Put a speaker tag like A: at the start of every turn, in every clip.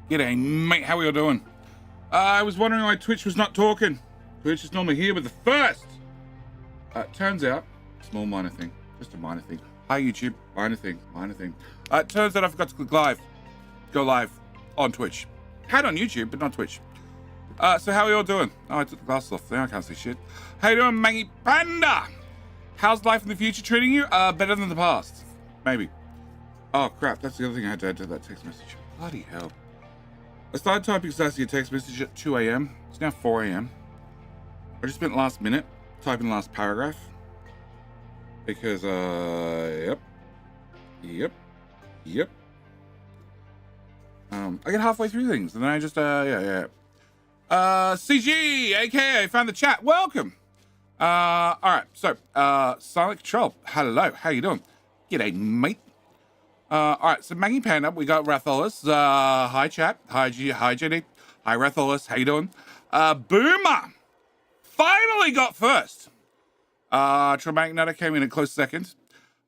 A: G'day, mate. How are you doing? I was wondering why Twitch was not talking. Twitch is normally here with the first. Turns out, small minor thing, just a minor thing. Hi YouTube, minor thing. Turns out I forgot to click live. Go live on Twitch. Had on YouTube, but not Twitch. So how are you all doing? Oh, I took the glasses off. Now I can't see shit. How you doing, Mangy Panda? How's life in the future treating you? Better than the past. Maybe. Oh crap, that's the other thing I had to add to that text message. Bloody hell. I started typing Sassy a text message at 2 a.m. It's now 4 a.m. I just spent last minute typing the last paragraph. Because, yep. I get halfway through things and then I just, CG, aka I found the chat. Welcome. All right, so, Silent Control. Hello, how you doing? G'day, mate. All right, so Maggie Panda, we got Ratholis. Hi, chat. Hi, JD. Hi, Ratholis. How you doing? Boomer finally got first. Traumatic Nutter came in a close second.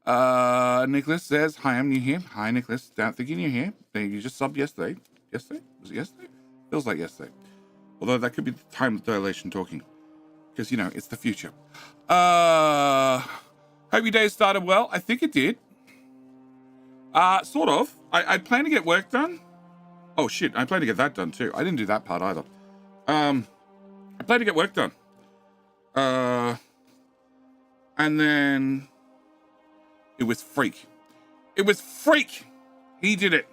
A: Nicholas says, hi, I'm new here. Hi, Nicholas. Don't think you're new here. You just subbed yesterday. Yesterday? Was it yesterday? Feels like yesterday. Although that could be the time dilation talking. Because, you know, it's the future. Hope your day started well. I think it did. Sort of. I plan to get work done. Oh shit, I plan to get that done too. I didn't do that part either. I plan to get work done. And then it was Freak. It was Freak. He did it.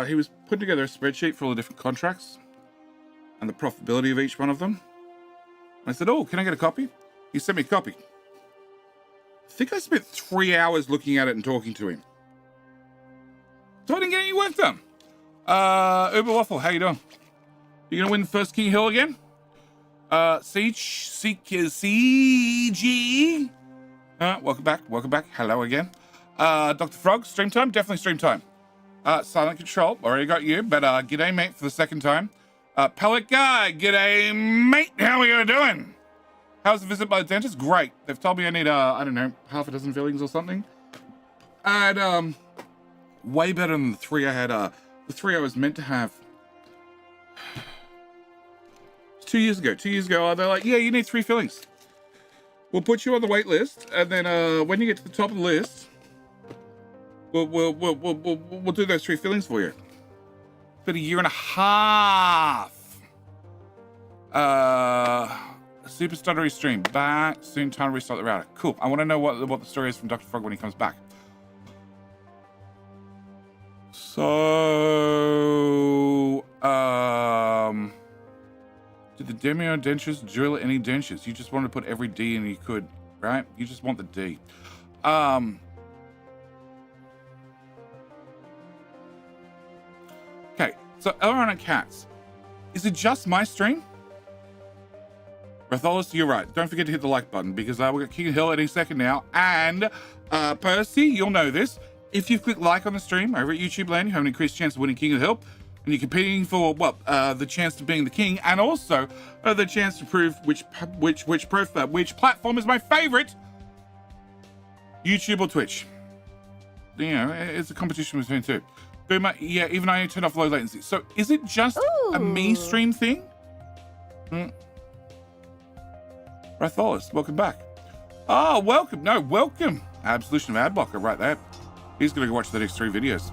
A: He was putting together a spreadsheet for all the different contracts and the profitability of each one of them. And I said, oh, can I get a copy? He sent me a copy. I think I spent 3 hours looking at it and talking to him. So I didn't get any work done. Uber Waffle, how you doing? You gonna win the first King Hill again? CG. Welcome back. Hello again. Dr. Frog, stream time? Definitely stream time. Silent Control, already got you, but g'day, mate, for the second time. Pellet Guy, g'day, mate. How are you doing? How's the visit by the dentist? Great. They've told me I need, I don't know, half a dozen fillings or something. And, way better than the 3 I had, the 3 I was meant to have 2 years ago. 2 years ago, they're like, yeah, you need 3 fillings. We'll put you on the wait list, and then, when you get to the top of the list, we'll do those 3 fillings for you. It's been a year and a half. Super stuttery stream back soon. Time to restart the router. Cool. I want to know what the story is from Dr. Frog when he comes back. So, did the Demio dentures drill any dentures? You just wanted to put every D in you could, right? You just want the D. Okay. So, Elron and Cats, is it just my stream? Ratholis, you're right. Don't forget to hit the like button because we've got King of Hill any second now. And Percy, you'll know this. If you've clicked like on the stream over at YouTube Land, you have an increased chance of winning King of Hill. And you're competing for, well, the chance of being the king and also the chance to prove which platform is my favorite, YouTube or Twitch. You know, it's a competition between two. Boomer, yeah, even I turned off low latency. So is it just a me stream thing? Ratholis, welcome back. Oh, welcome. No, welcome. Absolution of ad blocker right there. He's going to go watch the next 3 videos.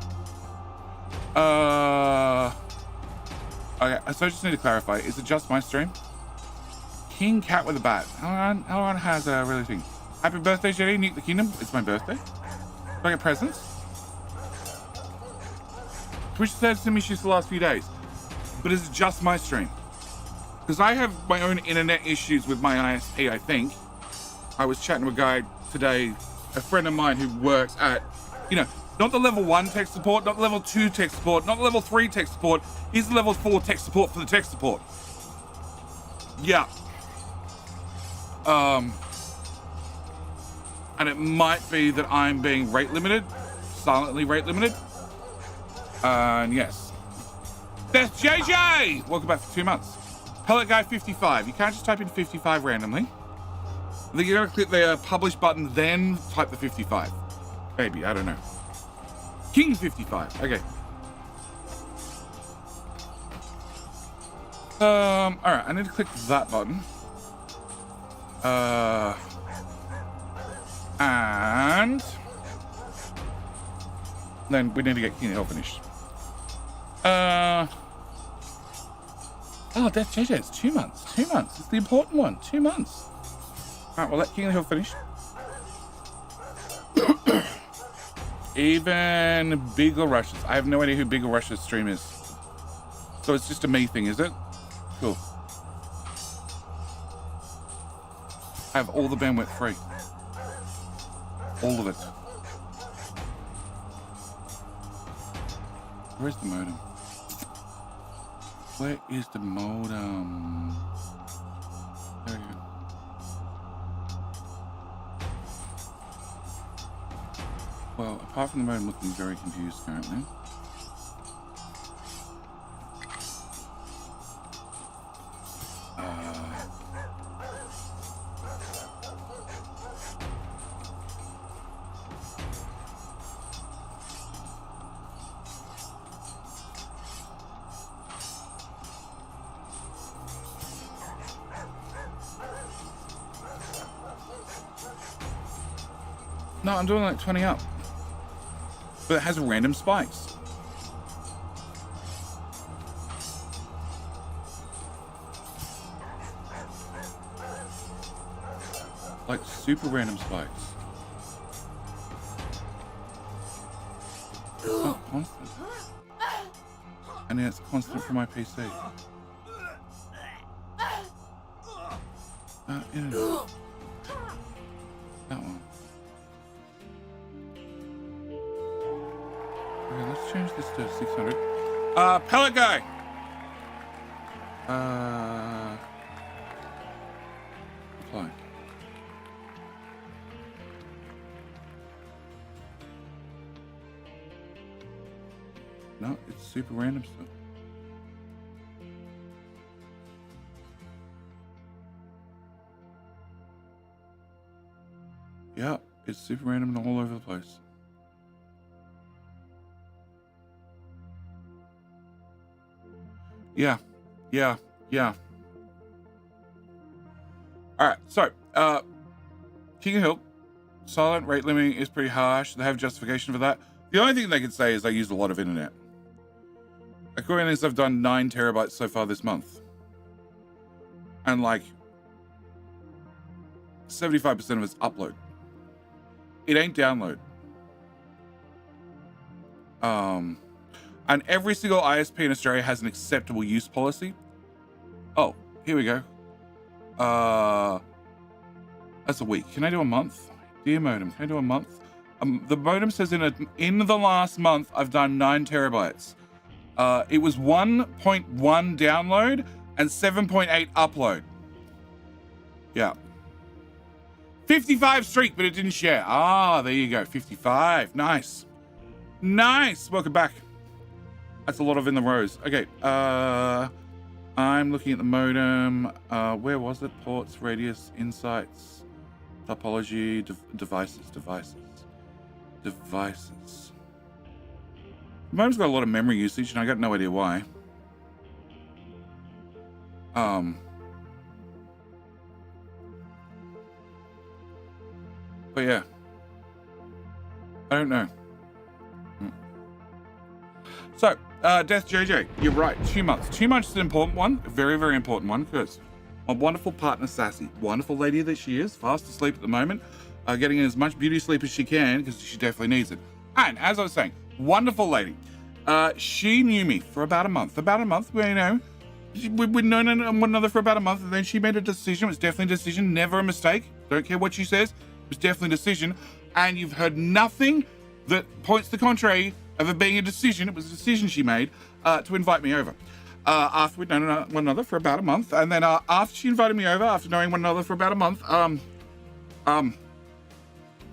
A: Okay, so I just need to clarify. Is it just my stream? King Cat with a Bat. Elron has a really thing. Happy birthday, Jetty. Nick the Kingdom. It's my birthday. Do I get presents? Twitch said some issues the last few days. But is it just my stream? Because I have my own internet issues with my ISP, I think. I was chatting to a guy today, a friend of mine who works at, you know, not the level 1 tech support, not the level 2 tech support, not the level 3 tech support. He's the level 4 tech support for the tech support. Yeah. And it might be that I'm being rate limited, silently rate limited. And yes. That's JJ! Welcome back for 2 months. Pellet Guy 55. You can't just type in 55 randomly. I think you're going to click the publish button, then type the 55. Maybe, I don't know. King 55. Okay. All right, I need to click that button. And then we need to get King of Hill finished. Oh, Death JJ, it's 2 months. 2 months. It's the important one. 2 months. All right, we'll let King of Hill finish. Even Bigger Rushes. I have no idea who Bigger Rushes stream is. So it's just a me thing, is it? Cool. I have all the bandwidth free. All of it. Where's the modem? Where is the modem? There we go. Well, apart from the modem looking very confused currently. No, I'm doing like 20 up. But it has random spikes. Like super random spikes. It's not constant. And then it's constant for my PC. Internet. That one. Okay, let's change this to 600. Pellet guy. Apply. No, it's super random stuff. Yeah, it's super random and all over the place. Yeah. All right, so King of Hill, silent rate limiting is pretty harsh. They have justification for that. The only thing they can say is they use a lot of internet. According to this, I've done 9 terabytes so far this month. And like 75% of it's upload. It ain't download. And every single ISP in Australia has an acceptable use policy. Oh, here we go. That's a week. Can I do a month? Dear modem, can I do a month? The modem says in the last month, I've done 9 terabytes. It was 1.1 download and 7.8 upload. Yeah. 55 streak, but it didn't share. Ah, there you go. 55. Nice. Nice. Welcome back. That's a lot of in the rows. Okay. I'm looking at the modem. Where was it? Ports, radius, insights, topology, devices. The modem's got a lot of memory usage, and I got no idea why. But yeah, I don't know. So, Death JJ, you're right. 2 months. 2 months is an important one. A very, very important one, because my wonderful partner, Sassy, wonderful lady that she is, fast asleep at the moment, getting in as much beauty sleep as she can, because she definitely needs it. And as I was saying, wonderful lady. She knew me for about a month. You know, we'd known one another for about a month, and then she made a decision. It was definitely a decision, never a mistake. Don't care what she says. It was definitely a decision. And you've heard nothing that points to the contrary of it being a decision. It was a decision she made to invite me over. After we'd known one another for about a month, and then after she invited me over, after knowing one another for about a month,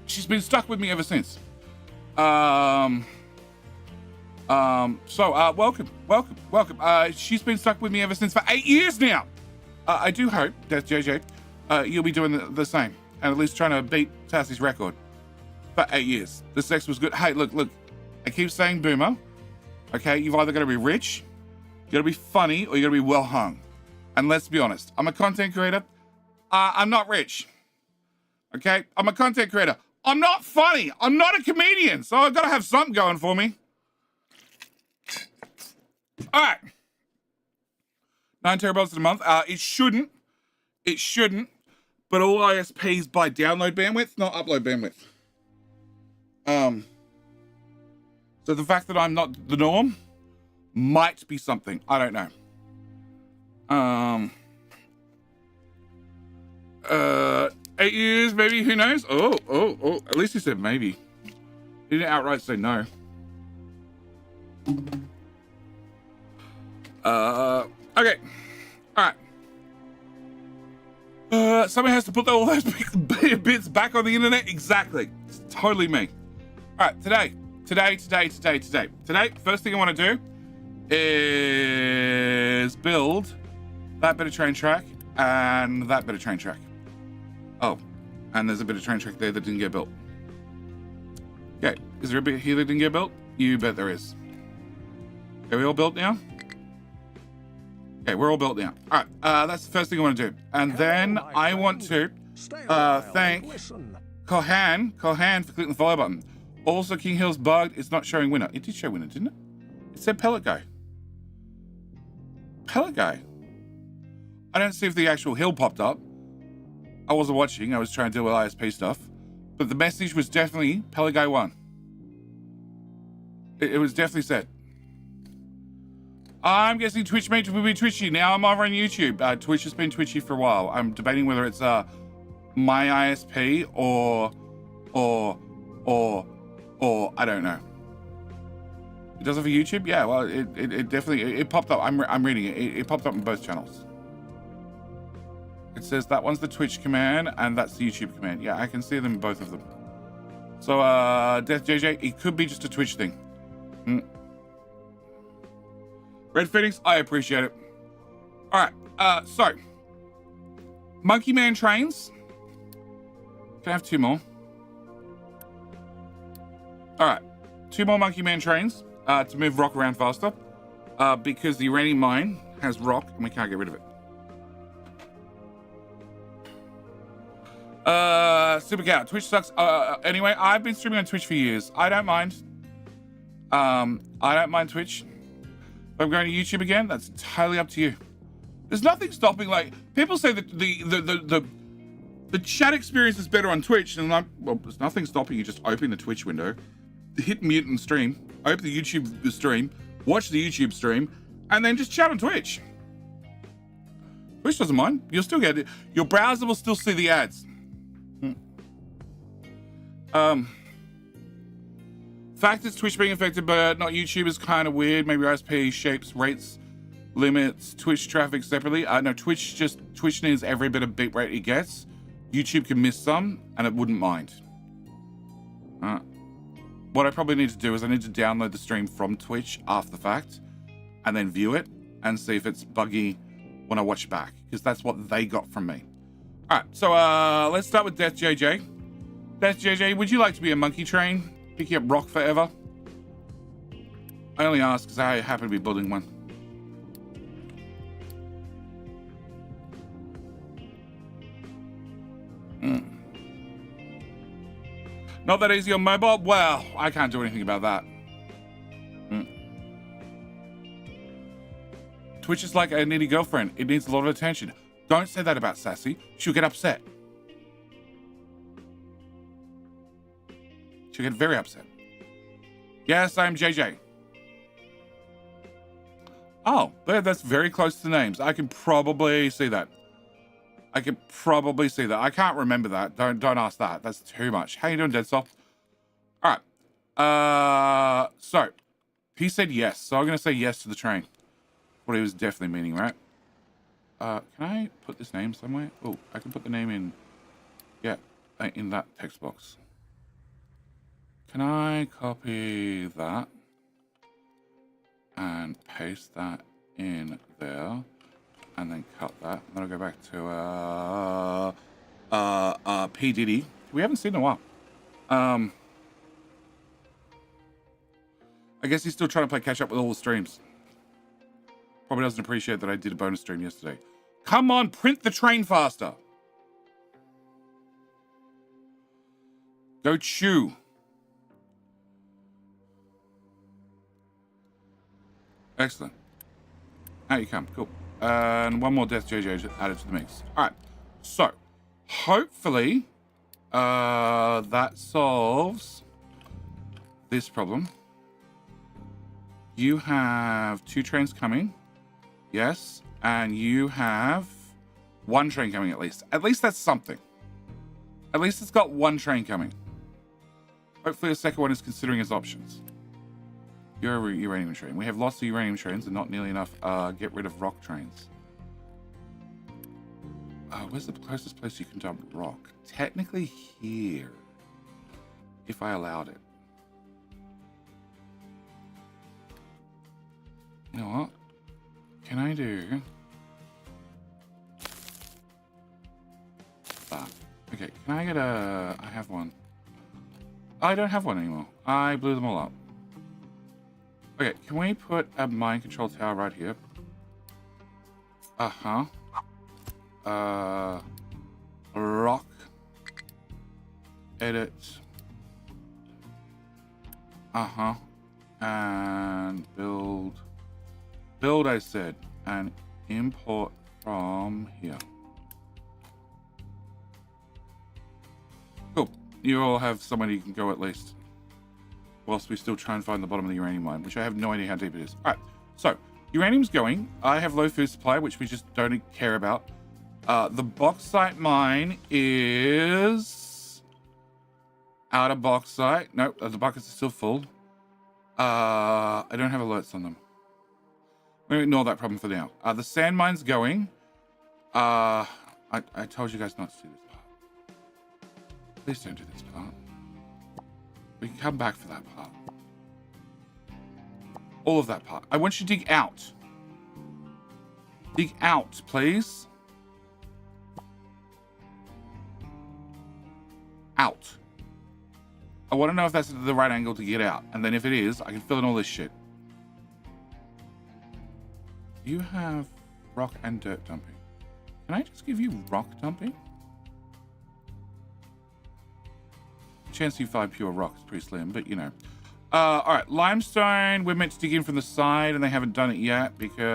A: she's been stuck with me ever since. So welcome. She's been stuck with me ever since for 8 years now. I do hope, Death JJ, you'll be doing the same, and at least trying to beat Sassy's record. For 8 years. The sex was good. Hey, look. I keep saying boomer. Okay, you've either got to be rich, you got to be funny, or you got to be well hung. And let's be honest, I'm a content creator. I'm not rich. Okay? I'm a content creator. I'm not funny. I'm not a comedian. So I've got to have something going for me. All right. 9 terabytes a month. It shouldn't. It shouldn't. But all ISPs buy download bandwidth, not upload bandwidth. So the fact that I'm not the norm might be something. I don't know. 8 years, maybe. Who knows? Oh. At least he said maybe. He didn't outright say no. Okay. All right. Somebody has to put all those bits back on the internet. Exactly. It's totally me. All right. Today. First thing I want to do is build that bit of train track and that bit of train track. Oh, and there's a bit of train track there that didn't get built. Okay. Is there a bit here that didn't get built? You bet there is. Are we all built now? Okay, we're all built now. All right, that's the first thing I want to do. And then I want to thank Kohan for clicking the follow button. Also, King Hill's bugged. It's not showing winner. It did show winner, didn't it? It said pellet guy. Pellet guy. I don't see if the actual hill popped up. I wasn't watching. I was trying to deal with ISP stuff. But the message was definitely pellet guy won. It was definitely said. I'm guessing Twitch mate will be twitchy. Now I'm over on YouTube. Twitch has been twitchy for a while. I'm debating whether it's my ISP or I don't know. It does it for YouTube? Yeah, well, it definitely popped up. I'm reading it. It popped up on both channels. It says that one's the Twitch command and that's the YouTube command. Yeah, I can see them, both of them. So, Death JJ, it could be just a Twitch thing. Red Phoenix, I appreciate it. All right, so Monkey Man trains. Can I have 2 more? All right, 2 more Monkey Man trains to move rock around faster because the uranium mine has rock and we can't get rid of it. Super Cow, Twitch sucks. Anyway, I've been streaming on Twitch for years. I don't mind. I don't mind Twitch. If I'm going to YouTube again, that's entirely up to you. There's nothing stopping, like, people say that the chat experience is better on Twitch, and I'm like, well, there's nothing stopping you just open the Twitch window, hit mute and stream, open the YouTube stream, watch the YouTube stream, and then just chat on Twitch. Twitch doesn't mind. You'll still get it. Your browser will still see the ads. Fact it's Twitch being affected, but not YouTube is kind of weird. Maybe ISP shapes, rates, limits, Twitch traffic separately. No, Twitch needs every bit of bitrate it gets. YouTube can miss some, and it wouldn't mind. What I probably need to do is I need to download the stream from Twitch after the fact, and then view it and see if it's buggy when I watch back, because that's what they got from me. All right, so let's start with Death JJ. Death JJ, would you like to be a monkey train? Picking up rock forever? I only ask because I happen to be building one. Not that easy on mobile? Well, I can't do anything about that. Twitch is like a needy girlfriend. It needs a lot of attention. Don't say that about Sassy. She'll get upset. She'll get very upset. Yes, I'm JJ. Oh, that's very close to names. I can probably see that. I can't remember that. Don't ask that. That's too much. How you doing, Dead Soft? All right. So he said yes. So I'm gonna say yes to the train. What he was definitely meaning, right? Can I put this name somewhere? Oh, I can put the name in. Yeah, in that text box. Can I copy that and paste that in there and then cut that? And then I'll go back to P. Diddy. We haven't seen in a while. I guess he's still trying to play catch up with all the streams. Probably doesn't appreciate that I did a bonus stream yesterday. Come on, print the train faster. Go chew. Excellent. Out you come. Cool. And one more Death JJ added to the mix. All right. So, hopefully, that solves this problem. You have 2 trains coming. Yes. And you have 1 train coming at least. At least that's something. At least it's got 1 train coming. Hopefully the second one is considering its options. You're a uranium train. We have lots of uranium trains and not nearly enough get rid of rock trains. Where's the closest place you can dump rock? Technically here. If I allowed it. You know what? Can I do that? Okay, can I get a... I have one. I don't have one anymore. I blew them all up. Okay, can we put a mind control tower right here? Uh-huh. Rock. Edit. Uh-huh. And build. Build, I said. And import from here. Cool. You all have somewhere you can go at least. Whilst we still try and find the bottom of the uranium mine, which I have no idea how deep it is. All right. So, uranium's going. I have low food supply, which we just don't care about. The bauxite mine is out of bauxite. Nope, the buckets are still full. I don't have alerts on them. We're going to ignore that problem for now. The sand mine's going. I told you guys not to do this part. Please don't do this part. We can come back for that part. All of that part. I want you to dig out. Dig out, please. Out. I want to know if that's the right angle to get out. And then if it is, I can fill in all this shit. You have rock and dirt dumping. Can I just give you rock dumping? Chance you find pure rock is pretty slim, but you know. All right, limestone. We're meant to dig in from the side, and they haven't done it yet because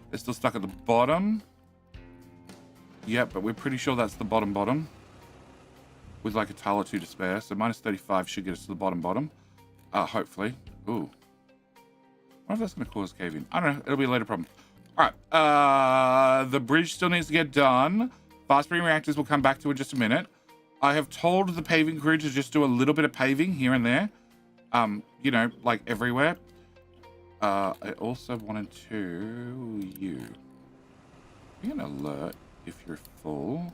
A: they're still stuck at the bottom. Yep, but we're pretty sure that's the bottom. With like a tile or 2 to spare. So minus 35 should get us to the bottom. Hopefully. Ooh. I wonder if that's going to cause cave-in. I don't know. It'll be a later problem. All right. The bridge still needs to get done. Fast-breeding reactors will come back to in just a minute. I have told the paving crew to just do a little bit of paving here and there. You know, like everywhere. I also wanted to... You. Be an alert if you're full.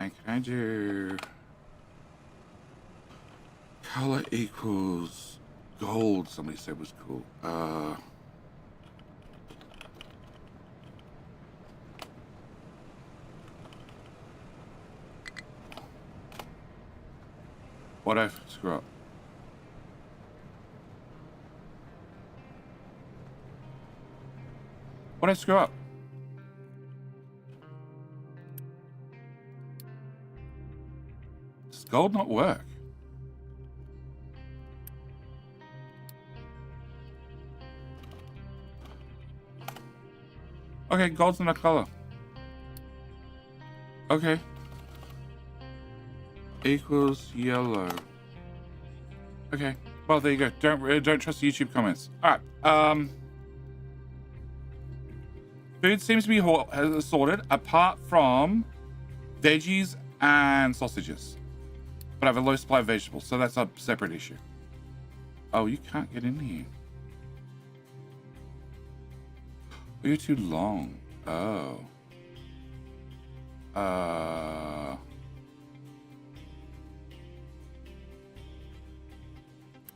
A: And can I do... Color equals gold, somebody said was cool. What I screw up? What I screw up? Does gold not work? Okay, gold's not a color. Okay. Equals yellow. Okay. Well, there you go. Don't trust the YouTube comments. All right. Food seems to be sorted apart from veggies and sausages. But I have a low supply of vegetables, so that's a separate issue. Oh, you can't get in here. Oh, you're too long. Oh.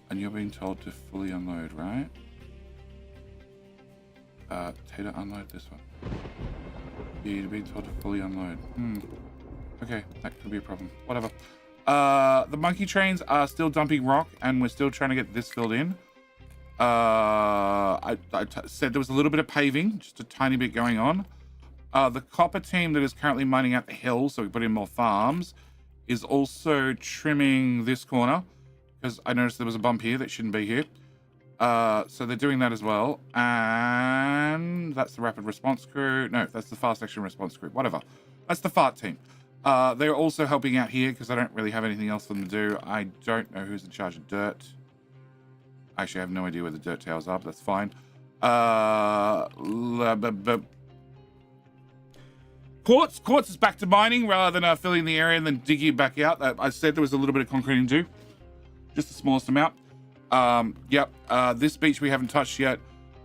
A: And you're being told to fully unload, right? Tater, unload this one. Yeah, you're being told to fully unload. Okay, that could be a problem. Whatever. The monkey trains are still dumping rock, and we're still trying to get this filled in. I said there was a little bit of paving, just a tiny bit going on. The copper team that is currently mining out the hill, so we put in more farms, is also trimming this corner because I noticed there was a bump here that shouldn't be here. So they're doing that as well. And that's the rapid response crew. No, that's the fast action response crew. Whatever. That's the fart team. They're also helping out here because I don't really have anything else for them to do. I don't know who's in charge of dirt. Actually, I have no idea where the dirt towers are, but that's fine. Quartz is back to mining rather than filling the area and then digging it back out. I said there was a little bit of concreting to do. Just the smallest amount. Yep. This beach we haven't touched yet.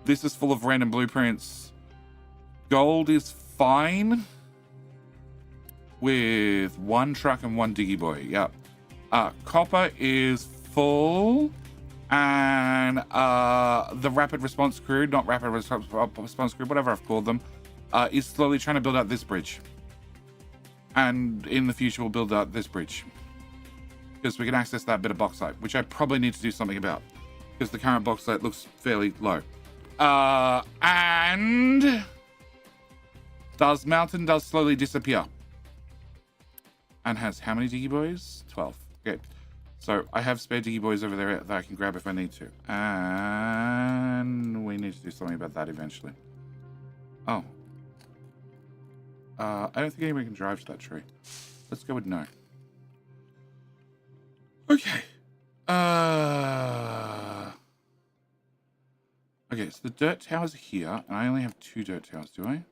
A: This is full of random blueprints. Gold is fine. With one truck and one diggy boy. Yep. Copper is full. And the rapid response crew, not rapid response crew, whatever I've called them, is slowly trying to build out this bridge. And in the future, we'll build out this bridge. Because we can access that bit of bauxite, which I probably need to do something about. Because the current bauxite looks fairly low. And Mountain does slowly disappear. And has how many diggy boys? 12. Okay. So I have spare diggy boys over there that I can grab if I need to. And we need to do something about that eventually. Oh. I don't think anyone can drive to that tree. Let's go with no. Okay. Okay, so the dirt towers are here, and I only have 2 dirt towers, do I?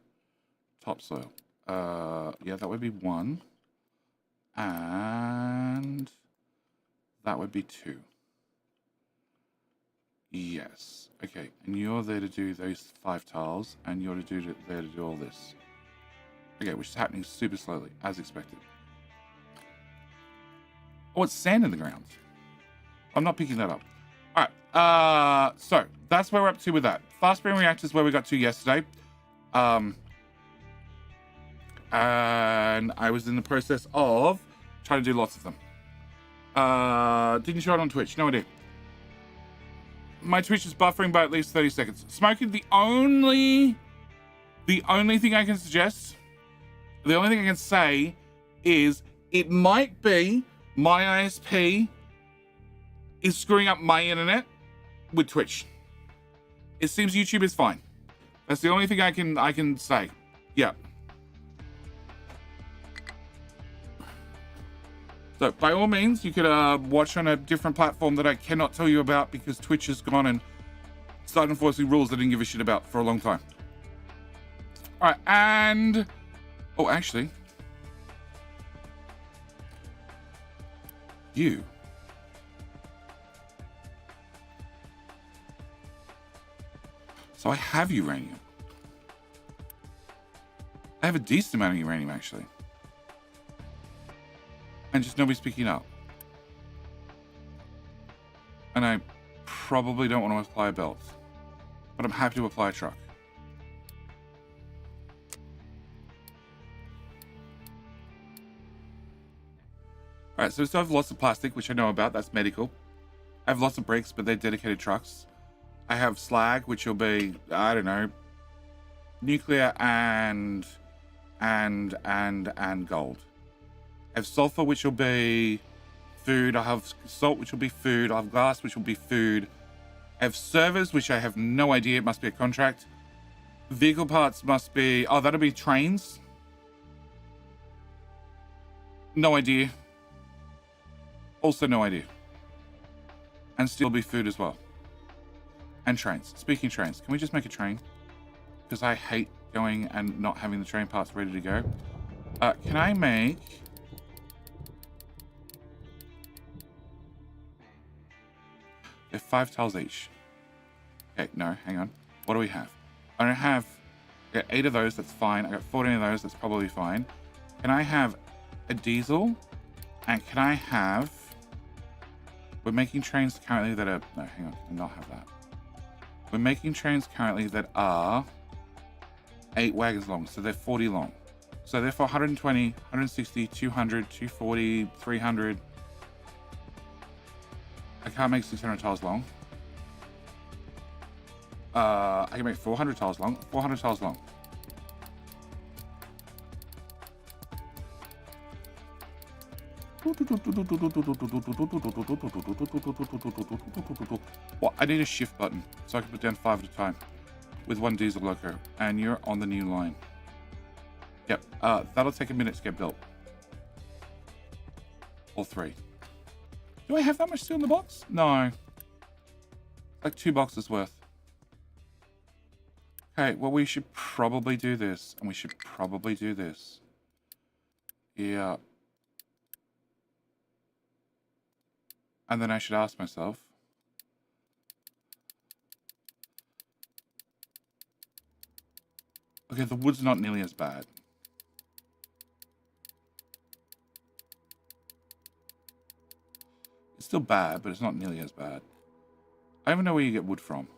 A: Topsoil. Yeah, that would be 1. And that would be 2. Yes. Okay, and you're there to do those 5 tiles, and you're there to do all this. Okay, which is happening super slowly, as expected. Oh, it's sand in the ground. I'm not picking that up. All right. So that's where we're up to with that. Fast spin reactors where we got to yesterday. And I was in the process of trying to do lots of them. Didn't show it on Twitch. No idea. My Twitch is buffering by at least 30 seconds. Smoking, the only thing I can suggest, the only thing I can say is it might be my ISP is screwing up my internet with Twitch. It seems YouTube is fine. That's the only thing I can say. Yeah. So by all means, you could watch on a different platform that I cannot tell you about because Twitch has gone and started enforcing rules I didn't give a shit about for a long time. All right, and oh, actually, you. So I have uranium. I have a decent amount of uranium, actually. And just nobody's picking up. And I probably don't want to apply a belt. But I'm happy to apply a truck. Alright, so we still have lots of plastic, which I know about. That's medical. I have lots of bricks, but they're dedicated trucks. I have slag, which will be, I don't know, nuclear and gold. I have sulfur, which will be food. I have salt, which will be food. I have glass, which will be food. I have servers, which I have no idea. It must be a contract. Vehicle parts must be, oh, that'll be trains. No idea. Also no idea. And still be food as well. And trains. Speaking of trains, can we just make a train? Because I hate going and not having the train parts ready to go. Can I make... They're 5 tiles each. Okay, no, hang on. What do we have? I don't have... I got 8 of those, that's fine. I got 14 of those, that's probably fine. Can I have a diesel? And can I have... We're making trains currently that are... No, hang on, I not have that. We're making trains currently that are 8 wagons long, so they're 40 long. So therefore 120, 160, 200, 240, 300. I can't make 600 tiles long. I can make 400 tiles long. 400 tiles long. Well, I need a shift button so I can put down 5 at a time with 1 diesel loco, and you're on the new line. Yep, that'll take a minute to get built. Or 3. Do I have that much steel in the box? No. Like 2 boxes worth. Okay, well, we should probably do this, and we should probably do this. Yeah. And then I should ask myself, okay, the wood's not nearly as bad. It's still bad, but it's not nearly as bad. I don't even know where you get wood from.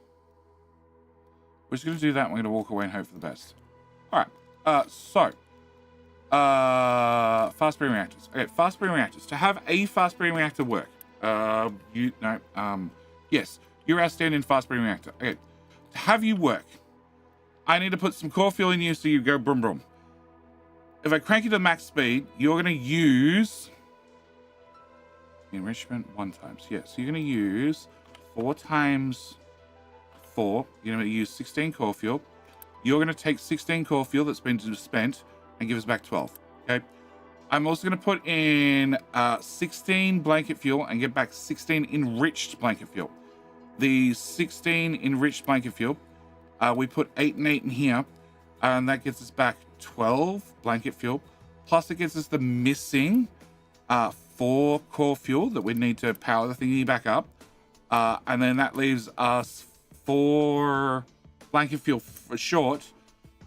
A: We're just going to do that, and we're going to walk away and hope for the best. All right, fast breeding reactors. Okay, fast breeding reactors. To have a fast breeding reactor work, yes, you're outstanding fast breeding reactor. Okay, to have you work, I need to put some core fuel in you so you go brum brum. If I crank you to max speed, you're going to use enrichment 1 times. Yeah, so you're going to use 4 times 4. You're going to use 16 core fuel. You're going to take 16 core fuel that's been spent and give us back 12. Okay. I'm also going to put in 16 blanket fuel and get back 16 enriched blanket fuel. The 16 enriched blanket fuel, we put 8 and 8 in here, and that gets us back 12 blanket fuel. Plus, it gets us the missing 4 core fuel that we need to power the thingy back up. And then that leaves us 4 blanket fuel for short,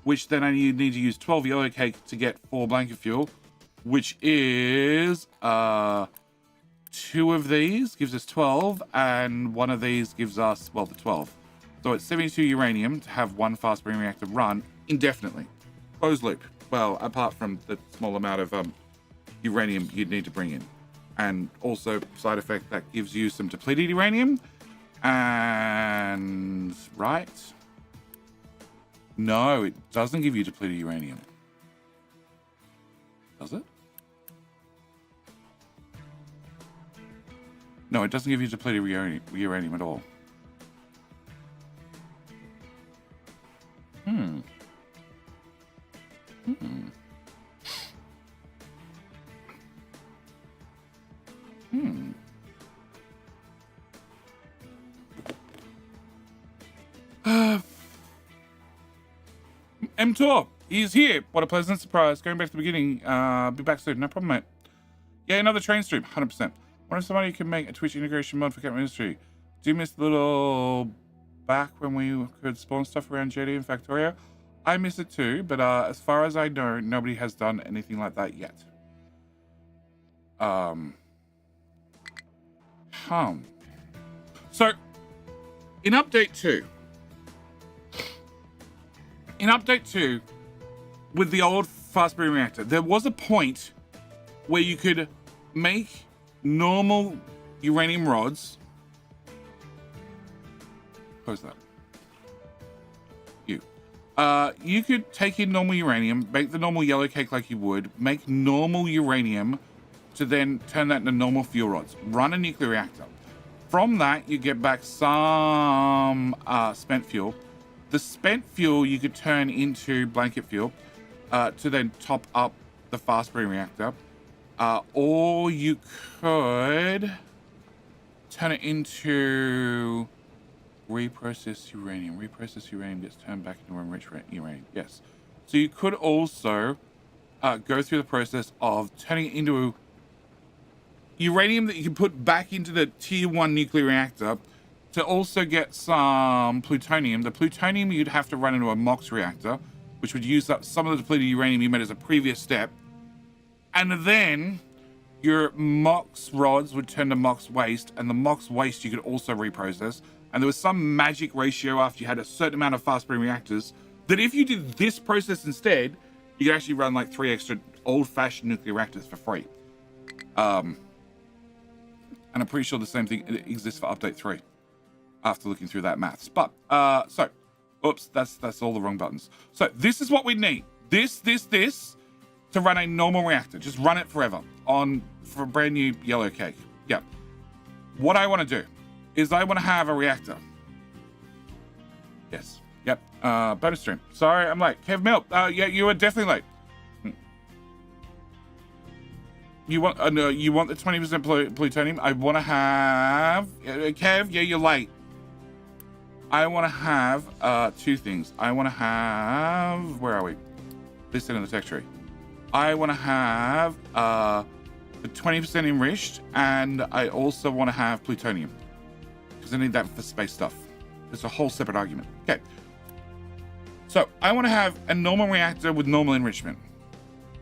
A: which then I need to use 12 yellow cake to get 4 blanket fuel, which is 2 of these gives us 12, and 1 of these gives us, well, the 12. So it's 72 uranium to have 1 fast breeding reactor run indefinitely. Closed loop. Well, apart from the small amount of uranium you'd need to bring in. And also, side effect, that gives you some depleted uranium. And... right? No, it doesn't give you depleted uranium. Does it? No, it doesn't give you depleted uranium at all. M-Tor, he's here. What a pleasant surprise. Going back to the beginning. Be back soon. No problem, mate. Yeah, another train stream. 100%. Wonder if somebody can make a Twitch integration mod for Cat Ministry. Do you miss the little back when we could spawn stuff around JD and Factorio? I miss it too, but as far as I know, nobody has done anything like that yet. So, in update 2, with the old fast breeding reactor, there was a point where you could make normal uranium rods. Close that. You could take in normal uranium, make the normal yellow cake like you would, make normal uranium to then turn that into normal fuel rods. Run a nuclear reactor. From that, you get back some spent fuel. The spent fuel you could turn into blanket fuel to then top up the fast breeding reactor. Or you could turn it into reprocessed uranium. Reprocessed uranium gets turned back into enriched uranium. Yes. So you could also go through the process of turning it into uranium that you can put back into the tier 1 nuclear reactor to also get some plutonium. The plutonium you'd have to run into a MOX reactor, which would use up some of the depleted uranium you made as a previous step. And then your MOX rods would turn to MOX waste, and the MOX waste you could also reprocess. And there was some magic ratio after you had a certain amount of fast breeding reactors that if you did this process instead, you could actually run like 3 extra old-fashioned nuclear reactors for free. And I'm pretty sure the same thing exists for update 3. after looking through that maths. But so, oops, that's all the wrong buttons. So this is what we need. This to run a normal reactor. Just run it forever for a brand new yellow cake. Yep. What I want to do is I want to have a reactor. Yes. Yep. Bonus stream. Sorry, I'm late. Kev Milk. Yeah, you were definitely late. You want no, you want the 20% plutonium? I want to have Kev. Yeah, you're late. I want to have two things. I want to have, where are we? This end of the tech tree. I want to have the 20% enriched, and I also want to have plutonium because I need that for space stuff. It's a whole separate argument. Okay. So I want to have a normal reactor with normal enrichment,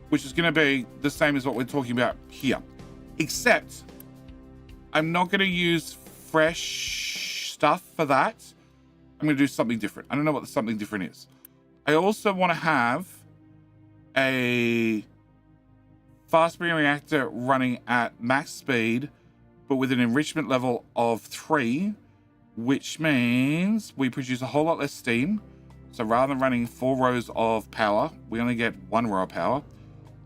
A: which is going to be the same as what we're talking about here, except I'm not going to use fresh stuff for that. I'm going to do something different. I don't know what the something different is. I also want to have a fast breeding reactor running at max speed, but with an enrichment level of 3, which means we produce a whole lot less steam. So rather than running 4 rows of power, we only get 1 row of power.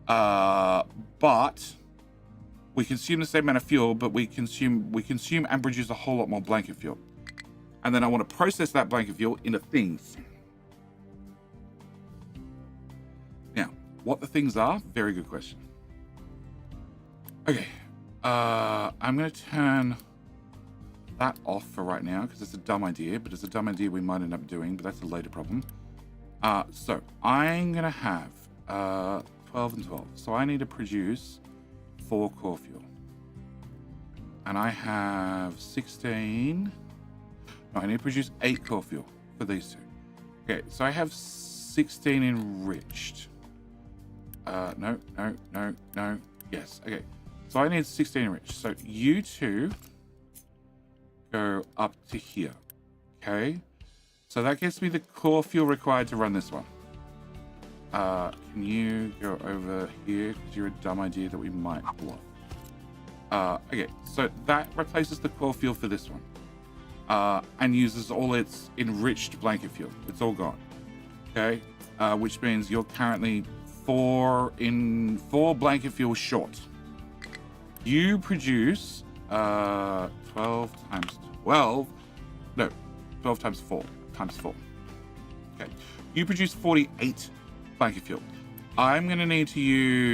A: But we consume the same amount of fuel, but we consume and produce a whole lot more blanket fuel. And then I want to process that blanket fuel into things. Now, what the things are, very good question. Okay, I'm going to turn that off for right now because it's a dumb idea, but it's a dumb idea we might end up doing, but that's a later problem. So I'm going to have 12 and 12. So I need to produce 4 core fuel. And I have 16. No, I need to produce 8 core fuel for these two. Okay, so I have 16 enriched. No. Yes, okay. So I need 16 enriched. So you two go up to here. Okay. So that gets me the core fuel required to run this one. Can you go over here? Because you're a dumb idea that we might pull off. Okay, so that replaces the core fuel for this one. And uses all its enriched blanket fuel. It's all gone. Okay? Which means you're currently 4 blanket fuel short. You produce 12 times 12. No, 12 times 4. Times 4. Okay. You produce 48 blanket fuel. I'm going to need to use...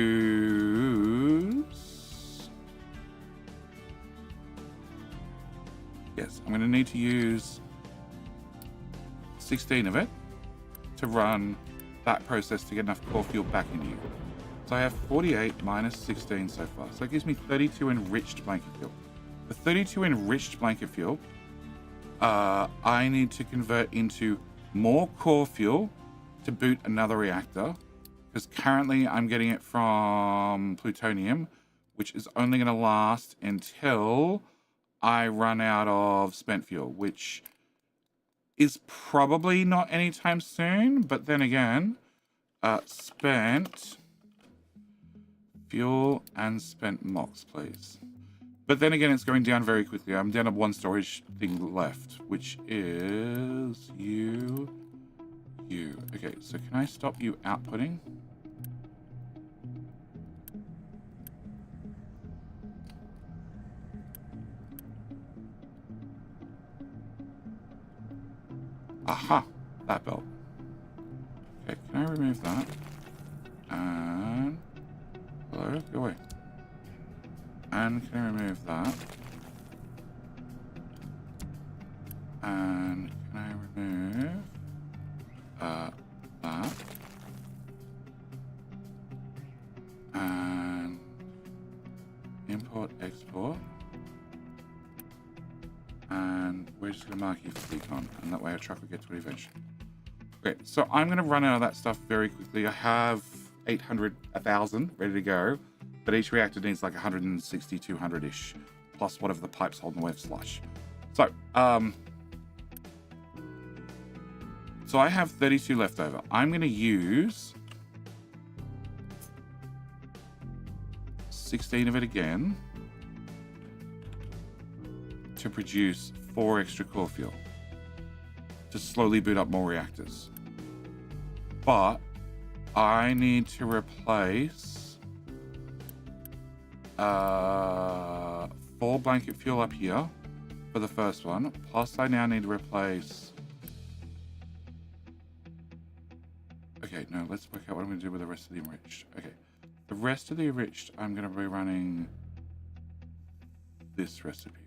A: Yes, I'm going to need to use 16 of it to run that process to get enough core fuel back into you. So I have 48 minus 16 so far. So that gives me 32 enriched blanket fuel. The 32 enriched blanket fuel, I need to convert into more core fuel to boot another reactor, because currently I'm getting it from plutonium, which is only going to last until I run out of spent fuel, which is probably not anytime soon. But then again, spent fuel and spent MOX, please. But then again, it's going down very quickly. I'm down to 1 storage thing left, which is you. Okay, so can I stop you outputting? Aha, that belt. Okay, can I remove that? And hello, go away. And can I remove that? And can I remove that? And import, export. And we're just going to mark you for decon, and that way our truck will get to it eventually. Okay, so I'm going to run out of that stuff very quickly. I have 800, 1,000 ready to go, but each reactor needs like 160, 200-ish, plus whatever the pipes hold in the way of slush. So, so I have 32 left over. I'm going to use 16 of it again to produce 4 extra core fuel to slowly boot up more reactors. But I need to replace 4 blanket fuel up here for the first one. Plus I now need to replace... Okay, no, let's work out what I'm going to do with the rest of the enriched. Okay, the rest of the enriched, I'm going to be running this recipe.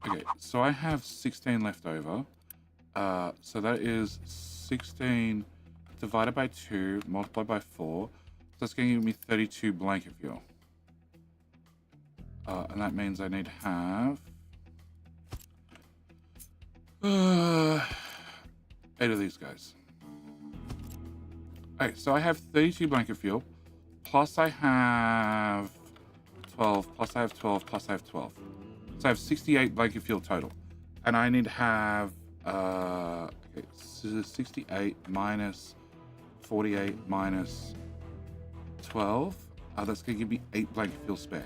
A: Okay, so I have 16 left over. So that is 16 divided by 2, multiplied by 4. So that's going to give me 32 blanket fuel. And that means I need to have 8 of these guys. Okay, so I have 32 blanket fuel, plus I have 12, plus I have 12, plus I have 12. So I have 68 blanket fuel total. And I need to have, okay, so 68 minus 48 minus 12. That's going to give me 8 blanket fuel spare.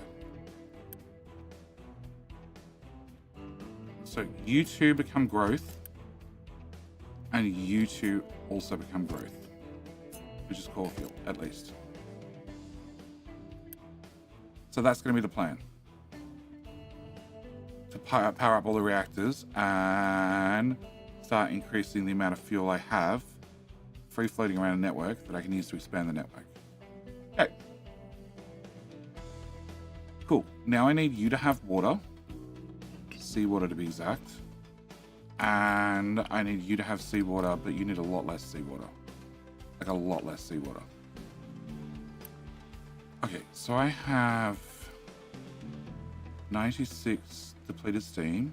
A: So you two become growth, and you two also become growth, which is core fuel, at least. So that's going to be the plan. To power up all the reactors and start increasing the amount of fuel I have free floating around a network that I can use to expand the network. Okay. Cool. Now I need you to have water. Seawater to be exact. And I need you to have seawater, but you need a lot less seawater. Like a lot less seawater. Okay, so I have 96 depleted steam.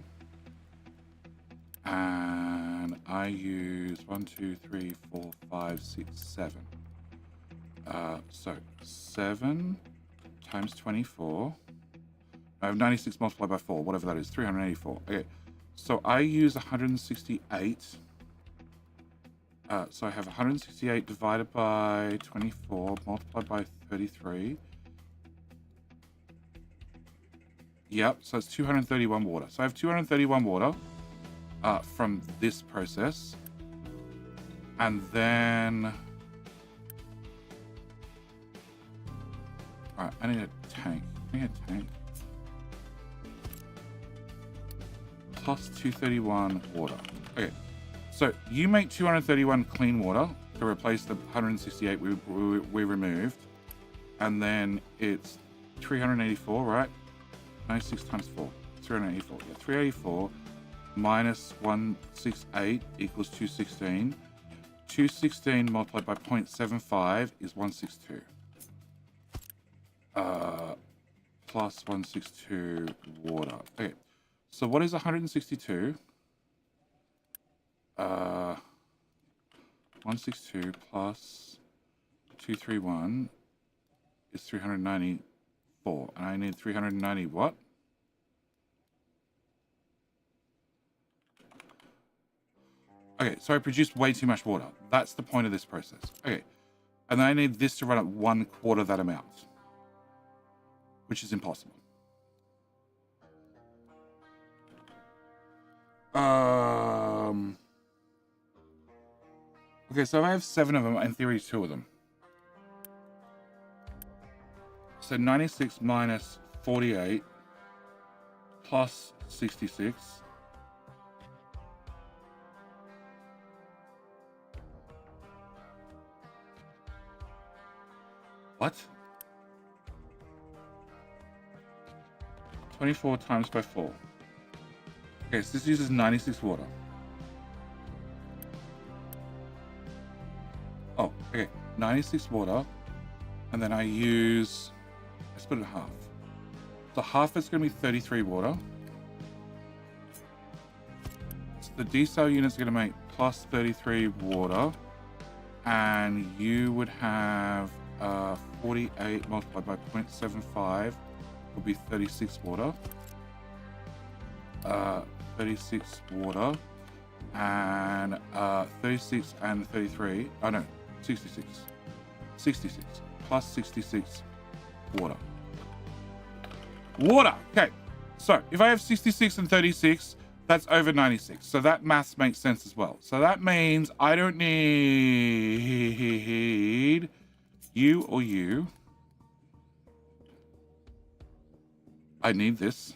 A: And I use 1, 2, 3, 4, 5, 6, 7. So 7 times 24. I have 96 multiplied by 4, whatever that is, 384. Okay, so I use 168. So I have 168 divided by 24 multiplied by 33. Yep, so it's 231 water. So I have 231 water from this process. And then... Alright, I need a tank. I need a tank. Plus 231 water. Okay, so you make 231 clean water to replace the 168 we removed. And then it's 384, right? 96 times 4. 384. Yeah, 384 minus 168 equals 216. 216 multiplied by 0.75 is 162. Plus 162 water. Okay. So what is 162? 162 plus 231 is 394. And I need 390 what? Okay, so I produced way too much water. That's the point of this process. Okay. And then I need this to run at 1/4 that amount, which is impossible. Okay, so I have 7 of them, in theory 2 of them. So 96 minus 48 plus 66. What? 24 times by 4. Okay, so this uses 96 water. Oh, okay. 96 water. And then I use... I split it in half. So half is going to be 33 water. So the D-cell unit's going to make plus 33 water. And you would have 48 multiplied by 0.75 will be 36 water. 36 water. And 36 and 33. Oh no, 66. 66 plus 66 water. Water. Okay. So if I have 66 and 36, that's over 96. So that maths makes sense as well. So that means I don't need you or you. I need this.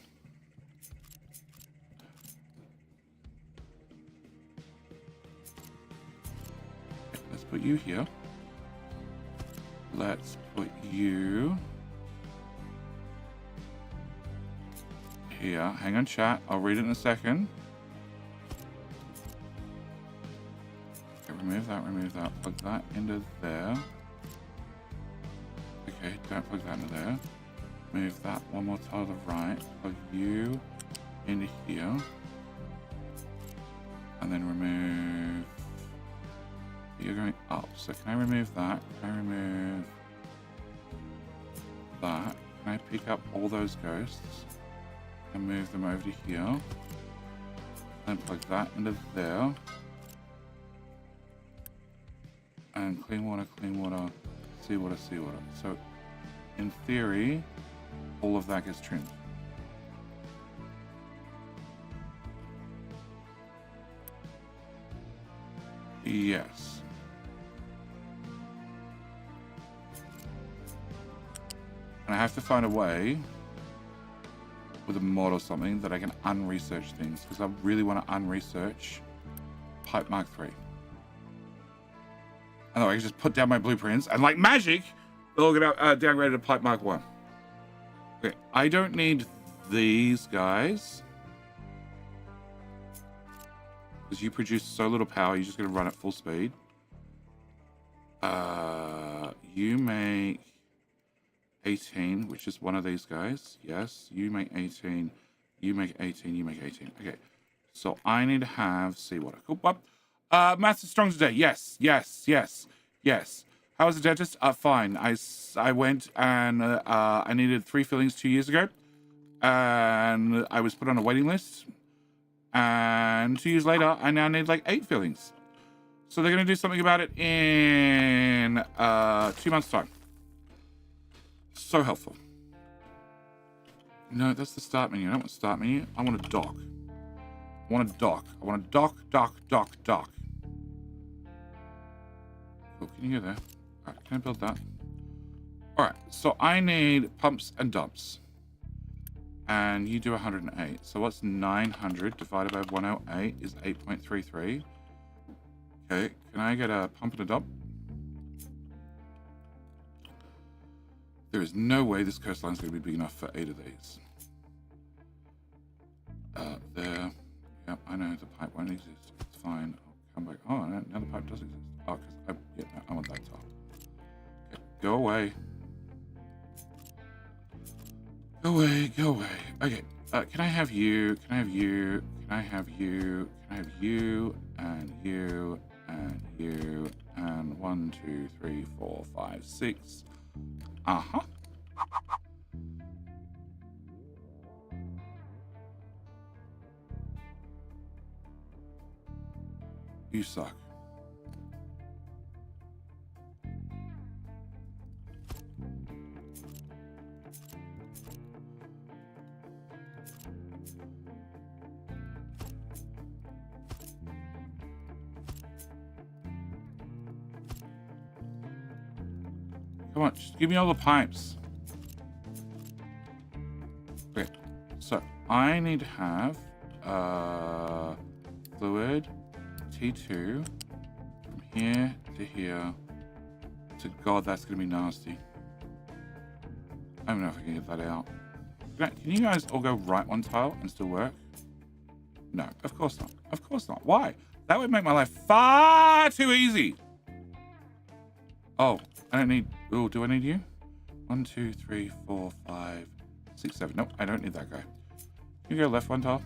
A: Okay, let's put you here. Let's put you here. Hang on, chat. I'll read it in a second. Okay, remove that, Plug that into there. Okay, don't plug that into there. Move that one more tile to the right. Plug you into here. And then remove... You're going up. So can I remove that? Can I remove that? Can I pick up all those ghosts and move them over to here? And plug that into there. And clean water, seawater. So in theory, all of that gets trimmed. Yes. And I have to find a way with a mod or something that I can unresearch things, because I really want to unresearch Pipe Mark 3. And I can just put down my blueprints and like magic, they'll get downgraded to Pipe Mark 1. Okay, I don't need these guys. Because you produce so little power, you're just going to run at full speed. You make 18, which is one of these guys. Yes, you make 18. You make 18. You make 18. Okay, so I need to have seawater. Cool. Maths is strong today. Yes. How was the dentist? Fine. I went and I needed 3 fillings 2 years ago. And I was put on a waiting list. And 2 years later, I now need like 8 fillings. So they're going to do something about it in 2 months' time. So helpful. No, that's the start menu. I don't want start menu. I want a dock. I want a dock. Dock. Cool, can you go there? All right, can I build that? All right, so I need pumps and dumps. And you do 108. So what's 900 divided by 108 is 8.33. Okay, can I get a pump and a dump? There is no way this coastline is going to be big enough for 8 of these. There. Yep, I know the pipe won't exist. It's fine. I'll come back. Oh, no, now the pipe does exist. Oh, because I want that top. Okay, go away. Go away. Okay, can I have you? Can I have you? Can I have you? Can I have you? And you? And you? And 1, 2, 3, 4, 5, 6. Uh-huh. You suck. Come on, just give me all the pipes. Okay, so I need to have fluid T2 from here to here. To God, that's gonna be nasty. I don't know if I can get that out. Can you guys all go right 1 tile and still work? No, of course not. Of course not. Why? That would make my life far too easy. Oh, I don't need... Oh, do I need you? 1, 2, 3, 4, 5, 6, 7. Nope, I don't need that guy. Can you go left 1 tile?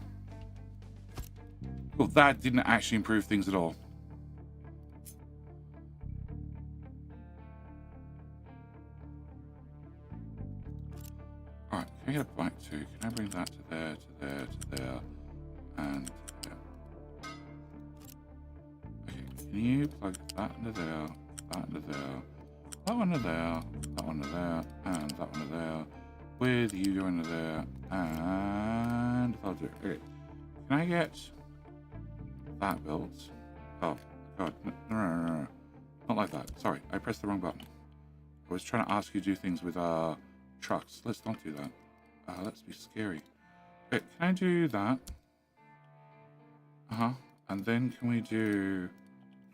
A: Well, that didn't actually improve things at all. Alright, can I get a bike too? Can I bring that to there, to there, to there, and to there? Okay, can you plug that into there, that into there, that one to there, that one to there, and that one to there, with you go into there, and I'll do. Okay, can I get that built? Oh god, no. Not like that. Sorry, I pressed the wrong button. I was trying to ask you to do things with trucks. Let's not do that. Let's be scary. Okay, can I do that? And then can we do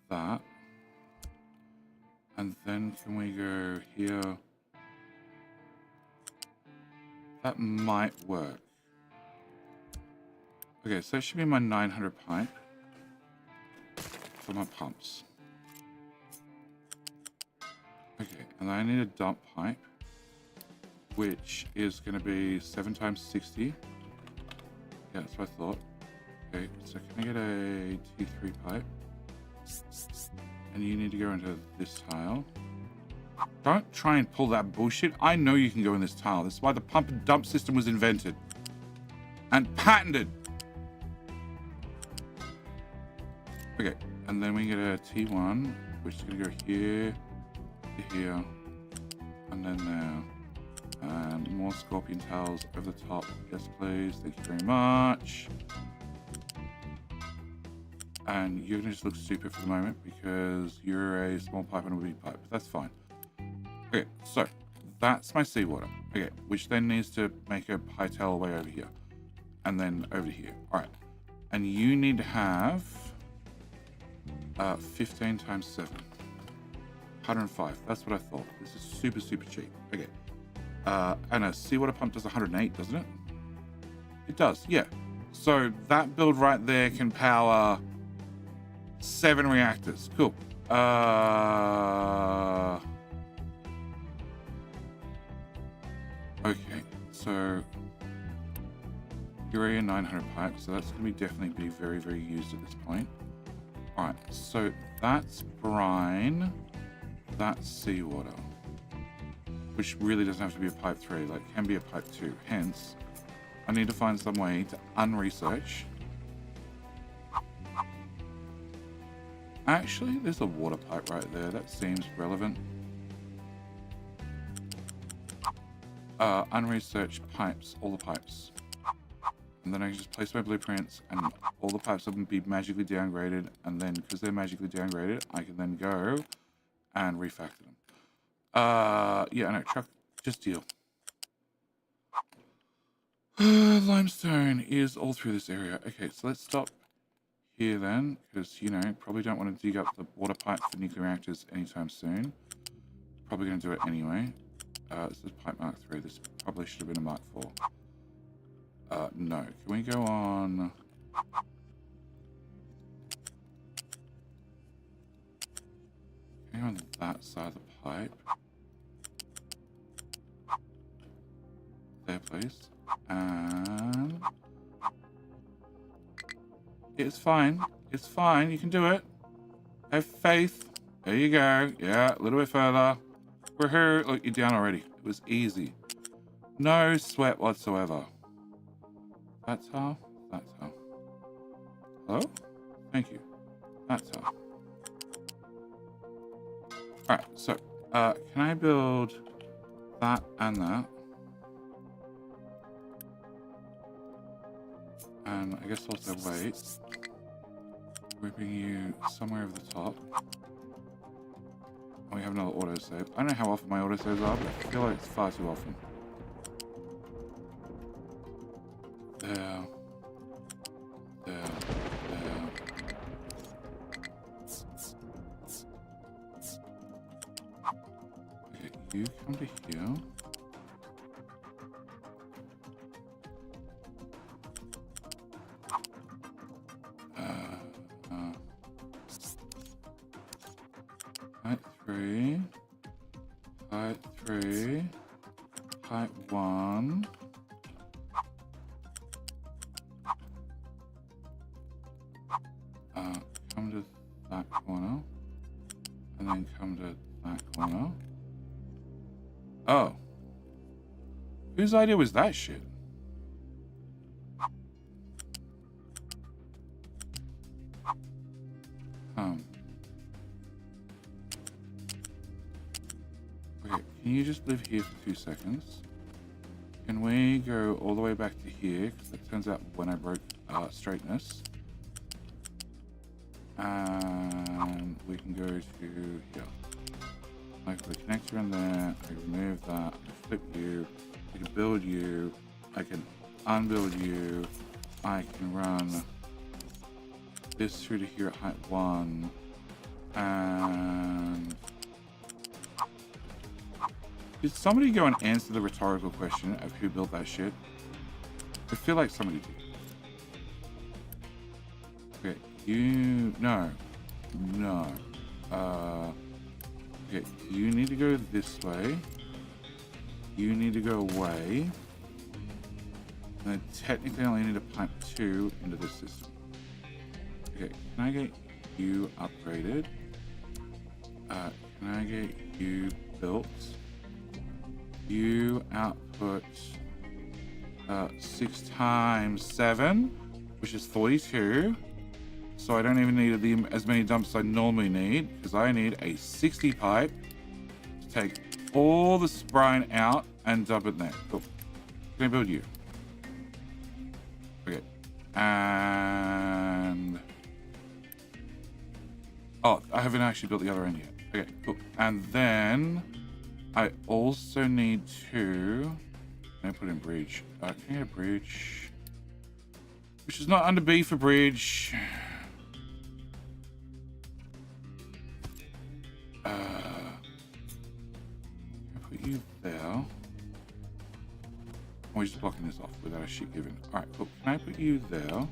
A: that? And then can we go here? That might work. Okay, so that should be my 900 pipe for my pumps. Okay, and then I need a dump pipe, which is going to be 7 times 60. Yeah, that's what I thought. Okay, so can I get a T3 pipe? And you need to go into this tile. Don't try and pull that bullshit. I know you can go in this tile. This is why the pump and dump system was invented. And patented. Okay, and then we get a T1, which is going to go here, to here, and then there. And more scorpion tiles over the top. Yes, please. Thank you very much. And you're going to just look stupid for the moment because you're a small pipe and a big pipe. But that's fine. Okay, so that's my seawater. Okay, which then needs to make a high tail way over here. And then over here. Alright. And you need to have 15 times 7. 105. That's what I thought. This is super, super cheap. Okay. And a seawater pump does 108, doesn't it? It does, yeah. So that build right there can power 7 reactors. Cool. Okay, so you're a 900 pipe, so that's going to be definitely be very, very used at this point. Alright, so that's brine, that's seawater, which really doesn't have to be a pipe 3, like can be a pipe 2. Hence, I need to find some way to unresearch. Actually, there's a water pipe right there. That seems relevant. Unresearched pipes, all the pipes. And then I can just place my blueprints and all the pipes will be magically downgraded. And then, because they're magically downgraded, I can then go and refactor them. Yeah, no, truck, just deal. Limestone is all through this area. Okay, so let's stop here then, because, you know, probably don't want to dig up the water pipe for nuclear reactors anytime soon. Probably going to do it anyway. This is pipe Mark 3. This probably should have been a Mark 4. No. Can we go on... Can we go on that side of the pipe? There, please. And... It's fine. It's fine. You can do it. Have faith. There you go. Yeah, a little bit further. Woohoo. Look, you're down already. It was easy. No sweat whatsoever. That's how. That's how. Hello? Thank you. That's how. Alright, so, can I build that and that? And I guess also wait. We bring you somewhere over the top. Oh, we have another autosave. I don't know how often my autosaves are, but I feel like it's far too often. There. There. There. Okay, you come to here. Height 3. Height 3. Height 1. Come to that corner. And then come to that corner. Oh. Whose idea was that shit? Okay, can you just live here for 2 seconds? Can we go all the way back to here? Because it turns out when I broke straightness. And we can go to here. I put a connector in there. I remove that. I flip you. I can build you. I can unbuild you. I can run this through to here at height 1. And did somebody go and answer the rhetorical question of who built that shit? I feel like somebody did. Okay, no. Okay, you need to go this way. You need to go away. And then technically I only need to pipe 2 into this system. Okay, can I get you upgraded? Can I get you built? You output 6 times 7, which is 42. So I don't even need as many dumps as I normally need, because I need a 60 pipe to take all the brine out and dump it there. Cool. Can I build you? Okay. And oh, I haven't actually built the other end yet. Okay, cool. And then I also need to... Can I put in bridge? Can I get a bridge? Which is not under B for bridge. Can I put you there? Or just blocking this off without a shit given. Alright, cool. Can I put you there?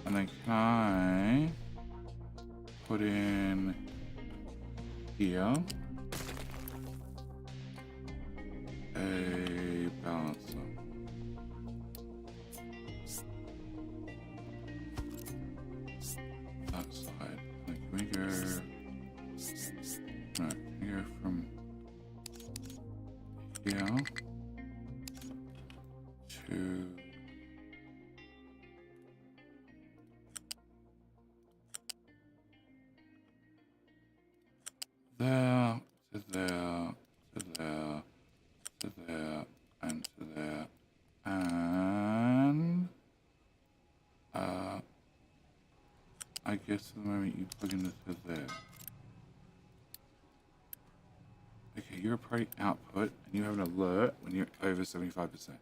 A: And then can I put in here a balancer. That side. Like, can we go? No, can we go from here to there, to there, to there, to there, and to there, and I guess at the moment you plug into there. Okay, you're a priority output, and you have an alert when you're over 75%.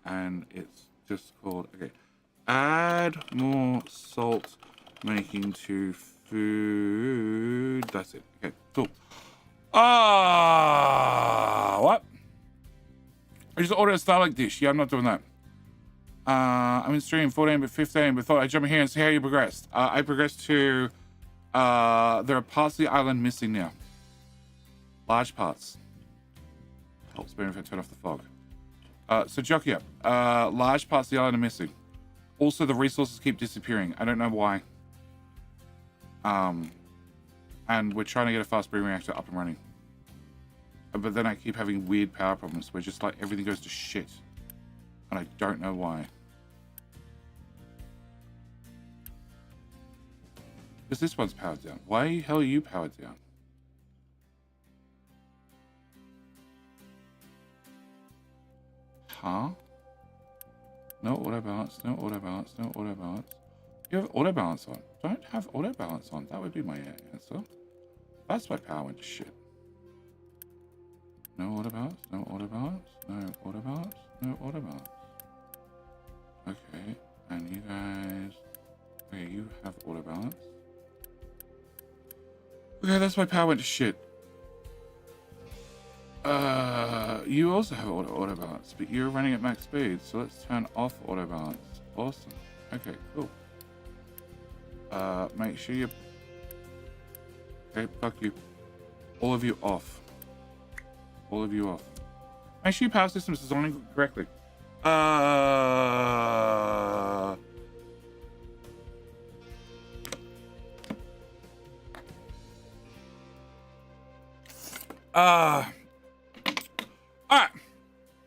A: And it's just called, okay, add more salt making to food. That's it. Okay, cool. What? I just ordered a Starlight dish. Yeah, I'm not doing that. I'm in stream 14 but 15, but thought I'd jump in here and see how you progressed. I progressed to, there are parts of the island missing now. Large parts. Helps me if I turn off the fog. So Jockey up. Large parts of the island are missing. Also, the resources keep disappearing. I don't know why. And we're trying to get a fast breeding reactor up and running. But then I keep having weird power problems where just like everything goes to shit. And I don't know why. Because this one's powered down. Why the hell are you powered down? Huh? No auto balance, no auto balance, no auto balance. You have auto balance on. Don't have auto balance on. That would be my answer. That's why power went to shit. No auto balance, no auto balance, no auto balance, no auto balance. Okay, and you guys... Okay, you have auto balance. Okay, that's why power went to shit. You also have auto balance, but you're running at max speed, so let's turn off auto balance. Awesome. Okay, cool. Make sure you... Okay, fuck you. All of you off. All of you off. Make sure your power system is on correctly. Alright.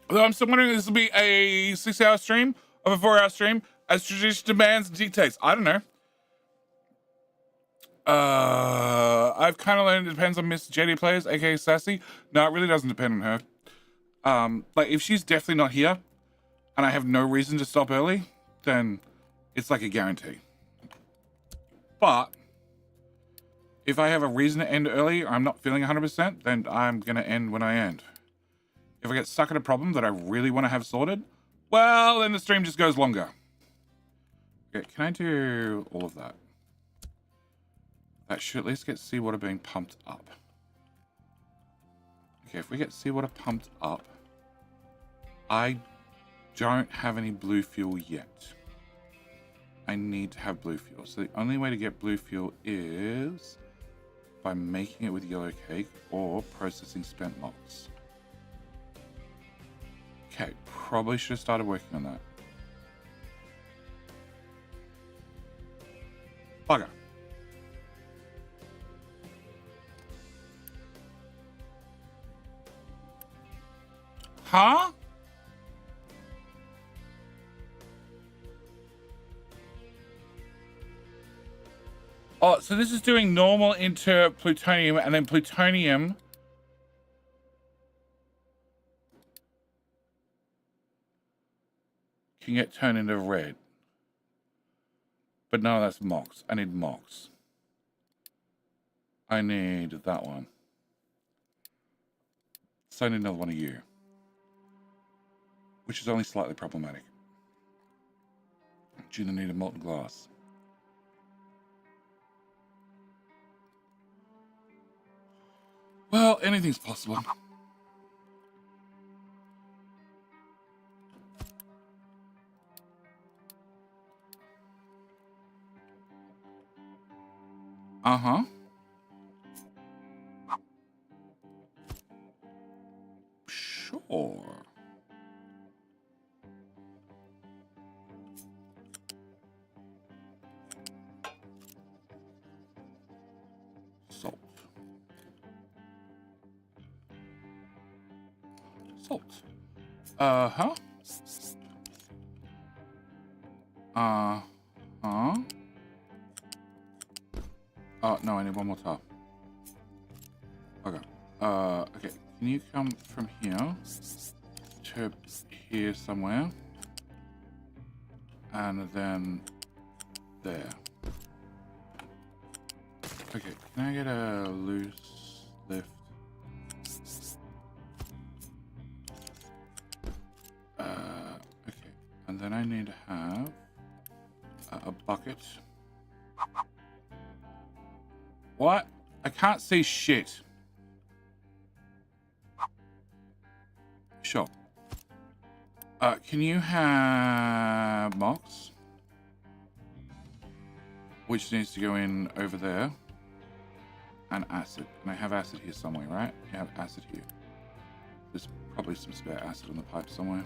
A: Although I'm still wondering if this will be a 6-hour stream or a 4-hour stream, as tradition demands and dictates. I don't know. I've kind of learned it depends on Miss JD Players, aka Sassy. No, it really doesn't depend on her. Like if she's definitely not here and I have no reason to stop early, then it's like a guarantee. But if I have a reason to end early, or I'm not feeling 100%, then I'm going to end when I end. If I get stuck in a problem that I really want to have sorted, well, then the stream just goes longer. Okay, can I do all of that? That should at least get seawater being pumped up. Okay, if we get seawater pumped up, I don't have any blue fuel yet. I need to have blue fuel. So the only way to get blue fuel is by making it with yellow cake or processing spent logs. Okay, probably should have started working on that. Bugger. Huh? Oh, so this is doing normal into plutonium, and then plutonium can get turned into red. But no, that's MOX. I need MOX. I need that one. So I need another one of you. Which is only slightly problematic. Due to the need of molten glass. Well, anything's possible. Uh-huh. Sure. Salt. Salt. Uh-huh. Uh-huh. No, I need one more tile. Okay. Okay. Can you come from here to here somewhere? And then there. Okay, can I get a loose lift? Okay. And then I need to have a bucket. What? I can't see shit. Sure. Can you have MOX? Which needs to go in over there. And acid. And I have acid here somewhere, right? You have acid here. There's probably some spare acid on the pipe somewhere.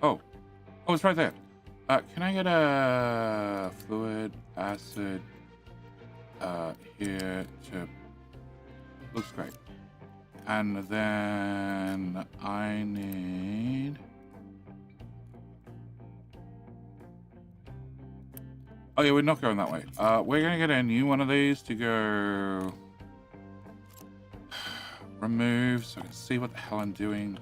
A: Oh. Oh, it's right there. Can I get a fluid, acid, here to... Looks great. And then I need... Oh yeah, we're not going that way. We're gonna get a new one of these to go... remove, so I can see what the hell I'm doing.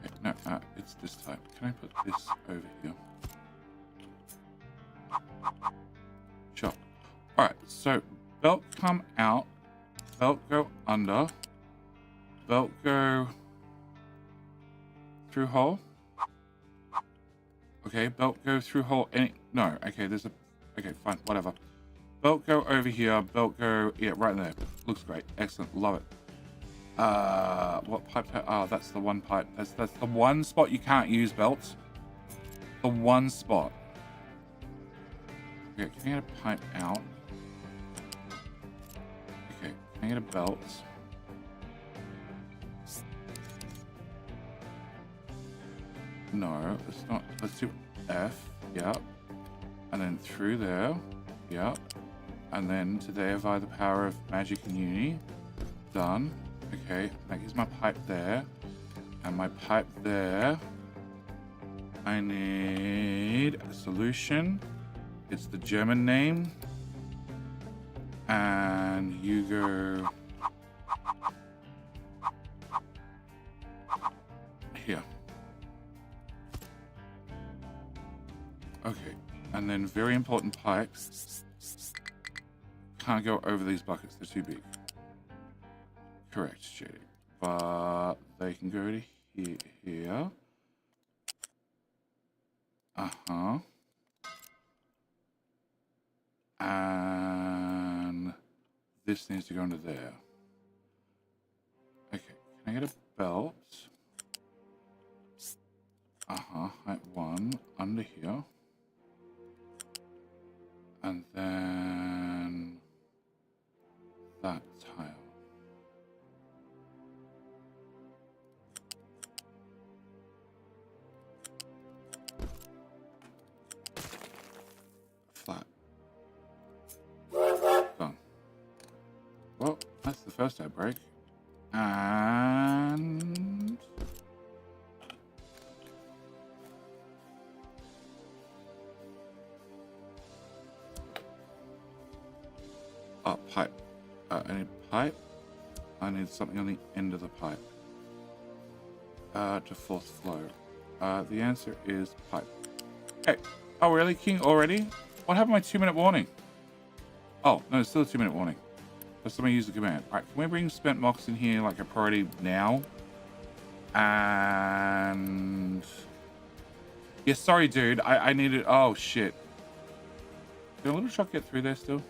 A: Okay, no, it's this type. Can I put this over here? Sure. Alright, so belt come out, belt go under, belt go through hole. Okay, belt go through hole. No, okay, there's a... Okay, fine, whatever. Belt go over here, belt go... Yeah, right there. Looks great. Excellent, love it. What pipe? Oh, that's the one pipe. That's the one spot you can't use belts. The one spot. Okay, can I get a pipe out? Okay, can I get a belt? No, it's not. Let's do F. Yep. And then through there. Yep. And then today via the power of magic and uni. Done. Okay, that gives my pipe there. And my pipe there. I need a solution. It's the German name. And you go here. Okay. And then very important pipes. Can't go over these buckets. They're too big. Correct, JD. But they can go to here. Uh-huh. And this needs to go into there. Okay, can I get a belt? Uh-huh, height 1, under here. And then that tile. Flat. Done. Well, that's the first outbreak. And pipe. I need pipe. I need something on the end of the pipe. To force flow. The answer is pipe. Hey. Oh, really, King? Already? What happened to my 2-minute warning? Oh, no, it's still a 2-minute warning. But somebody use the command. Alright, can we bring spent mox in here like a priority now? And yeah, sorry, dude. I needed. Oh, shit. Can a little truck get through there still?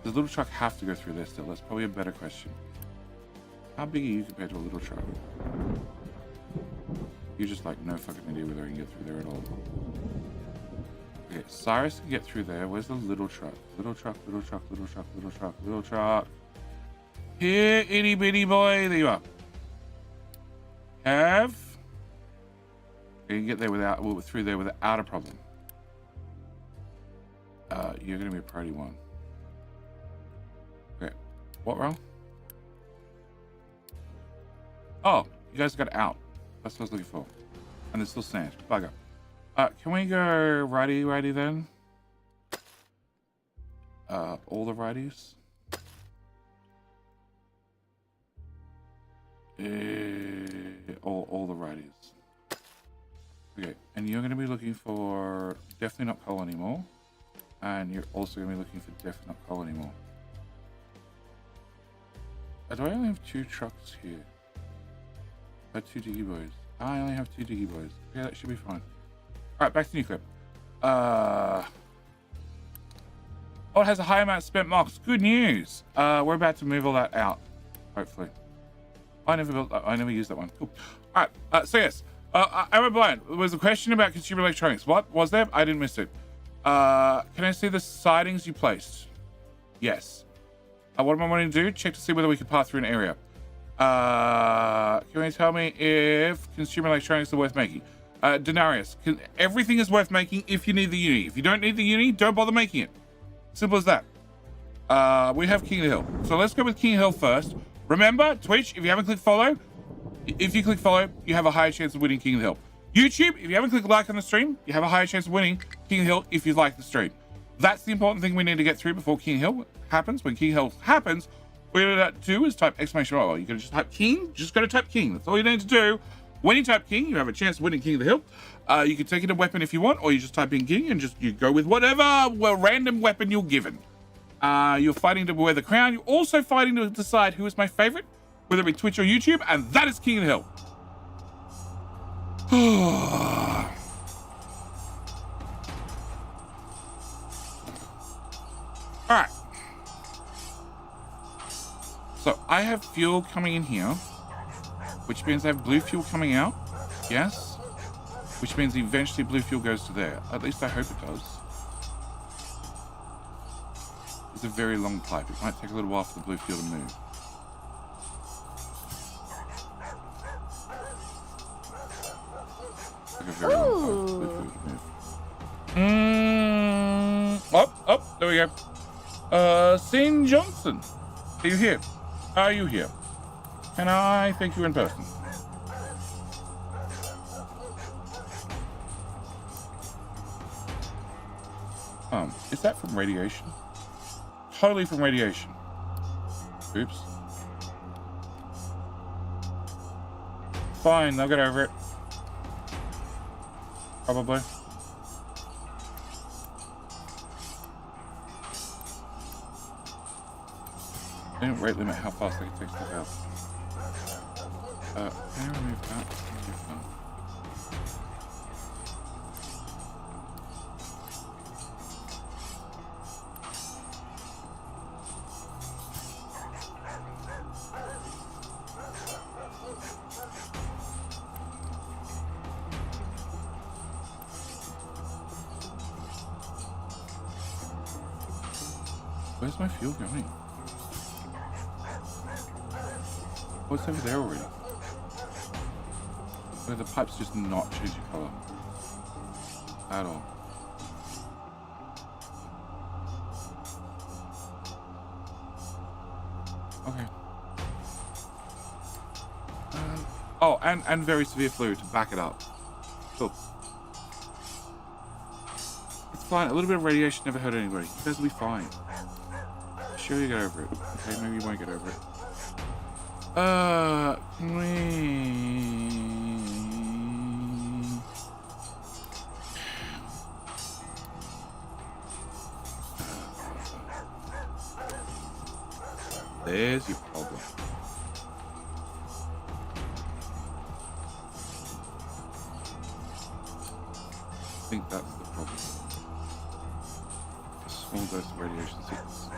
A: Does a little truck have to go through there still? That's probably a better question. How big are you compared to a little truck? You're just like no fucking idea whether I can get through there at all. Okay, Cyrus can get through there. Where's the little truck? Little truck, little truck, little truck, little truck, little truck. Here, itty bitty boy. There you are. Have. You can get there without, well, through there without a problem. You're going to be a priority 1. Okay. What row? Oh, you guys got out. That's what I was looking for. And there's still sand. Bugger. Can we go righty then? All the righties? All the righties. Okay, and you're going to be looking for definitely not coal anymore. And you're also going to be looking for definitely not coal anymore. Do I only have 2 trucks here? I have 2 diggy boys. I only have 2 diggy boys. Yeah, that should be fine. Alright, back to nuclear. Oh, it has a high amount of spent mox. Good news. We're about to move all that out. Hopefully. I never used that one. Cool. Alright, so yes. I'm blind. There was a question about consumer electronics. What was there? I didn't miss it. Can I see the sidings you placed? Yes. What am I wanting to do? Check to see whether we can pass through an area. Can you tell me if consumer electronics are worth making? Denarius, everything is worth making if you need the uni. If you don't need the uni, don't bother making it. Simple as that. We have King of the Hill. So let's go with King of the Hill first. Remember, Twitch, if you haven't clicked follow, if you click follow, you have a higher chance of winning King of the Hill. YouTube, if you haven't clicked like on the stream, you have a higher chance of winning King of the Hill if you like the stream. That's the important thing we need to get through before King of the Hill happens. When King of the Hill happens, what you're going to do is type exclamation mark. You're going to just type King. Just go to type King. That's all you need to do. When you type King, you have a chance of winning King of the Hill. You can take it a weapon if you want, or you just type in King and you go with whatever random weapon you're given. You're fighting to wear the crown. You're also fighting to decide who is my favorite, whether it be Twitch or YouTube, and that is King of the Hill. All right. So I have fuel coming in here, which means I have blue fuel coming out. Yes. Which means eventually blue fuel goes to there. At least I hope it does. It's a very long pipe. It might take a little while for the blue fuel to move. Like a very long time for the blue fuel to move. Oh, there we go. St. Johnson, are you here? Are you here? Can I thank you in person? Is that from radiation? Totally from radiation. Oops. Fine, they'll get over it. Probably. They didn't rate limit how fast they can take stuff out. Can I remove that? Where's my fuel going? Oh, it's over there already. Where the pipe's just not changing colour. At all. Okay. Oh, and very severe flu to back it up. Cool. It's fine. A little bit of radiation never hurt anybody. You guys will be fine. Sure you get over it. Okay, maybe you won't get over it. Can we... There's your problem. I think that's the problem. A small dose of radiation sickness.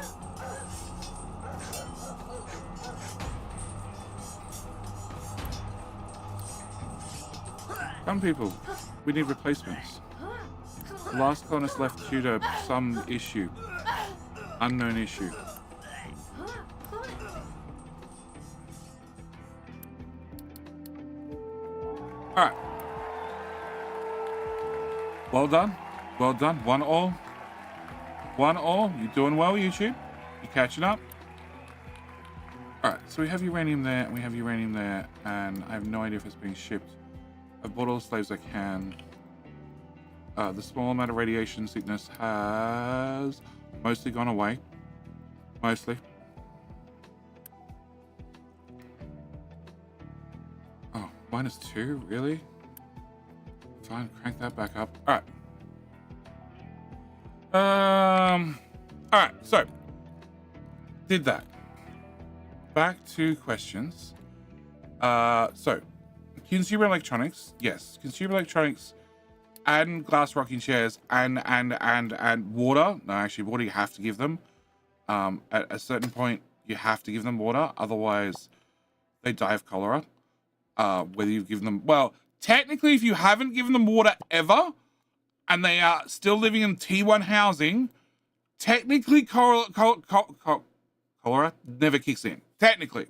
A: Some people, we need replacements. The last colonist left due to some issue. Unknown issue. Alright. Well done. Well done. 1-all. 1-all. You're doing well, YouTube. You're catching up. Alright, so we have uranium there, and we have uranium there, and I have no idea if it's being shipped. I've bought all the slaves I can. The small amount of radiation sickness has mostly gone away. Mostly. Oh, -2? Really? Fine, crank that back up. Alright. Alright, so. Did that. Back to questions. So. Consumer electronics, yes. Consumer electronics and glass rocking chairs and water. No, actually, water you have to give them. At a certain point, you have to give them water. Otherwise, they die of cholera. Whether you give them... Well, technically, if you haven't given them water ever, and they are still living in T1 housing, technically cholera never kicks in. Technically.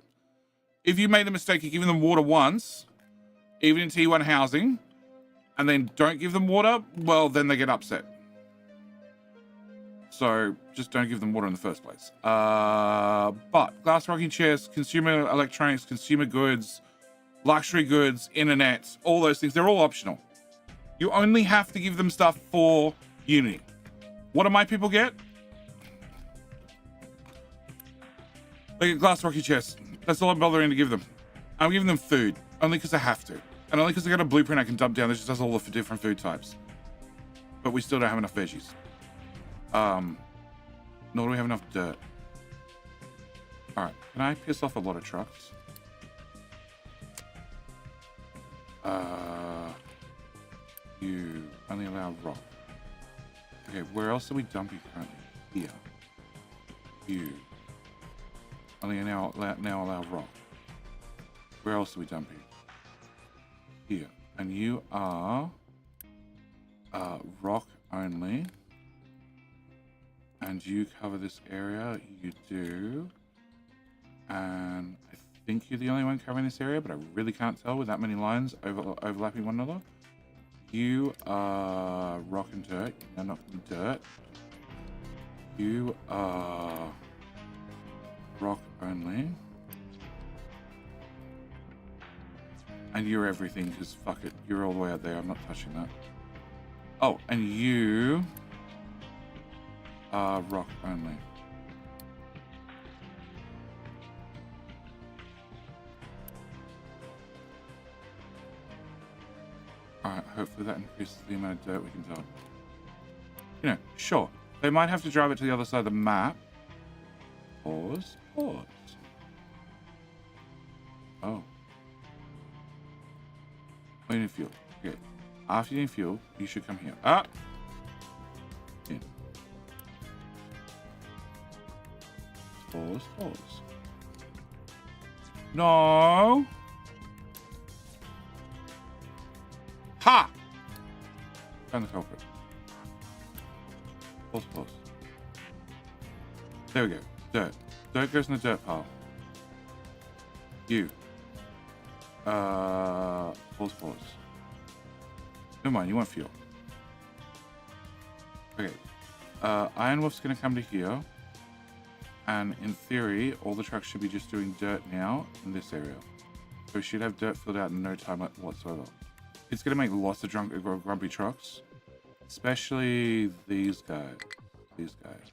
A: If you made the mistake of giving them water once... even in T1 housing, and then don't give them water, well, then they get upset. So just don't give them water in the first place. But glass rocking chairs, consumer electronics, consumer goods, luxury goods, internet, all those things, they're all optional. You only have to give them stuff for Unity. What do my people get? They get glass rocking chairs. That's all I'm bothering to give them. I'm giving them food, only because I have to. And only because I got a blueprint I can dump down that just does all the different food types. But we still don't have enough veggies. Nor do we have enough dirt. Alright, can I piss off a lot of trucks? You only allow rock. Okay, where else are we dumping currently? Here. You only now allow rock. Where else are we dumping? Here. And you are rock only. And you cover this area. You do. And I think you're the only one covering this area, but I really can't tell with that many lines overlapping one another. You are rock and dirt. You're not dirt. You are rock only. And you're everything, because fuck it. You're all the way out there. I'm not touching that. Oh, and you Rock only. Alright, hopefully that increases the amount of dirt we can dump. You know, sure. They might have to drive it to the other side of the map. Pause. Pause. Oh. Oh, you need fuel. Okay. After you need fuel, you should come here. Up. In. Pause. Pause. No. Ha! Found the culprit. Pause. Pause. There we go. Dirt. Dirt goes in the dirt pile. You. Pause. Pause. Never mind, you want fuel. Okay. Iron Wolf's gonna come to here. And in theory, all the trucks should be just doing dirt now in this area. So we should have dirt filled out in no time whatsoever. It's gonna make lots of grumpy trucks. Especially these guys. These guys.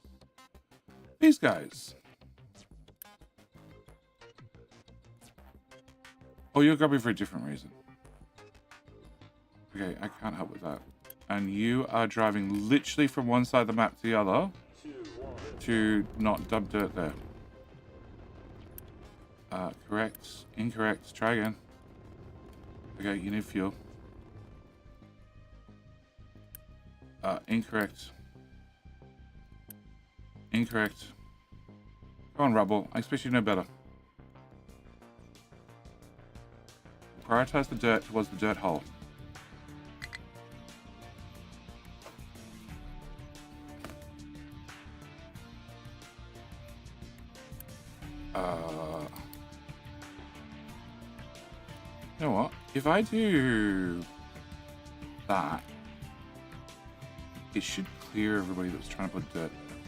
A: These guys. Oh, you're grumpy for a different reason. Okay, I can't help with that. And you are driving literally from one side of the map to the other to not dump dirt there. Correct. Incorrect. Try again. Okay, you need fuel. Incorrect. Incorrect. Come on, Rubble. I expect you to know better. Prioritize the dirt towards the dirt hole. You know what? If I do that, it should clear everybody that was trying to put dirt there.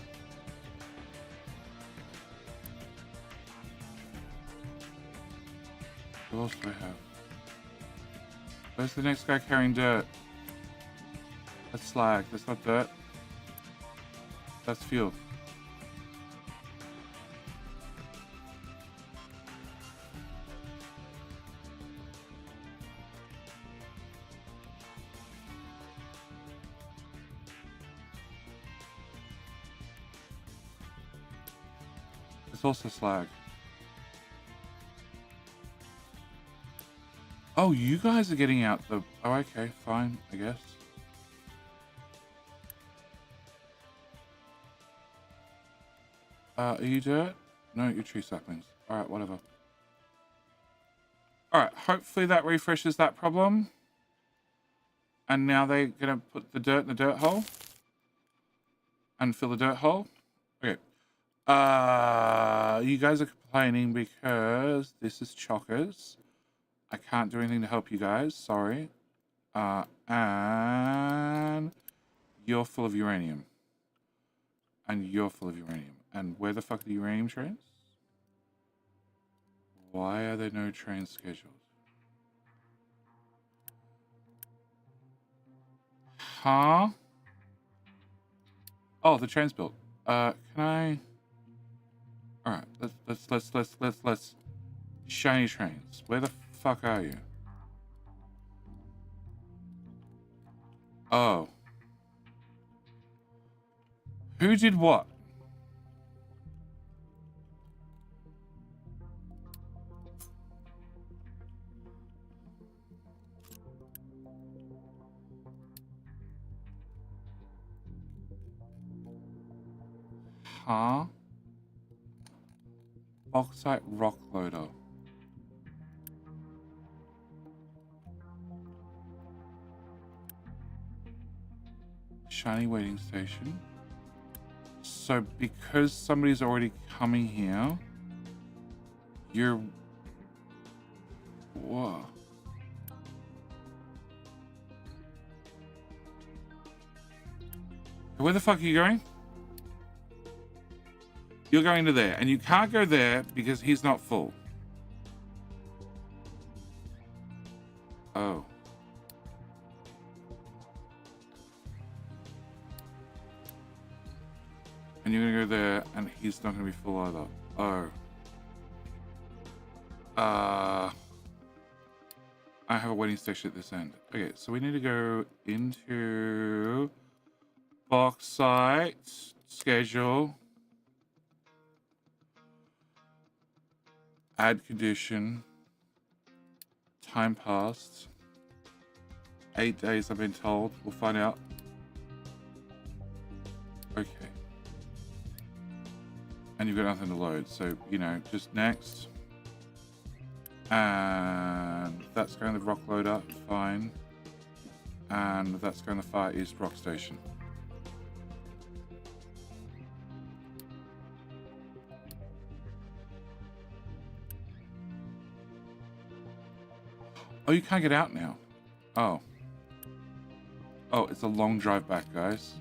A: What else do I have? Where's the next guy carrying dirt? That's slag. That's not dirt. That's fuel. It's also slag. Oh, you guys are getting out the... Oh, okay, fine, I guess. Are you dirt? No, you're tree saplings. Alright, whatever. Alright, hopefully that refreshes that problem. And now they're gonna put the dirt in the dirt hole. And fill the dirt hole. Okay. You guys are complaining because this is chockers. I can't do anything to help you guys. Sorry. And you're full of uranium. And you're full of uranium. And where the fuck are the uranium trains? Why are there no trains scheduled? Huh? Oh, the train's built. Can I... Alright, let's... Shiny trains. Where the fuck are you? Oh. Who did what? Huh? Bauxite rock loader. Shiny waiting station. So because somebody's already coming here, you're... Whoa. Where the fuck are you going? You're going to there, and you can't go there because he's not full. Oh. And you're gonna go there, and he's not gonna be full either. Oh. I have a waiting station at this end. Okay, so we need to go into bauxite, schedule, add condition, time passed, 8 days I've been told. We'll find out. Okay. And you've got nothing to load, so, you know, just next. And that's going to rock loader, fine. And that's going to Far East Rock Station. Oh, you can't get out now. Oh. Oh, it's a long drive back, guys.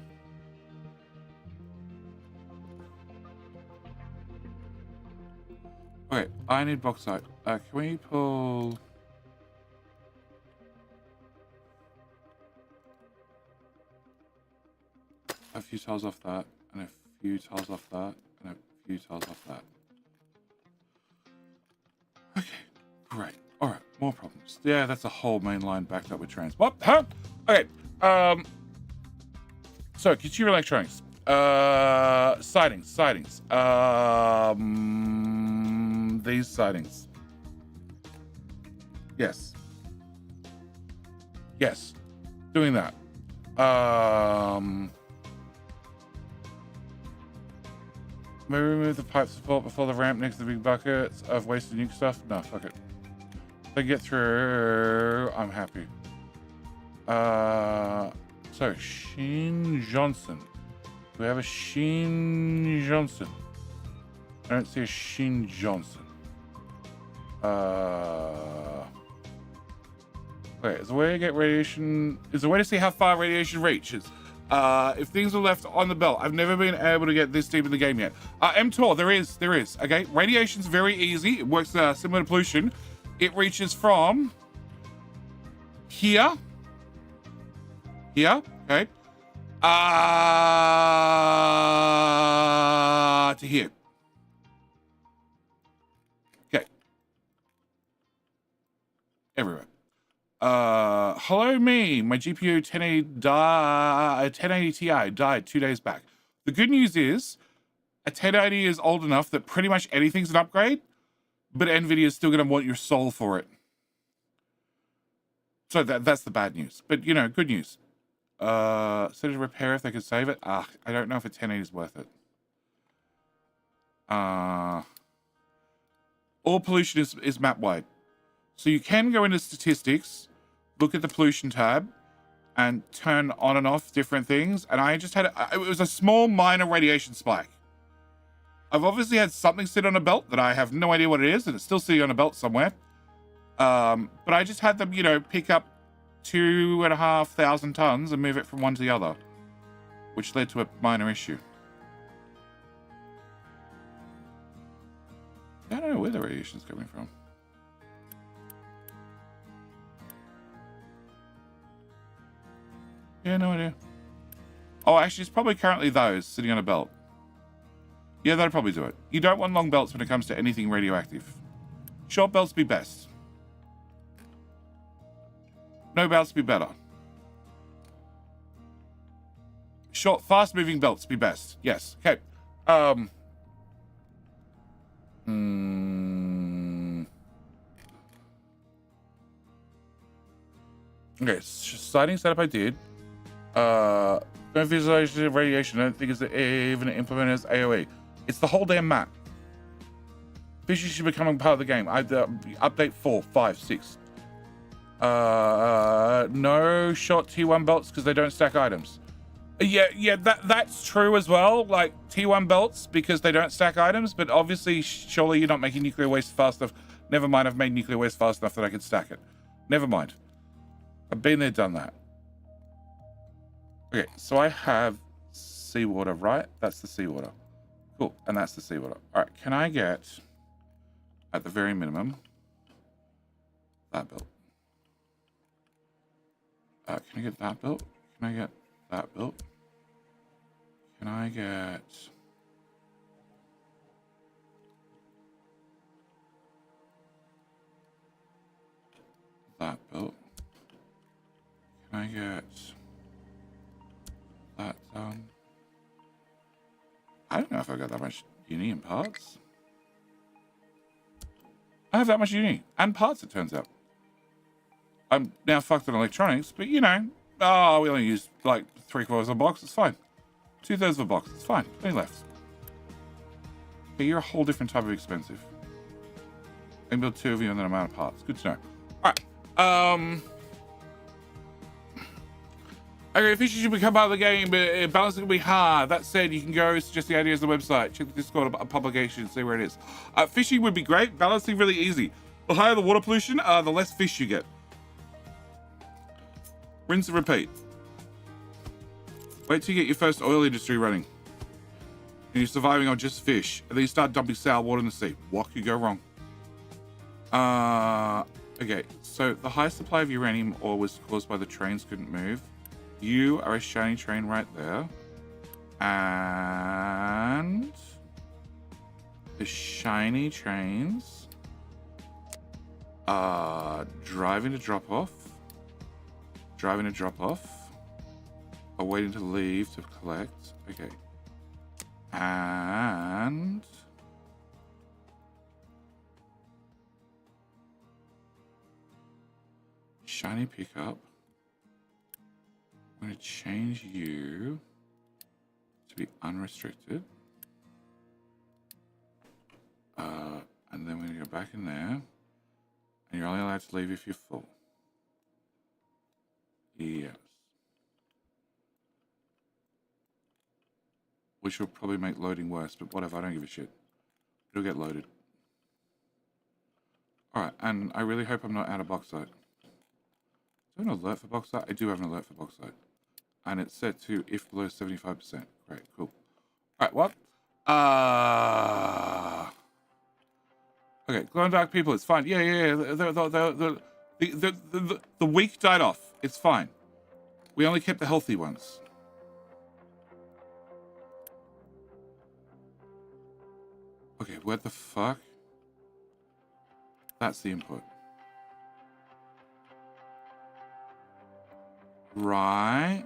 A: Okay, I need bauxite. Can we pull... a few tiles off that, and a few tiles off that, and a few tiles off that. Okay, great. All right, more problems. Yeah, that's a whole main line backed up with trains. What? Huh? Okay. So, consumer electronics. Sidings. These sidings. Yes. Yes. Doing that. Maybe remove the pipe support before the ramp next to the big buckets of wasted nuke stuff. No, fuck it. If I get through, I'm happy. So Sheen Johnson. Do we have a Sheen Johnson? I don't see a Sheen Johnson. Okay, is there a way to get radiation? Is there a way to see how far radiation reaches? If things are left on the belt, I've never been able to get this deep in the game yet. mTOR, there is. Okay, radiation's very easy. It works similar to pollution. It reaches from here, okay, to here. Okay, everywhere. Hello me, my GPU 1080 Ti died 2 days back. The good news is a 1080 is old enough that pretty much anything's an upgrade, but NVIDIA is still going to want your soul for it. So that's the bad news. But, you know, good news. So to repair if they could save it. I don't know if a 1080 is worth it. All pollution is map-wide. So you can go into statistics, look at the pollution tab, and turn on and off different things. And I just had, it was a small minor radiation spike. I've obviously had something sit on a belt that I have no idea what it is, and it's still sitting on a belt somewhere. But I just had them, you know, pick up 2,500 tons and move it from one to the other, which led to a minor issue. I don't know where the radiation's coming from. Yeah, no idea. Oh, actually, it's probably currently those sitting on a belt. Yeah, that'll probably do it. You don't want long belts when it comes to anything radioactive. Short belts be best. No belts be better. Short, fast-moving belts be best. Yes. Okay. Okay, sighting setup I did. No visualization of radiation. I don't think it's even implemented as AoE. It's the whole damn map. Fishes should become a part of the game. Update 4, 5, 6. No short T1 belts because they don't stack items. Yeah, that's true as well. Like T1 belts because they don't stack items, but obviously, surely you're not making nuclear waste fast enough. Never mind, I've made nuclear waste fast enough that I can stack it. Never mind. I've been there, done that. Okay, so I have seawater, right? That's the seawater. Cool, and that's the seawater. All right, can I get, at the very minimum, that built? Can I get that built? Can I get that built? Can I get that belt. Can I get that done? I don't know if I got that much uni and parts. I have that much uni and parts, it turns out. I'm now fucked on electronics, but you know, oh, we only used like 3/4 of a box, it's fine. 2/3 of a box, it's fine. Plenty left. Okay, you're a whole different type of expensive. I can build 2 of you and then amount of parts. Good to know. Alright. Okay, fishing should become part of the game, but balancing will be hard. That said, you can go suggest the ideas on the website. Check the Discord publication, see where it is. Fishing would be great. Balancing really easy. The higher the water pollution, the less fish you get. Rinse and repeat. Wait till you get your first oil industry running. And you're surviving on just fish. And then you start dumping sour water in the sea. What could go wrong? Okay, so the high supply of uranium ore was caused by the trains couldn't move. You are a shiny train right there. And the shiny trains are driving to drop off. Are waiting to leave to collect. Okay. And shiny pickup. I'm going to change you to be unrestricted. And then we're going to go back in there. And you're only allowed to leave if you're full. Yes. Which will probably make loading worse, but whatever, I don't give a shit. It'll get loaded. Alright, and I really hope I'm not out of bauxite. Do I have an alert for bauxite? I do have an alert for bauxite. And it's set to if below 75%. Great, cool. Alright, what? Okay, glow and dark people, it's fine. Yeah. The weak died off. It's fine. We only kept the healthy ones. Okay, what the fuck? That's the input. Right.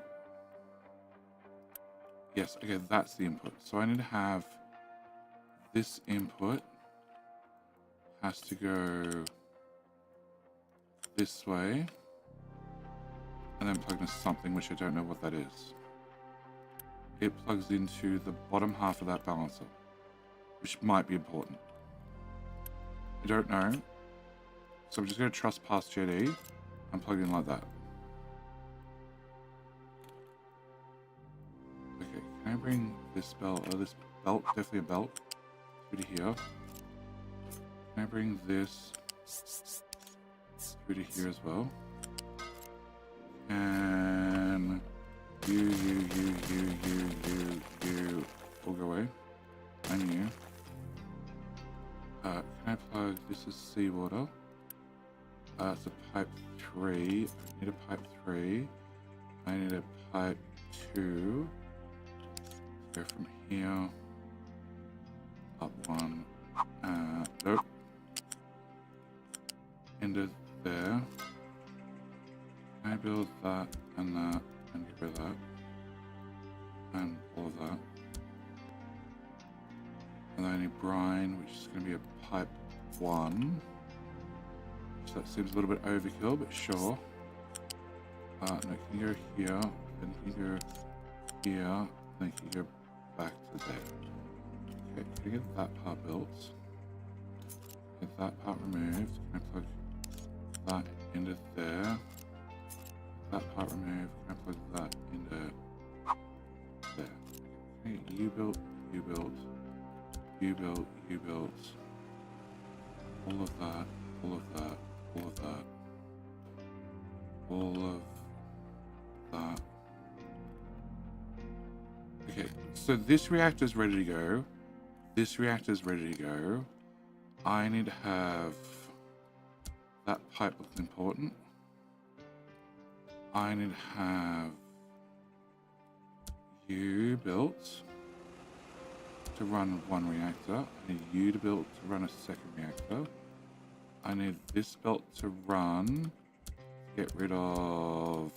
A: Yes, okay, that's the input. So I need to have this input has to go this way and then plug into something which I don't know what that is. It plugs into the bottom half of that balancer, which might be important. I don't know. So I'm just going to trust past JD and plug it in like that. Okay, can I bring this belt, this belt, definitely a belt, through to here. Can I bring this through to here as well? And you all go away. And you. Can I plug, this is seawater. It's a pipe 3. I need a pipe 3. I need a pipe 2. Go from here. Up 1. Nope. Into there. Can I build that and that and get rid of that? And all of that. And then I need brine, which is going to be a pipe 1. So that seems a little bit overkill, but sure. No, can you go here, then you can go here, then you can go back to there. Okay, can I get that part built? Get that part removed. Can I plug that into there? That part removed. Can I plug that into there? Okay, you built, you built, you built, you built. All of that, all of that, all of that, all of that. Okay, so this reactor is ready to go. This reactor is ready to go. I need to have that pipe looks important. I need to have you built to run one reactor. I need you to build to run a second reactor. I need this belt to run get rid of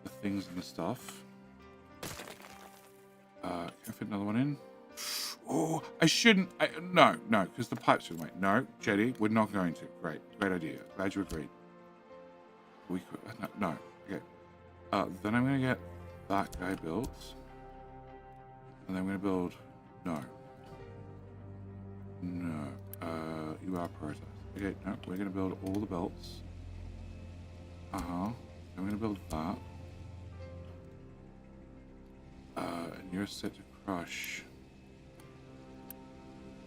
A: the things and the stuff. Can I fit another one in? Oh, I shouldn't. No, because the pipes are wait. No, Jetty, we're not going to. Great idea. Glad you agreed. We could. No. Okay. Then I'm going to get that guy built. And then I'm going to build. No. You are prioritized. Okay, no, we're going to build all the belts. I'm going to build that. And you're set to crush.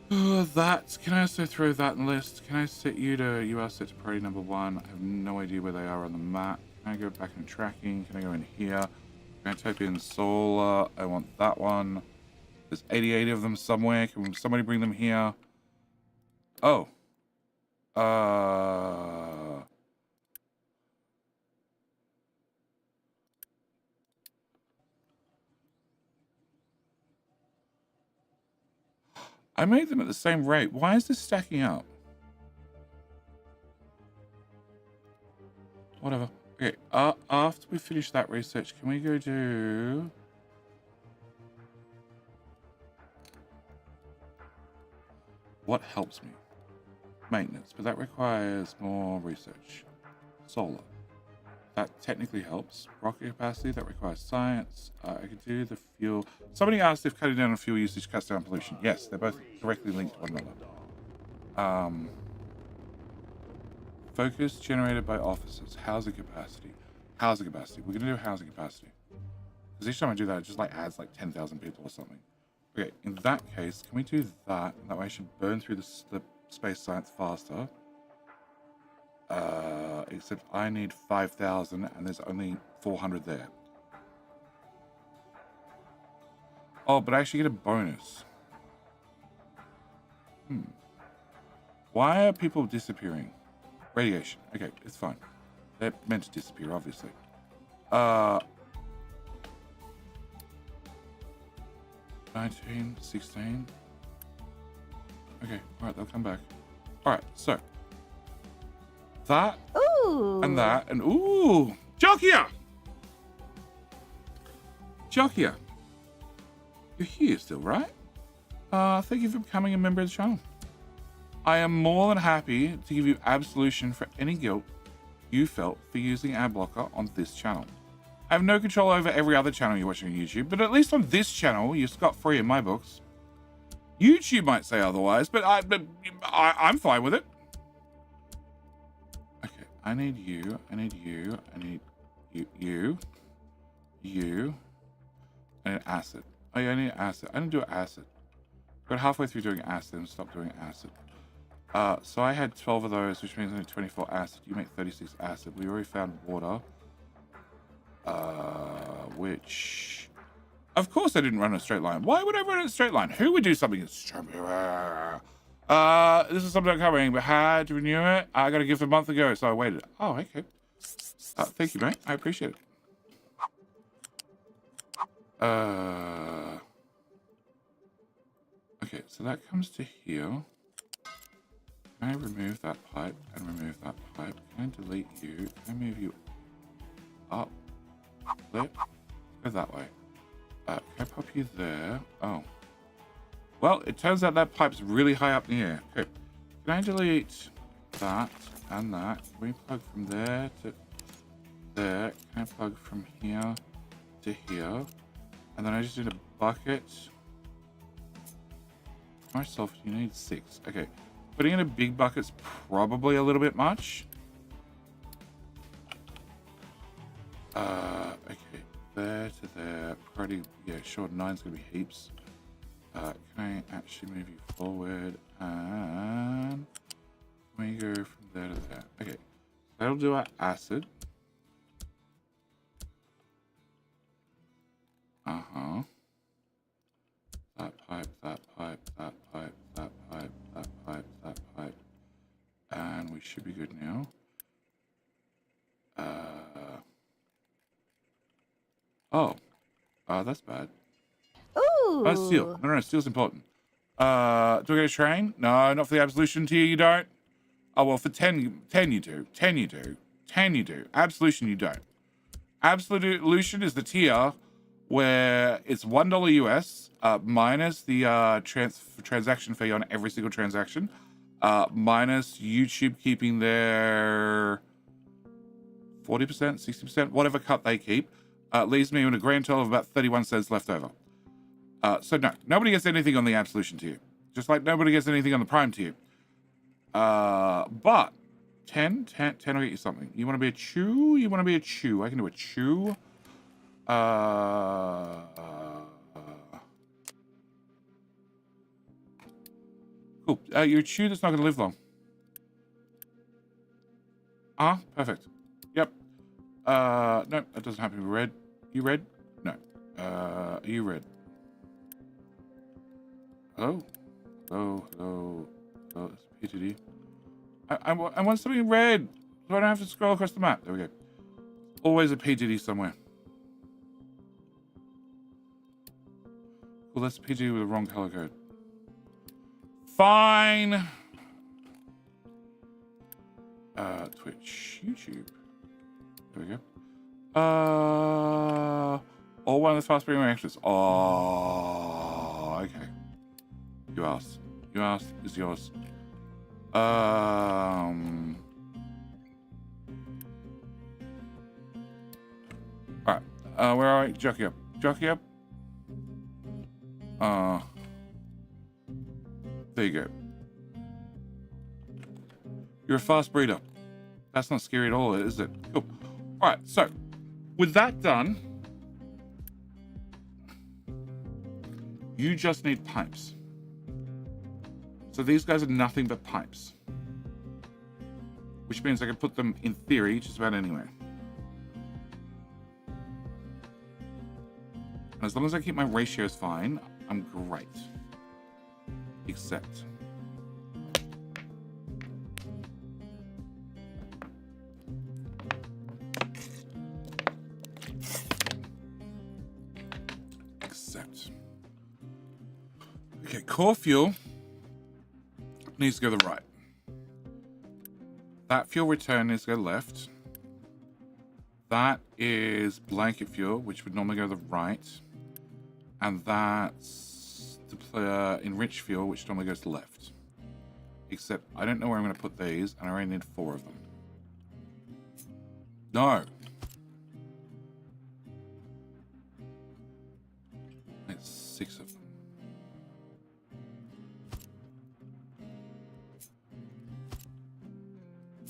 A: That. Can I also throw that in the list? Can I set you to. You are set to priority number 1. I have no idea where they are on the map. Can I go back in tracking? Can I go in here? Can I type in solar? I want that one. There's 88 of them somewhere. Can somebody bring them here? Oh. I made them at the same rate. Why is this stacking up? Whatever. Okay, after we finish that research, can we go do... What helps me? Maintenance, but that requires more research. Solar. That technically helps. Rocket capacity, that requires science. I could do the fuel. Somebody asked if cutting down on fuel usage cuts down pollution. Yes, they're both directly linked to one another. Focus generated by officers. Housing capacity. Housing capacity. We're going to do housing capacity. Because each time I do that, it just like adds like 10,000 people or something. Okay, in that case, can we do that? That way I should burn through the space science faster. Except I need 5,000 and there's only 400 there. Oh, but I actually get a bonus. Why are people disappearing? Radiation. Okay, it's fine. They're meant to disappear, obviously. 19, 16. Okay, alright, they'll come back. Alright, so. That.
B: Ooh.
A: And that. And ooh! Jokia! Jokia. You're here still, right? Thank you for becoming a member of the channel. I am more than happy to give you absolution for any guilt you felt for using ad blocker on this channel. I have no control over every other channel you're watching on YouTube, but at least on this channel, you're scot-free in my books. YouTube might say otherwise, but I'm fine with it. Okay, I need you, I need you, I need you. I need acid. Oh yeah, I need acid. I didn't do acid. Got halfway through doing acid and stopped doing acid. So I had 12 of those, which means I need 24 acid. You make 36 acid. We already found water. Which... Of course I didn't run a straight line. Why would I run a straight line? Who would do something in straight this is something I'm covering, but had to renew it. I got a gift a month ago, so I waited. Oh, okay. Thank you, mate. I appreciate it. Okay, so that comes to here. Can I remove that pipe and remove that pipe? Can I delete you? Can I move you up? Flip? Go that way. Can I pop you there? Oh. Well, it turns out that pipe's really high up in the air. Okay. Can I delete that and that? Can we plug from there to there? Can I plug from here to here? And then I just need a bucket. Myself, you need 6. Okay. Putting in a big bucket's probably a little bit much. Okay. There to there. Pretty, yeah, sure. 9's gonna be heaps. Can I actually move you forward? And we go from there to there. Okay. That'll do our acid. That pipe, that pipe, that pipe, that pipe, that pipe, that pipe. And we should be good now. That's bad.
B: Ooh.
A: Oh, steel. No, steel's important. Do I get a train? No, not for the absolution tier, you don't. Oh, well, for 10 you do. 10 you do. 10 you do. Absolution you don't. Absolution is the tier where it's $1 US minus the transaction fee on every single transaction, minus YouTube keeping their 40%, 60%, whatever cut they keep, leaves me with a grand total of about 31 cents left over. So no, nobody gets anything on the absolution tier, just like nobody gets anything on the prime tier. But 10 will get you something. You want to be a chew? You want to be a chew? I can do a chew. Cool. You're a chew that's not going to live long. Perfect. Yep. No, that doesn't happen to be red. You red? No. Are you red? Hello? Hello? It's PTD. I want something red, so I don't have to scroll across the map. There we go. Always a PTD somewhere. Well, that's a PTD with the wrong color code. Fine. Twitch, YouTube. There we go. Or one of the fast breeding reactors. Oh, okay. You asked. It's yours. Alright. Where are we? Jockey up. There you go. You're a fast breeder. That's not scary at all, is it? Cool. Alright, so with that done, you just need pipes. So these guys are nothing but pipes, which means I can put them in theory just about anywhere. As long as I keep my ratios fine, I'm great. Except okay, core fuel needs to go to the right. That fuel return needs to go left. That is blanket fuel, which would normally go to the right. And that's the enriched fuel, which normally goes to the left. Except I don't know where I'm going to put these, and I only need 4 of them. No. It's 6 of them.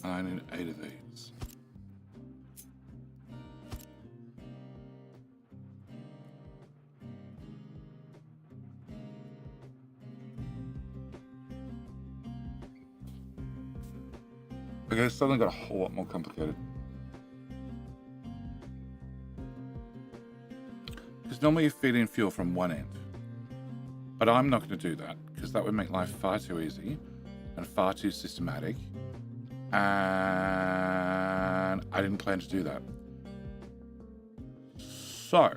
A: And I need 8 of these. Okay, suddenly got a whole lot more complicated. Because normally you feed in fuel from one end. But I'm not going to do that, because that would make life far too easy and far too systematic. And I didn't plan to do that. So.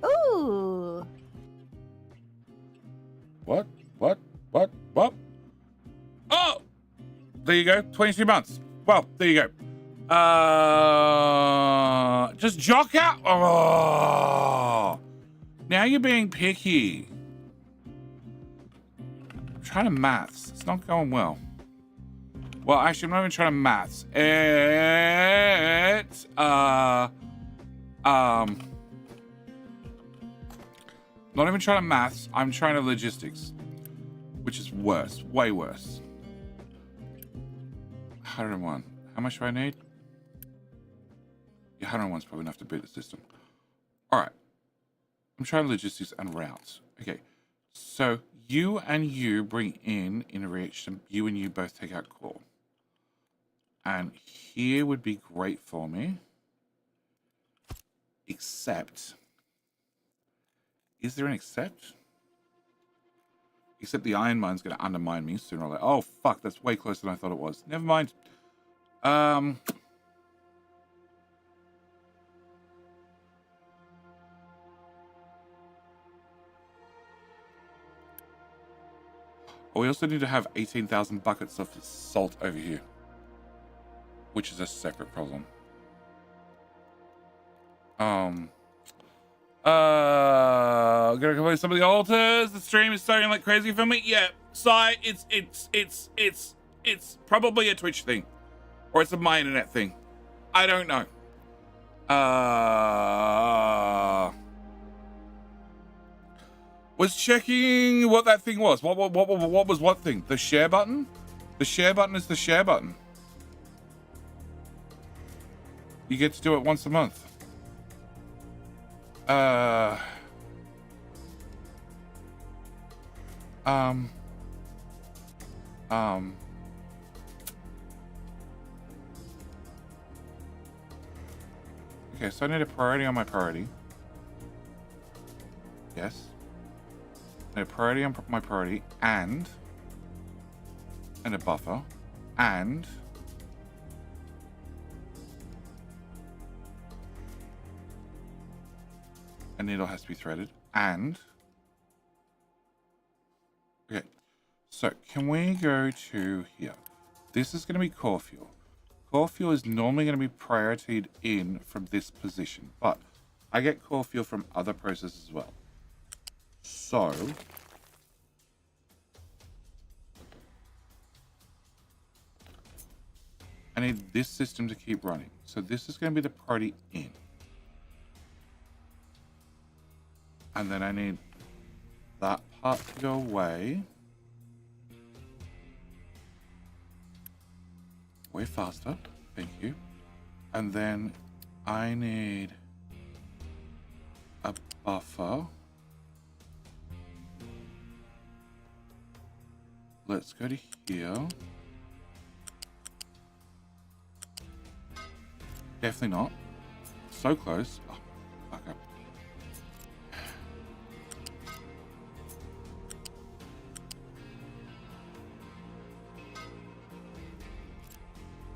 B: Ooh.
A: What? Oh! There you go. 22 months. Well, there you go. Just jock out. Oh. Now you're being picky. I'm trying to maths. It's not going well. Well, actually, I'm not even trying to maths. Not even trying to maths. I'm trying to logistics, which is worse. Way worse. 101. How much do I need? Yeah, 101's probably enough to beat the system. All right. I'm trying logistics and routes. Okay. So you and you bring in a reaction. You and you both take out core. And here would be great for me. Except. Is there an except? Except the iron mine's going to undermine me sooner or later. Oh, fuck. That's way closer than I thought it was. Never mind. Oh, we also need to have 18,000 buckets of salt over here, which is a separate problem. Gonna complete some of the altars. The stream is starting like crazy for me. Yeah, Sai, it's probably a Twitch thing, or it's a my internet thing. I don't know. Was checking what that thing was. What was what thing? The share button? The share button is the share button. You get to do it once a month. Okay, so I need a priority on my priority. Yes. I need a priority on my priority and a buffer and a needle has to be threaded and okay, so can we go to here? This is going to be core fuel. Core fuel is normally going to be prioritied in from this position, but I get core fuel from other processes as well. So I need this system to keep running. So this is going to be the priority in. And then I need that part to go away. Way faster. Thank you. And then I need a buffer. Let's go to here. Definitely not. So close. Oh, fuck up.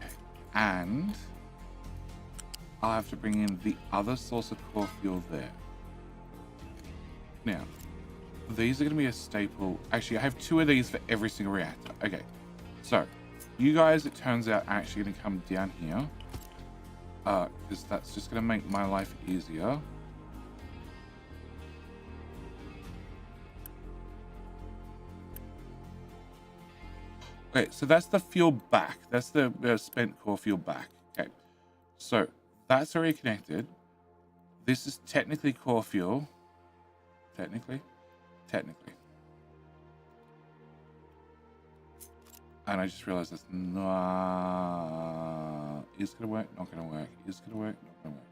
A: Okay. And I'll have to bring in the other source of core fuel there. Now, these are going to be a staple. Actually, I have 2 of these for every single reactor. Okay. So, you guys, it turns out, are actually going to come down here. Because that's just going to make my life easier. Okay, so that's the fuel back. That's the spent core fuel back. Okay, so that's already connected. This is technically core fuel. Technically. And I just realized that's not... Is going to work? Not going to work. Is going to work? Not going to work.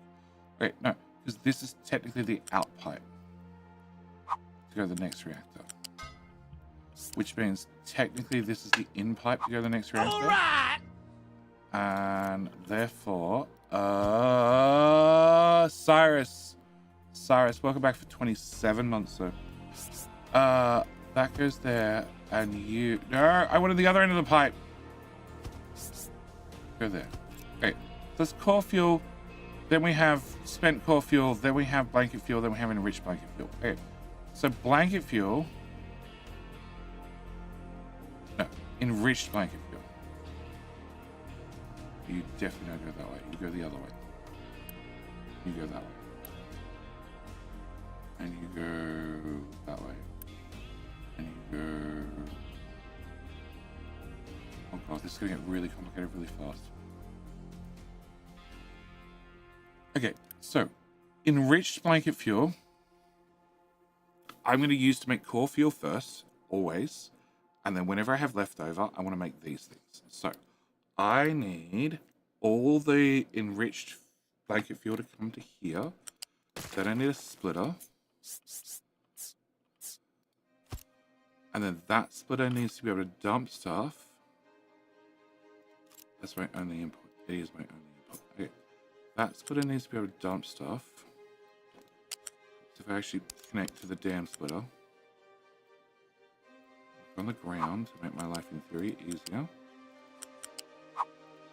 A: Wait, no. Because this is technically the out pipe to go to the next reactor. Which means technically this is the in pipe to go to the next reactor. All right. And therefore... Cyrus, welcome back for 27 months, so... that goes there. And you... No, I wanted the other end of the pipe. Go there. Okay. So there's core fuel. Then we have spent core fuel. Then we have blanket fuel. Then we have enriched blanket fuel. Okay. So blanket fuel... No. Enriched blanket fuel. You definitely don't go that way. You go the other way. You go that way. And you go that way. And you go... Oh god, this is going to get really complicated really fast. Okay, so enriched blanket fuel, I'm going to use to make core fuel first, always. And then whenever I have leftover, I want to make these things. So I need all the enriched blanket fuel to come to here. Then I need a splitter. And then that splitter needs to be able to dump stuff. That's my only input. It is my only input. Okay. That splitter needs to be able to dump stuff. So if I actually connect to the damn splitter on the ground to make my life in theory easier.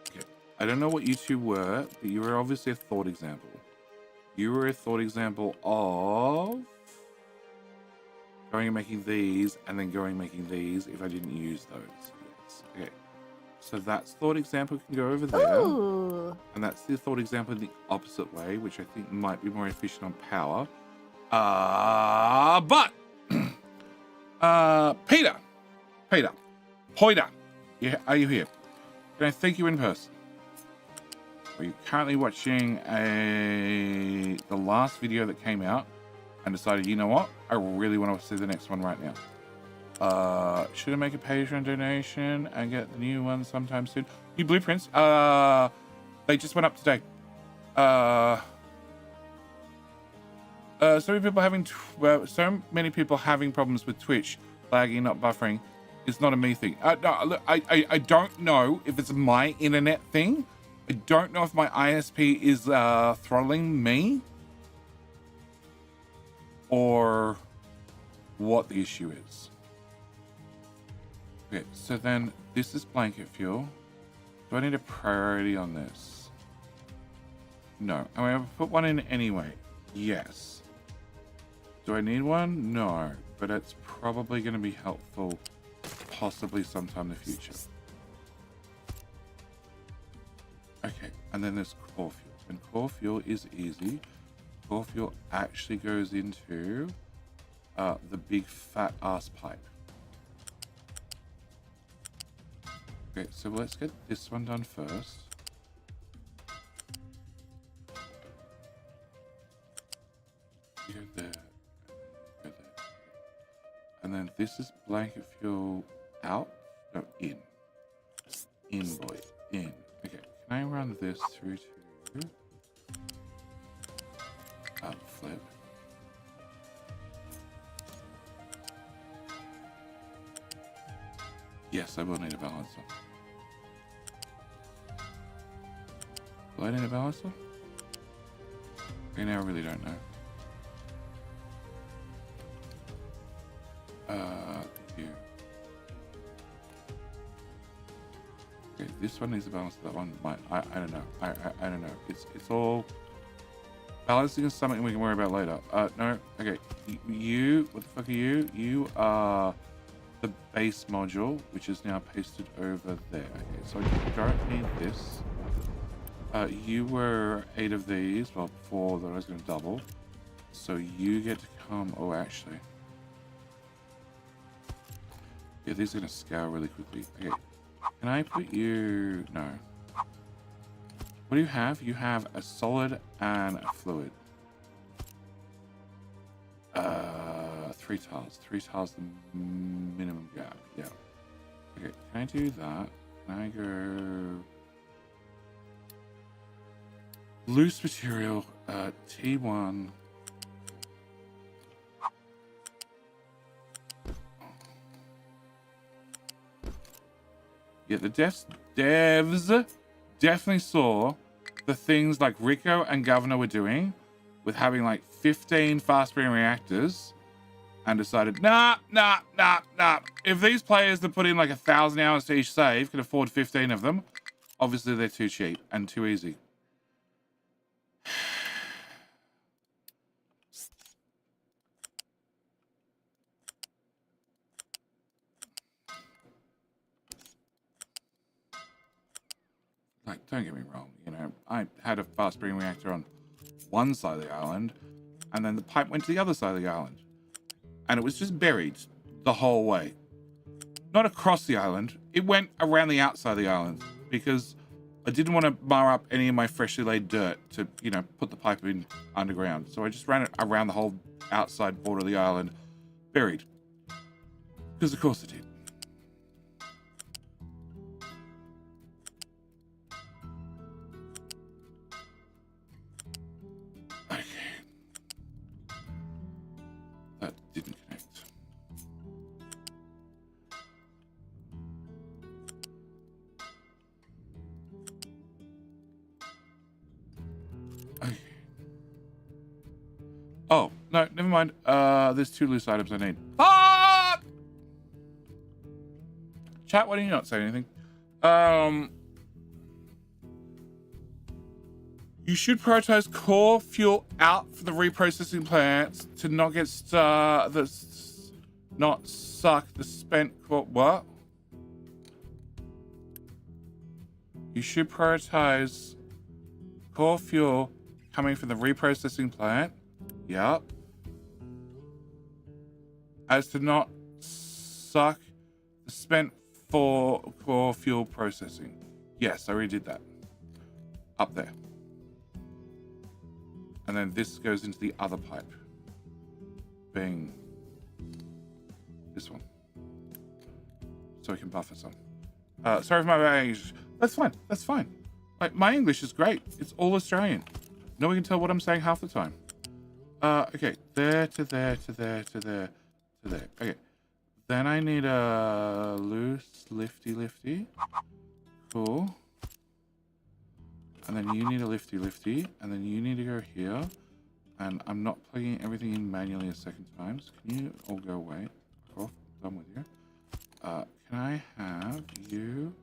A: Okay. I don't know what you two were, but you were obviously a thought example. You were a thought example of going and making these, and then going and making these if I didn't use those. Yes. Okay. So that's thought example can go over there.
B: Ooh.
A: And that's the thought example in the opposite way, which I think might be more efficient on power. But Peter, yeah, are you here? Can I thank you in person? Are you currently watching the last video that came out and decided, you know what, I really want to see the next one right now? Should I make a Patreon donation and get the new one sometime soon? New blueprints, they just went up today. So many people having problems with Twitch, lagging, not buffering. It's not a me thing. No, look, I don't know if it's my internet thing. I don't know if my ISP is throttling me or what the issue is. Okay, so then this is blanket fuel. Do I need a priority on this? No. Am I going to put one in anyway? Yes. Do I need one? No. But it's probably going to be helpful possibly sometime in the future. Okay, and then there's core fuel. And core fuel is easy. Core fuel actually goes into the big fat ass pipe. Okay, so let's get this one done first. Go there. Go there. And then this is blanket fuel out. No, in. In, boy. In. Okay, can I run this through to flip? Yes, I will need a balancer. Do I need a balancer? Okay, now I really don't know. Here. Okay, this one needs a balancer. That one might. I don't know. I don't know. It's all balancing is something we can worry about later. No. Okay, you. What the fuck are you? You are the base module, which is now pasted over there. Okay, so I don't need this. You were 8 of these, well, 4 that I was going to double. So you get to come. Oh, actually, yeah, these are going to scale really quickly. Okay, can I put you? No. What do you have? You have a solid and a fluid. 3 tiles. 3 tiles the minimum gap. Yeah. Okay, can I do that? Can I go loose material? T1. Yeah, the devs definitely saw the things like Rico and Governor were doing with having like 15 fast-spinning reactors and decided, nah. If these players that put in like 1,000 hours to each save can afford 15 of them, obviously they're too cheap and too easy. Like, don't get me wrong, you know, I had a fast spring reactor on one side of the island, and then the pipe went to the other side of the island. And it was just buried the whole way. Not across the island, it went around the outside of the island, because I didn't want to mar up any of my freshly laid dirt to, you know, put the pipe in underground. So I just ran it around the whole outside border of the island, buried. Because of course it did. Okay. That didn't connect. Okay. Oh, no, never mind. There's 2 loose items I need. Ah! Chat, why do you not say anything? You should prioritize core fuel out for the reprocessing plants to not get not suck the spent core. What? You should prioritize core fuel coming from the reprocessing plant. Yep. As to not suck the spent for core fuel processing. Yes, I already did that. Up there. And then this goes into the other pipe. Being this one. So we can buffer some. Sorry for my English. That's fine. That's fine. Like, my English is great. It's all Australian. No one can tell what I'm saying half the time. Okay. There to there to there to there to there. Okay. Then I need a loose lifty. Cool. And then you need a lifty. And then you need to go here. And I'm not plugging everything in manually a second time. So can you all go away? Cool. Done with you. Can I have you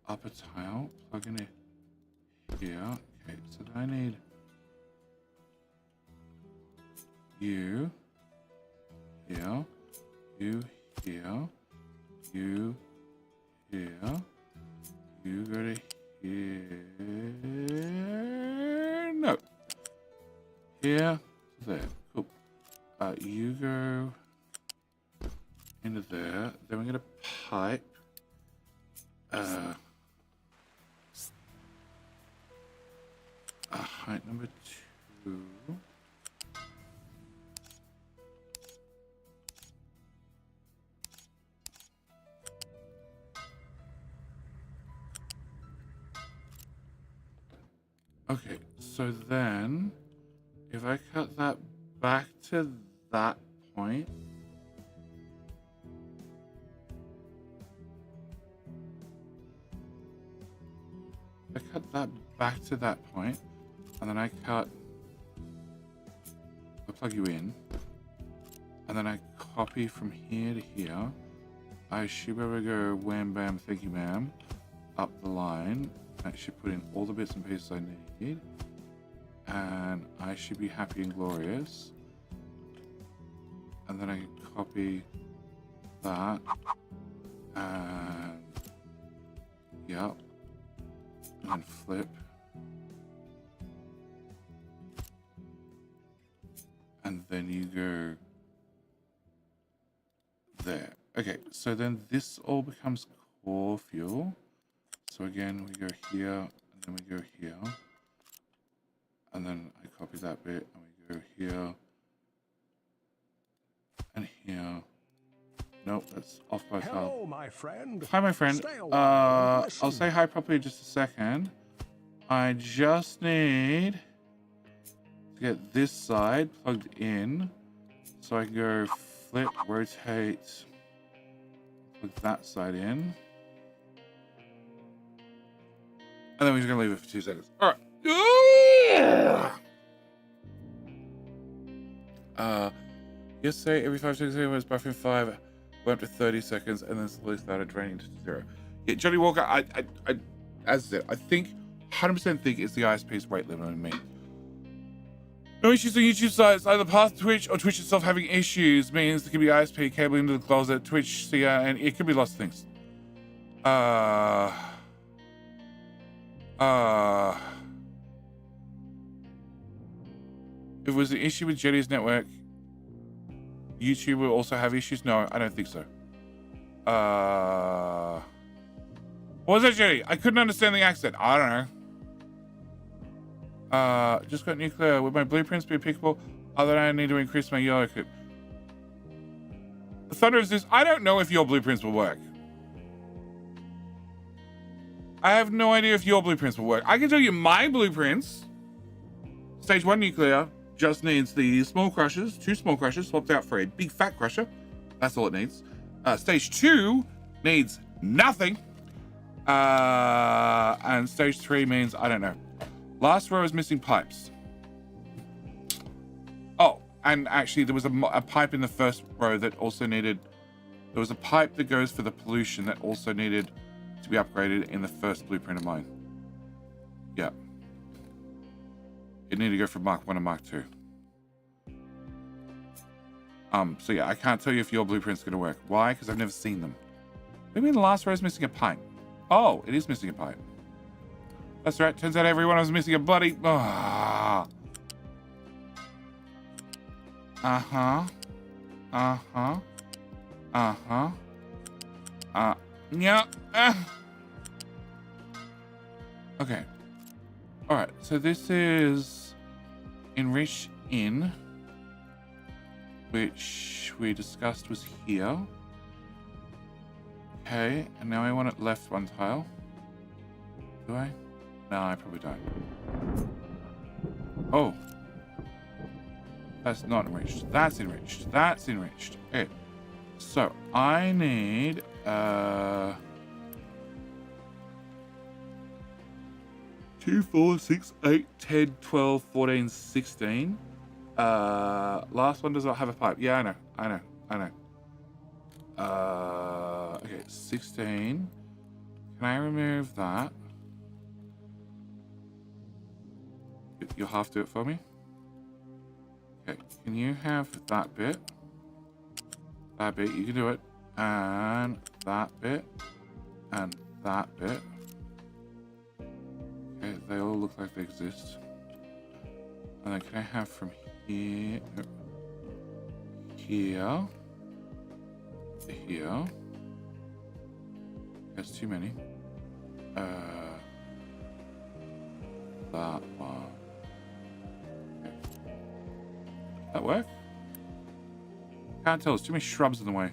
A: up a tile, plug in it here? Okay, so then I need you here, you here, you here, you go to here, no, here, there, cool. You go into there, then we're gonna pipe height number 2. Okay, so then if I cut that back to that point, I cut that back to that point, and then I plug you in, and then I copy from here to here. I should be able to go wham bam thank you ma'am up the line. I should put in all the bits and pieces I need, and I should be happy and glorious. And then I can copy that, and yep, and flip, and then you go there. Okay, so then this all becomes core fuel. So again, we go here, and then we go here, and then I copy that bit, and we go here, and here. Nope, that's off by far.
C: Hello, my friend.
A: Hi, my friend.
C: Stay a while and
A: I'll
C: listen.
A: say hi properly in just a second. I just need to get this side plugged in, so I can go flip, rotate, plug that side in. And then we're just going to leave it for 2 seconds. All right. Yesterday, every 5 seconds, I was buffering 5, went up to 30 seconds, and then slowly started draining to 0. Yeah, Johnny Walker, I as I said, I think, 100% think it's the ISP's rate limit on me. No issues on YouTube sites. Either path Twitch or Twitch itself having issues means there could be ISP cable into the closet, Twitch, and it could be lots of things. If it was an issue with Jetty's network, YouTube will also have issues? No, I don't think so. What was that, Jetty? I couldn't understand the accent. I don't know. Just got nuclear. Would my blueprints be applicable? Other than I need to increase my yellow clip. The thunder is this. I don't know if your blueprints will work. I have no idea if your blueprints will work. I can tell you my blueprints. Stage 1 nuclear just needs the small crushers, 2 small crushers swapped out for a big fat crusher. That's all it needs. Stage 2 needs nothing. And stage 3 means, I don't know. Last row is missing pipes. Oh, and actually there was a pipe in the first row that also needed, there was a pipe that goes for the pollution that also needed to be upgraded in the first blueprint of mine. Yeah. It needed to go from Mark 1 to Mark 2. So yeah, I can't tell you if your blueprint's going to work. Why? Because I've never seen them. What do you mean the last row is missing a pipe? Oh, it is missing a pipe. That's right. Turns out everyone was missing a bloody... Ah. Uh-huh. Uh-huh. Uh-huh. Yeah. Okay. Alright, so this is Enrich In, which we discussed was here. Okay, and now I want it left one tile. Do I? No, I probably don't. Oh. That's not enriched. That's enriched. That's enriched. Okay. So, I need... 2, 4, 6, 8, 10, 12, 14, 16. Last one does not have a pipe. Yeah, I know. Okay, 16. Can I remove that? You'll have to do it for me. Okay, can you have that bit? That bit, you can do it. And that bit. And that bit. Okay, they all look like they exist. And then can I have from here, here, here? That's too many. That one. Okay. That work? Can't tell. There's too many shrubs in the way.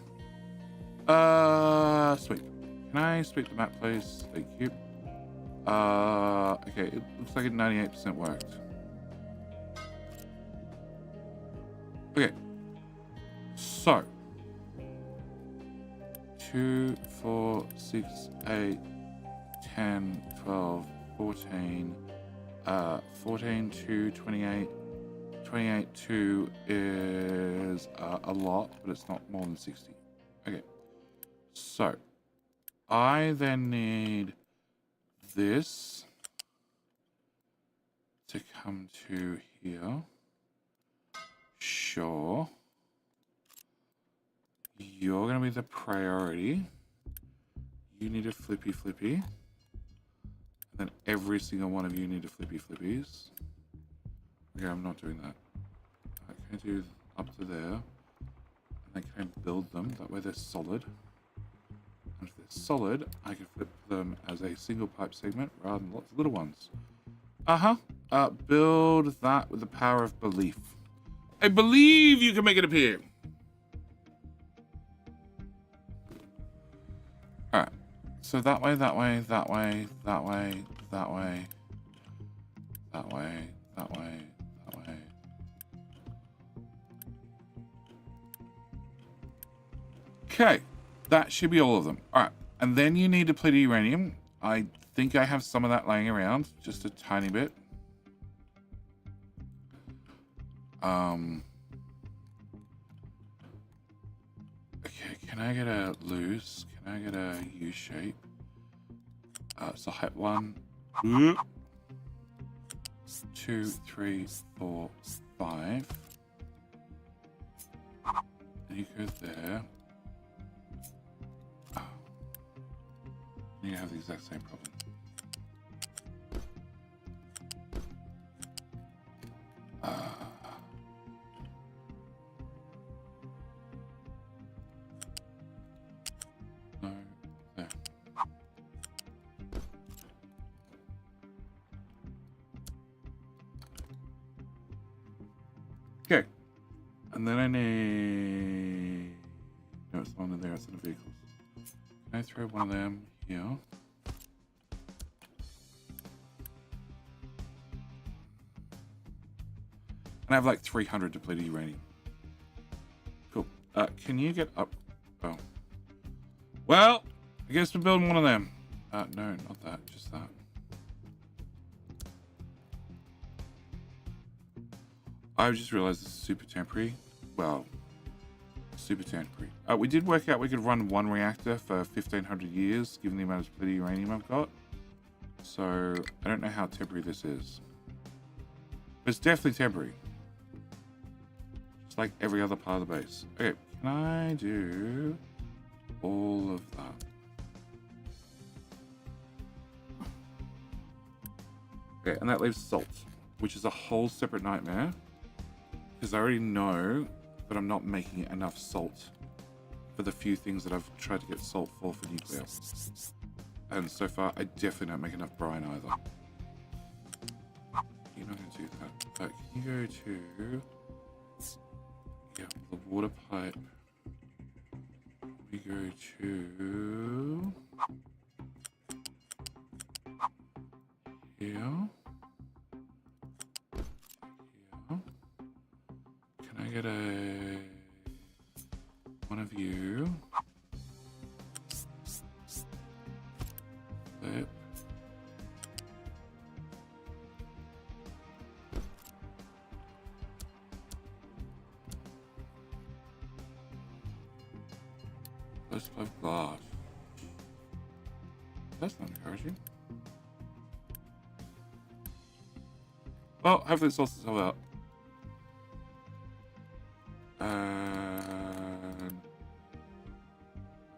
A: Sweep. Can I sweep the map, please? Thank you. Okay, it looks like it 98% worked. Okay. So. 2, 4, 6, 8, 10, 12, 14, 14, 2, 28. 28, 2 is a lot, but it's not more than 60. Okay. So. I then need this to come to here. Sure. You're going to be the priority. You need a flippy. And then every single one of you need a flippy flippies. Okay, I'm not doing that. I can do up to there. And then can I build them? That way they're solid. And if they're solid, I can flip them as a single pipe segment rather than lots of little ones. Build that with the power of belief. I believe you can make it appear. Alright. So that way, that way, that way, that way, that way, that way, that way, that way. Okay. That should be all of them. Alright. And then you need depleted uranium. I think I have some of that laying around. Just a tiny bit. Okay, can I get a loose? Can I get a U shape? So height 1, 2, 3, 4, 5. And you go there. Oh. You have the exact same problem. No, there. Okay. And then I need... No, it's not in there, it's in the vehicles. Can I throw one of them here? And I have like 300 depleted uranium. Cool. Can you get up? Oh. Well, I guess we're building one of them. No, not that, just that. I just realized this is super temporary. Well, super temporary. We did work out we could run one reactor for 1,500 years, given the amount of depleted uranium I've got. So, I don't know how temporary this is. But it's definitely temporary. It's like every other part of the base. Okay, can I do all of that? Okay, and that leaves salt, which is a whole separate nightmare, because I already know that I'm not making enough salt for the few things that I've tried to get salt for nuclear. And so far, I definitely don't make enough brine either. You're not going to do that. But can you go to... Yeah, the water pipe. We go to... Here. Here. Can I get a... one of you? Flip. Let's have glass. That's not encouraging. Well, hopefully it sorts itself out. And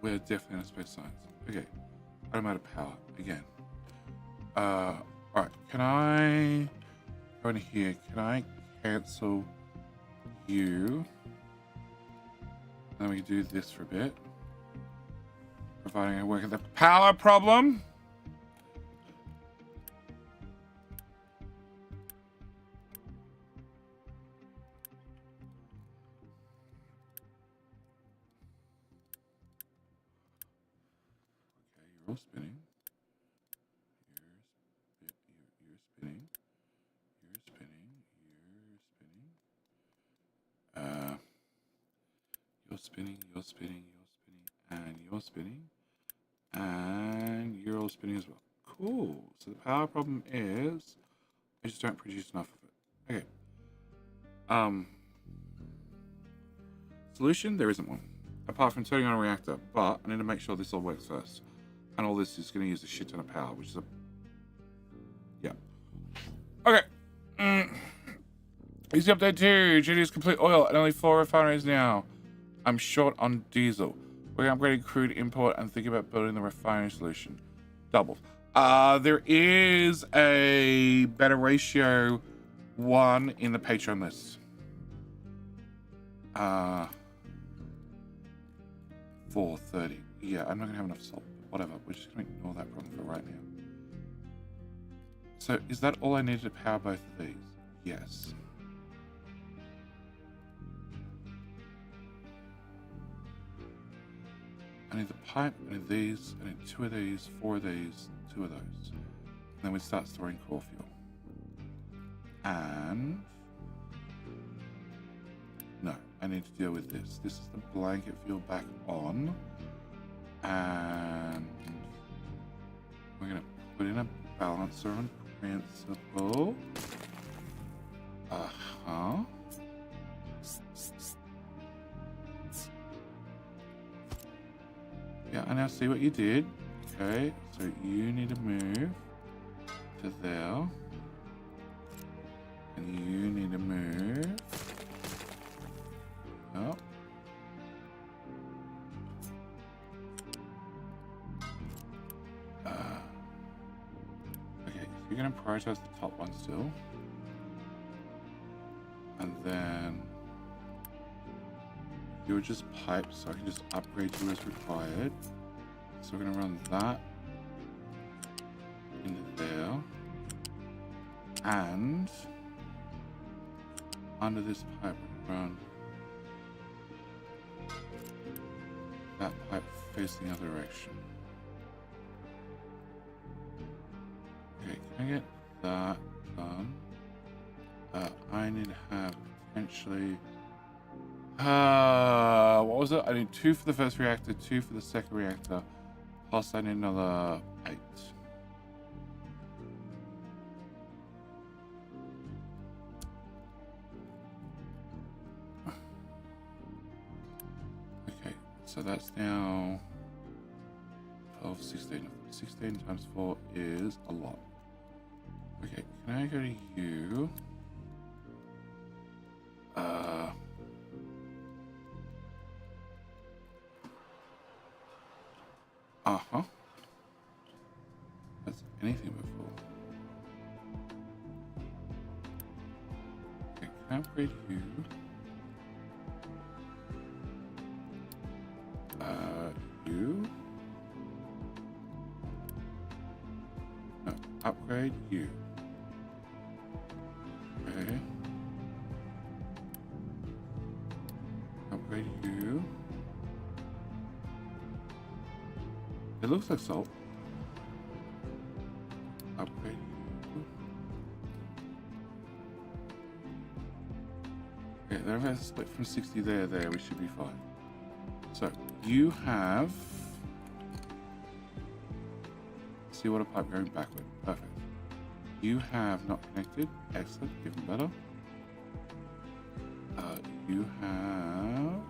A: we're definitely in space science. Okay. I'm out of power again. Alright, can I go in here? Can I cancel you? And then we can do this for a bit. Providing I work at the power problem. Okay, you're all spinning. You're spinning. You're spinning. You're spinning. You're spinning. You're spinning. And you're spinning. And you're all spinning as well. Cool. So the power problem is I just don't produce enough of it. Okay. Solution? There isn't one. Apart from turning on a reactor. But I need to make sure this all works first. And all this is going to use a shit ton of power, which is a... Yeah. Okay. Easy update 2. GD's complete oil and only 4 refineries now. I'm short on diesel. We're upgrading crude import and thinking about building the refinery solution. Doubled. There is a better ratio 1 in the Patreon list. 430. Yeah, I'm not going to have enough salt. Whatever. We're just going to ignore that problem for right now. So, is that all I needed to power both of these? Yes. I need the pipe, I need these, I need 2 of these, 4 of these, 2 of those. And then we start storing core fuel. And... no, I need to deal with this. This is the blanket fuel back on. And... we're going to put in a balancer on principle. Uh-huh. Yeah, I now see what you did. Okay, so you need to move to there. And you need to move up. Okay, so you're going to prioritize the top one still. And then you're just pipes, so I can just upgrade you as required. So we're going to run that into there. And under this pipe, we run that pipe facing the other direction. Okay, can I get that done? I need to have potentially... what was it? I need 2 for the first reactor, 2 for the second reactor. Plus I need another 8. Okay, so that's now 12, 16. 16 times 4 is a lot. Okay, can I go to you? anything before. Okay, can I upgrade you? You? No, upgrade you. Okay. Upgrade you. It looks like salt. Upgrade you. Okay, there has a split from 60 there. We should be fine. So, you have seawater pipe going backward. Perfect. You have not connected. Excellent. Even better. You have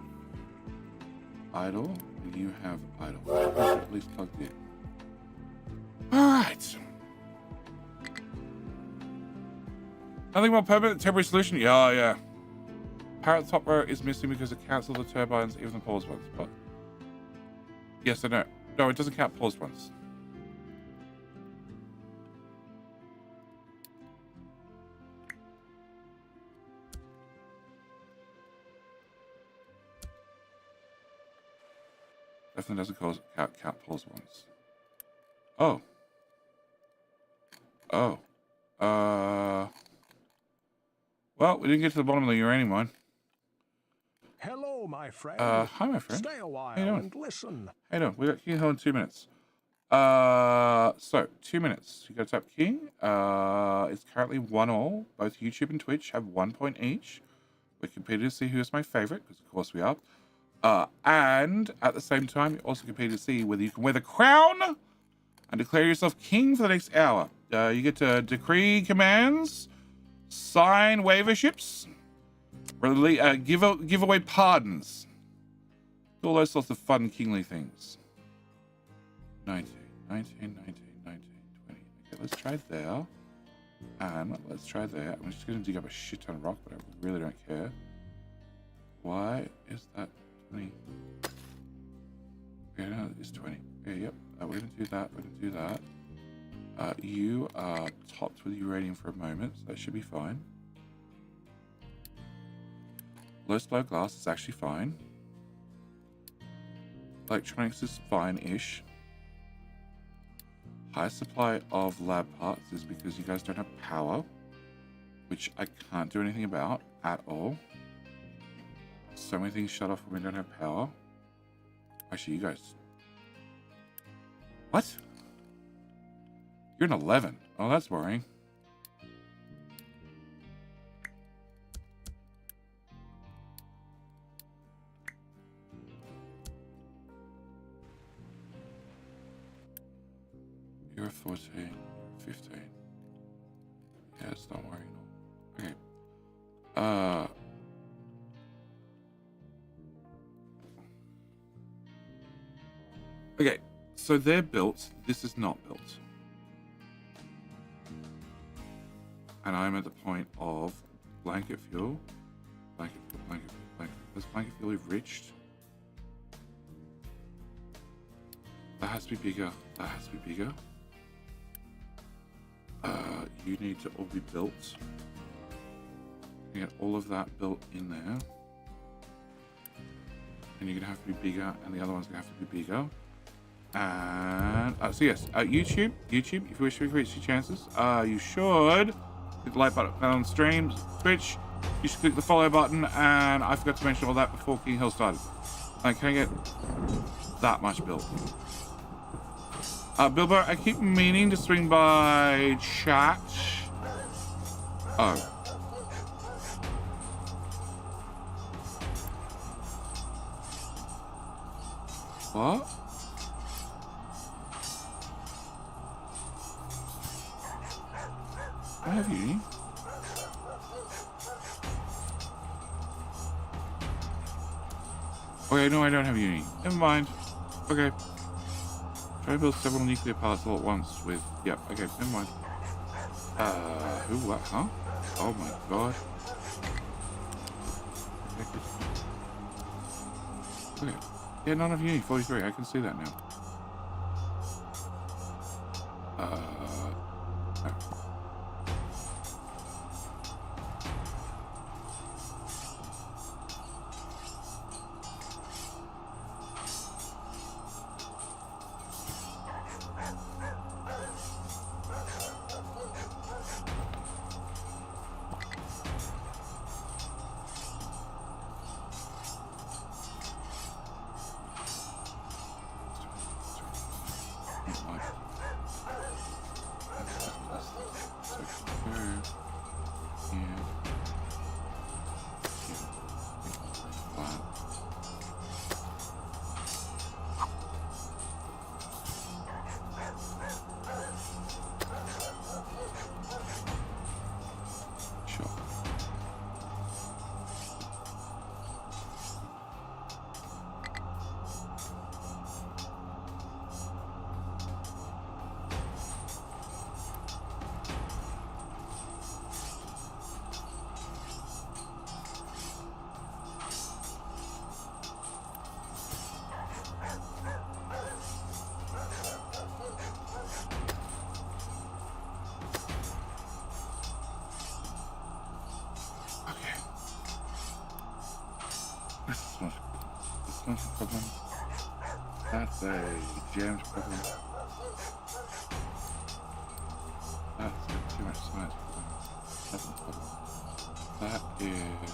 A: idle. And you have idle. At least plugged in. Alright. Nothing more permanent temporary solution? Yeah. Parrot top row is missing because it counts all the turbines, even the paused ones. But yes, I know. No, it doesn't count paused ones. Definitely doesn't count paused ones. Oh. Well, we didn't get to the bottom of the uranium mine.
C: Hello, my friend.
A: Hi, my friend.
C: Stay a while
A: How you doing?
C: and listen.
A: How you doing? We got King Hill in 2 minutes. So 2 minutes. You got to tap King. It's currently 1-1. Both YouTube and Twitch have 1 point each. We're competing to see who is my favorite, because of course we are. And at the same time, you're also competing to see whether you can wear the crown and declare yourself king for the next hour. You get to decree commands, sign waiverships, give away pardons. All those sorts of fun kingly things. 19, 20. Okay, let's try there. And let's try there. I'm just going to dig up a shit ton of rock, but I really don't care. Why is that 20? Okay, no, it's 20. Okay, yep. We're going to do that. We're going to do that. You are topped with uranium for a moment, so that should be fine. Low slow glass is actually fine. Electronics is fine-ish. High supply of lab parts is because you guys don't have power, which I can't do anything about at all. So many things shut off when we don't have power. Actually, you guys... What? You're an 11. Oh, that's worrying. You're 14, 15. Yes, don't worry. Okay. Okay, so they're built. This is not built. And I'm at the point of blanket fuel. Blanket fuel. Does blanket fuel enriched? That has to be bigger. You need to all be built. You get all of that built in there. And you're gonna have to be bigger, and the other one's gonna have to be bigger. And so yes, YouTube, if you wish to increase your chances, you should click the like button on streams. Twitch, you should click the follow button, and I forgot to mention all that before King Hill started. Can I get that much built? Bilbo, I keep meaning to swing by chat. Oh. What? I have uni. Okay, no, I don't have uni. Never mind. Okay. Try to build several nuclear parts all at once with... Yep, okay, never mind. Who, what, huh? Oh my god. Okay. Yeah, none of uni, 43, I can see that now. This one's a problem. That's a jammed problem. That's a too much science problem. That's a problem. That is...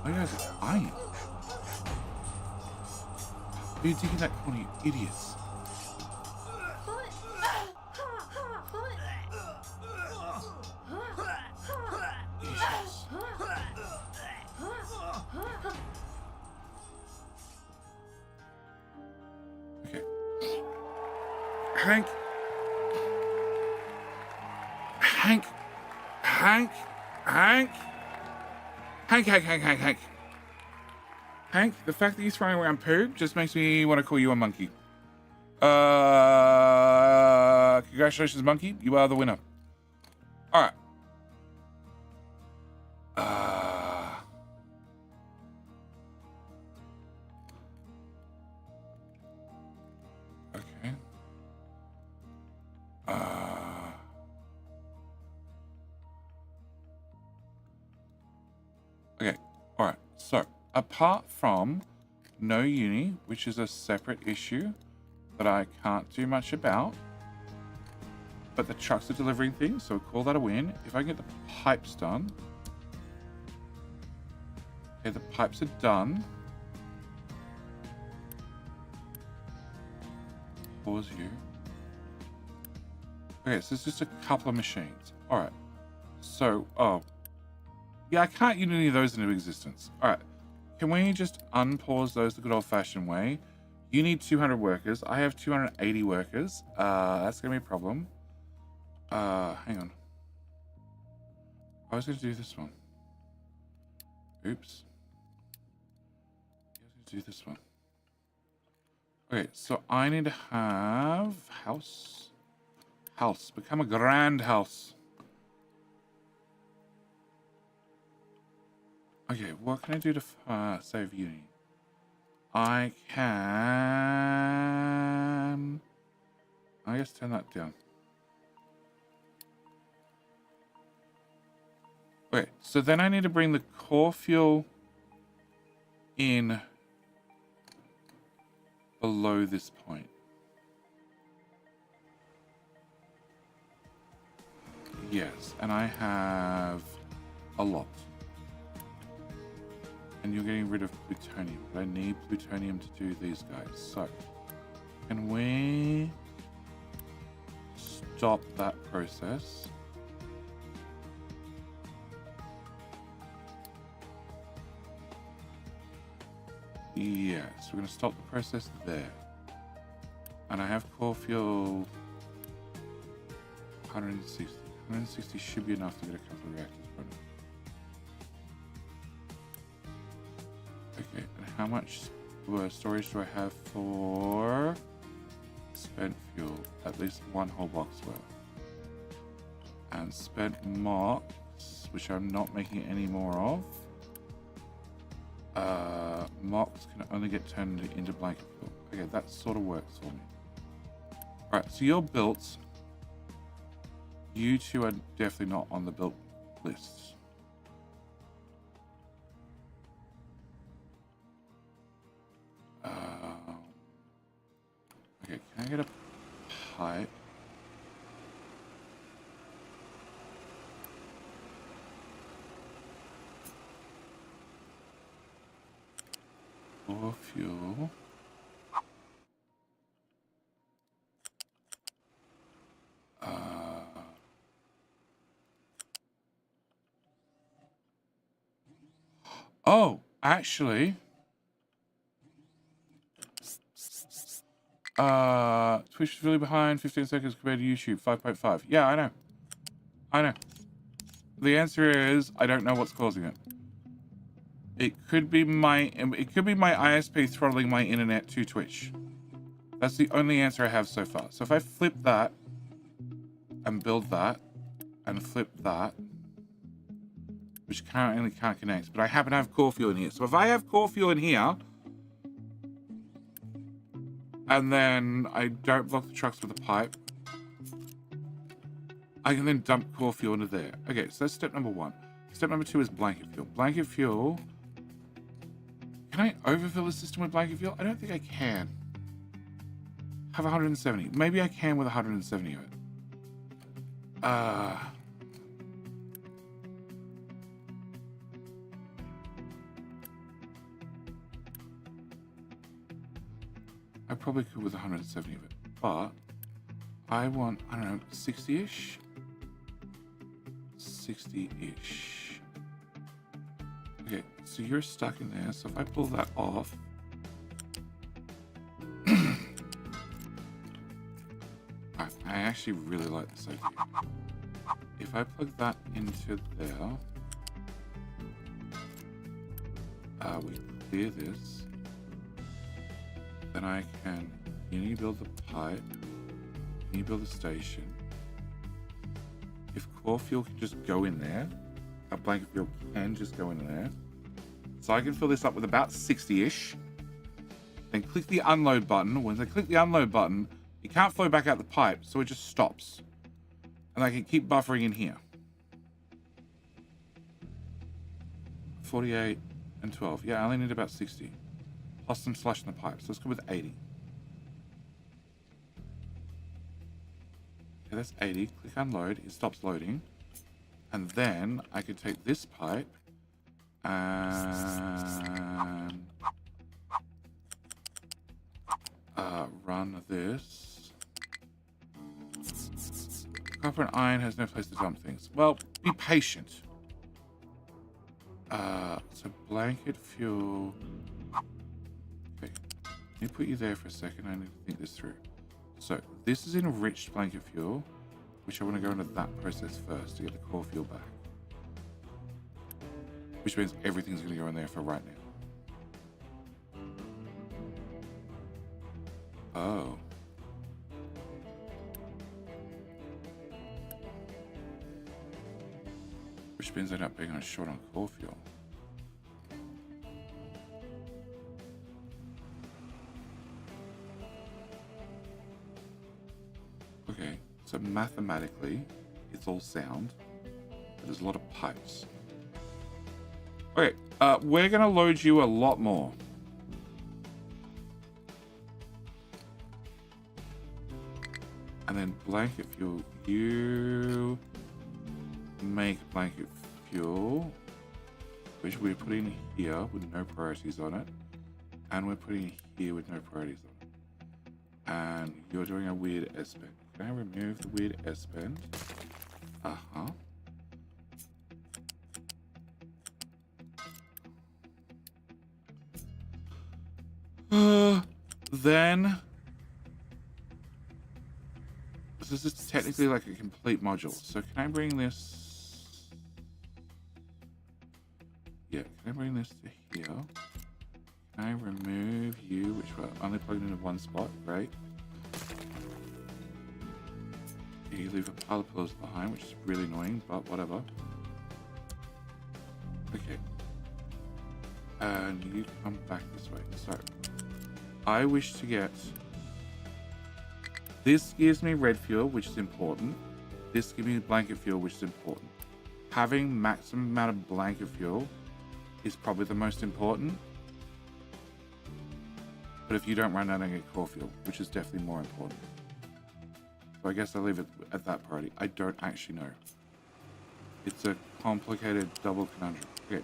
A: oh, you guys are iron. Are you digging that corner, you idiots? Okay. Hank. Hank. Hank. Hank. Hank, Hank, Hank, Hank, Hank. Hank, the fact that you're throwing around poo just makes me want to call you a monkey. Congratulations, monkey. You are the winner. All right. Okay. Okay. All right. So, apart from no uni, which is a separate issue that I can't do much about, but the trucks are delivering things, so we'll call that a win. If I can get the pipes done. Okay, the pipes are done. Pause you. Okay, so it's just a couple of machines. All right. So, oh. Yeah, I can't get any of those into existence. All right. Can we just unpause those the good old-fashioned way? You need 200 workers. I have 280 workers. That's going to be a problem. Hang on. I was going to do this one. Oops. I was going to do this one. Okay, so I need to have house. House. Become a grand house. Okay, what can I do to save uni? I can... I guess turn that down. Okay, so then I need to bring the core fuel in below this point. Yes, and I have a lot. And you're getting rid of plutonium, but I need plutonium to do these guys. So, can we stop that process? Yes, we're going to stop the process there. And I have core fuel 160. 160 should be enough to get a couple of reactors running. Okay, and how much storage do I have for spent fuel? At least one whole box worth. And spent mops, which I'm not making any more of. Mocks can only get turned into blanket fuel. Okay, that sort of works for me. Alright, so you're built. You two are definitely not on the built list. Okay, can I get a pipe? Or fuel. Oh, actually, Twitch is really behind 15 seconds compared to YouTube 5.5. Yeah, I know. I know. The answer is I don't know what's causing it. It could be my ISP throttling my internet to Twitch. That's the only answer I have so far. So if I flip that and build that and flip that, which currently can't connect, but I happen to have core fuel in here. So if I have core fuel in here, and then I don't block the trucks with a pipe, I can then dump core fuel into there. Okay, so that's step number 1. Step number 2 is blanket fuel. Blanket fuel. Can I overfill the system with blanket fuel? I don't think I can. Have 170. Maybe I can with 170 of it. I probably could with 170 of it, but I want, I don't know, 60-ish? 60-ish. Okay, so you're stuck in there, so if I pull that off, I actually really like this idea. If I plug that into there, we clear this, then I can, you build the pipe, you build the station. If core fuel can just go in there, a blanket fuel can just go in there. So I can fill this up with about 60-ish. Then click the unload button. Once I click the unload button, it can't flow back out the pipe, so it just stops. And I can keep buffering in here. 48 and 12. Yeah, I only need about 60. Plus some slush in the pipe, so let's go with 80. Okay, that's 80. Click unload, it stops loading. And then I could take this pipe and run this. Copper and iron has no place to dump things. Well, be patient. So blanket fuel. Okay, let me put you there for a second. I need to think this through. So this is enriched blanket fuel, which I want to go into that process first to get the core fuel back. Which means everything's going to go in there for right now. Oh. Which means I end up being on short on core fuel. Okay, so mathematically, it's all sound, but there's a lot of pipes. Okay, we're gonna load you a lot more. And then blanket fuel, you make blanket fuel, which we're putting here with no priorities on it. And we're putting here with no priorities on it. And you're doing a weird S-bend. Can I remove the weird S-bend? Then this is technically like a complete module. So can I bring this? Yeah, can I bring this to here? Can I remove you, which we're only plugged into one spot, right? You leave a pile of pillars behind, which is really annoying, but whatever. Okay. And you come back this way. So, I wish to get... This gives me red fuel, which is important. This gives me blanket fuel, which is important. Having maximum amount of blanket fuel is probably the most important. But if you don't run out, I get core fuel, which is definitely more important. So I guess I'll leave it at that priority. I don't actually know. It's a complicated double conundrum. Okay,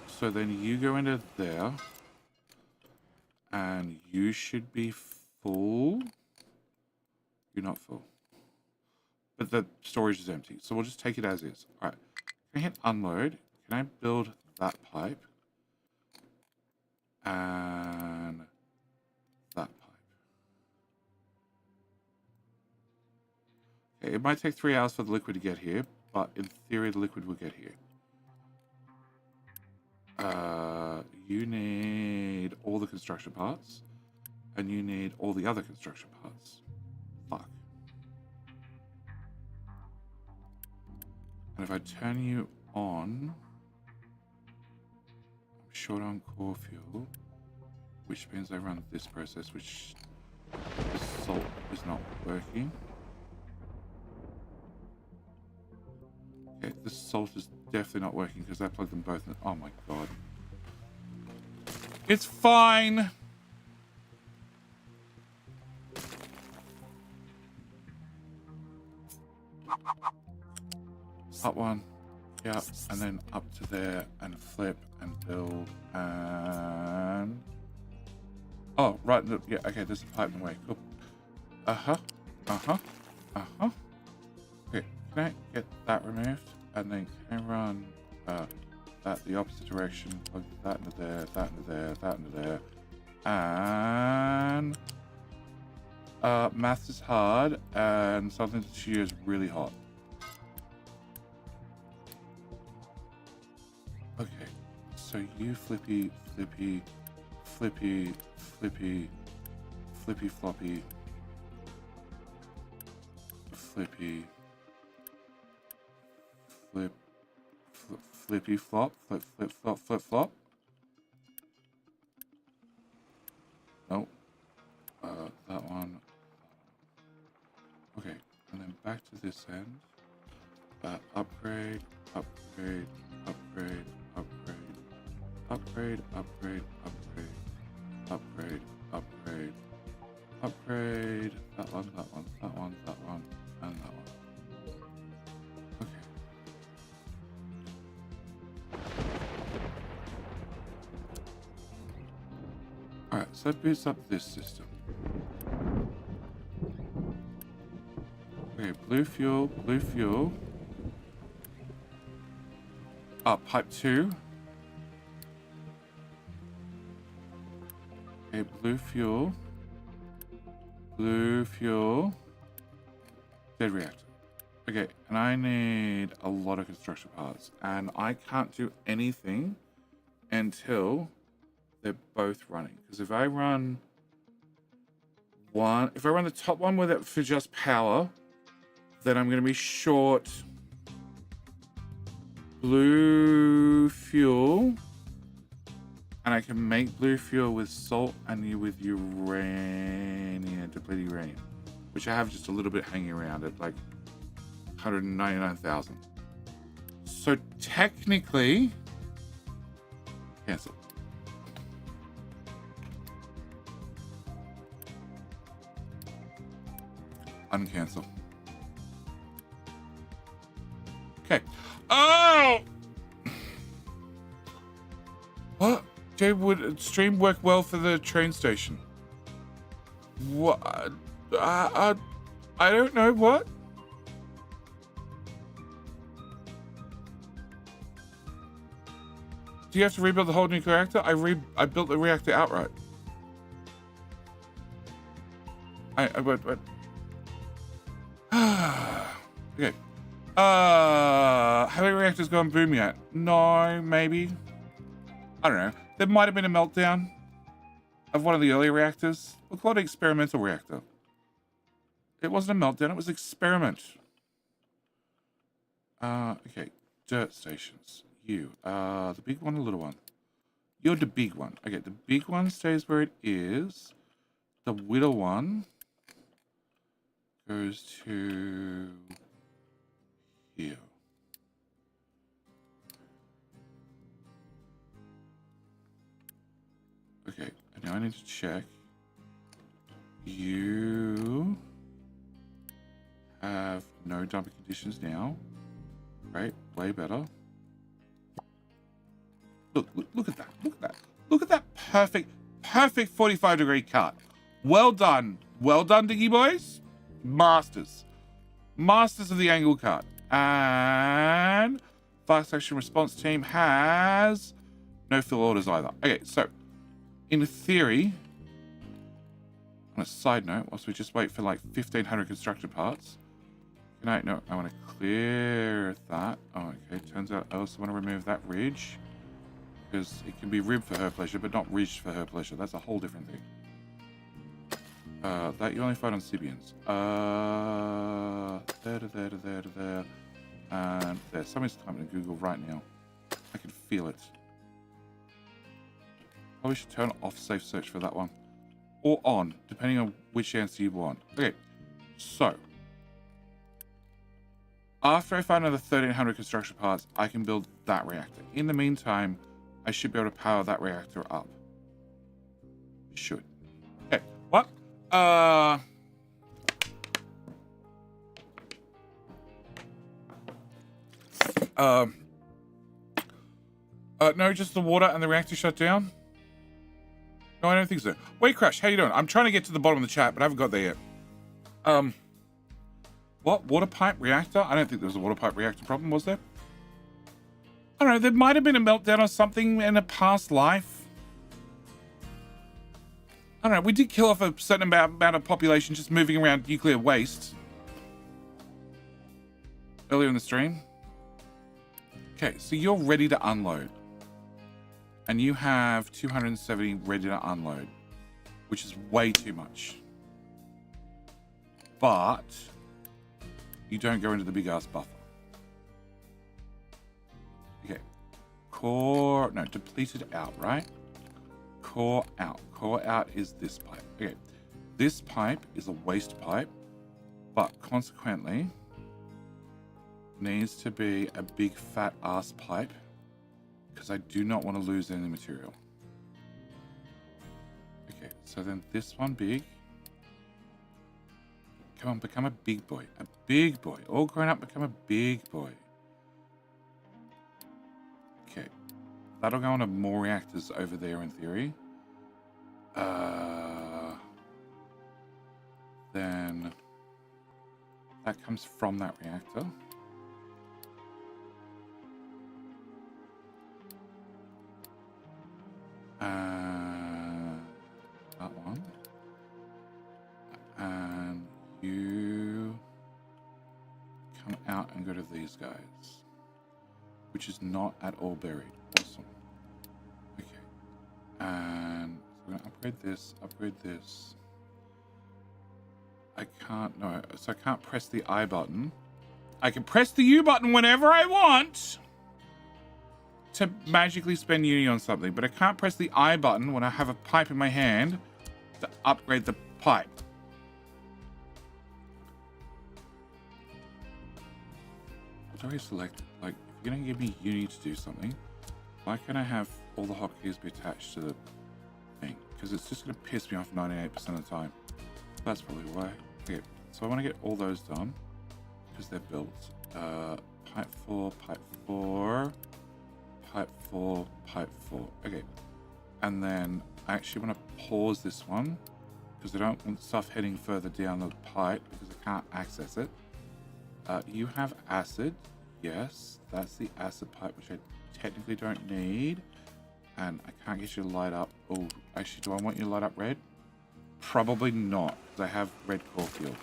A: so then you go into there, and you should be full. You're not full. But the storage is empty, so we'll just take it as is. All right, can I hit unload? Can I build that pipe? And that pipe. Okay, it might take 3 hours for the liquid to get here, but in theory the liquid will get here. You need all the construction parts, and you need all the other construction parts. Fuck. And if I turn you on, I'm short on core fuel, which means I run this process, which the salt is not working. Okay, the salt is definitely not working because I plugged them both in. Oh my god. It's fine! Up one. Yeah, and then up to there and flip and build and... Oh, right. Yeah, okay, there's a pipe in the way. Cool. Uh-huh. Uh-huh. Uh-huh. Okay, can I get that removed? And then can I run that the opposite direction? Plug that into there, that into there, that into there. And... maths is hard, and something to cheer is really hot. Okay, so you flippy, flippy, flippy, flippy, flippy floppy, flippy, flippy flop, flip flop, flip flop. Nope. That one. Okay, and then back to this end. Upgrade, upgrade, upgrade, upgrade, upgrade, upgrade, upgrade, upgrade, upgrade, upgrade. That one, that one, that one, that one, and that one. Okay. Alright, so that boots up this system. Okay, blue fuel, blue fuel. Pipe 2. Okay, blue fuel. Blue fuel. Dead reactor. Okay, and I need a lot of construction parts. And I can't do anything until they're both running. Because if I run one, if I run the top one with it for just power, then I'm going to be short blue fuel, and I can make blue fuel with salt and with uranium, depleted uranium, which I have just a little bit hanging around at like 199,000. So technically, cancel. Uncancel. Okay. Oh! What? Jay, would stream work well for the train station? What? I don't know. What? Do you have to rebuild the whole nuclear reactor? I built the reactor outright. What? Okay. Have any reactors gone boom yet? No, maybe. I don't know. There might have been a meltdown of one of the earlier reactors. We'll call it an experimental reactor. It wasn't a meltdown, it was an experiment. Okay. Dirt stations. You. The big one, the little one. You're the big one. Okay, the big one stays where it is. The little one goes to here. Okay, and now I need to check. You have no dumping conditions now. Great, way better. Look at that. Look at that. Look at that perfect 45-degree cut. Well done. Well done, Diggy boys. Masters. Masters of the angle cut. And fast action response team has no fill orders either. Okay, so in theory, on a side note, whilst we just wait for like 1,500 construction parts, I want to clear that. Oh, okay. Turns out I also want to remove that ridge, because it can be ribbed for her pleasure, but not ridged for her pleasure. That's a whole different thing. That you only find on Sibians. There. And there. Somebody's typing in Google right now. I can feel it. Probably should turn off safe search for that one. Or on, depending on which answer you want. Okay, so after I find another 1,300 construction parts, I can build that reactor. In the meantime, I should be able to power that reactor up. Should. Okay, what? No, just the water and the reactor shut down? No, I don't think so. Wait, Crash, how you doing? I'm trying to get to the bottom of the chat, but I haven't got there yet. What? Water pipe reactor? I don't think there was a water pipe reactor problem, was there? I don't know, there might have been a meltdown or something in a past life. I don't know, we did kill off a certain amount of population just moving around nuclear waste earlier in the stream. Okay, so you're ready to unload. And you have 270 ready to unload, which is way too much. But you don't go into the big ass buffer. Okay. Core, no, depleted out, right? Core out. Core out is this pipe. Okay. This pipe is a waste pipe, but consequently needs to be a big fat ass pipe, because I do not want to lose any material. Okay, so then this one big. Come on, become a big boy. A big boy. All grown up, become a big boy. Okay. That'll go into more reactors over there in theory. Then that comes from that reactor. That one. And you come out and go to these guys, which is not at all buried. Awesome. Okay. And so we're going to upgrade this. I can't, no, so I can't press the I button. I can press the U button whenever I want to magically spend uni on something, but I can't press the I button when I have a pipe in my hand to upgrade the pipe. What do I select? Like, if you're gonna give me uni to do something, why can't I have all the hotkeys be attached to the thing? Because it's just gonna piss me off 98% of the time. That's probably why. Okay, so I want to get all those done because they're built. Pipe 4, pipe 4, pipe 4, pipe 4. Okay, and then I actually want to pause this one because I don't want stuff heading further down the pipe because I can't access it. You have acid. Yes, that's the acid pipe, which I technically don't need. And I can't get you to light up. Oh, actually, do I want you to light up red? Probably not, because I have red core field.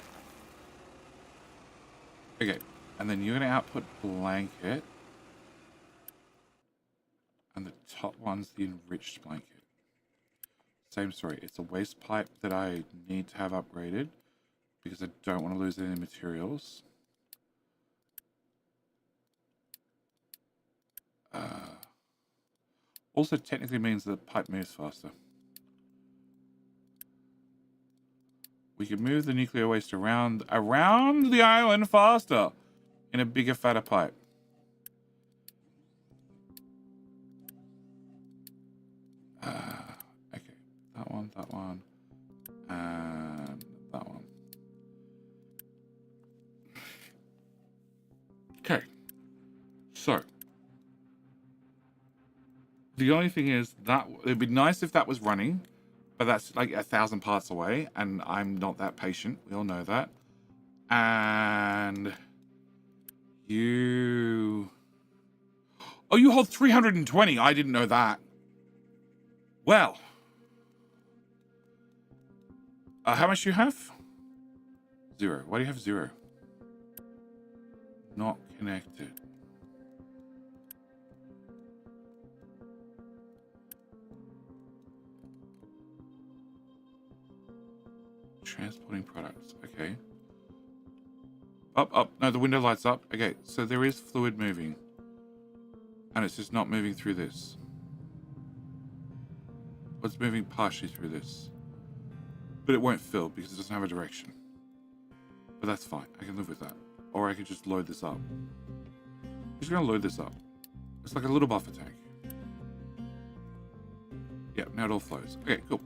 A: Okay, and then you're going to output blanket. And the top one's the enriched blanket. Same story. It's a waste pipe that I need to have upgraded because I don't want to lose any materials. Also technically means that the pipe moves faster. We can move the nuclear waste around the island faster in a bigger, fatter pipe. Okay, that one, and that one. Okay, so the only thing is that it'd be nice if that was running, but that's like 1,000 parts away, and I'm not that patient. We all know that. And you hold 320. I didn't know that. Well, how much do you have? 0. Why do you have 0? Not connected. Transporting products. Okay. Up. No, the window lights up. Okay, so there is fluid moving. And it's just not moving through this. It's moving partially through this. But it won't fill because it doesn't have a direction. But that's fine. I can live with that. Or I could just load this up. I'm just going to load this up. It's like a little buffer tank. Yeah, now it all flows. Okay, cool.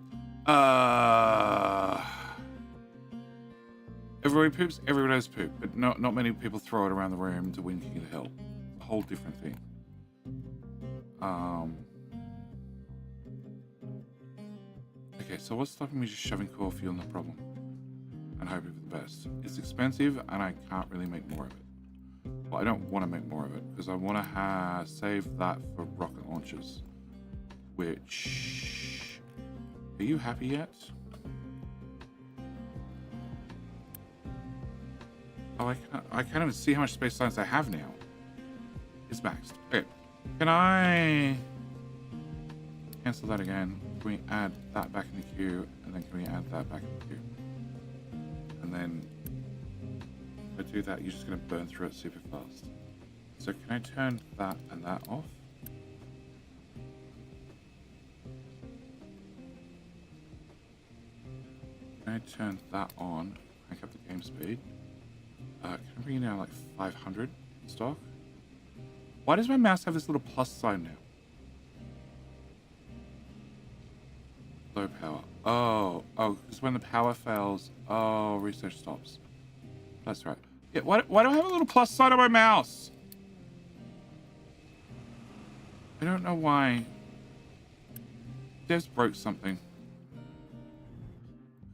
A: Everybody poops, everybody has poop. But not many people throw it around the room to win King of the Hill. A whole different thing. Okay, so what's stopping me just shoving core fuel in the problem? And hoping for the best. It's expensive and I can't really make more of it. Well, I don't want to make more of it because I want to save that for rocket launchers. Which... Are you happy yet? Oh, I can't even see how much space science I have now. It's maxed. Okay. Can I cancel that again? Can we add that back in the queue? And then can we add that back in the queue? And then if I do that, you're just going to burn through it super fast. So can I turn that and that off? Can I turn that on? Crank up the game speed. Can I bring it down like 500 in stock? Why does my mouse have this little plus sign now? Low power. Oh, because when the power fails, research stops. That's right. Yeah, why do I have a little plus sign on my mouse? I don't know why. Devs broke something.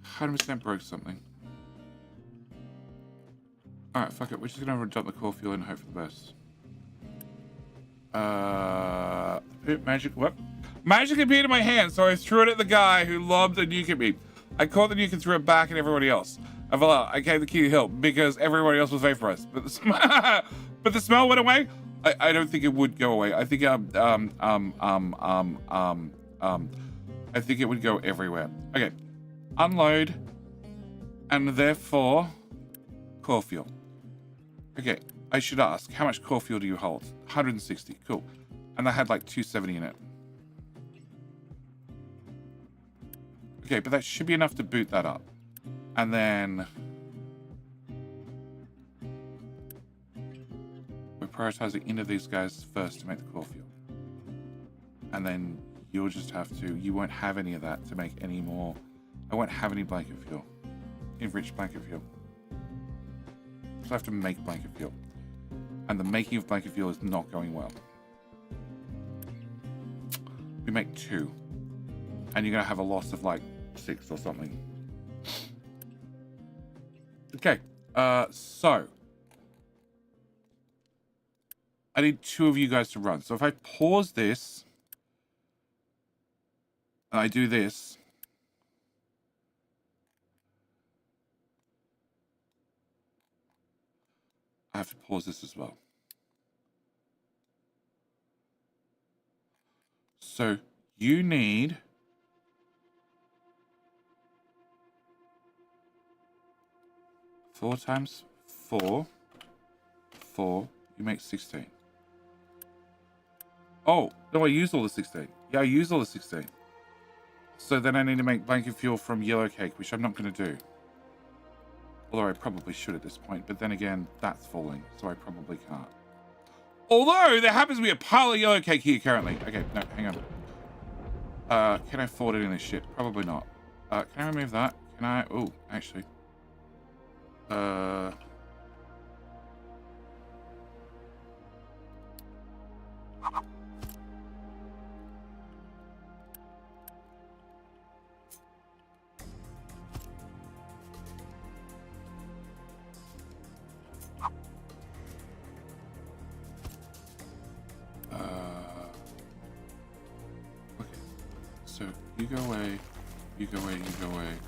A: 100% broke something. Alright, fuck it. We're just gonna dump the core fuel and hope for the best. Magic, what? Magic appeared in my hand, so I threw it at the guy who lobbed a nuke at me. I caught the nuke and threw it back at everybody else. I gave the key to Hill because everybody else was vaporized. But the smell went away. I don't think it would go away. I think I think it would go everywhere. Okay, unload, and therefore core fuel. Okay, I should ask, how much core fuel do you hold? 160. Cool. And I had like 270 in it. Okay, but that should be enough to boot that up. And then we're prioritizing into these guys first to make the core fuel. And then you'll just have to, you won't have any of that to make any more. I won't have any blanket fuel. Enriched blanket fuel. So I have to make blanket fuel. And the making of blanket fuel is not going well. We make 2. And you're going to have a loss of like 6 or something. Okay. So. I need 2 of you guys to run. So if I pause this. And I do this. I have to pause this as well. So you need 4 times 4. 4. You make 16. Oh, no, I used all the 16. Yeah, I used all the 16. So then I need to make blanket fuel from yellow cake, which I'm not going to do. Although I probably should at this point. But then again, that's falling, so I probably can't. Although there happens to be a pile of yellow cake here currently. Okay, no, hang on. Can I afford any of this shit? Probably not. Can I remove that? Can I? Oh, actually. Okay. So you go away. You go away. You go away.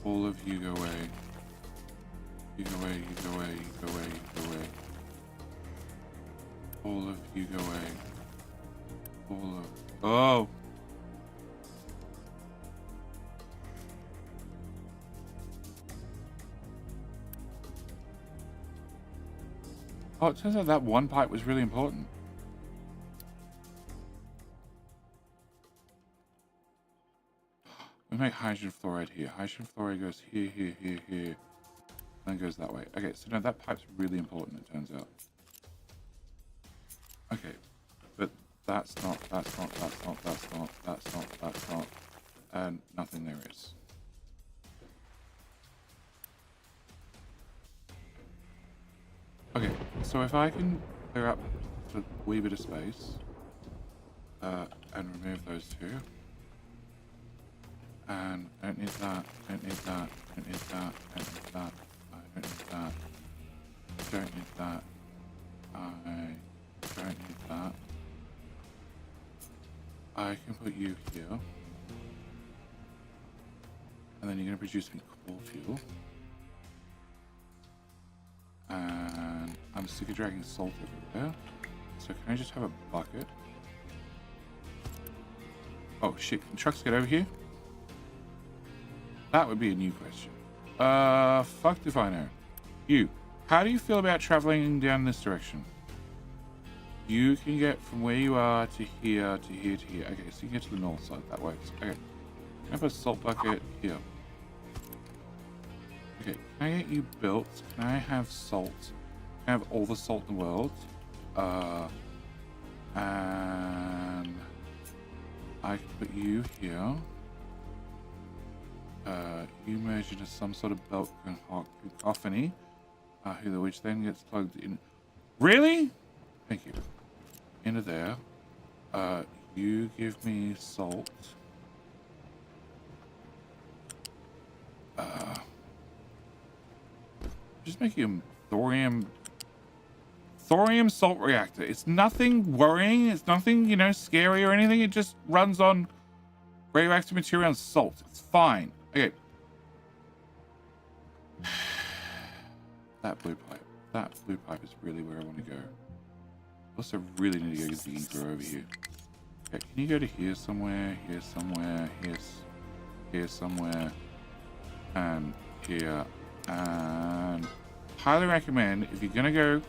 A: All of you go away. You go away. You go away. You go away. You go away. All of you go away. All of. Oh. Oh, it turns out that one pipe was really important. We make hydrogen fluoride here. Hydrogen fluoride goes here, here, here, here. Then goes that way. Okay, so no, that pipe's really important, it turns out. Okay, but that's not, and nothing there is. Okay, so if I can clear up a wee bit of space, and remove those two, and I don't need that, don't need that, don't need that, don't need that, I don't need that, don't need that, I don't need that. I can put you here, and then you're going to produce me core fuel. And I'm sick of dragging salt everywhere. So can I just have a bucket? Oh shit, can trucks get over here? That would be a new question. Fuck if I know. You, how do you feel about traveling down this direction? You can get from where you are to here, to here, to here. Okay, so you can get to the north side, that works. Okay, can I have a salt bucket here? Okay, can I get you built? Can I have salt? Can I have all the salt in the world? And I can put you here. You merge into some sort of belt cacophony, which then gets plugged in. Really? Thank you. Into there. You give me salt. Just making a thorium salt reactor. It's nothing worrying. It's nothing, you know, scary or anything. It just runs on radioactive material and salt. It's fine. Okay. That blue pipe is really where I want to go. Also really need to go to the Inca over here. Okay, can you go to here somewhere, here somewhere, here somewhere, and here, and highly recommend, if you're gonna go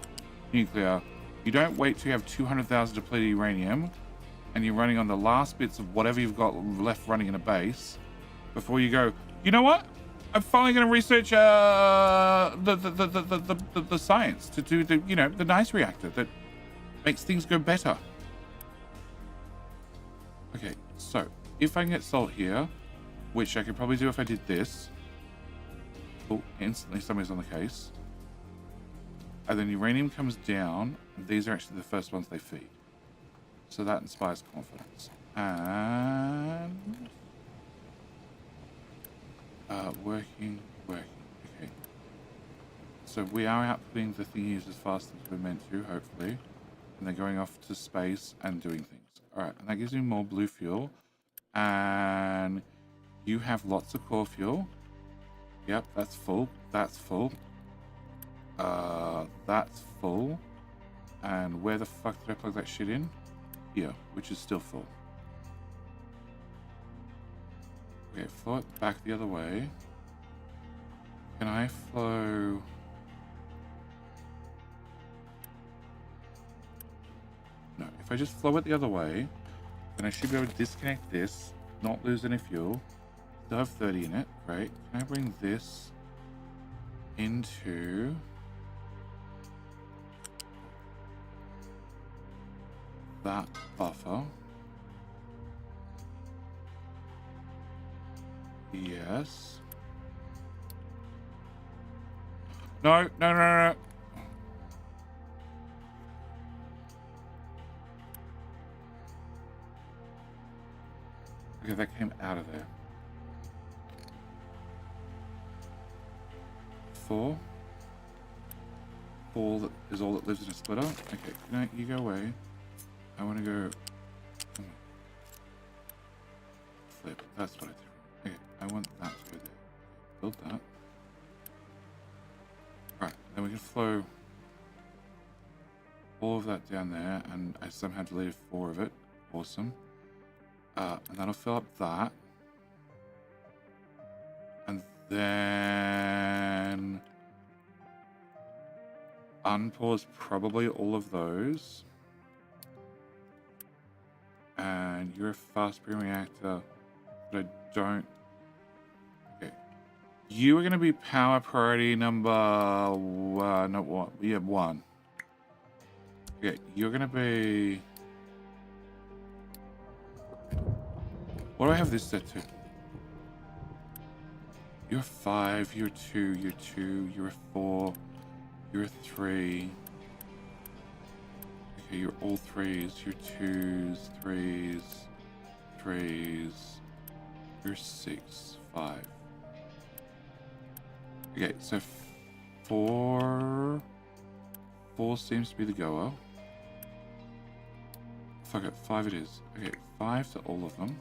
A: nuclear, you don't wait till you have 200,000 depleted uranium and you're running on the last bits of whatever you've got left running in a base before you go, you know what? I'm finally going to research the science to do the, you know, the nice reactor that makes things go better. Okay, so if I can get salt here, which I could probably do if I did this. Oh, instantly somebody's on the case. And then uranium comes down, and these are actually the first ones they feed. So that inspires confidence. And working. Okay. So we are outputting the thingies as fast as we're meant to, hopefully. And they're going off to space and doing things. Alright, and that gives me more blue fuel. And you have lots of core fuel. Yep, that's full. That's full. That's full. And where the fuck did I plug that shit in? Here, which is still full. Okay, flow it back the other way. Can I flow... No, if I just flow it the other way, then I should be able to disconnect this, not lose any fuel. Still have 30 in it. Great. Can I bring this into that buffer? Yes. No, no, no, no. Okay, that came out of there. 4. 4 that is all that lives in a splitter. Okay, no, you go away. I want to go. Flip. That's what I do. Okay, I want that to go there. Build that. Right, then we can flow all of that down there, and I somehow deleted 4 of it. Awesome. And that'll fill up that. And then unpause probably all of those. And you're a fast breeding reactor, but I don't. Okay. You are going to be power priority number not what? We have 1. Okay, you're going to be. What do I have this set to? You're a 5, you're a 2, you're 2, you're a 4, you're a 3. Okay, you're all 3s, you're 2s, 3s, 3s, you're 6, 5. Okay, so 4 seems to be the goer. Fuck it, 5 it is. Okay, 5 to all of them.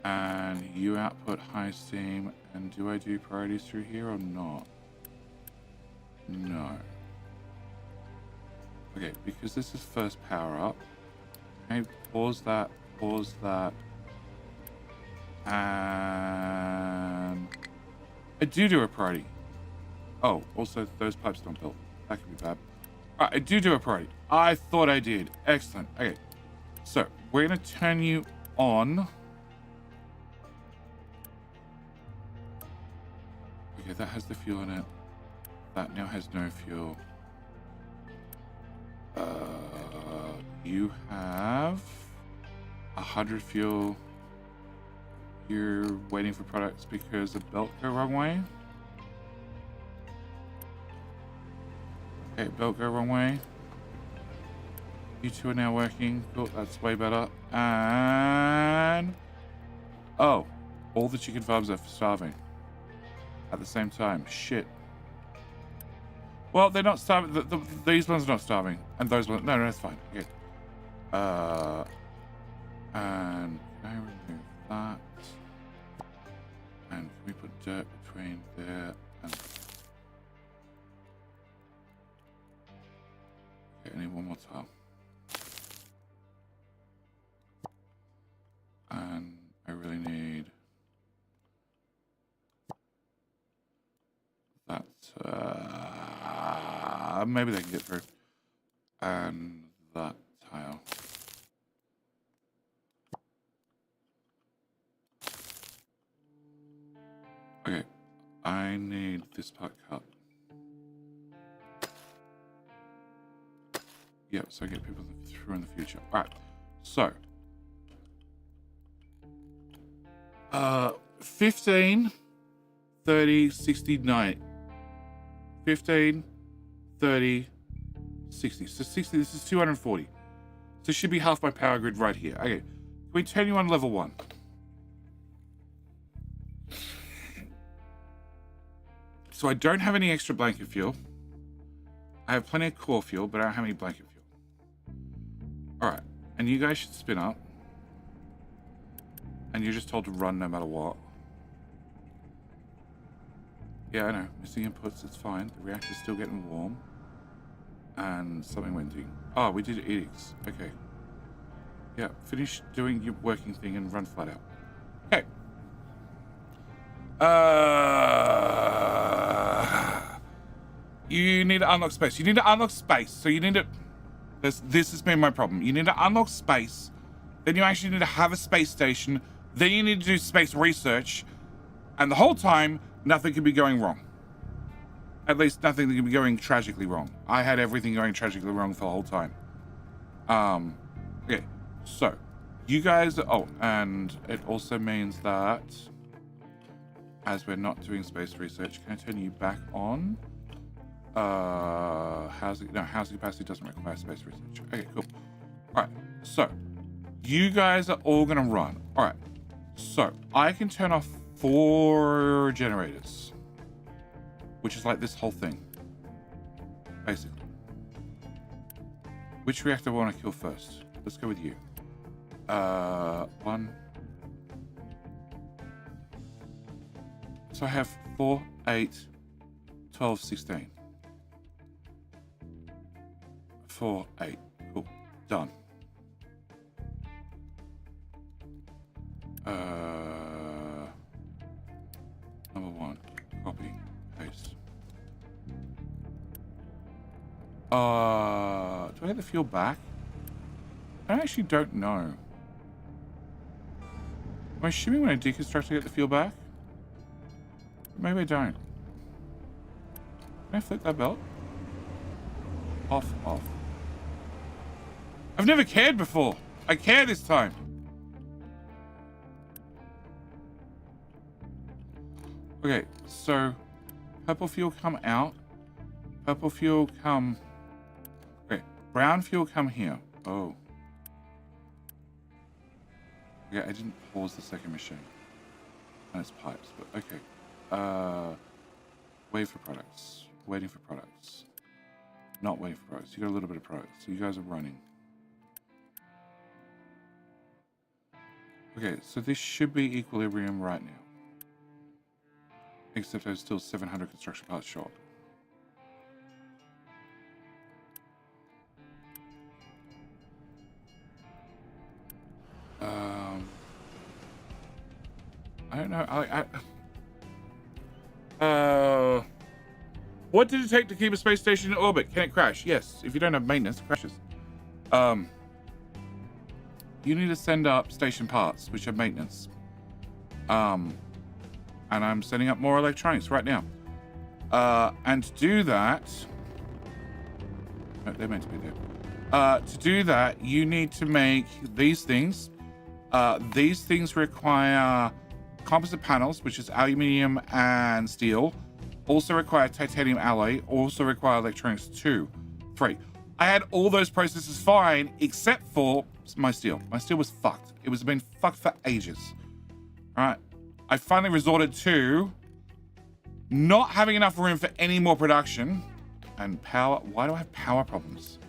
A: And you output high steam, and do I do priorities through here or not? No. Okay, because this is first power up. Okay, pause that, and I do a priority. Oh, also those pipes don't build. That could be bad. Alright, I do a priority. I thought I did. Excellent. Okay, so we're gonna turn you on. Okay, that has the fuel in it. That now has no fuel. You have 100 fuel. You're waiting for products because the belt go wrong way. Okay, belt go wrong way. You two are now working. Cool, that's way better. And oh, all the chicken farms are starving at the same time. Shit. Well, they're not starving. These ones are not starving, and those ones. No, that's fine. Okay. And can I remove that? And can we put dirt between there and? Okay, I need one more tile. And I really need that. Maybe they can get through. And that tile. Okay, I need this part cut. Yep, so I get people through in the future. Alright, so 15, 30, 60, 90. 15, 30, 60. So 60, this is 240. So it should be half my power grid right here. Okay, can we turn you on level 1? So I don't have any extra blanket fuel. I have plenty of core fuel, but I don't have any blanket fuel. Alright, and you guys should spin up. And you're just told to run no matter what. Yeah, I know. Missing inputs, it's fine. The reactor's still getting warm. And something went ding. Oh, we did edicts. Okay. Yeah, finish doing your working thing and run flat out. Okay. You need to unlock space. You need to unlock space. So you need to... This has been my problem. You need to unlock space, then you actually need to have a space station, then you need to do space research, and the whole time, nothing could be going wrong. At least nothing that could be going tragically wrong. I had everything going tragically wrong for the whole time. Okay, so you guys, oh, and it also means that as we're not doing space research, can I turn you back on? Housing capacity doesn't require space research. Okay, cool. All right, so you guys are all gonna run. All right, so I can turn off 4 generators, which is like this whole thing, basically. Which reactor I want to kill first? Let's go with you. 1. So I have 4, 8, 12, 16. 4, 8. Cool. Done. Number 1. Copy. Paste. Do I get the fuel back? I actually don't know. I'm assuming when I deconstruct I get the fuel back? Maybe I don't. Can I flip that belt? Off, off. I've never cared before. I care this time. Okay, so purple fuel come out. Purple fuel come... Okay, brown fuel come here. Oh. Okay, I didn't pause the second machine. And it's pipes, but okay. Wait for products. Waiting for products. Not waiting for products. You got a little bit of products. So you guys are running. Okay, so this should be equilibrium right now. Except I'm still 700 construction parts short. I don't know. What did it take to keep a space station in orbit? Can it crash? Yes. If you don't have maintenance, it crashes. You need to send up station parts, which are maintenance. And I'm setting up more electronics right now. And to do that, no, they're meant to be there. To do that, you need to make these things. These things require composite panels, which is aluminium and steel. Also require titanium alloy. Also require electronics 2, 3. I had all those processes fine, except for my steel. My steel was fucked. It was been fucked for ages. All right. I finally resorted to not having enough room for any more production and power. Why do I have power problems?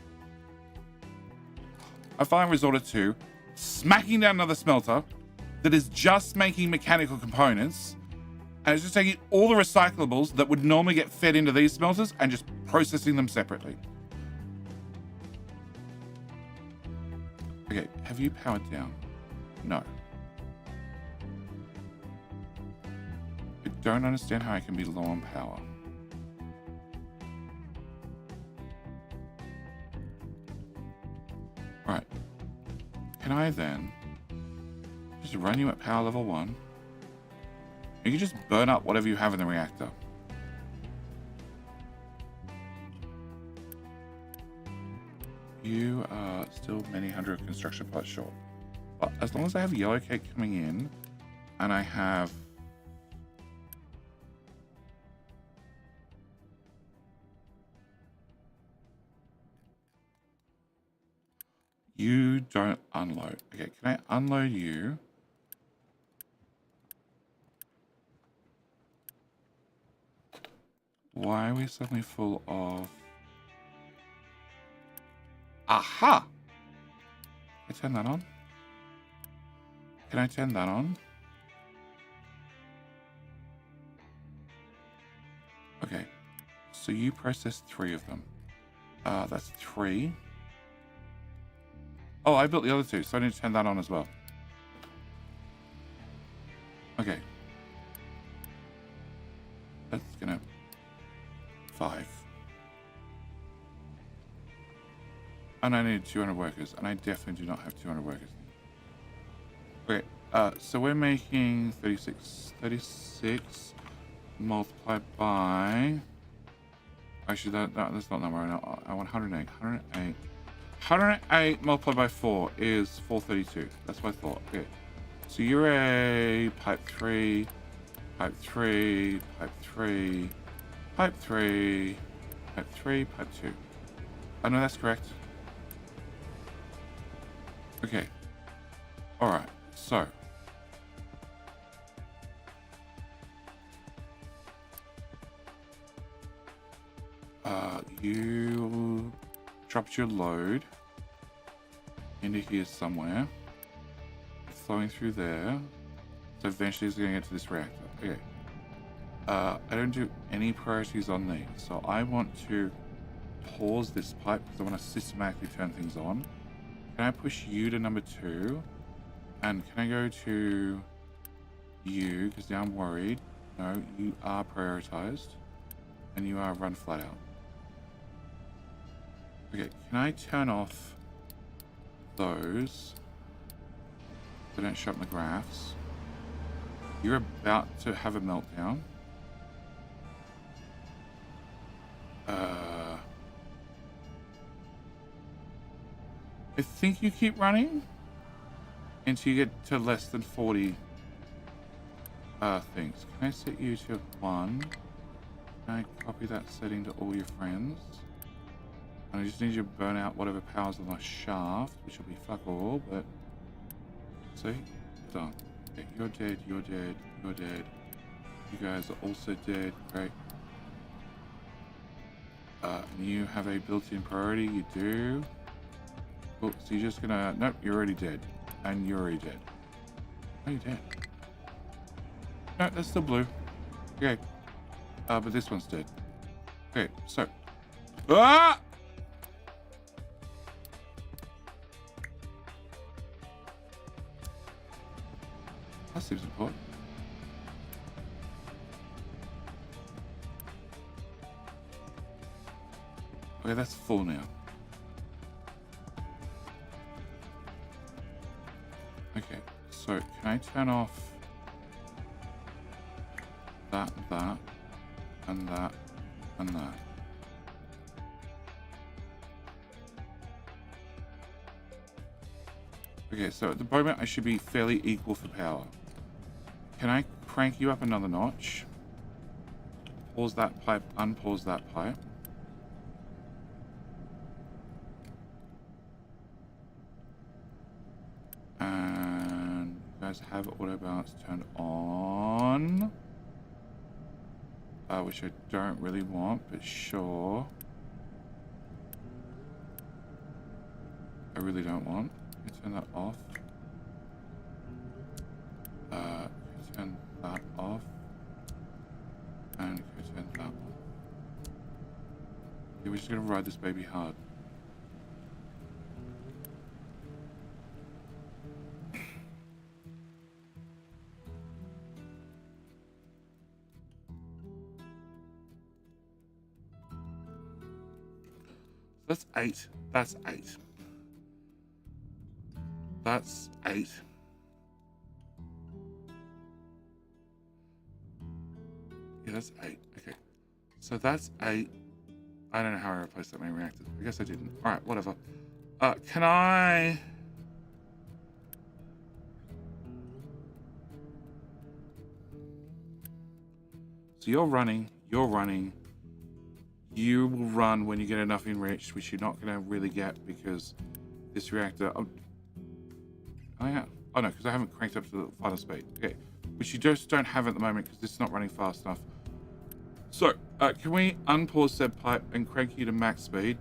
A: I finally resorted to smacking down another smelter that is just making mechanical components, and it's just taking all the recyclables that would normally get fed into these smelters and just processing them separately. Okay, have you powered down? No. I don't understand how I can be low on power. Alright. Can I then just run you at power level 1? You can just burn up whatever you have in the reactor. You are still many hundred construction parts short. But as long as I have yellow cake coming in, and I have... You don't unload. Okay, can I unload you? Why are we suddenly full of... Aha! Can I turn that on? Can I turn that on? Okay. So you processed 3 of them. That's 3. Oh, I built the other 2, so I need to turn that on as well. Okay. That's gonna... 5. And I need 200 workers, and I definitely do not have 200 workers. Okay, so we're making 36 multiplied by... Actually, that's not number. I want 108. 108 multiplied by 4 is 432. That's what I thought. Okay, so you're a pipe 3, pipe 3, pipe 3, pipe 3, pipe 3, pipe 2. I know that's correct. Okay. Alright, so. You dropped your load into here somewhere. Flowing through there. So eventually it's going to get to this reactor. Okay. I don't do any priorities on these. So I want to pause this pipe because I want to systematically turn things on. Can I push you to number 2? And can I go to you? Because now I'm worried. No, you are prioritized. And you are run flat out. Okay, can I turn off those? So don't shut my graphs. You're about to have a meltdown. I think you keep running until you get to less than 40 things. Can I set you to 1? Can I copy that setting to all your friends? And I just need you to burn out whatever powers on the shaft, which will be fuck all, but... See? Done. Okay, you're dead, you're dead, you're dead. You guys are also dead. Great. You have a built-in priority. You do. Cool. So you're just gonna... Nope, you're already dead. And you're already dead. Oh, you're dead. No, that's still blue. Okay. But this one's dead. Okay, so... Ah! That seems important. Okay, that's full now. Okay, so can I turn off that, and that, and that? Okay, so at the moment I should be fairly equal for power. Can I crank you up another notch? Pause that pipe, unpause that pipe. And you guys have auto balance turned on. Which I don't really want, but sure. I really don't want. Can I turn that off? Turn that off. And can I turn that off? Yeah, we're just gonna ride this baby hard. That's 8. That's 8. That's 8. Yeah, that's 8. Okay. So that's 8. I don't know how I replaced that many reactors. I guess I didn't. Alright, whatever. Can I... So you're running. You will run when you get enough enriched, which you're not going to really get because this reactor... Oh no, because I haven't cranked up to the final speed. Okay, which you just don't have at the moment because this is not running fast enough. So, can we unpause said pipe and crank you to max speed?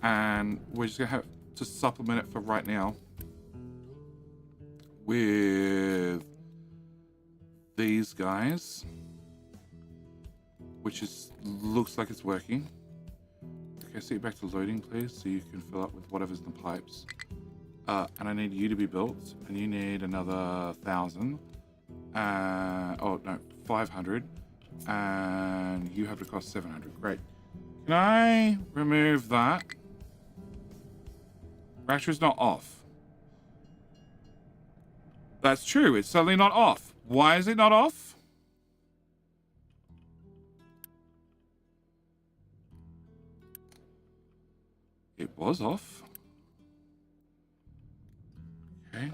A: And we're just going to have to supplement it for right now with these guys. Which looks like it's working. Okay, set you back to loading, please, so you can fill up with whatever's in the pipes. And I need you to be built, and you need another 1,000. Oh no, 500. And you have to cost 700. Great. Can I remove that? Reactor is not off. That's true. It's suddenly not off. Why is it not off? It was off. Okay.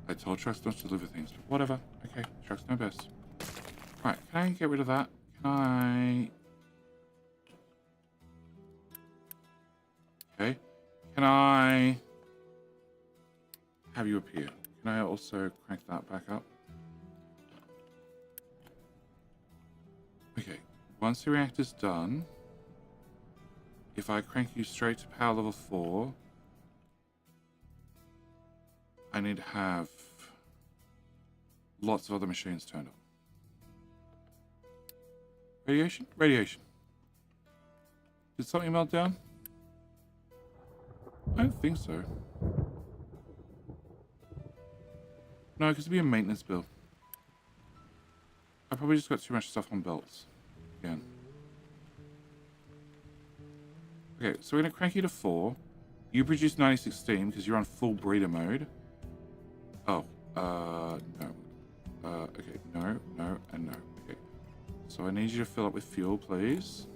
A: I told trucks not to deliver things, but whatever. Okay, trucks know best. Right, can I get rid of that? Can I... Okay. Can I have you appear? Can I also crank that back up? Okay. Once the reactor's done, if I crank you straight to power level 4, I need to have lots of other machines turned on. Radiation? Radiation. Did something melt down? I don't think so. No, because it'd be a maintenance bill. I probably just got too much stuff on belts. Again. Okay, so we're going to crank you to 4. You produce 96 steam because you're on full breeder mode. Oh, no. Okay, no, and no. Okay. So I need you to fill up with fuel, please.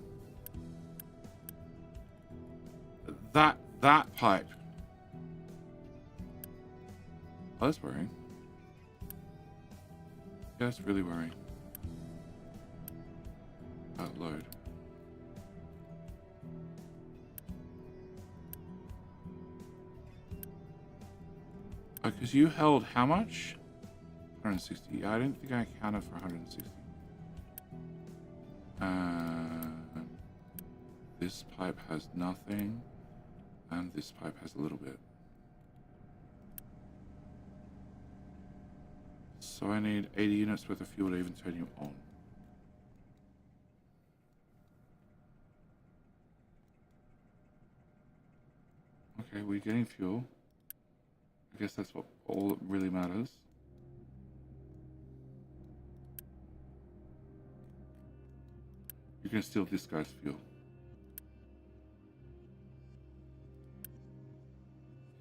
A: That pipe. Oh, that's worrying. Yeah, that's really worrying. Load. Oh, because you held how much? 160. Yeah, I didn't think I counted for 160. This pipe has nothing. And this pipe has a little bit. So I need 80 units worth of fuel to even turn you on. Okay, we're getting fuel. I guess that's what all that really matters. You're gonna steal this guy's fuel.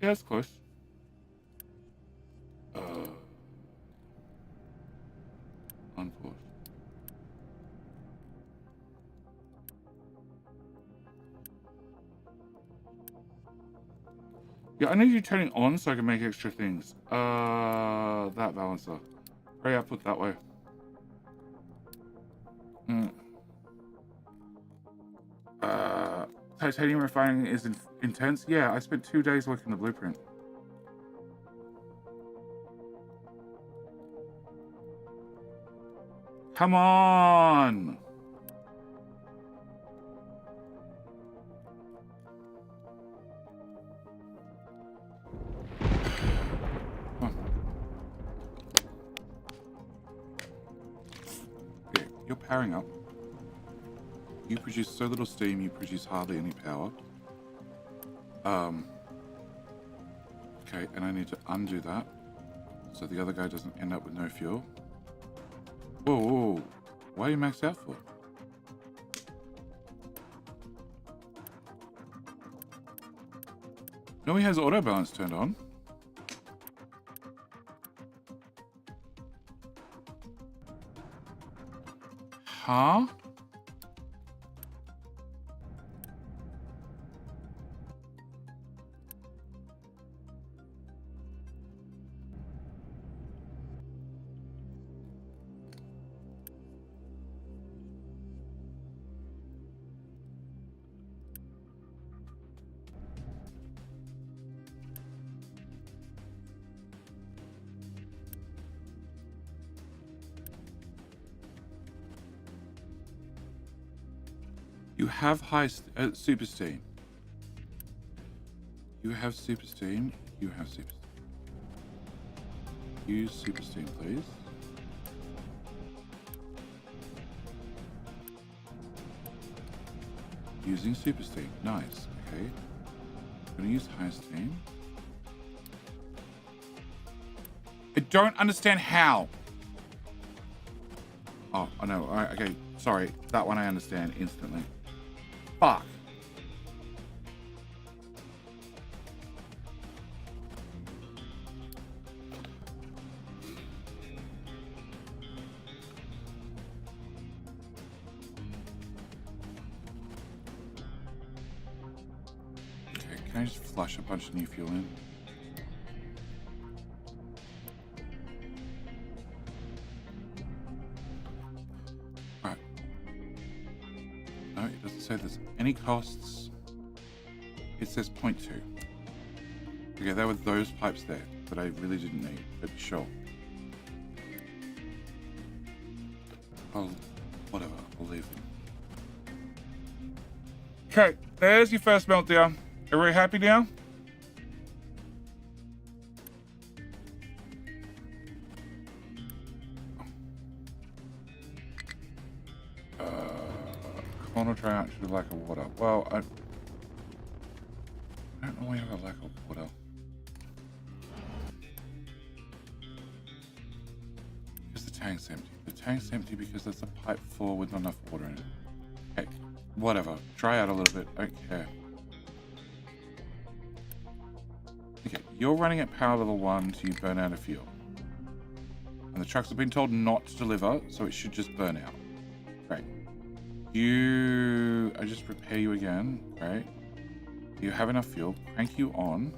A: Yeah, that's close. Unpause. Yeah, I need you turning on so I can make extra things. That balancer. Hurry up, put that way. Titanium refining is intense. Yeah, I spent 2 days working the blueprint. Come on! Come on. Okay, you're powering up. You produce so little steam, you produce hardly any power. Okay, and I need to undo that so the other guy doesn't end up with no fuel. Whoa, whoa, whoa. Why are you maxed out for? No, he has auto balance turned on. Huh? You have high super steam. You have super steam. You have super steam. Use super steam, please. Using super steam. Nice. Okay. I'm going to use high steam. I don't understand how. Oh, no. Okay. Sorry. That one I understand instantly. Fuck. Okay, can I just flush a bunch of new fuel in? Alright. No, it doesn't say there's any costs. It says 0.2. Okay, there were those pipes there that I really didn't need, but sure. Whatever, I'll leave them. Okay, there's your first meltdown. Everybody happy now? Corner dry out due to lack of water. Well, I don't know why you have a lack of water. Because the tank's empty. The tank's empty because there's a pipe full with not enough water in it. Okay, whatever. Dry out a little bit. I don't care. Okay, you're running at power level 1 so you burn out of fuel. And the trucks have been told not to deliver, so it should just burn out. Great. I just repair you again. Great. You have enough fuel. Crank you on.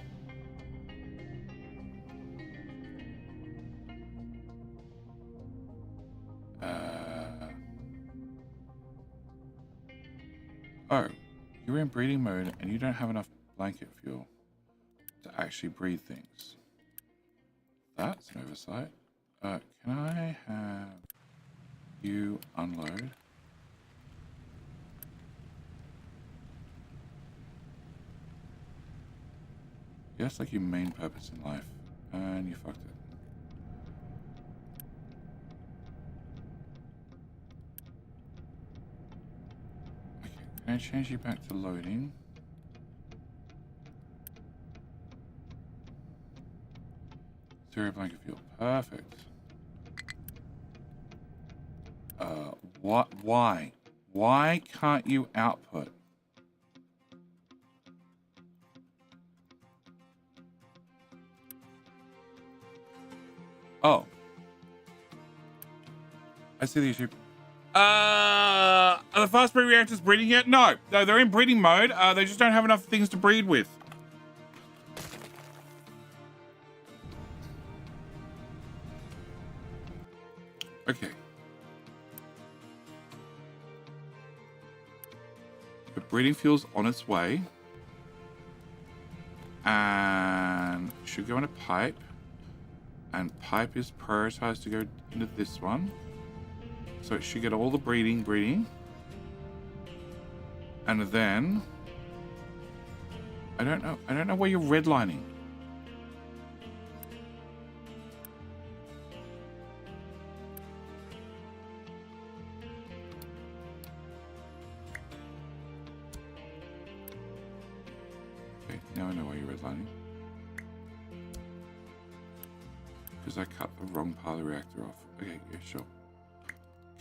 A: Oh, you're in breeding mode and you don't have enough blanket fuel to actually breed things. That's an oversight. Can I have you unload? Yes, like your main purpose in life. And you fucked it. Okay, can I change you back to loading? Zero blanket fuel. Perfect. What? Why? Why can't you output? Oh. I see the issue. Are the fast breed reactors breeding yet? No. No, they're in breeding mode. They just don't have enough things to breed with. Okay. The breeding fuel's on its way. And should go in a pipe. And pipe is prioritized to go into this one. So it should get all the breeding. And then I don't know where you're redlining. Okay, now I know why you're redlining. Because I cut the wrong part of the reactor off. Okay, yeah, sure.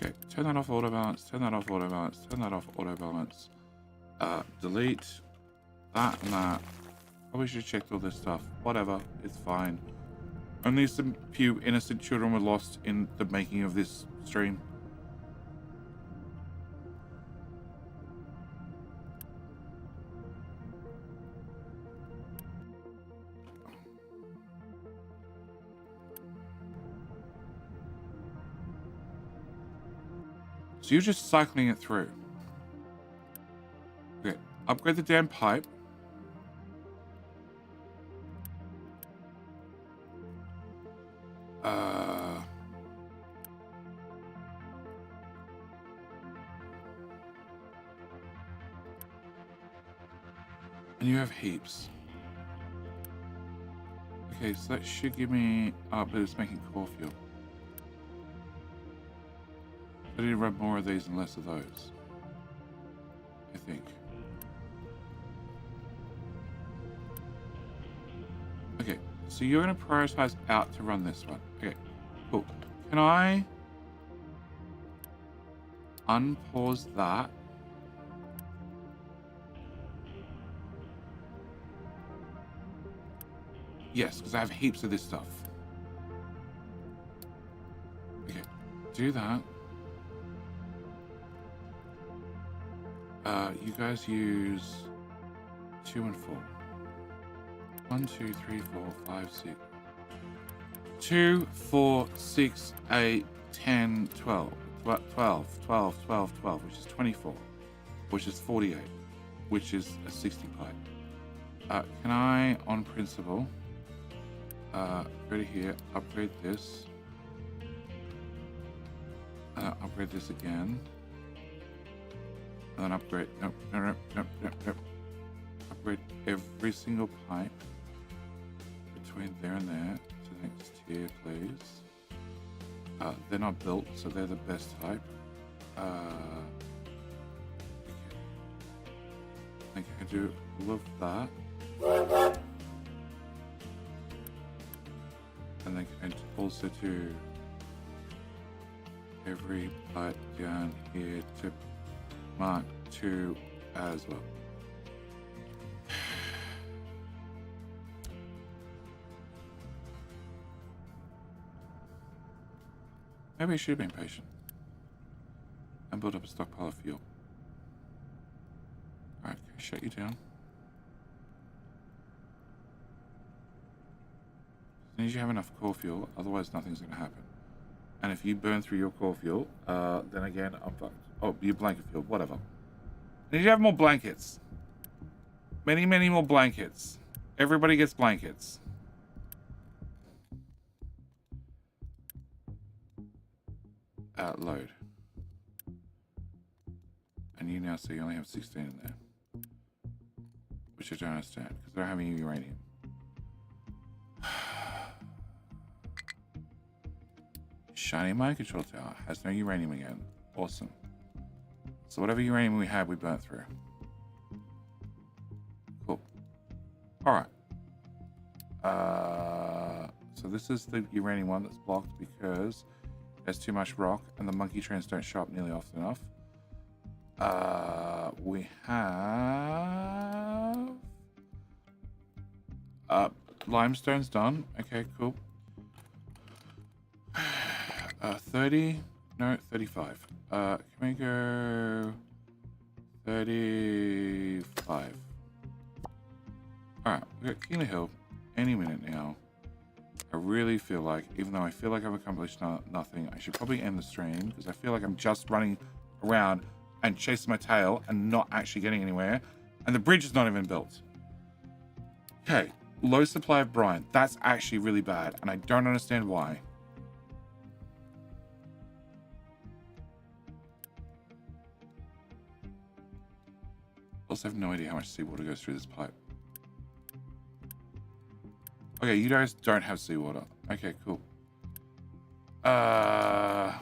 A: Okay, turn that off auto balance, turn that off auto balance, turn that off auto balance. Delete that and that. Probably should have checked all this stuff. Whatever, it's fine. Only some few innocent children were lost in the making of this stream. So you're just cycling it through. Okay, upgrade the damn pipe. And you have heaps. Okay, so that should give me... Oh, but it's making core fuel. I need to run more of these and less of those. I think. Okay, so you're going to prioritize out to run this one. Okay, cool. Can I unpause that Yes, because I have heaps of this stuff. Okay, do that. You guys use 2 and 4. 1, 2, 3, 4, 5, 6. 2, 4, 6, 8, 10, 12. 12, which is 24. Which is 48. Which is a 60 pipe. Can I, on principle, go to here, upgrade this. Upgrade this again. And then upgrade, nope. Upgrade every single pipe between there and there to the next tier, please. They're not built, so they're the best type. I think I do all of that. And then I also do every pipe down here to Mark 2 as well. Maybe I should have been patient and build up a stockpile of fuel. Alright, okay, shut you down. As soon as you have enough core fuel, otherwise nothing's going to happen. And if you burn through your core fuel, then again, I'm fucked. Oh, your blanket fuel, whatever. Need you have more blankets. Many, many more blankets. Everybody gets blankets. Load. And you now say you only have 16 in there. Which I don't understand, because they're having uranium. Shiny mind control tower has no uranium again. Awesome. So whatever uranium we had, we burnt through. Cool. Alright. So this is the uranium one that's blocked because there's too much rock and the monkey trains don't show up nearly often enough. We have... limestone's done. Okay, cool. 30... No, 35. Can we go... 35. Alright, we got King of the Hill any minute now. I really feel like, even though I feel like I've accomplished nothing, I should probably end the stream because I feel like I'm just running around and chasing my tail and not actually getting anywhere. And the bridge is not even built. Okay, low supply of brine. That's actually really bad, and I don't understand why. Also have no idea how much seawater goes through this pipe. Okay, you guys don't have seawater. Okay, cool. Okay,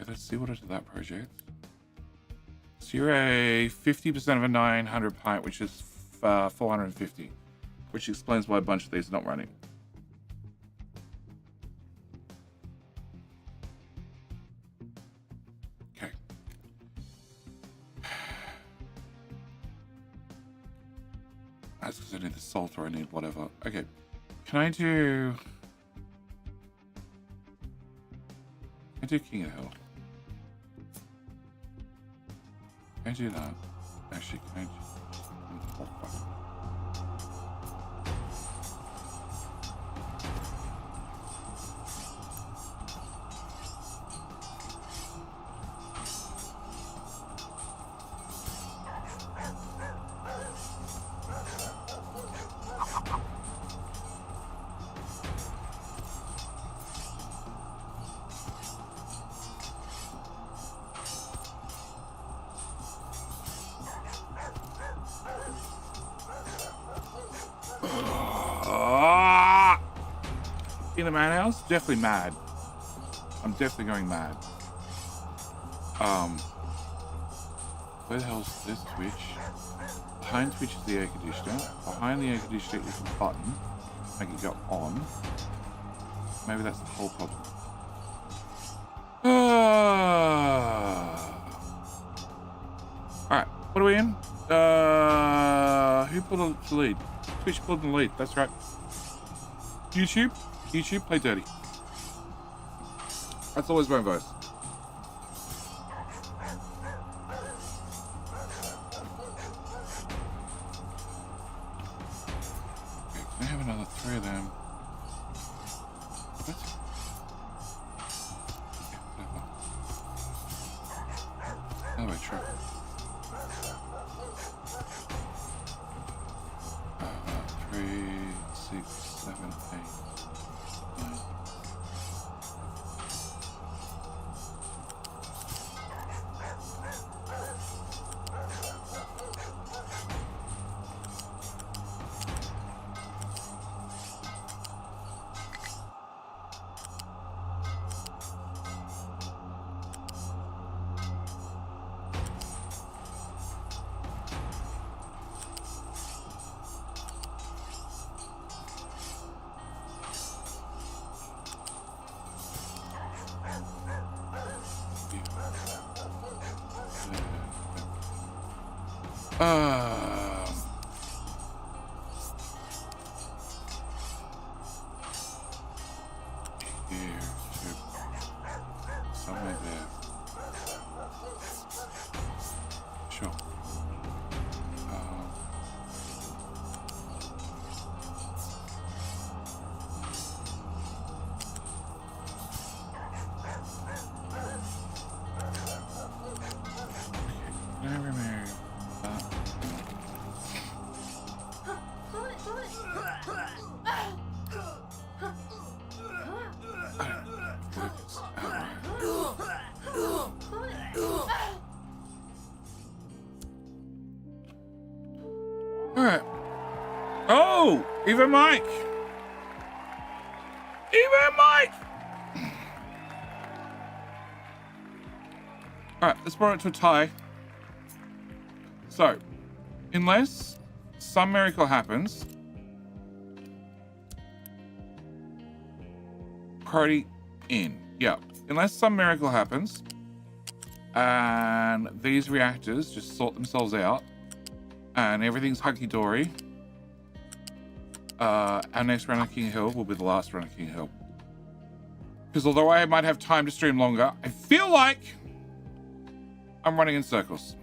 A: let's see what is that project. So you're a 50% of a 900 pipe, which is 450, which explains why a bunch of these are not running. Okay. That's because I need the salt or I need whatever. Okay. Can I do King of the Hill? Can I do that? Actually, can I oh, fuck. In the madhouse? Definitely mad. I'm definitely going mad. Where the hell's this Twitch? Behind Twitch is the air conditioner. Behind the air conditioner is a button. Make it go on. Maybe that's the whole problem. What are we in? Who pulled the lead? Twitch pulled the lead. That's right. YouTube, play dirty. That's always my advice. Okay, can I have another 3 of them? What? Okay, whatever. Oh, wait, sure. 3, 6, 7, 8, 9. Here, somewhere there. Sure. Can I remove that? Alright. Oh! Even Mike! Even Mike! Alright, let's bring it to a tie. So, unless some miracle happens, party in. Yeah, unless some miracle happens and these reactors just sort themselves out and everything's hunky-dory, our next run on King Hill will be the last run on King Hill. Because although I might have time to stream longer, I feel like I'm running in circles.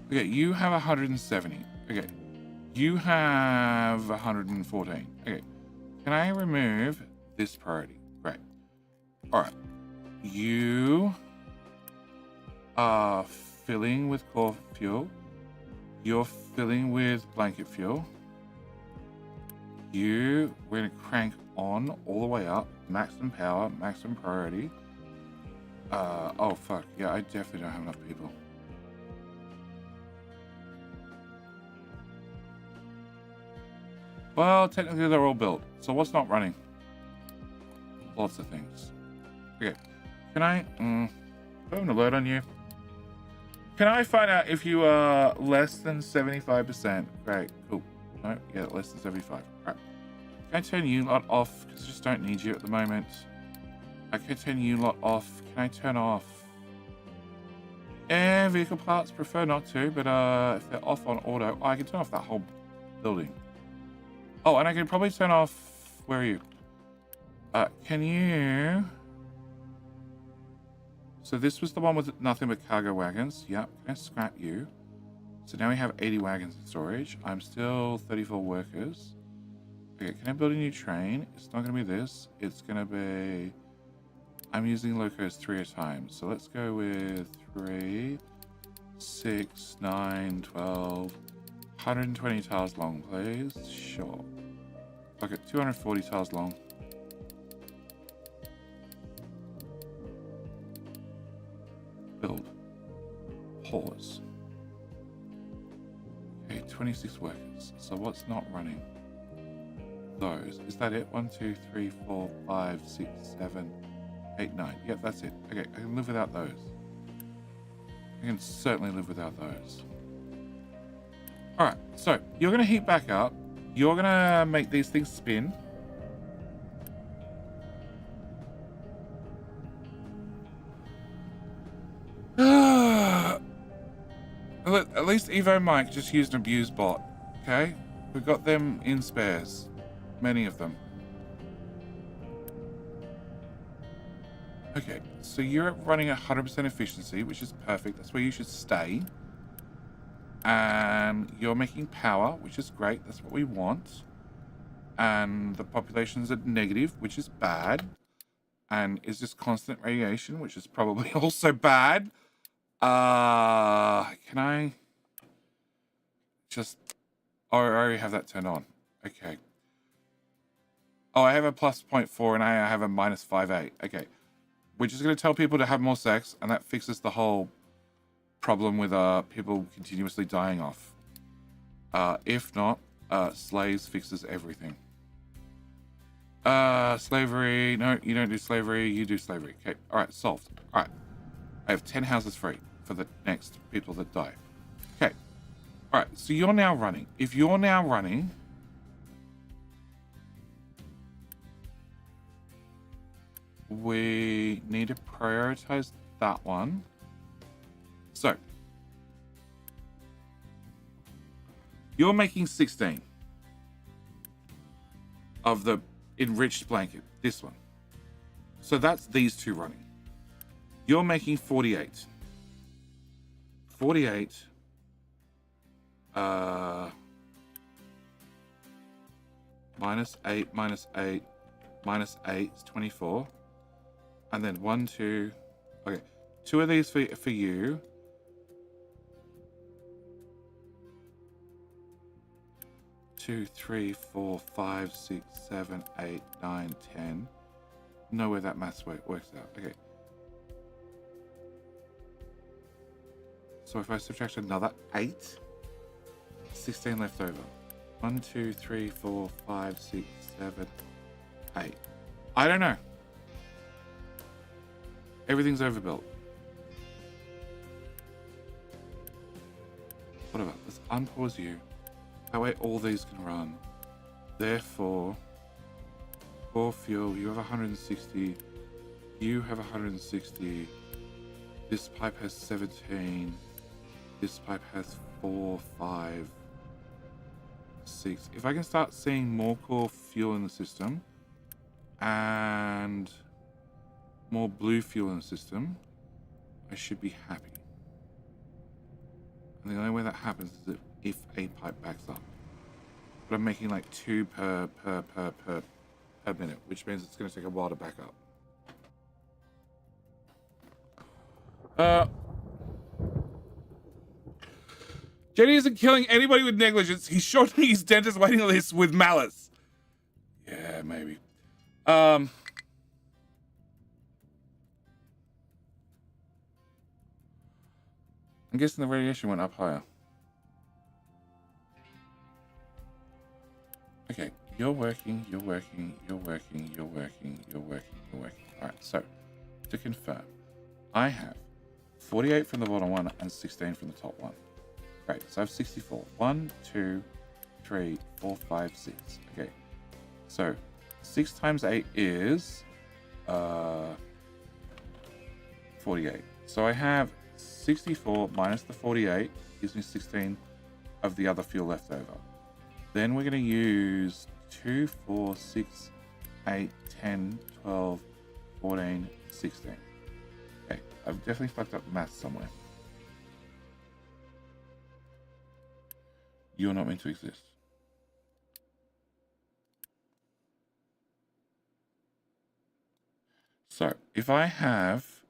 A: Okay, you have 170. Okay, you have 114. Okay, can I remove this priority? Great. All right, you are filling with core fuel. You're filling with blanket fuel. We're gonna crank on all the way up. Maximum power, maximum priority. Oh fuck, yeah, I definitely don't have enough people. Well, technically they're all built. So what's not running? Lots of things. Okay. Can I... I have an alert on you. Can I find out if you are less than 75%? Great. Cool. No, yeah, less than 75. Right. Can I turn you lot off? Because I just don't need you at the moment. I can turn you lot off. Can I turn off? Vehicle parts. Prefer not to, but if they're off on auto... Oh, I can turn off that whole building. Oh, and I can probably turn off... Where are you? Can you... So this was the one with nothing but cargo wagons. Yep, can I scrap you? So now we have 80 wagons in storage. I'm still 34 workers. Okay, can I build a new train? It's not going to be this. It's going to be... I'm using locos 3 at a time. So let's go with 3, 6, 9, 12... 120 tiles long, please. Sure. Okay, 240 tiles long. Build. Pause. Okay, 26 workers. So what's not running? Those. Is that it? 1, 2, 3, 4, 5, 6, 7, 8, 9. Yep, that's it. Okay, I can live without those. I can certainly live without those. Alright, so you're going to heat back up. You're going to make these things spin. at least Evo Mike just used an abuse bot. Okay? We've got them in spares. Many of them. Okay, so you're running at 100% efficiency, which is perfect. That's where you should stay. And you're making power, which is great. That's what we want. And the population's at negative, which is bad. And is this constant radiation, which is probably also bad. Can I just... Oh, I already have that turned on. Okay. Oh, I have a plus 0.4 and I have a minus 5.8. Okay. We're just going to tell people to have more sex, and that fixes the whole problem with people continuously dying off. If not, slaves fixes everything. Slavery. No, you don't do slavery. You do slavery. Okay. All right. Solved. All right. I have 10 houses free for the next people that die. Okay. All right. So you're now running. If you're now running... we need to prioritize that one. So, you're making 16 of the enriched blanket, this one. So that's these two running. You're making 48. 48. Minus 8, minus 8, minus 8 is 24. And then 1, 2. Okay, 2 of these for you. 2, 3, 4, 5, 6, 7, 8, 9, 10. Know where that maths works out. Okay. So if I subtract another 8, 16 left over. 1, 2, 3, 4, 5, 6, 7, 8. I don't know. Everything's overbuilt. Whatever. Let's unpause you. That way all these can run. Therefore, for fuel, you have 160. You have 160. This pipe has 17. This pipe has 4, 5, 6. If I can start seeing more core fuel in the system and more blue fuel in the system, I should be happy. And the only way that happens is if a pipe backs up. But I'm making like 2 per minute, which means it's going to take a while to back up. Jenny isn't killing anybody with negligence. He's shortening his dentist waiting list with malice. Yeah, maybe. I'm guessing the radiation went up higher. Okay, you're working. Alright, so, to confirm, I have 48 from the bottom one and 16 from the top one. Great, so I have 64. 1, 2, 3, 4, 5, 6. Okay, so 6 times 8 is 48. So I have 64 minus the 48 gives me 16 of the other fuel left over. Then we're going to use 2, 4, 6, 8, 10, 12, 14, 16. Okay, I've definitely fucked up maths somewhere. You're not meant to exist. So, if I have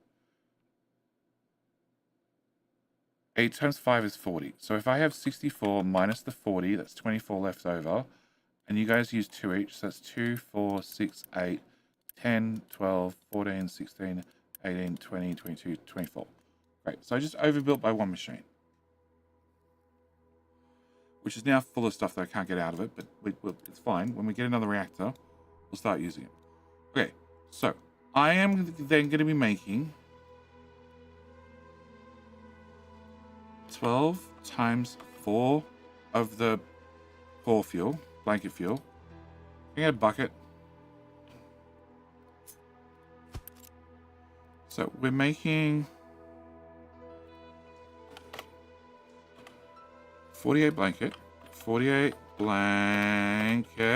A: 8 times 5 is 40. So if I have 64 minus the 40, that's 24 left over. And you guys use 2 each. So that's 2, 4, 6, 8, 10, 12, 14, 16, 18, 20, 22, 24. Great. So I just overbuilt by 1 machine. Which is now full of stuff that I can't get out of it. But it's fine. When we get another reactor, we'll start using it. Okay. So I am then going to be making 12 times 4 of the core fuel, blanket fuel. I get a bucket. So we're making 48 blanket. 48 blankets.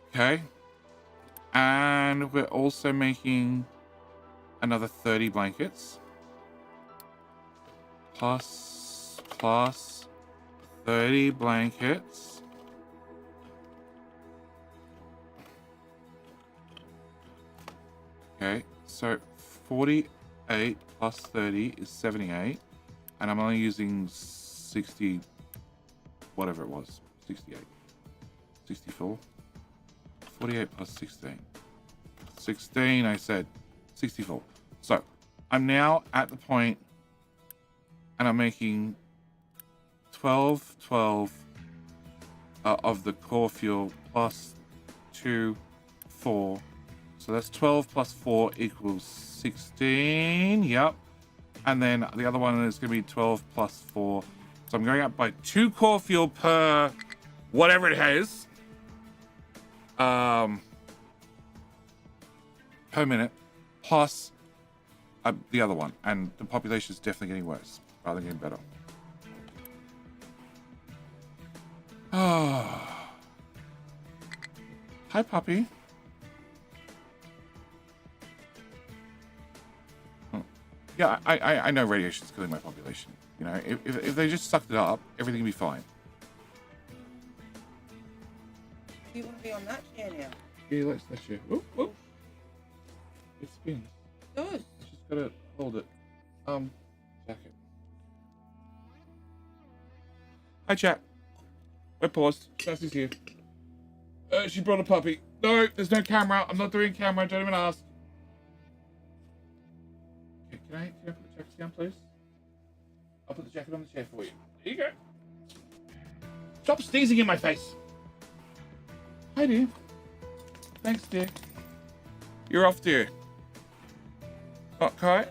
A: Okay. And we're also making another 30 blankets. Plus 30 blankets. Okay, so 48 plus 30 is 78. And I'm only using 60, whatever it was, 68, 64, 48 plus 16, 16, I said, 64. So I'm now at the point, and I'm making 12 of the core fuel plus 2, 4. So that's 12 plus 4 equals 16. Yep. And then the other one is going to be 12 plus 4. So I'm going up by 2 core fuel per whatever it has. Per minute. Plus the other one. And the population is definitely getting worse rather than getting better. Oh. Hi, puppy. Yeah, I know radiation's killing my population. You know, if they just sucked it up, everything would be fine.
D: You want to be on that chair now?
A: Yeah, let's that chair. Oh, oh. It spins.
D: It does.
A: Just gotta hold it. Jacket. Hi, chat. I paused. Sassy's here. She brought a puppy. No, there's no camera. I'm not doing camera. Don't even ask. Okay, can I put the jacket down, please? I'll put the jacket on the chair for you. There you go. Stop sneezing in my face. Hi, dear. Thanks, dear. You're off, dear. Oh, Kai?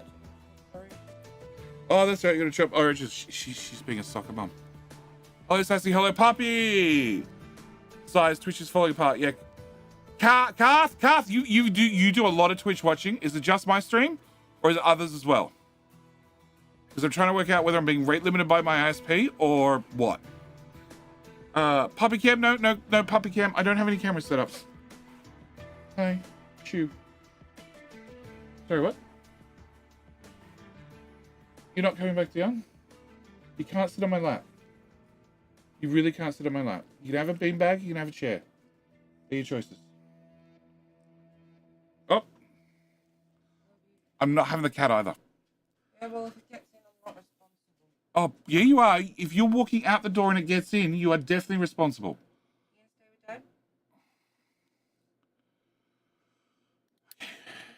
D: Sorry.
A: Oh, that's right. You're gonna trip. Oh, she's being a soccer mum. Oh, Sassy. Hello, puppy. Size Twitch is falling apart. Yeah. Kath, you do a lot of Twitch watching. Is it just my stream, or is it others as well? Because I'm trying to work out whether I'm being rate limited by my ISP or what. Puppy cam? No, puppy cam. I don't have any camera set up. Hi, chew. Sorry, what? You're not coming back down? You can't sit on my lap. You really can't sit on my lap. You can have a beanbag, you can have a chair. They're your choices. Oh. I'm not having the cat either.
D: Yeah, well, if it gets in, I'm not responsible.
A: Oh, yeah, you are. If you're walking out the door and it gets in, you are definitely responsible.
D: You gonna stay with Dad?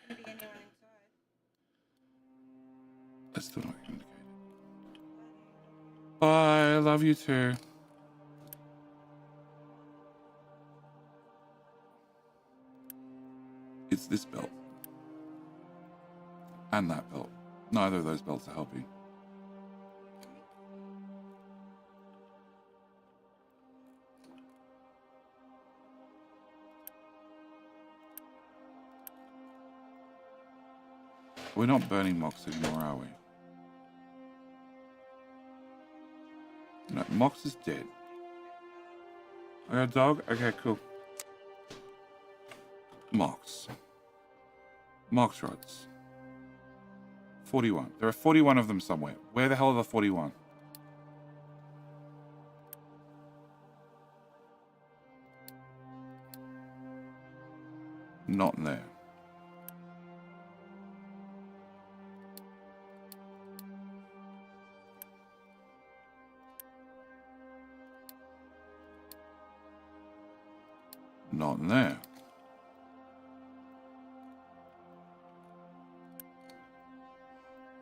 D: There couldn't be anyone inside.
A: That's still not indicated. Bye, I love you too. It's this belt. And that belt. Neither of those belts are helping. We're not burning Mox anymore, are we? No, Mox is dead. I got a dog? Okay, cool. Mox rods. 41. There are 41 of them somewhere. Where the hell are the 41? Not in there. Not in there.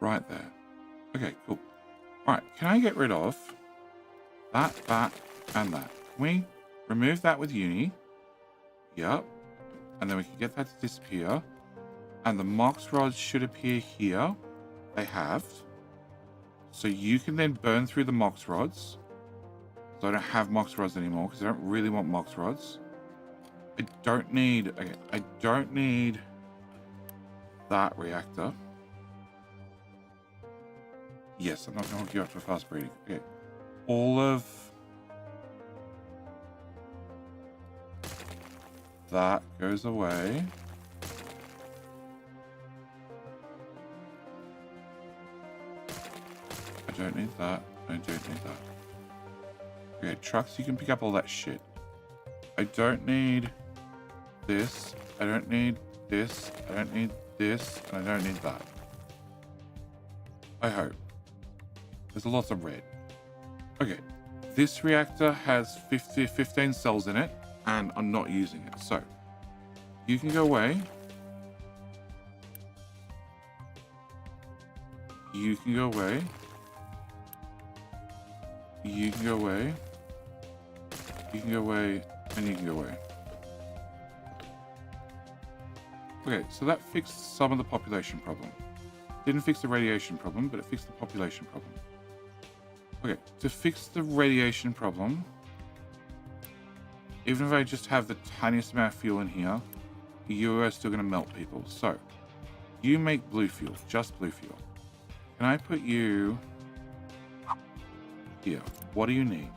A: Right there. Okay, cool. All right, can I get rid of that, and that? Can we remove that with uni? Yep. And then we can get that to disappear. And the Mox rods should appear here. They have. So you can then burn through the Mox rods. So I don't have Mox rods anymore because I don't really want Mox rods. I don't need that reactor. Yes, I'm not going to hook you up to fast breeding. Okay. All of that goes away. I don't need that. I don't need that. Okay, trucks, you can pick up all that shit. I don't need this. I don't need this. I don't need this. And I don't need that. I hope. There's lots of red. Okay. This reactor has 15 cells in it, and I'm not using it. So, you can go away. You can go away. You can go away. You can go away, and you can go away. Okay, so that fixed some of the population problem. Didn't fix the radiation problem, but it fixed the population problem. Okay, to fix the radiation problem, even if I just have the tiniest amount of fuel in here, you are still going to melt people. So, you make blue fuel, just blue fuel. Can I put you here? What do you need?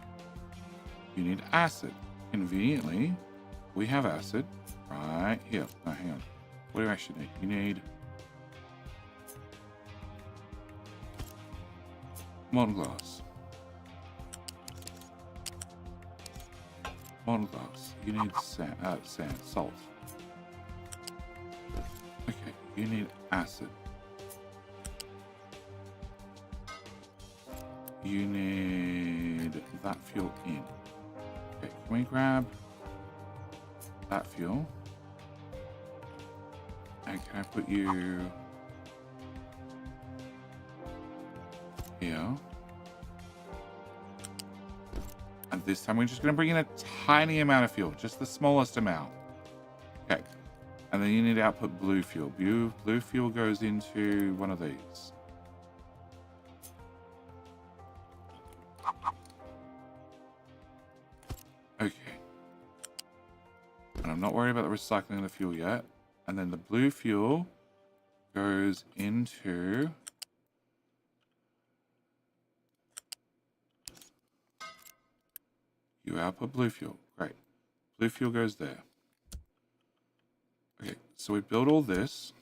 A: You need acid. Conveniently, we have acid right here. No, hang on. What do you actually need? You need molten glass. Molten glass. You need sand, salt. Okay, you need acid. You need that fuel in. Okay, can we grab that fuel? And can I put you here? And this time we're just going to bring in a tiny amount of fuel, just the smallest amount. Okay. And then you need to output blue fuel. Blue fuel goes into one of these. Okay. And I'm not worried about the recycling of the fuel yet. And then the blue fuel goes into you output blue fuel. Great. Blue fuel goes there. Okay, so we build all this.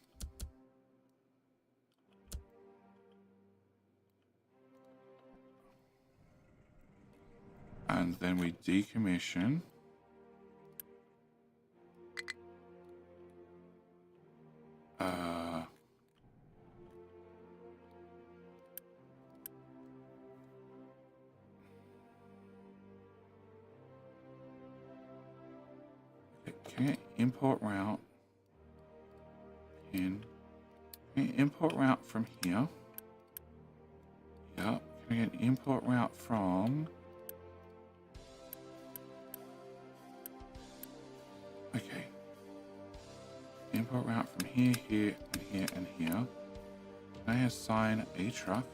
A: And then we decommission. Can I import route? Can I import route from here? Yep. Can I get an import route from? Okay. Import route from here, here, and here, and here. Can I assign a truck?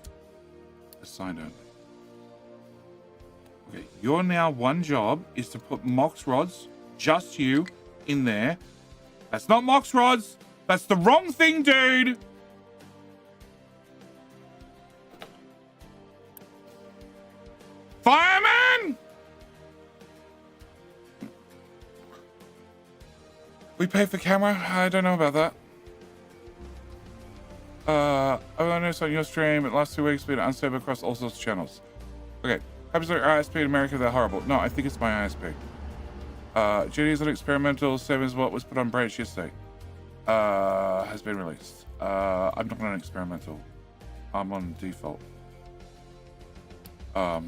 A: Assigned only. Okay. Your now one job is to put Mox rods, just you, in there. That's not Mox rods. That's the wrong thing, dude. Fireman! We pay for camera? I don't know about that. I've noticed on your stream, the last 2 weeks been unstable across all sorts of channels. Okay. Absolute ISP in America, they're horrible. No, I think it's my ISP. GD's on experimental 7 is what was put on branch yesterday. Has been released. I'm not on experimental. I'm on default. But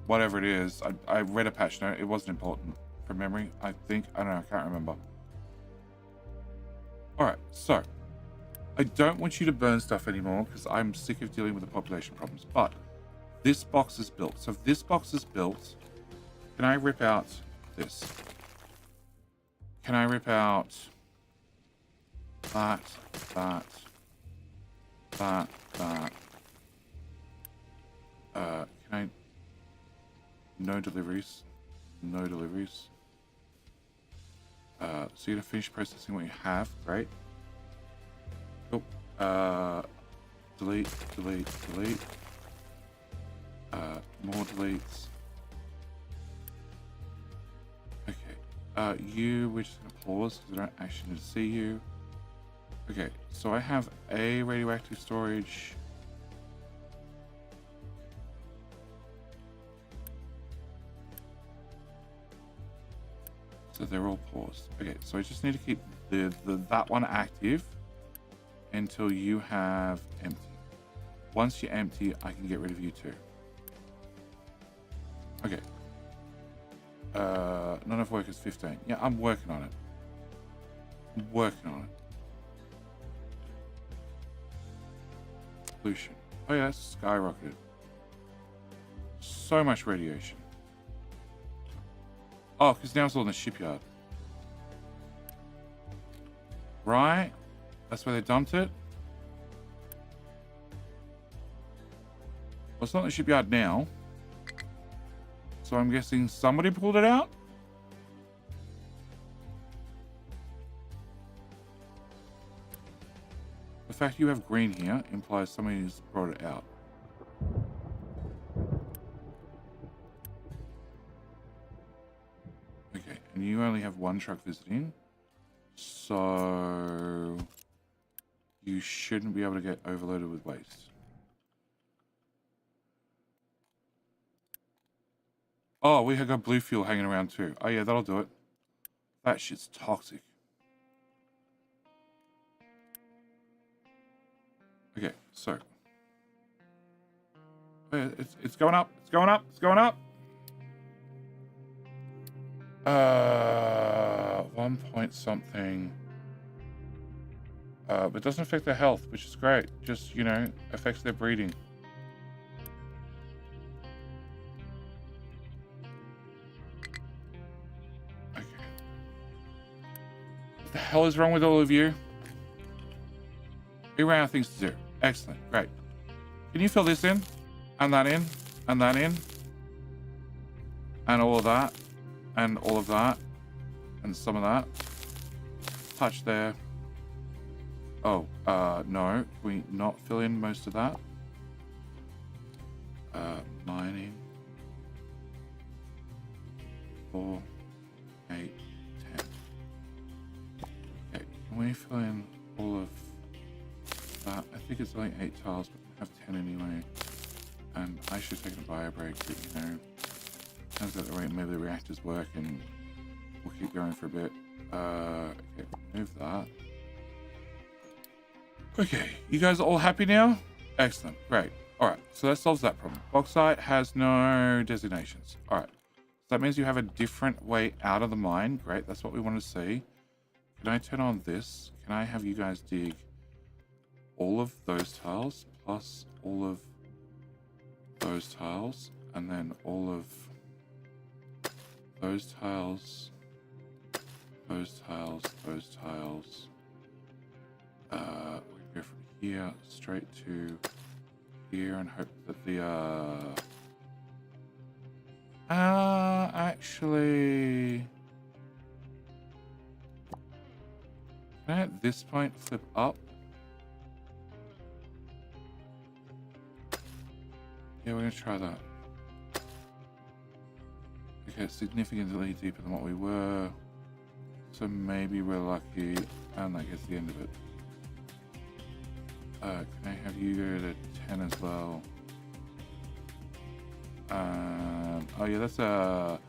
A: whatever it is, I read a patch note. It wasn't important from memory, I think. I don't know, I can't remember. Alright, so I don't want you to burn stuff anymore because I'm sick of dealing with the population problems. But this box is built. So if this box is built, can I rip out this? Can I rip out that? Can I? No deliveries. No deliveries. So you're gonna finish processing what you have. Great. Cool. delete, delete, delete. More deletes. Okay. You, we're just gonna pause because I don't actually need to see you. Okay, so I have a radioactive storage. So they're all paused. Okay, so I just need to keep that one active until you have empty. Once you're empty, I can get rid of you too. Okay. None of work is 15. Yeah, I'm working on it. I'm working on it. Pollution. Oh yeah, that's skyrocketed. So much radiation. Oh, because now it's all in the shipyard. Right? That's where they dumped it? Well, it's not in the shipyard now. So I'm guessing somebody pulled it out? The fact you have green here implies somebody's brought it out. Okay, and you only have one truck visiting. So you shouldn't be able to get overloaded with waste. Oh, we have got blue fuel hanging around too. Oh yeah, that'll do it. That shit's toxic. Okay, so. Oh yeah, it's going up. It's going up. It's going up. 1 point something. But it doesn't affect their health, which is great. Just, you know, affects their breeding. Okay. What the hell is wrong with all of you? We ran out of things to do. Excellent. Great. Can you fill this in? And that in? And that in? And all of that? And all of that? And some of that? Touch there. Oh, no. Can we not fill in most of that? Mining. 4, 8, 10. Okay, can we fill in all of that? I think it's only 8 tiles, but we have 10 anyway. And I should have taken a bio break, but you know, turns out that maybe the reactors work and we'll keep going for a bit. Okay, move that. Okay, you guys are all happy now? Excellent, great. All right, so that solves that problem. Bauxite has no designations. All right, so that means you have a different way out of the mine. Great, that's what we want to see. Can I turn on this? Can I have you guys dig all of those tiles plus all of those tiles and then all of those tiles, those tiles, those tiles. We go from here straight to here and hope that the actually, can I at this point flip up? Yeah, we're gonna try that. Okay, it's significantly deeper than what we were. So maybe we're lucky and that gets the end of it. Can I have you go to 10 as well? Oh yeah, that's a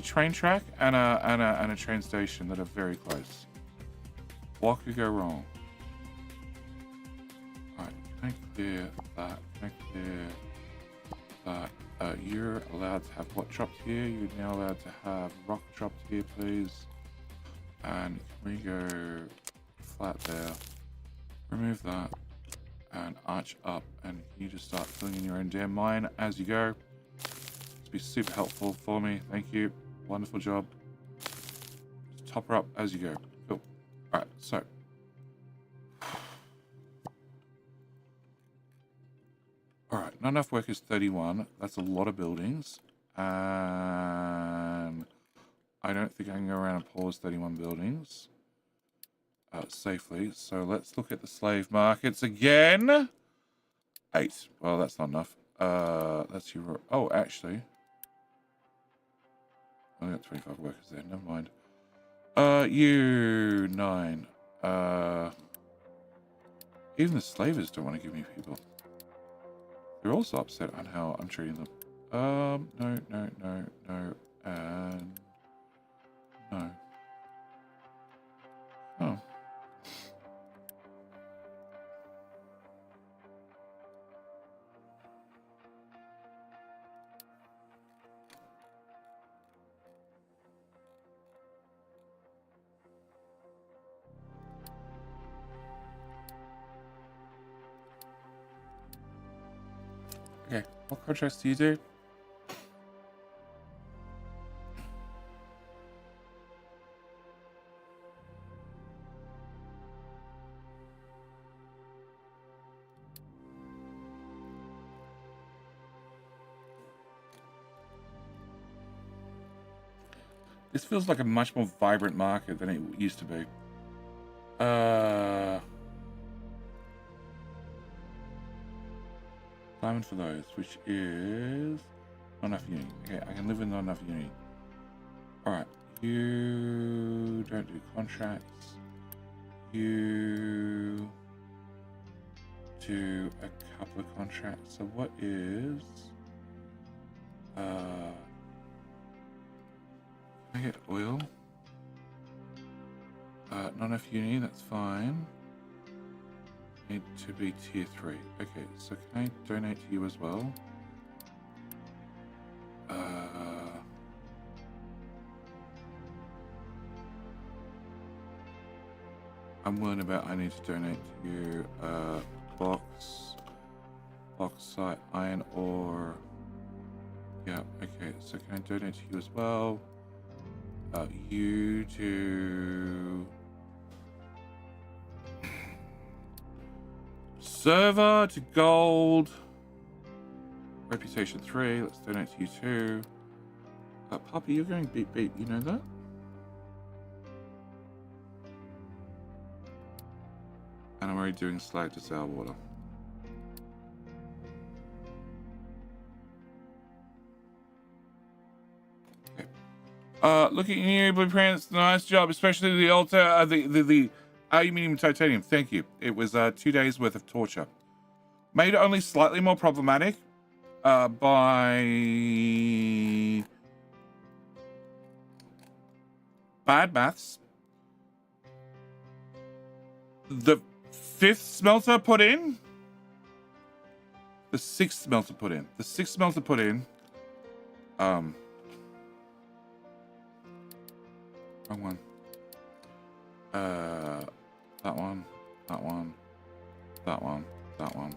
A: train track and a train station that are very close. What could go wrong? Alright, can I clear that? Can I clear that? You're allowed to have what dropped here? You're now allowed to have rock dropped here, please. And can we go flat there? Remove that. And arch up, and you just start filling in your own damn mine as you go. This be super helpful for me. Thank you. Wonderful job. Just top her up as you go. Cool. All right. So. All right. Not enough work is 31. That's a lot of buildings, and I don't think I can go around and pause 31 buildings. Safely. So let's look at the slave markets again. 8. Well, that's not enough. That's your... Oh, actually. I got 25 workers there. Never mind. You 9. Even the slavers don't want to give me people. They're also upset on how I'm treating them. No, and no. Oh. Okay, what contracts do you do? This feels like a much more vibrant market than it used to be. Diamond for those, which is not enough uni. Okay, I can live with not enough uni. Alright, you don't do contracts. You do a couple of contracts. So what is I get oil? Not enough uni, that's fine. Need to be tier 3. Okay, so can I donate to you as well? I'm worrying about I need to donate to you bauxite, iron ore. Yeah, okay, so can I donate to you as well? You do server to gold. Reputation 3. Let's donate to you too. Puppy, you're going beep beep. You know that? And I'm already doing slag to sour water. Looking at you, blueprints, nice job, especially the altar, the aluminium titanium. Thank you. It was 2 days worth of torture. Made only slightly more problematic by bad maths. The 5th smelter put in. The 6th smelter put in. The 6th smelter put in. Wrong one. That one. That one. That one. That one.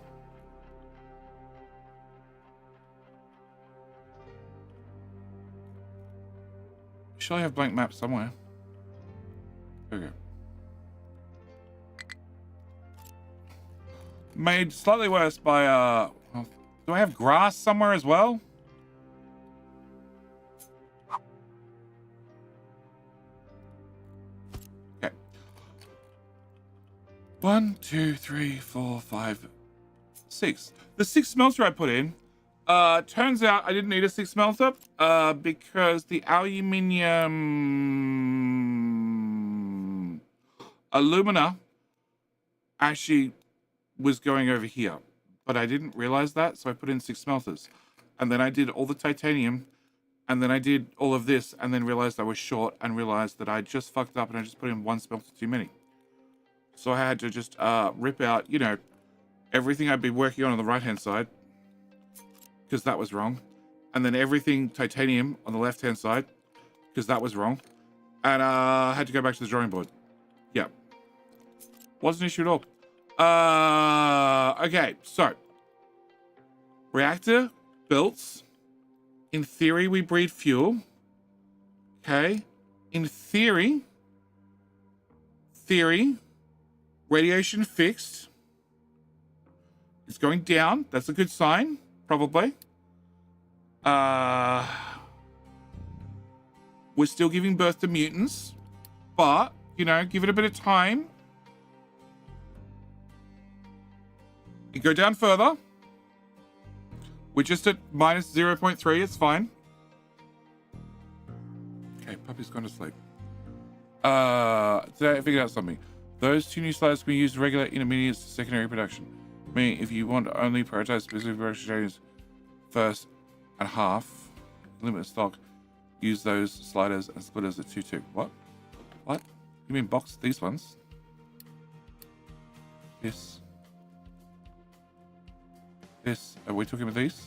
A: Should I have blank maps somewhere? There we go. Made slightly worse by, do I have grass somewhere as well? Okay. 1, 2, 3, 4, 5, 6. The 6th smelter I put in, turns out I didn't need a 6th smelter, because the aluminium alumina actually was going over here, but I didn't realize that, so I put in 6 smelters, and then I did all the titanium, and then I did all of this, and then realized I was short, and realized that I just fucked up, and I just put in 1 smelter too many. So I had to just rip out, you know, everything I'd been working on the right-hand side, because that was wrong, and then everything titanium on the left-hand side, because that was wrong, and I had to go back to the drawing board. Yeah, wasn't an issue at all. Okay, so reactor built. In theory, we breed fuel. Okay, in theory, radiation fixed. It's going down. That's a good sign, probably. We're still giving birth to mutants, but you know, give it a bit of time. You go down further. We're just at minus 0.3. It's fine. Okay, puppy's gone to sleep. Today I figured out something. Those two new sliders can be used to regulate intermediates to secondary production. Meaning, if you want to only prioritize specific production areas first and half, limit stock, use those sliders and splitters at 2-2. What? What? You mean box these ones? This. This. Are we talking about these?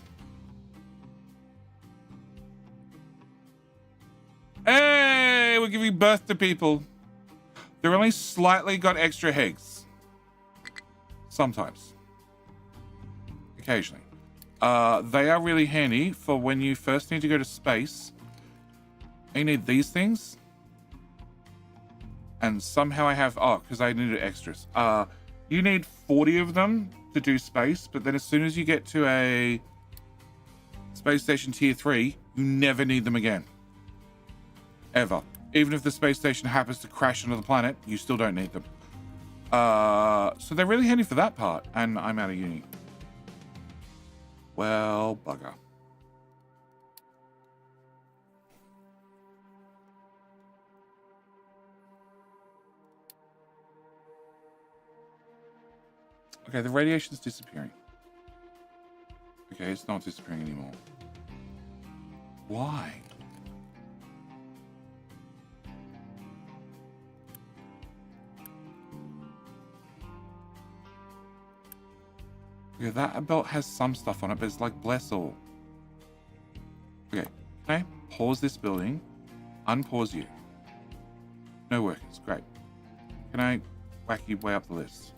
A: Hey, we're giving birth to people. They're only slightly got extra eggs. Sometimes. Occasionally. They are really handy for when you first need to go to space. You need these things. And somehow I have... Oh, because I needed extras. You need 40 of them to do space, but then as soon as you get to a space station tier 3, you never need them again. Ever. Even if the space station happens to crash into the planet, you still don't need them. So they're really handy for that part. And I'm out of uni. Well, bugger. Okay, the radiation's disappearing. Okay, it's not disappearing anymore. Why? Okay, that belt has some stuff on it, but it's like bless all. Okay, can I pause this building? Unpause you. No workers, great. Can I whack you way up the list?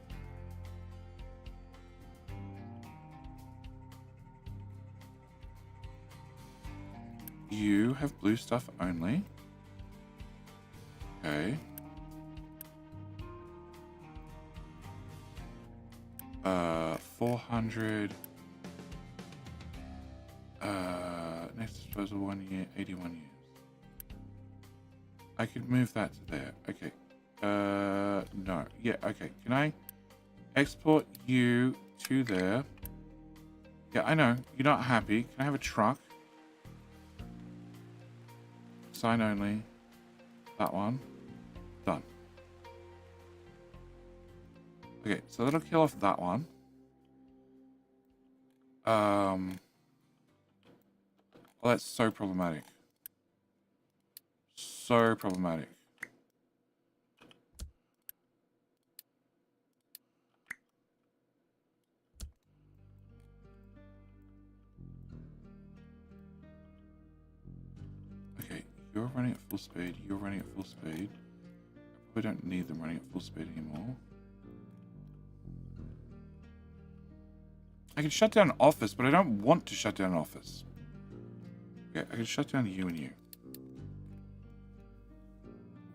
A: You have blue stuff only. Okay. 400. Next disposal 1 year, 81 years. I could move that to there. Okay. No. Yeah, okay. Can I export you to there? Yeah, I know. You're not happy. Can I have a truck? Sign only. That one. Done. Okay, so that'll kill off that one. Well, that's so problematic. So problematic. Okay, you're running at full speed. You're running at full speed. We don't need them running at full speed anymore. I can shut down an office, but I don't want to shut down an office. Okay, I can shut down you and you.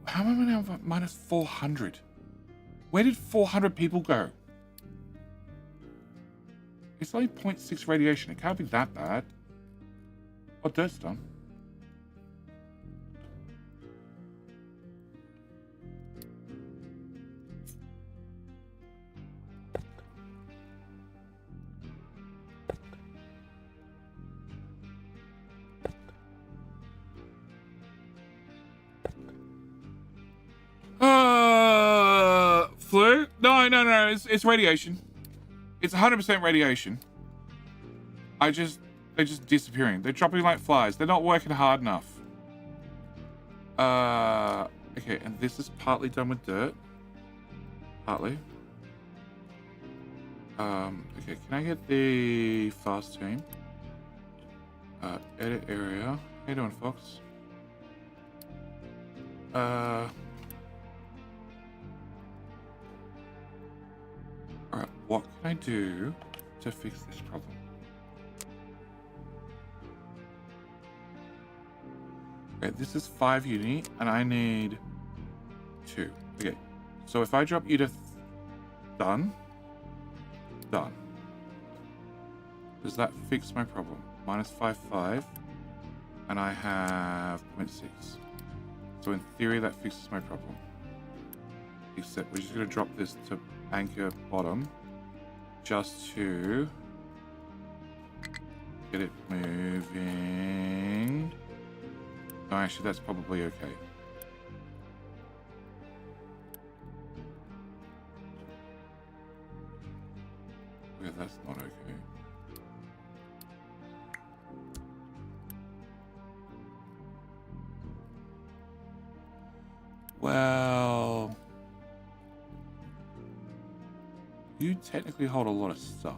A: How am I now at minus 400? Where did 400 people go? It's only 0.6 radiation. It can't be that bad. Oh, dirt's done. Flu? No. It's radiation. It's 100% radiation. They're just disappearing. They're dropping like flies. They're not working hard enough. Okay, and this is partly done with dirt. Partly. Okay, can I get the fast team? Edit area. How you doing, Fox? Alright, what can I do to fix this problem? Okay, this is 5 uni, and I need 2. Okay, so if I drop you to done. Does that fix my problem? Minus 5, and I have 0.6. So in theory, that fixes my problem. Except we're just going to drop this to anchor bottom, just to get it moving. No, actually, that's probably okay. Yeah, that's not okay. Well, you technically hold a lot of stuff.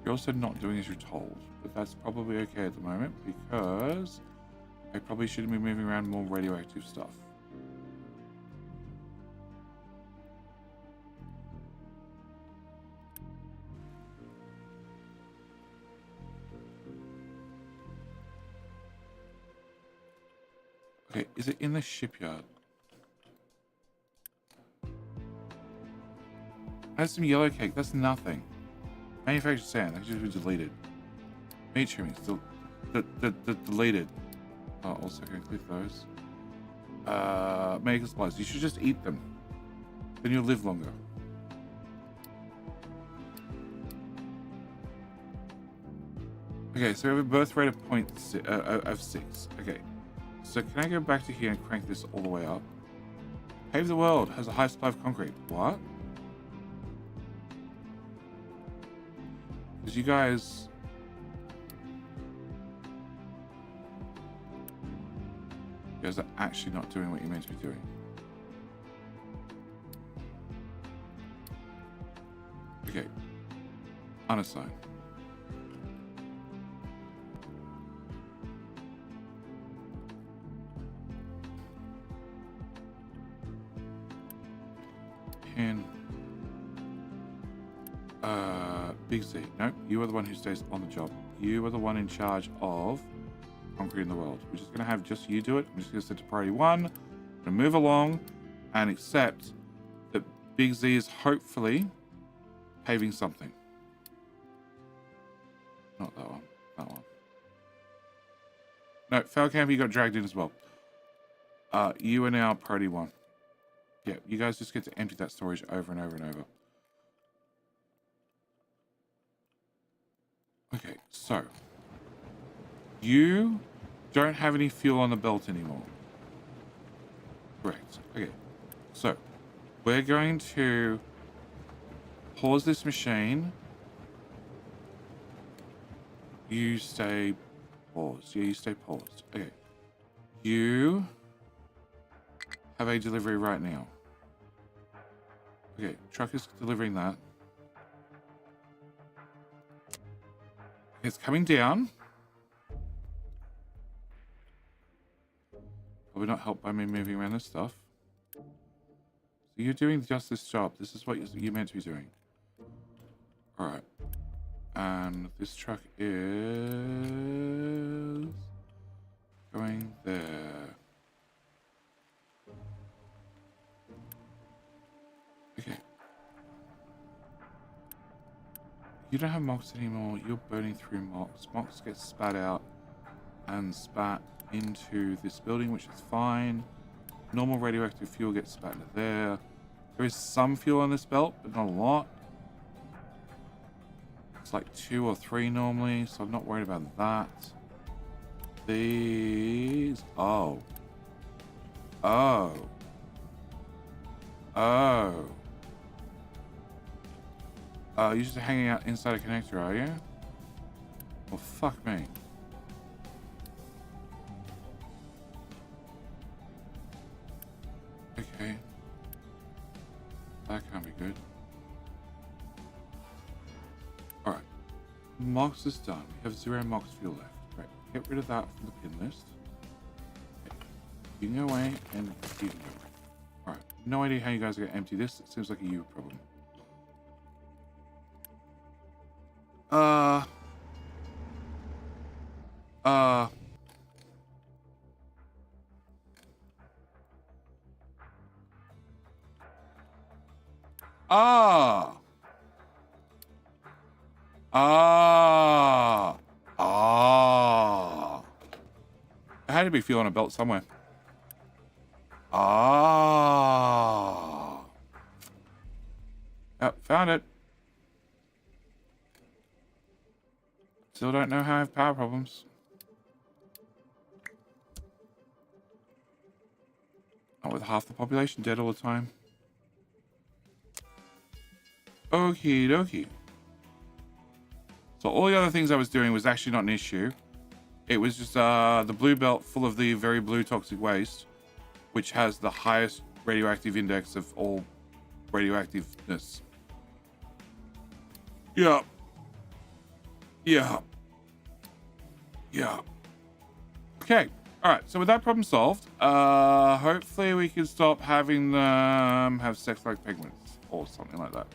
A: You're also not doing as you're told, but that's probably okay at the moment because I probably shouldn't be moving around more radioactive stuff. Okay, is it in the shipyard? I have some yellow cake. That's nothing. Manufactured sand. That should be deleted. Meat trimmings. Deleted. Oh, also can I click those? Medical supplies. You should just eat them. Then you'll live longer. Okay, so we have a birth rate of of 6. Okay. So can I go back to here and crank this all the way up? Pave the world has a high supply of concrete. What? Because you guys are actually not doing what you're meant to be doing. Okay. Unassigned. Pin. Big Z. Nope, you are the one who stays on the job. You are the one in charge of concrete in the world. We're just going to have just you do it. I'm just going to set to priority 1. I'm going to move along and accept that Big Z is hopefully paving something. Not that one. That one. No, Falcamp, you got dragged in as well. You are now priority 1. Yeah, you guys just get to empty that storage over and over and over. Okay, so you don't have any fuel on the belt anymore. Correct. Okay, so we're going to pause this machine. You stay paused. Yeah, you stay paused. Okay. You have a delivery right now. Okay, truck is delivering that. It's coming down. Probably not helped by me moving around this stuff. So you're doing just this job. This is what you're meant to be doing. Alright. And this truck is going there. Okay. You don't have MOX anymore. You're burning through MOX. MOX gets spat out and spat into this building, which is fine. Normal radioactive fuel gets spat into there. There is some fuel on this belt, but not a lot. It's like 2 or 3 normally, so I'm not worried about that. These... Oh. Oh. Oh. You're just hanging out inside a connector, are you? Well, fuck me. Okay. That can't be good. Alright. MOX is done. We have 0 MOX fuel left. Right. Get rid of that from the pin list. Okay. You can go away and you can go away. Alright. No idea how you guys are going to empty this. It seems like a you problem. It had to be feeling a belt somewhere. Yep, found it. still don't know how I have power problems. Not with half the population dead all the time. Okie dokie. So all the other things I was doing was actually not an issue. It was just the blue belt full of the very blue toxic waste, which has the highest radioactive index of all radioactiveness. Yeah. Yeah. Yeah. Okay. All right. So with that problem solved, hopefully we can stop having them have sex like penguins or something like that.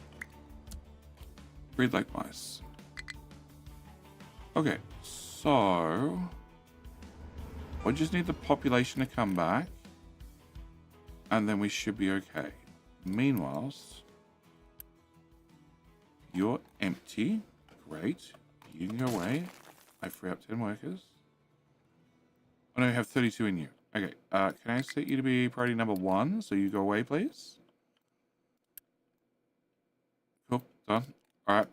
A: Breed like mice. Okay. So we just need the population to come back, and then we should be okay. Meanwhile, you're empty. Great. You can go away. I free up 10 workers. Oh no, you have 32 in you. Okay. Can I set you to be priority number 1? So you go away, please. Cool. Done. All right.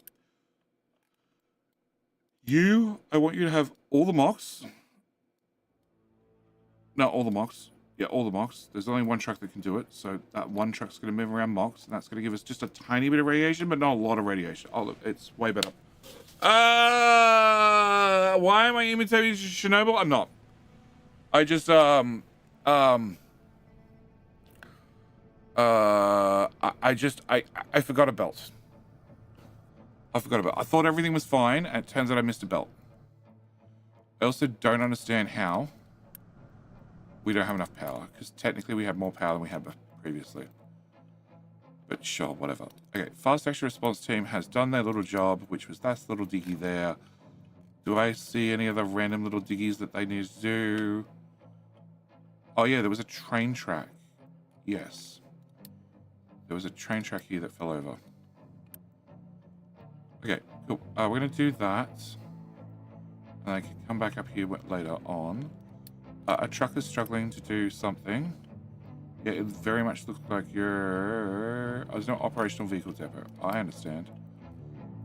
A: I want you to have all the mocks. No, all the mocks. Yeah, all the mocks. There's only one truck that can do it. So that one truck's going to move around mocks, and that's going to give us just a tiny bit of radiation, but not a lot of radiation. Oh, look, it's way better. Why am I imitating Chernobyl? I'm not. I just, I forgot a belt. I forgot about it. I thought everything was fine, and it turns out I missed a belt. I also don't understand how we don't have enough power, because technically we have more power than we had previously. But sure, whatever. Okay, Fast Action Response Team has done their little job, which was that little diggy there. Do I see any other random little diggies that they need to do? Oh yeah, there was a train track. Yes. There was a train track here that fell over. Okay, cool. We're going to do that. And I can come back up here later on. A truck is struggling to do something. Yeah, it very much looks like you're... Oh, there's no operational vehicle depot. I understand.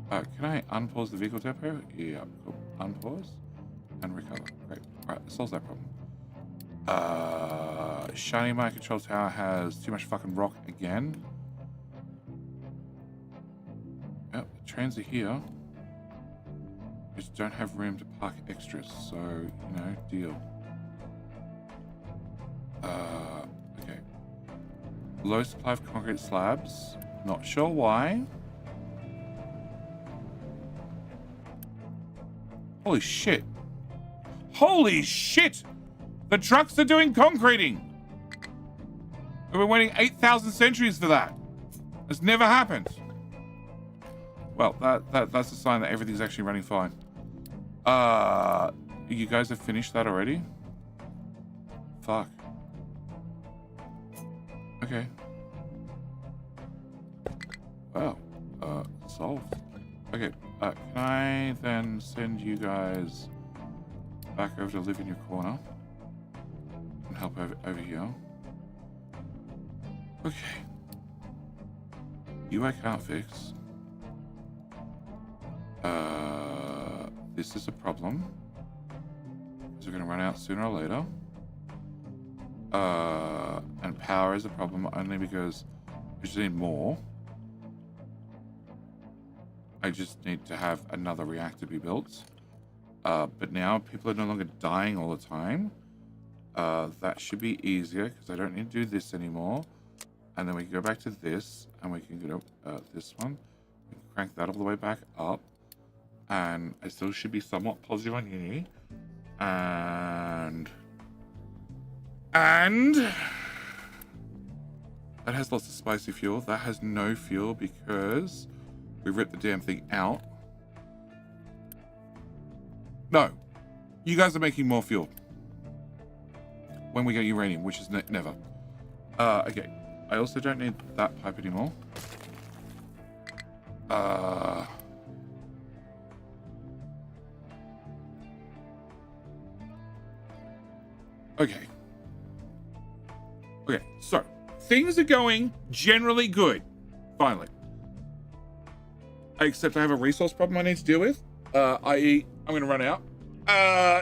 A: Can I unpause the vehicle depot? Yeah, cool. Unpause. And recover. Great. Alright, that solves that problem. Shiny My Control Tower has too much fucking rock again. Yep, the trains are here. Just don't have room to park extras, so, you know, deal. Okay. Low supply of concrete slabs. Not sure why. Holy shit. Holy shit! The trucks are doing concreting! We've been waiting 8,000 centuries for that. It's never happened. Well, that's a sign that everything's actually running fine. You guys have finished that already? Fuck. Okay. Wow. Solved. Okay. Can I then send you guys back over to live in your corner and help over here? Okay. You I can't fix. This is a problem. Because we're going to run out sooner or later. And power is a problem only because we just need more. I just need to have another reactor be built. But now people are no longer dying all the time. That should be easier because I don't need to do this anymore. And then we can go back to this and we can go to this one. We can crank that all the way back up. And I still should be somewhat positive on uni. And that has lots of spicy fuel. That has no fuel because we ripped the damn thing out. No, you guys are making more fuel when we get uranium, which is never. Okay, I also don't need that pipe anymore. Okay. Okay, so things are going generally good. Finally. Except I have a resource problem I need to deal with. I I'm gonna run out.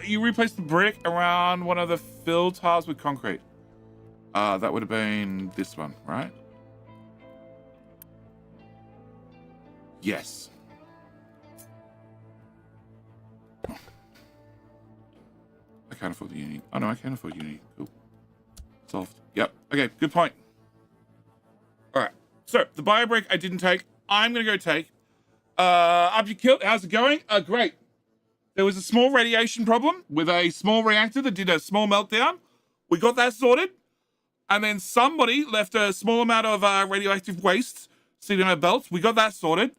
A: You replace the brick around one of the fill tiles with concrete. That would have been this one, right? Yes. I can't afford the uni. Oh no, I can afford uni. Cool. Solved. Yep. Okay, good point. All right. So the bio break I didn't take. I'm gonna go take. Up you killed. How's it going? Great. There was a small radiation problem with a small reactor that did a small meltdown. We got that sorted. And then somebody left a small amount of radioactive waste sitting on our belts. We got that sorted.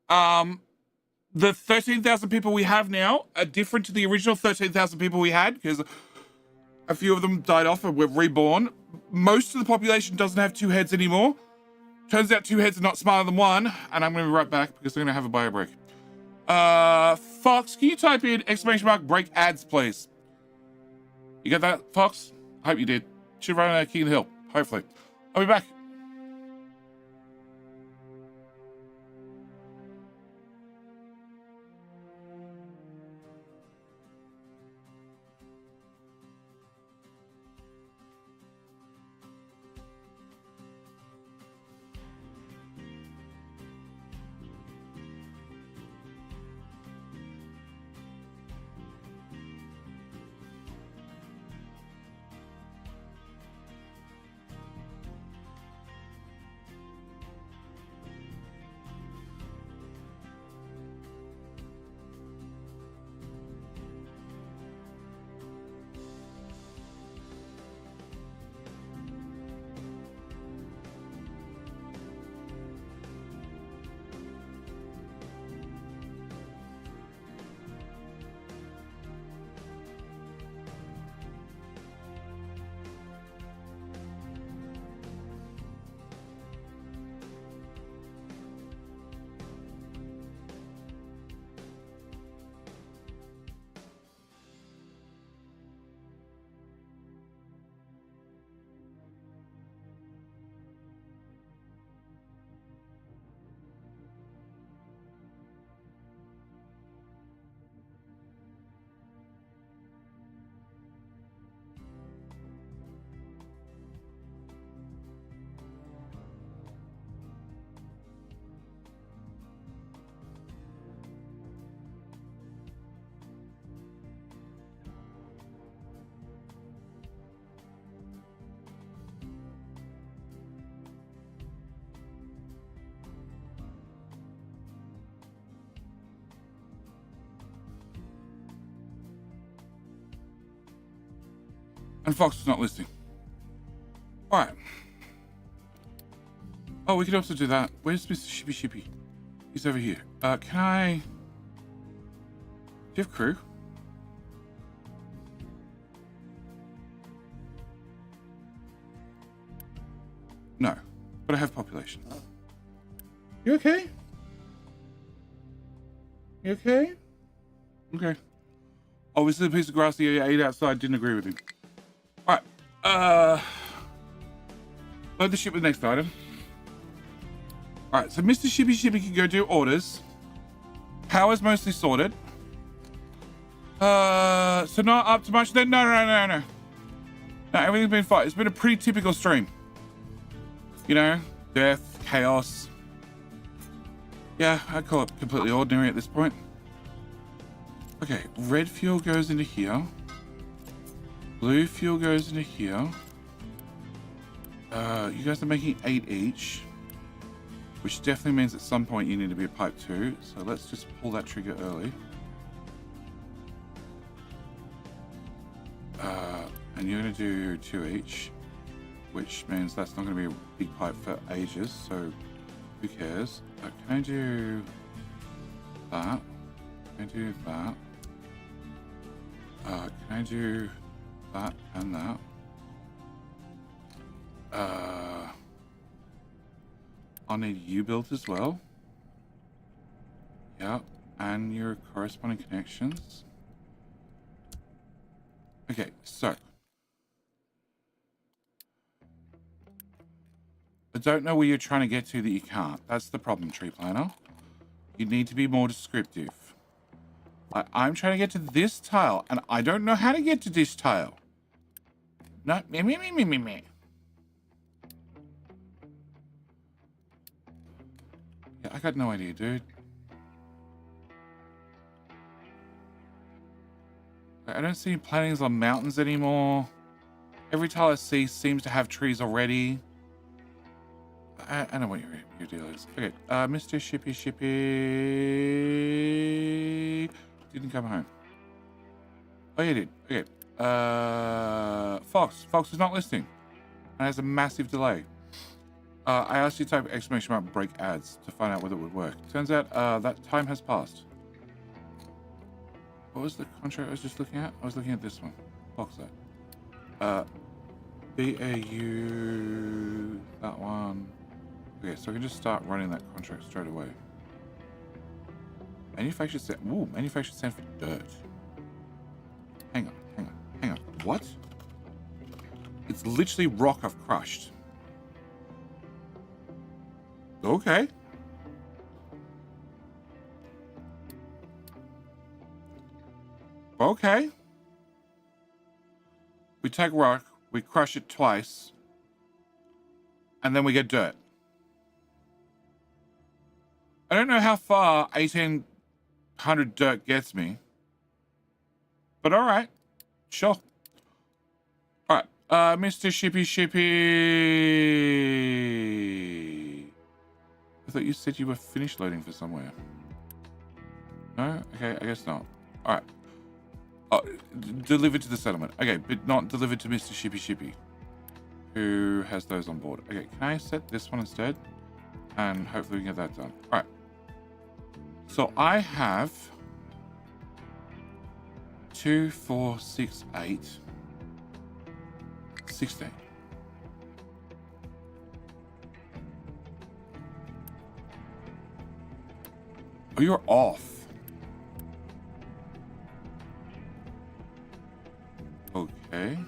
A: The 13,000 people we have now are different to the original 13,000 people we had because a few of them died off and were reborn. Most of the population doesn't have 2 heads anymore. Turns out 2 heads are not smarter than 1, and I'm going to be right back because I'm going to have a bio break. Fox, can you type in ! break ads, please? You got that, Fox? I hope you did. Should run King Hill, hopefully. I'll be back. And Fox is not listening. All right. Oh, we could also do that. Where's Mr. Shippy Shippy? He's over here. Can I... Do you have crew? No, but I have population. You okay? You okay? Okay. Obviously, the piece of grass he ate outside didn't agree with him. All right. Load the ship with the next item. All right, so Mr. Shippy Shippy can go do orders. Power's mostly sorted. So not up to much then? No, everything's been fine. It's been a pretty typical stream. You know, death, chaos. Yeah, I'd call it completely ordinary at this point. Okay, red fuel goes into here. Blue fuel goes into here. You guys are making 8 each, which definitely means at some point you need to be a pipe 2. So let's just pull that trigger early. And you're going to do 2 each, which means that's not going to be a big pipe for ages. So who cares? Can I do that? Can I do that? Can I do that and that? I'll need you built as well. Yeah, and your corresponding connections. Okay, so I don't know where you're trying to get to that you can't. That's the problem, tree planner. You need to be more descriptive. I'm trying to get to this tile, and I don't know how to get to this tile. No, me. Yeah, I got no idea, dude. I don't see plantings on mountains anymore. Every tile I see seems to have trees already. I know what your deal is. Okay, Mr. Shippy didn't come home. Oh, you did. Okay. Fox is not listening and has a massive delay. I asked you to type exclamation mark break ads to find out whether it would work. Turns out that time has passed. What was the contract I was just looking at? I was looking at this one. Fox that. BAU, that one. Okay, so I can just start running that contract straight away. Manufactured sand. Ooh, manufactured sand for dirt. Hang on. What? It's literally rock I've crushed. Okay. Okay. We take rock, we crush it twice, and then we get dirt. I don't know how far 1800 dirt gets me, but all right, sure. All right, Mr. Shippy. I thought you said you were finished loading for somewhere. No? Okay, I guess not. All right. Oh, delivered to the settlement. Okay, but not delivered to Mr. Shippy, who has those on board. Okay, can I set this one instead? And hopefully we can get that done. All right. So I have 2, 4, 6, 8, 16. Oh, you're off. Okay.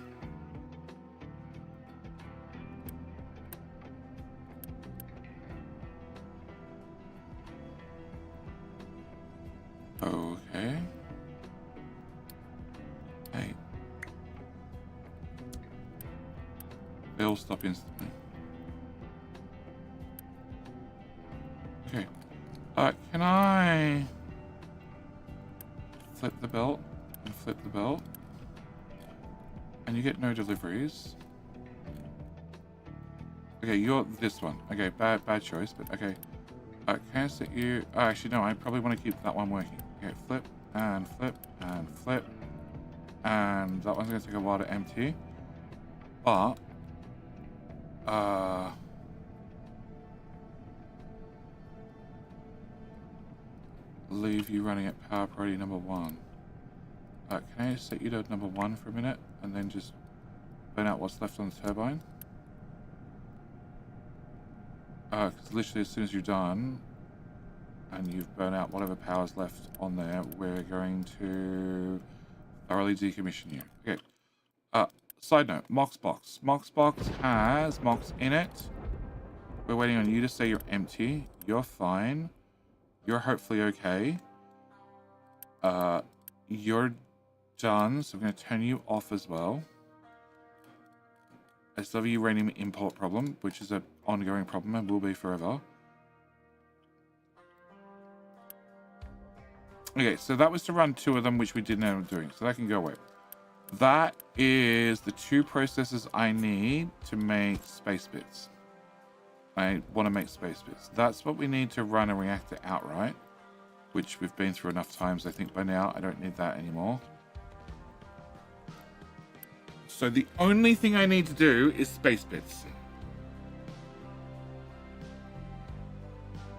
A: Okay. Hey. They'll stop instantly. Okay. Can I flip the belt and flip the belt? And you get no deliveries. Okay, you're this one. Okay, bad choice, but okay. Can I set you? Oh, actually, no. I probably want to keep that one working. Okay, flip and flip and flip, and that one's gonna take a while to empty. But leave you running at power priority number 1. Can I set you to number 1 for a minute and then just burn out what's left on the turbine? Because literally as soon as you're done and you've burnt out whatever power's left on there, we're going to thoroughly decommission you. Okay. Side note, Mox box. Mox box has Mox in it. We're waiting on you to say you're empty. You're fine. You're hopefully okay. You're done, so I'm going to turn you off as well. I still have a uranium import problem, which is an ongoing problem and will be forever. Okay, so that was to run 2 of them, which we didn't end up doing, so that can go away. That is the 2 processes I need to make space bits. I want to make space bits. That's what we need to run a reactor outright, which we've been through enough times, I think, by now. I don't need that anymore. So the only thing I need to do is space bits.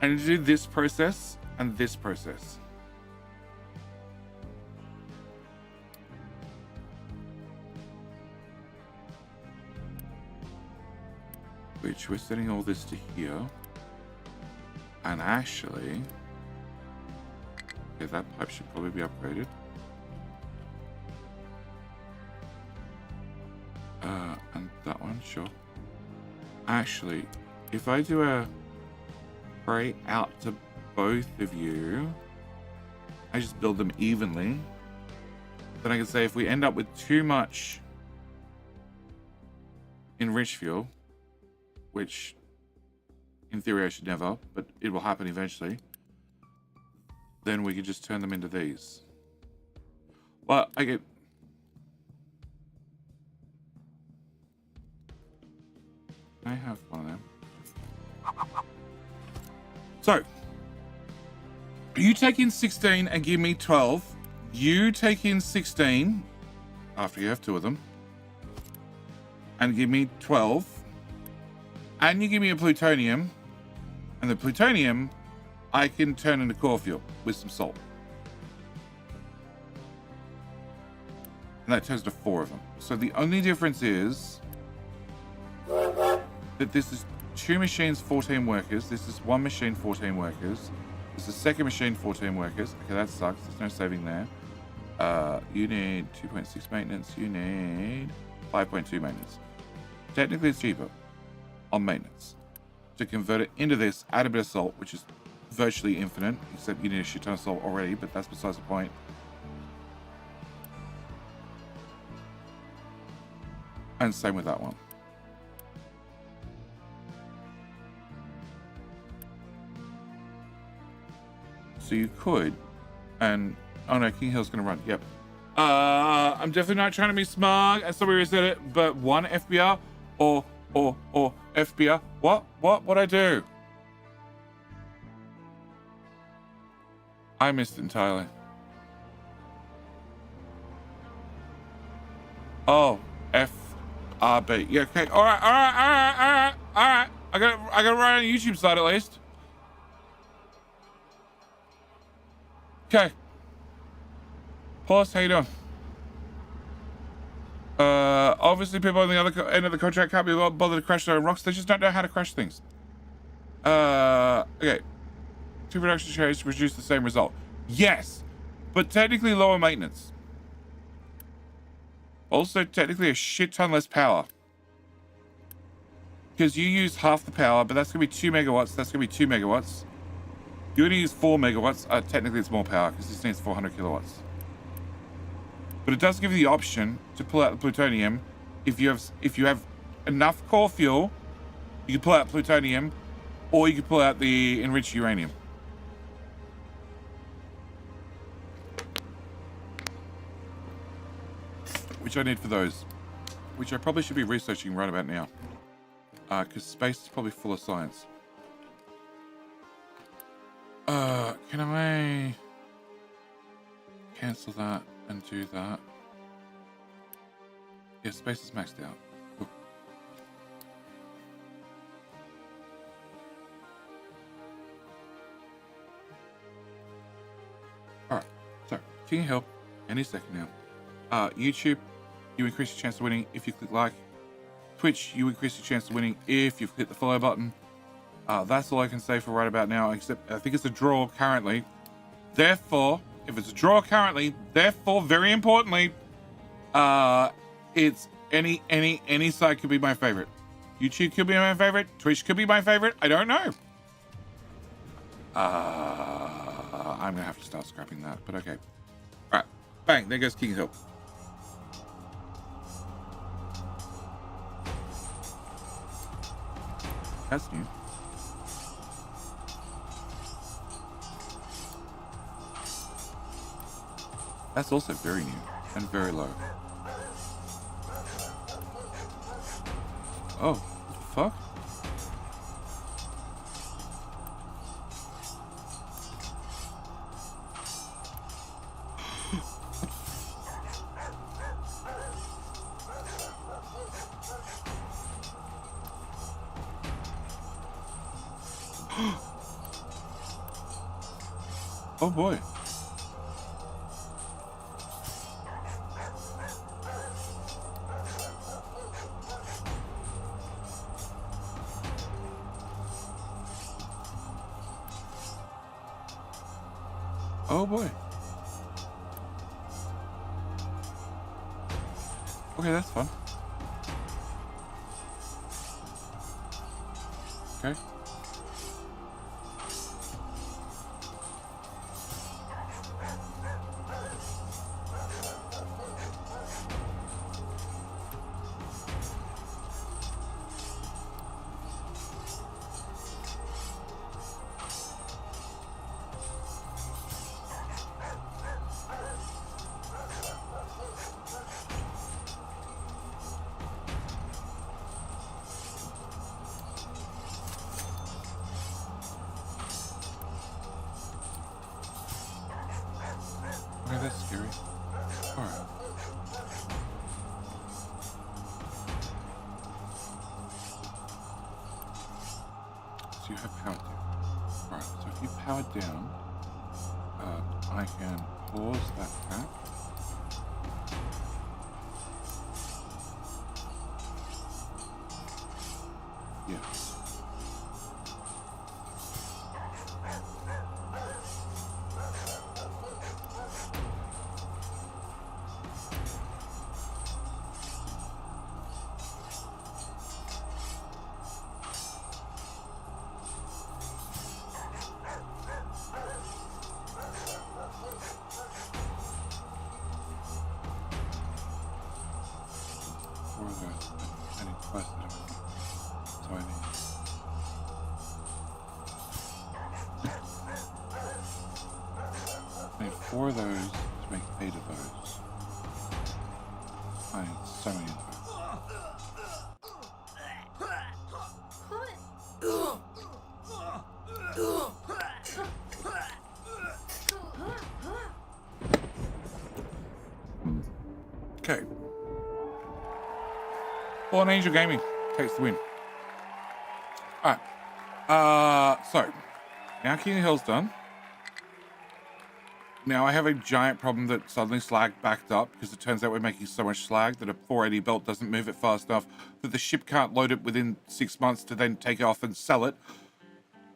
A: I need to do this process and this process. Which we're setting all this to here. And actually, okay, that pipe should probably be upgraded. And that one, sure. Actually, if I do a pray out to both of you, I just build them evenly. Then I can say if we end up with too much enriched fuel, which in theory I should never, but it will happen eventually, then we could just turn them into these. Well, I get... I have one of them. So, you take in 16 and give me 12. You take in 16, after you have 2 of them, and give me 12. And you give me a plutonium, and the plutonium I can turn into core fuel with some salt. And that turns to 4 of them. So the only difference is that this is 2 machines, 14 workers. This is 1 machine, 14 workers. This is second machine, 14 workers. Okay, that sucks. There's no saving there. You need 2.6 maintenance. You need 5.2 maintenance. Technically, it's cheaper on maintenance to convert it into this, add a bit of salt, which is virtually infinite, except you need a shit ton of salt already, but that's besides the point. And same with that one. So you could, and oh no, King Hill's gonna run. Yep. I'm definitely not trying to be smart, as somebody said it, but 1 FBR or FBR. What I do? I missed it entirely. Oh, FRB. Yeah, okay. All right. I got to write on the YouTube side at least. Okay. Paulus, how you doing? Obviously people on the other end of the contract can't be bothered to crash their own rocks. They just don't know how to crash things. Okay. 2 production trays to produce the same result. Yes, but technically lower maintenance. Also, technically a shit ton less power. Because you use half the power, but that's going to be 2 megawatts. That's going to be 2 megawatts. You're going to use 4 megawatts. Technically, it's more power because this needs 400 kilowatts. But it does give you the option to pull out the plutonium. If you have enough core fuel, you can pull out plutonium, or you can pull out the enriched uranium. Which I need for those. Which I probably should be researching right about now. Because space is probably full of science. Can I cancel that and do that? Yeah, space is maxed out. Cool. Alright, so King Hill any second now. YouTube, you increase your chance of winning if you click like. Twitch, you increase your chance of winning if you've clicked the follow button. That's all I can say for right about now, except I think it's a draw currently. Therefore, if it's a draw currently, therefore, very importantly, it's any side could be my favorite. YouTube could be my favorite. Twitch could be my favorite. I don't know. I'm gonna have to start scrapping that, but okay. All right, bang, there goes King Hill. That's new. That's also very new and very low. Oh, what the fuck? Oh boy. Oh boy. Okay, that's fun. Okay. scary. Alright. So you have powered down. Alright, so if you powered down, I can pause that cap. Yeah. Four of those. I need twice that amount. So I need 4 of those to make 8 of those. I need so many of those. Okay. Fallen Angel Gaming takes the win. Alright. So now King of the Hill's done. Now I have a giant problem that suddenly slag backed up because it turns out we're making so much slag that a 480 belt doesn't move it fast enough, that the ship can't load it within 6 months to then take it off and sell it.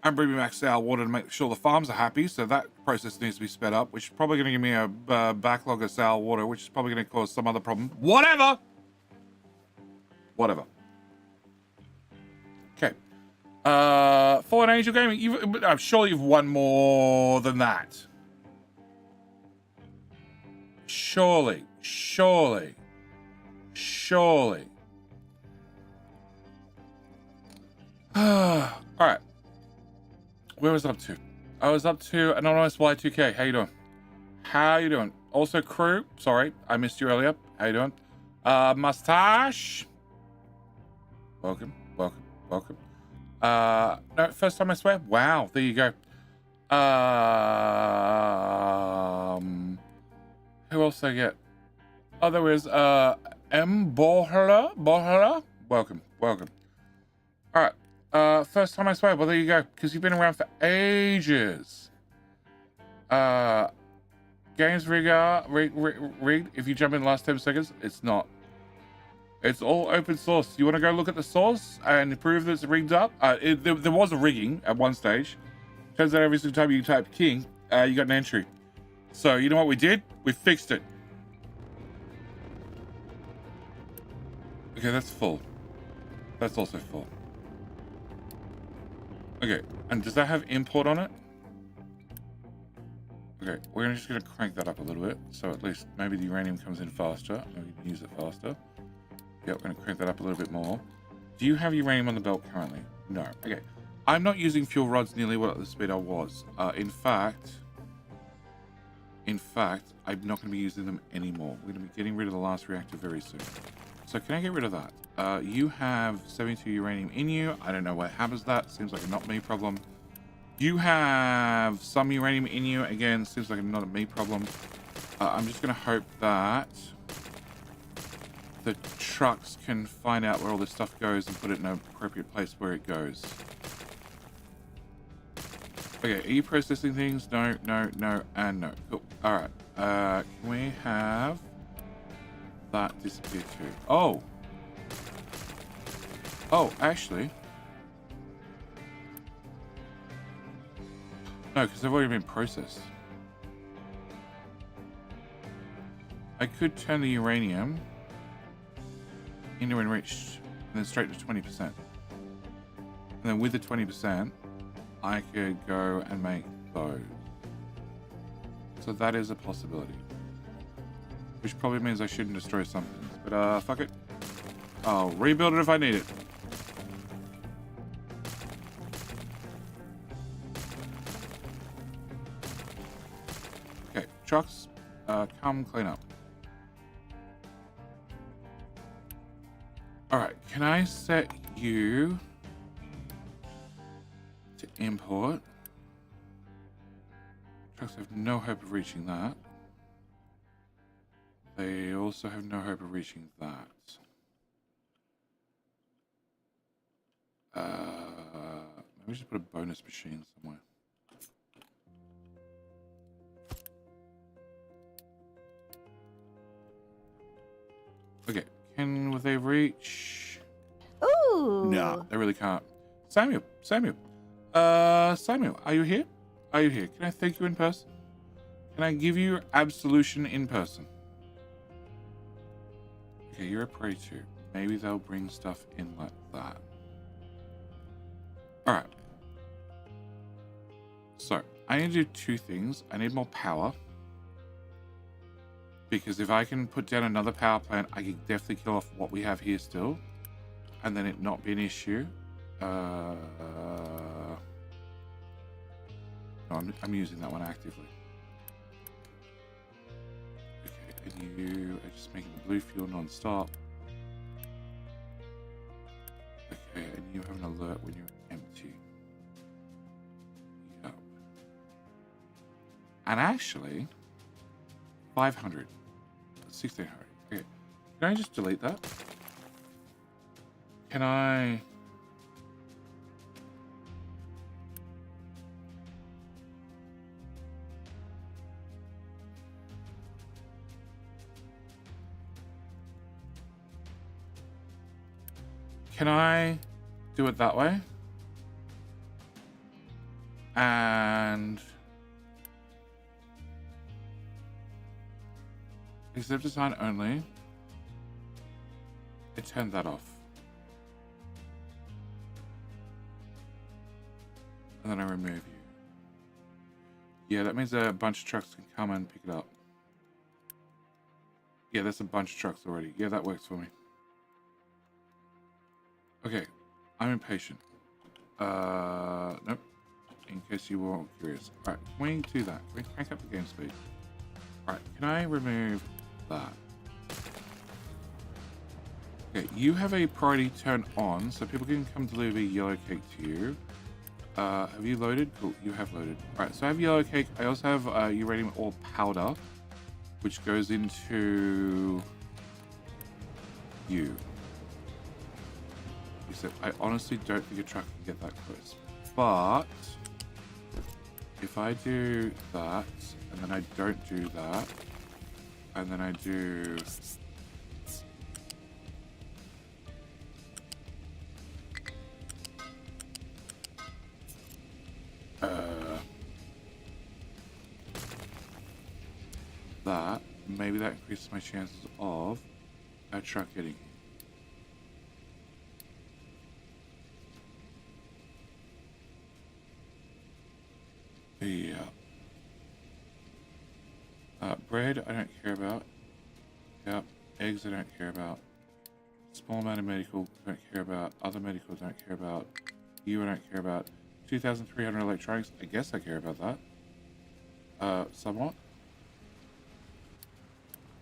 A: And bring me back sour water to make sure the farms are happy, so that process needs to be sped up, which is probably going to give me a backlog of sour water, which is probably going to cause some other problem. Whatever! Okay. Fallen Angel Gaming, I'm sure you've won more than that. Surely. Alright. Where was I up to? I was up to Anonymous Y2K. How you doing? Also, crew. Sorry, I missed you earlier. How you doing? Mustache. Welcome. No, first time I swear. Wow, there you go. Who else did I get? Oh, there was M. Borhala. Welcome. Alright. First time I swear. Well, there you go. Because you've been around for ages. Games rigged. If you jump in the last 10 seconds, it's not. It's all open source. You want to go look at the source and prove that it's rigged up? There was a rigging at one stage. Turns out every single time you type king, you got an entry. So you know what we did? We fixed it. Okay, that's full. That's also full. Okay, and does that have import on it? Okay, we're just going to crank that up a little bit, so at least maybe the uranium comes in faster, and we can use it faster. Yep, we're going to crank that up a little bit more. Do you have uranium on the belt currently? No. Okay, I'm not using fuel rods nearly what at the speed I was. In fact, I'm not going to be using them anymore. We're going to be getting rid of the last reactor very soon. So can I get rid of that? You have 72 uranium in you. I don't know what happens to that. Seems like a not me problem. You have some uranium in you. Again, seems like a not a me problem. I'm just going to hope that the trucks can find out where all this stuff goes and put it in an appropriate place where it goes. Okay, are you processing things? No, and no. Cool. All right. Can we have that disappear too? Oh, actually. No, because they've already been processed. I could turn the uranium into enriched and then straight to 20%. And then with the 20%, I could go and make those. So that is a possibility. Which probably means I shouldn't destroy something. But fuck it. I'll rebuild it if I need it. Okay, trucks, come clean up. Alright, can I set you to import? Trucks have no hope of reaching that. They also have no hope of reaching that. Maybe we should put a bonus machine somewhere. Okay, can they reach?
B: Ooh.
A: No, they really can't. Samuel, Samuel, are you here? Are you here? Can I thank you in person? Can I give you absolution in person? Okay, you're a prey too. Maybe they'll bring stuff in like that. All right. So I need to do two things. I need more power. Because if I can put down another power plant, I can definitely kill off what we have here still. And then it not be an issue. No, I'm using that one actively. Okay, and you are just making the blue fuel non-stop. Okay, and you have an alert when you're empty. Yep. And actually, 500. 1600. Okay. Can I just delete that? Can I... Can I do it that way? And... Except design only. It turned that off. And then I remove you. Yeah, that means a bunch of trucks can come and pick it up. Yeah, there's a bunch of trucks already. Yeah, that works for me. Okay, I'm impatient. Nope. In case you were curious. Alright, can we do that? Can we crank up the game speed? Alright, can I remove that? Okay, you have a priority turn on, so people can come deliver yellow cake to you. Have you loaded? Cool, you have loaded. Alright, so I have yellow cake. I also have uranium ore powder, which goes into you. Except I honestly don't think a truck can get that close. But if I do that, and then I don't do that, and then I do... that, maybe that increases my chances of a truck getting here. Yeah. Bread, I don't care about. Yep. Eggs, I don't care about. Small amount of medical, don't care about. Other medical, don't care about. You, I don't care about. 2,300 electronics, I guess I care about that. Somewhat.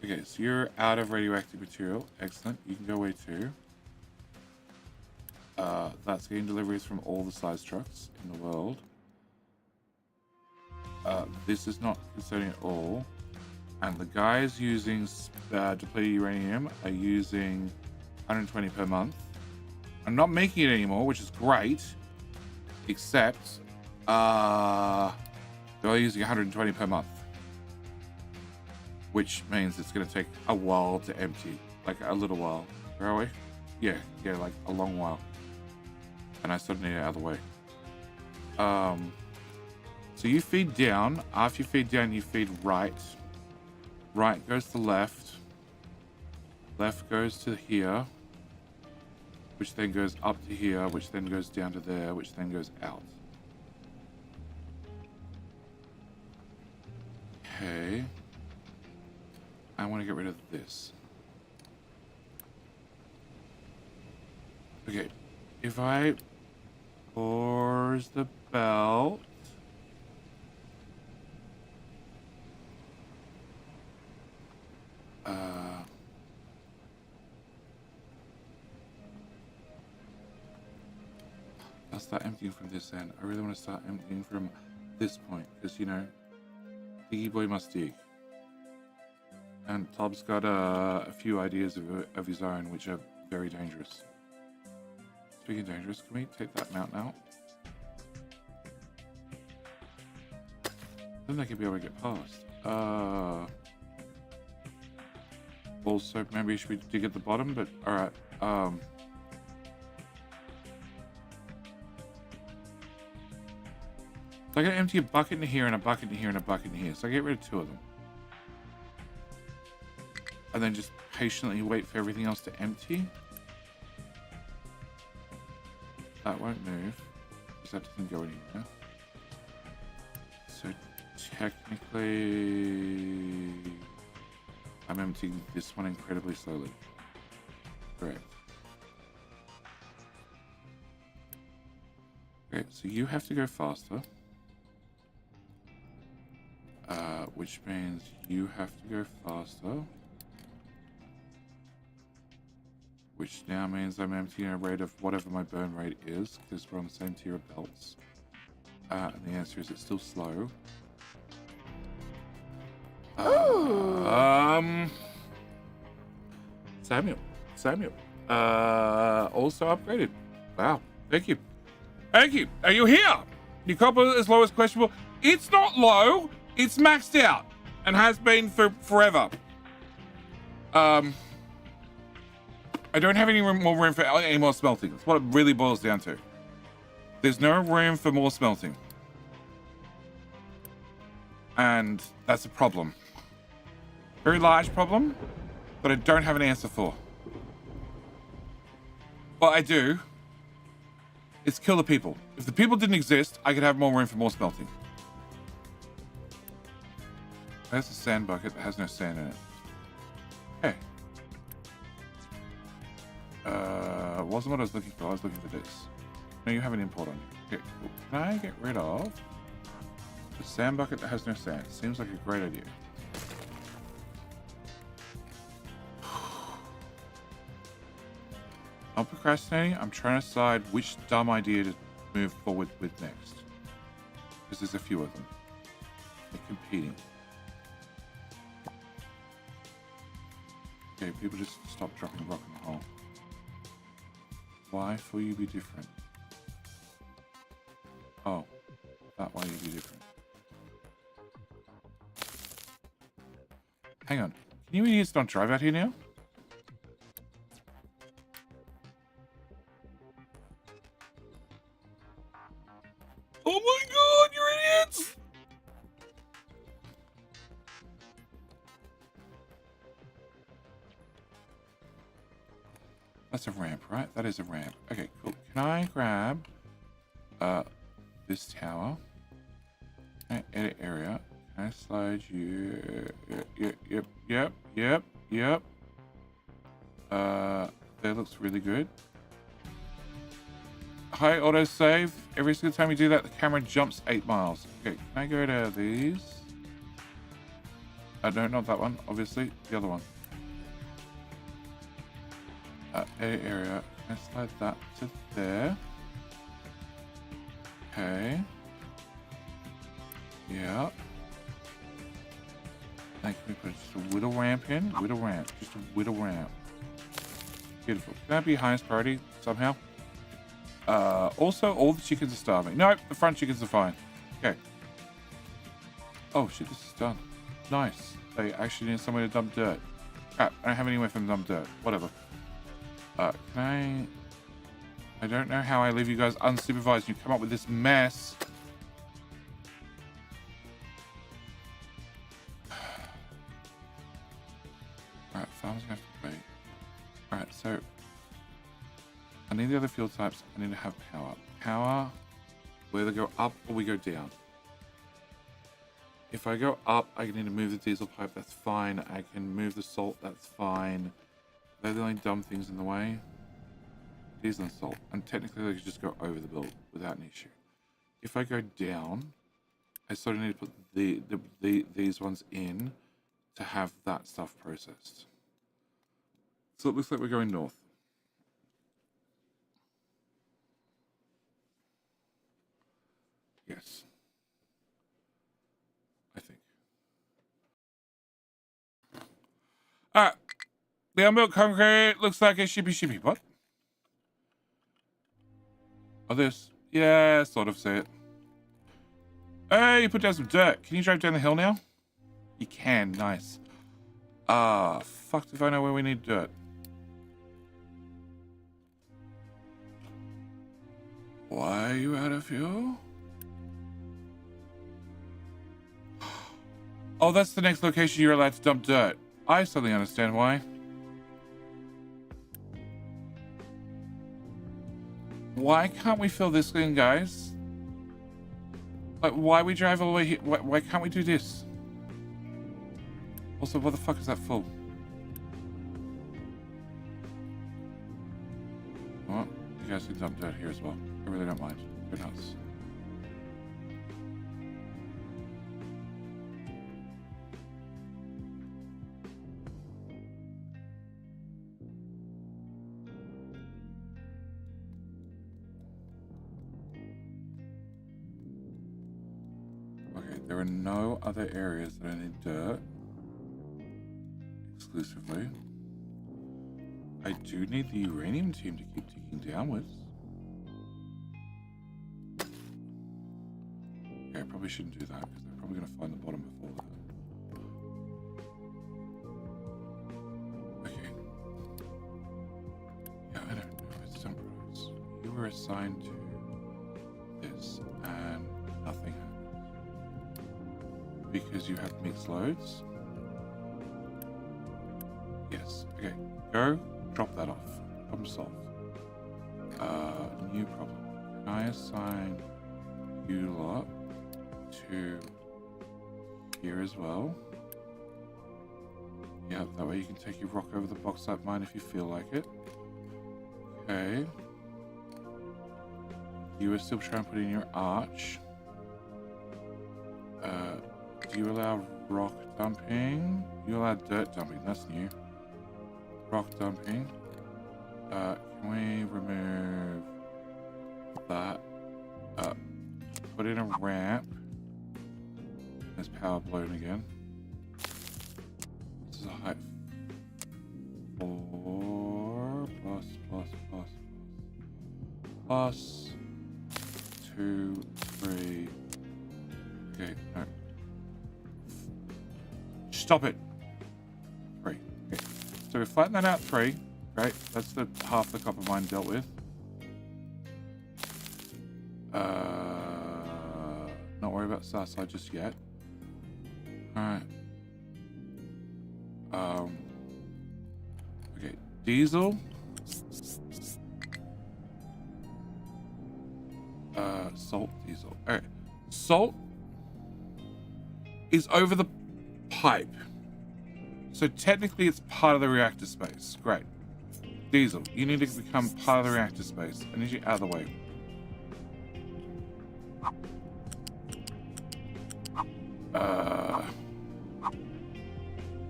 A: Okay, so you're out of radioactive material. Excellent. You can go away too. That's getting deliveries from all the size trucks in the world. This is not concerning at all. And the guys using depleted uranium are using 120 per month. I'm not making it anymore, which is great. Except, they're using 120 per month. Which means it's going to take a while to empty. Like a little while. Where are we? Yeah, like a long while. And I sort of need it out of the way. So you feed down. After you feed down, you feed right. Right goes to left. Left goes to here. Which then goes up to here. Which then goes down to there. Which then goes out. Okay. I want to get rid of this. Okay. If I pause the belt. I'll start emptying from this end. I really want to start emptying from this point because, you know, Diggy Boy must dig. And Tob's got a few ideas of his own, which are very dangerous. Speaking of dangerous, can we take that mountain out? Then they could be able to get past. Also, maybe should we dig at the bottom, but alright. So I gotta empty a bucket in here and a bucket in here and a bucket in here. So I get rid of 2 of them. And then just patiently wait for everything else to empty. That won't move, because that doesn't go anywhere. So technically, I'm emptying this one incredibly slowly. Correct. Okay, so you have to go faster. Which means you have to go faster. Which now means I'm emptying a rate of whatever my burn rate is, because we're on the same tier of belts. And the answer is it's still slow. Samuel. Also upgraded. Wow. Thank you. Thank you. Are you here? Your copper is low as questionable. It's not low. It's maxed out and has been for forever. I don't have any more room for any more smelting. That's what it really boils down to. There's no room for more smelting. And that's a problem. Very large problem, but I don't have an answer for. What I do is kill the people. If the people didn't exist, I could have more room for more smelting. There's a sand bucket that has no sand in it. Okay. Wasn't what I was looking for. I was looking for this. No, you have an import on you. Okay, cool. Can I get rid of the sand bucket that has no sand? Seems like a great idea. I'm procrastinating. I'm trying to decide which dumb idea to move forward with next. Because there's a few of them. They're competing. Okay, people just stop dropping rock in the hole. Why will you be different? Oh, that why you be different. Hang on. Can you idiots not drive out here now? Oh my god, you're idiots! That's a ramp, right? That is a ramp. Okay, cool. Can I grab this tower? Can I edit area? Can I slide you? Yep. That looks really good. Hi, autosave. Every single time you do that, the camera jumps 8 miles. Okay, can I go to these? No, not that one, obviously. The other one. Edit area. Can I slide that to there? Okay. Yeah. Then can we put just a whittle ramp in? Whittle ramp. Just a whittle ramp. Beautiful. Can that be highest priority somehow? Also, all the chickens are starving. Nope, the front chickens are fine. Okay. Oh shit, this is done. Nice. They actually need somewhere to dump dirt. Crap, I don't have anywhere for them to dump dirt. Whatever. Can I don't know how I leave you guys unsupervised. You come up with this mess. Alright, farmers gonna have to wait. Alright, so I need the other fuel types. I need to have power. Power, we either go up or we go down. If I go up, I need to move the diesel pipe. That's fine. I can move the salt. That's fine. They're the only dumb things in the way. Diesel and salt. And technically, they could just go over the build without an issue. If I go down, I sort of need to put these ones in to have that stuff processed. So it looks like we're going north. Yes. I think. Alright. The unbuilt concrete looks like a shippy. What? Oh, this. Yeah, sort of see it. Hey, you put down some dirt. Can you drive down the hill now? You can. Nice. Fuck if I know where we need dirt. Why are you out of fuel? Oh, that's the next location you're allowed to dump dirt. I suddenly understand why. Why can't we fill this in, guys? Like, why we drive all the way here? Why can't we do this? Also, what the fuck is that full? What? You guys can dump dirt here as well. I really don't mind. Go nuts. Okay, there are no other areas that I need dirt. Exclusively. I do need the uranium team to keep ticking downwards. Okay, I probably shouldn't do that because they're probably going to find the bottom before that. Okay. Yeah, I don't know. It's some products. You were assigned to this and nothing happened. Because you have mixed loads? Yes. Okay. Go. Drop that off. Problem solved. New problem. Can I assign you lot to here as well? Yeah, that way you can take your rock over the bauxite mine if you feel like it. Okay. You are still trying to put in your arch. Do you allow rock dumping? You allow dirt dumping. That's new. Rock dumping. Can we remove that? Put in a ramp. There's power blown again. This is a height 4 plus 2, 3. Okay, no. Stop it. 3. Okay. So we flatten that out 3. Right, that's the half the copper mine dealt with. Not worry about Southside just yet. Alright. Okay, diesel. Salt, diesel. Alright. Salt is over the pipe. So technically it's part of the reactor space. Great. Diesel, you need to become part of the reactor space. I need you out of the way.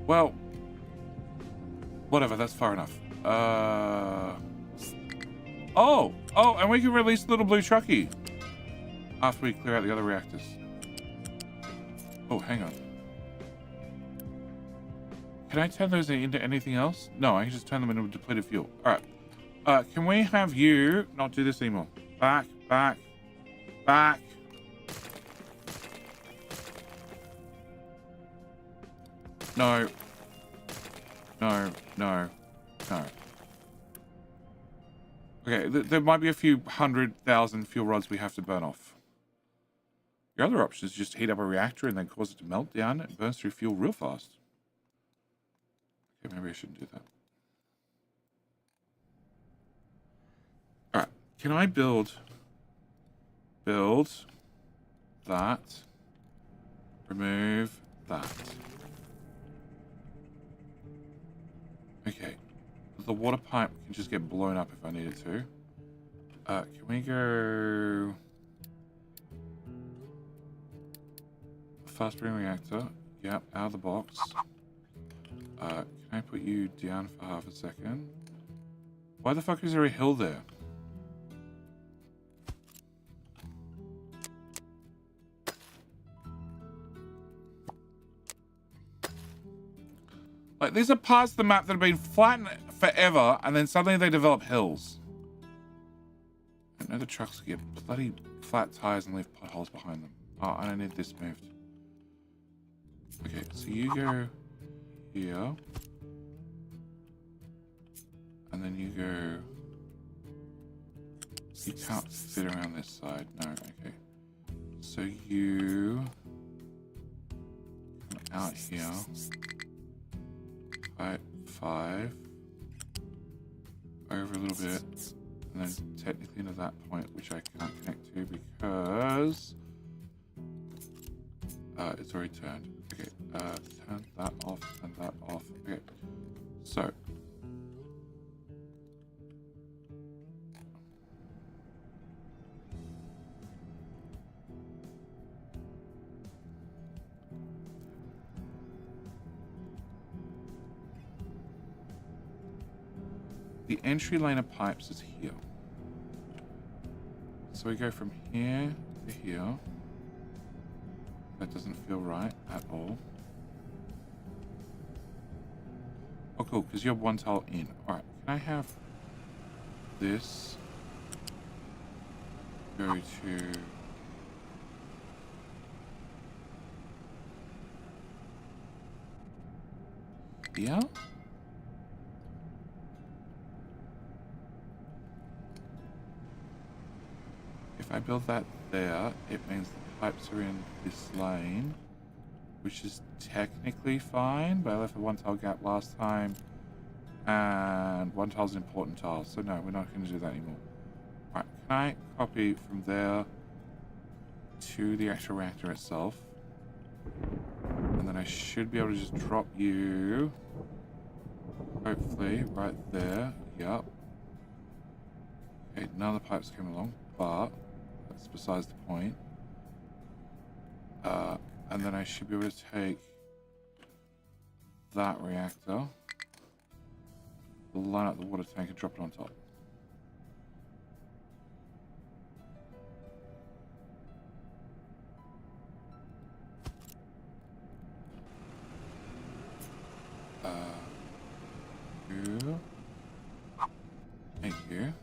A: Well, whatever, that's far enough. Oh, and we can release the little blue truckie after we clear out the other reactors. Oh, hang on. Can I turn those into anything else? No, I can just turn them into depleted fuel. All right. Can we have you not do this anymore? Back. No. Okay, there might be a few 100,000 fuel rods we have to burn off. Your other option is just heat up a reactor and then cause it to melt down and burns through fuel real fast. Okay, maybe I shouldn't do that. Alright, can I build that, remove that. Okay, the water pipe can just get blown up if I need it to. Can we go fast burning reactor? Yep, out of the box. Can I put you down for half a second? Why the fuck is there a hill there? Like, these are parts of the map that have been flattened forever, and then suddenly they develop hills. I know the trucks get bloody flat tires and leave potholes behind them. Oh, I don't need this moved. Okay, so you go here. And then you go... You can't fit around this side. No, okay. So you... come out here. 5. Over a little bit. And then technically into that point, which I can't connect to because... it's already turned. Okay, turn that off, turn that off. Okay, so... the entry lane of pipes is here. So we go from here to here. That doesn't feel right at all. Oh, cool, because you're one tile in. Alright, can I have this go to... here? If I build that there, it means the pipes are in this lane, which is technically fine, but I left a one tile gap last time, and one tile's an important tile, so no, we're not going to do that anymore. Alright, can I copy from there to the actual reactor itself? And then I should be able to just drop you, hopefully, right there. Yep. Okay, none of the pipes came along, but that's besides the point. And then I should be able to take that reactor, line up the water tank and drop it on top. Thank you.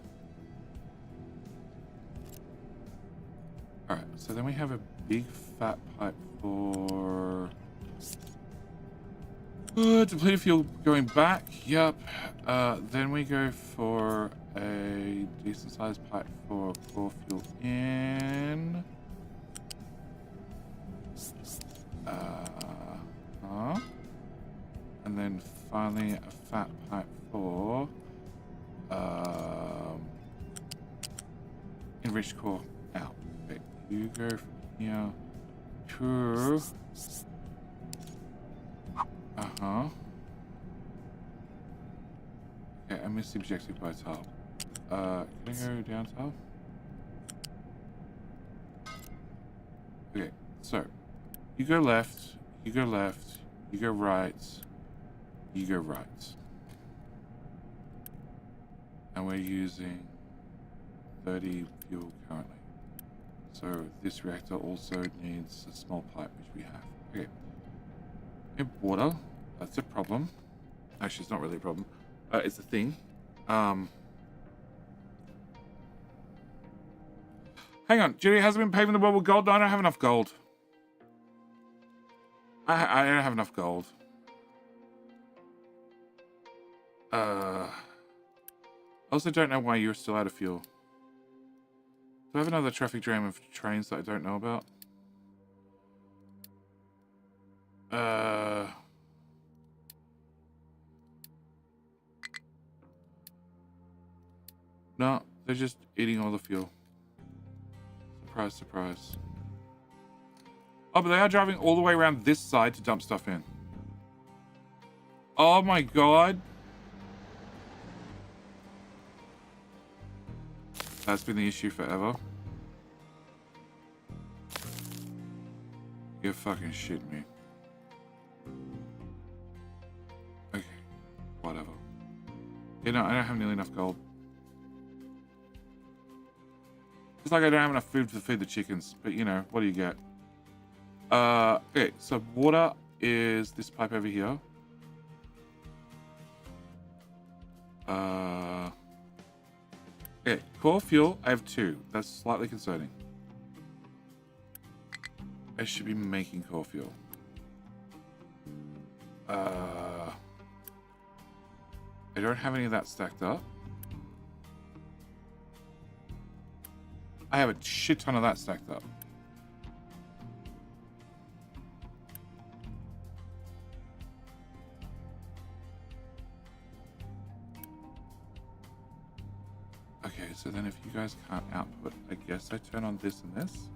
A: Alright, so then we have a big fat pipe for depleted fuel going back. Yep. Then we go for a decent sized pipe for core fuel in. And then finally a fat pipe for enriched core out. Okay, you go from here to okay, I missed the objective by a tile. Can I go down tile? Okay, so you go left, you go left, you go right, you go right. And we're using 30 fuel currently. So this reactor also needs a small pipe, which we have. Okay. In water, that's a problem. Actually, it's not really a problem. It's a thing. Hang on, Judy hasn't been paving the world with gold. No, I don't have enough gold. I don't have enough gold. I also don't know why you're still out of fuel. Do I have another traffic jam of trains that I don't know about? No, they're just eating all the fuel. Surprise, surprise. Oh, but they are driving all the way around this side to dump stuff in. Oh my god. That's been the issue forever. You're fucking shitting me. Okay. Whatever. You know, I don't have nearly enough gold. It's like I don't have enough food to feed the chickens. But, you know, what do you get? Okay, so water is this pipe over here. Okay, core fuel, I have 2. That's slightly concerning. I should be making core fuel. I don't have any of that stacked up. I have a shit ton of that stacked up. Okay, so then if you guys can't output, I guess I turn on this and this.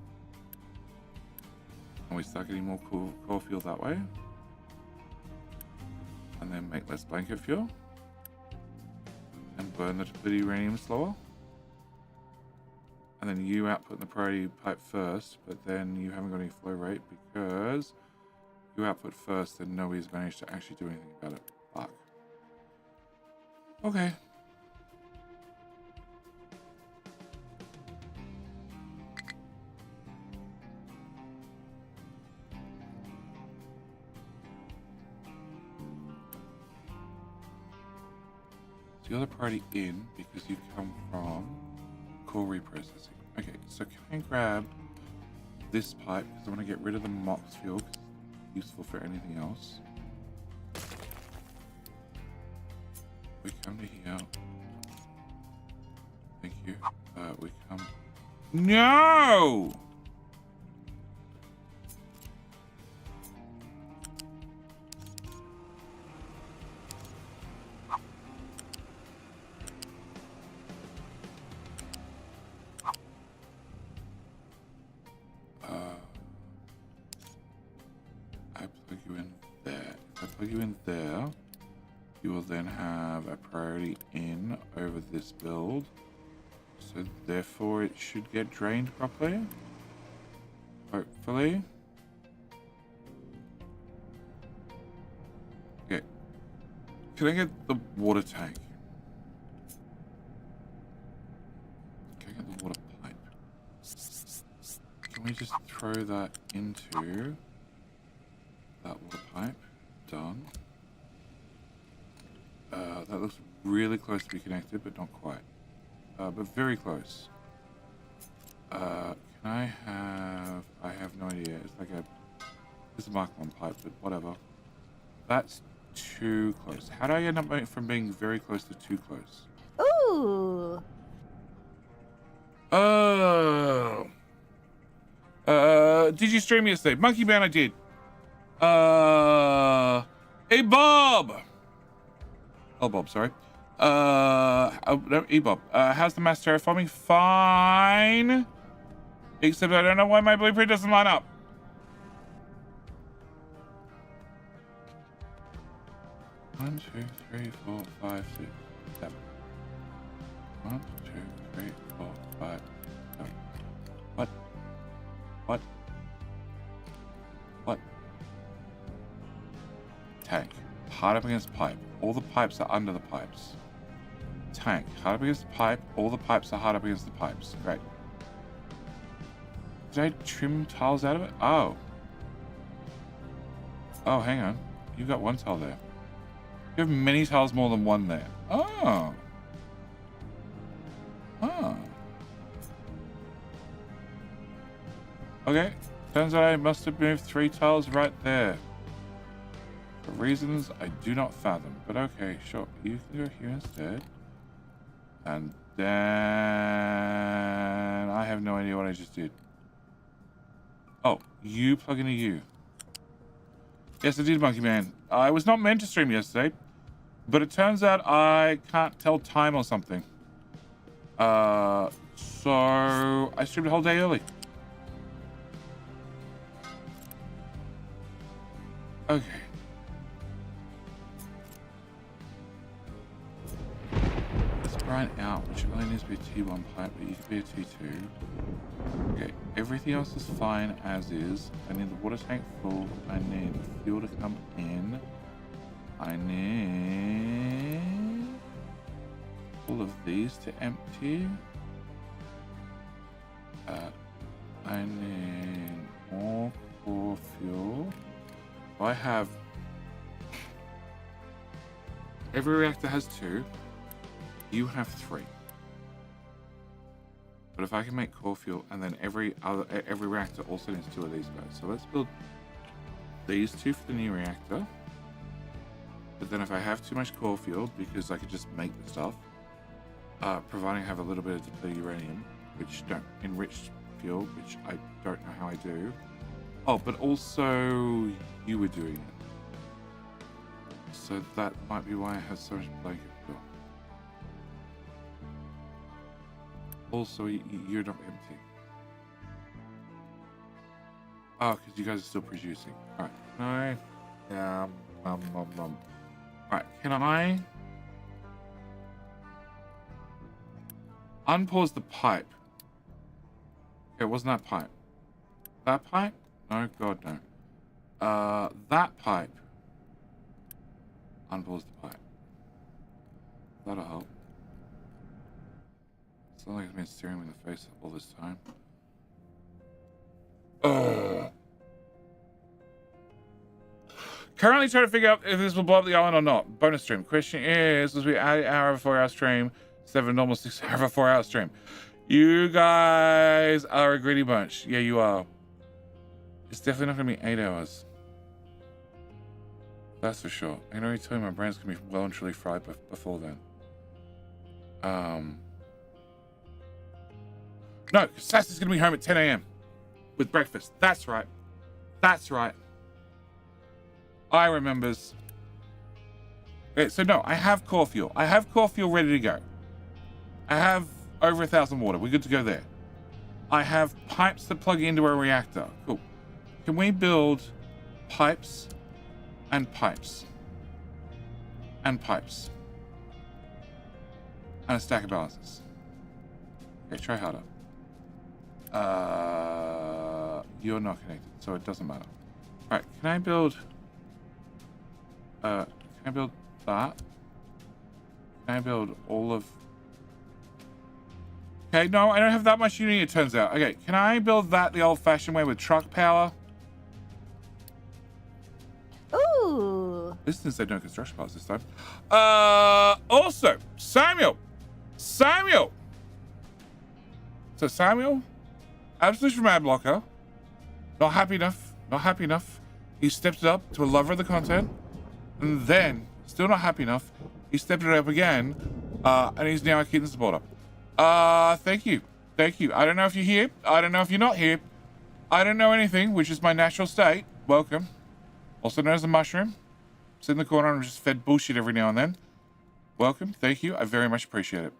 A: And we start getting more core fuel that way. And then make less blanket fuel. And burn the depleted uranium slower. And then you output in the priority pipe first, but then you haven't got any flow rate because you output first and nobody's managed to actually do anything about it. Fuck. Okay. So you're the priority in because you come from core reprocessing. Okay, so can I grab this pipe because I want to get rid of the MOX fuel because it's useful for anything else. We come to here. Thank you. We come. No! I plug you in there. If I plug you in there, you will then have a priority in over this build. So therefore it should get drained properly. Hopefully. Okay. Can I get the water tank? Can I get the water pipe? Can we just throw that into that water pipe? Done. That looks really close to be connected, but not quite. But very close. Can I have... I have no idea. It's like a... It's a Mark 1 pipe, but whatever. That's too close. How do I end up from being very close to too close?
B: Ooh.
A: Oh. Did you stream yesterday? Monkey Man, I did. Hey, Bob! Oh, Bob, sorry. No, E-Bob. How's the mass terraforming? Fine. Except I don't know why my blueprint doesn't line up. One, 2, 3, 4, 5, 6, 7. 1, 2, 3, 4, 5, 7. What? What? What? Tank. Hard up against pipe. All the pipes are under the pipes. Tank. Hard up against the pipe. All the pipes are hard up against the pipes. Great. Did I trim tiles out of it? Oh. Oh, hang on. You've got one tile there. You have many tiles more than one there. Oh. Oh. Okay. Turns out I must have moved 3 tiles right there. For reasons I do not fathom. But okay, sure. You can go here instead. And then... I have no idea what I just did. Oh, you plug into you. Yes, I did, Monkey Man. I was not meant to stream yesterday. But it turns out I can't tell time or something. So I streamed a whole day early. Okay. Let's grind out, which only needs to be a T1 pipe, but you can be a T2. Okay, everything else is fine as is. I need the water tank full. I need fuel to come in. I need all of these to empty. I need more core fuel. So I have... Every reactor has 2. You have 3. But if I can make core fuel, and then every reactor also needs 2 of these guys. So let's build these 2 for the new reactor. But then if I have too much core fuel, because I could just make the stuff, providing I have a little bit of depleted uranium, which don't enrich fuel, which I don't know how I do. Oh, but also you were doing it. So that might be why I have so much blanket fuel. Also, you're not empty. Oh, because you guys are still producing. Alright, can I? Yeah, Alright, can I unpause the pipe? Okay, it wasn't that pipe. That pipe? No, God, no. That pipe. Unpause the pipe. That'll help. It's not like I've been staring him in the face all this time. Currently trying to figure out if this will blow up the island or not. Bonus stream. Question is, will we add an hour of a 4-hour stream instead of a normal 6-hour of a 4-hour stream? You guys are a greedy bunch. Yeah, you are. It's definitely not going to be 8 hours. That's for sure. I can already tell you my brain's going to be well and truly fried before then. No, because Sassy's going to be home at 10 a.m. with breakfast. That's right. That's right. I remembers. Okay, so no, I have core fuel. I have core fuel ready to go. I have over 1,000 water. We're good to go there. I have pipes that plug into a reactor. Cool. Can we build pipes and pipes and pipes and a stack of balances? Okay, try harder. You're not connected, so it doesn't matter. All right, can I build that? Can I build all of... Okay, no, I don't have that much unity, it turns out. Okay, can I build that the old-fashioned way with truck power?
B: Ooh.
A: This didn't say no construction parts this time. Also, Samuel. So Samuel, absolutely from ad blocker. Not happy enough. He stepped it up to a lover of the content. And then, still not happy enough, he stepped it up again. And he's now a kitten supporter. Thank you. I don't know if you're here. I don't know if you're not here. I don't know anything, which is my natural state. Welcome. Also known as a mushroom. Sit in the corner and just fed bullshit every now and then. Welcome. Thank you. I very much appreciate it.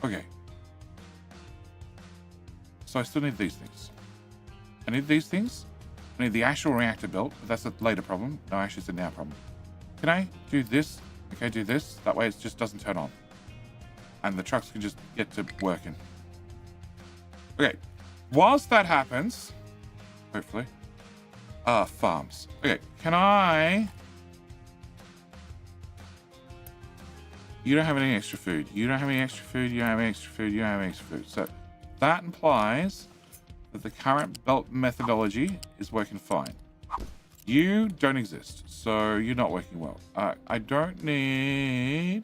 A: Okay. So I still need these things. I need these things. I need the actual reactor built, but that's a later problem. No, actually, it's a now problem. Can I do this? Okay, do this. That way it just doesn't turn on. And the trucks can just get to working. Okay. Whilst that happens, hopefully, farms. Okay, can I... You don't have any extra food. You don't have any extra food. You don't have any extra food. You don't have any extra food. So that implies that the current belt methodology is working fine. You don't exist, so you're not working well. I don't need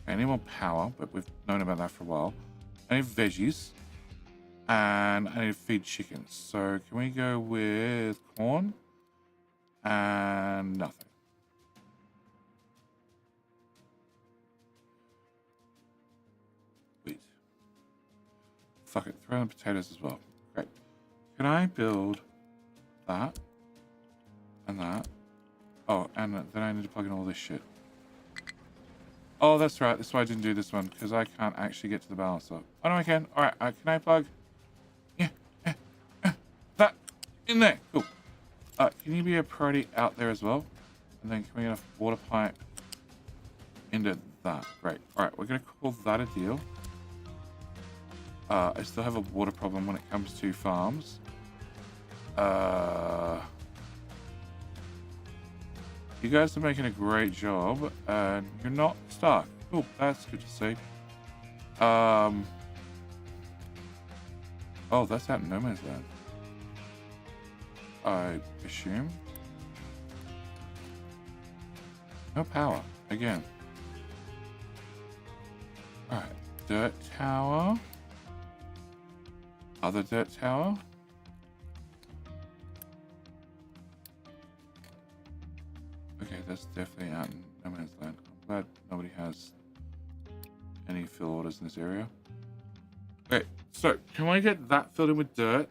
A: any more power, but we've known about that for a while. I need veggies, and I need to feed chickens. So can we go with corn and nothing? Wheat. Fuck it, throw in potatoes as well. Great. Can I build that? And that. Oh, and then I need to plug in all this shit. Oh, that's right. That's why I didn't do this one, because I can't actually get to the balancer. Oh, no, I can. All right. Can I plug? Yeah. That in there. Cool. Can you be a priority out there as well? And then can we get a water pipe into that? Great. All right. We're going to call that a deal. I still have a water problem when it comes to farms. You guys are making a great job, and you're not stuck. Cool, that's good to see. Oh, that's out in no man's land. I assume. No power. Again. Alright. Dirt tower. Other dirt tower. Okay, that's definitely out in no man's land. I'm glad nobody has any fill orders in this area. Okay, so can I get that filled in with dirt?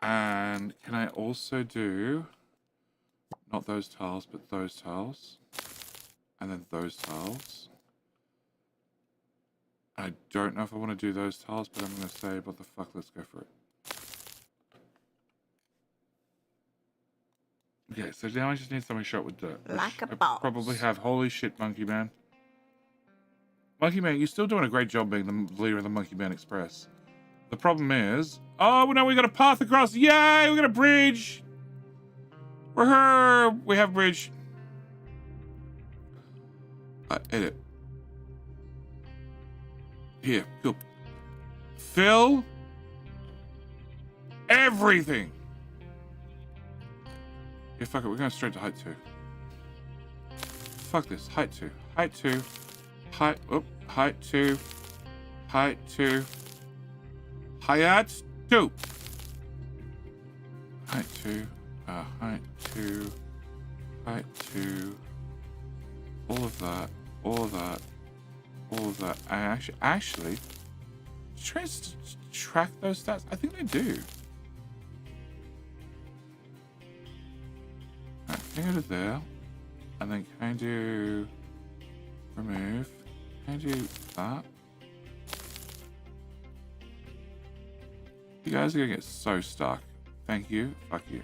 A: And can I also do not those tiles, but those tiles? And then those tiles. I don't know if I want to do those tiles, but I'm going to say, what the fuck, let's go for it. Okay, so now I just need something shot with dirt.
B: Like a
A: I
B: boss.
A: probably have. Holy shit, Monkey Man. Monkey Man, you're still doing a great job being the leader of the Monkey Man Express. The problem is... Oh, no, we got a path across. Yay, we got a bridge. We're we have a bridge. Edit. Here, cool. Fill everything. Yeah, fuck it. We're going straight to height 2. Fuck this. Height 2. Height 2. Height 2. Height 2. Height 2. Height 2. Height 2. Height 2. Height 2. All of that. All of that. All of that. I actually try to track those stats. I think they do. Right, can I go to there? And then can I do remove? Can I do that? You guys are gonna get so stuck. Thank you. Fuck you.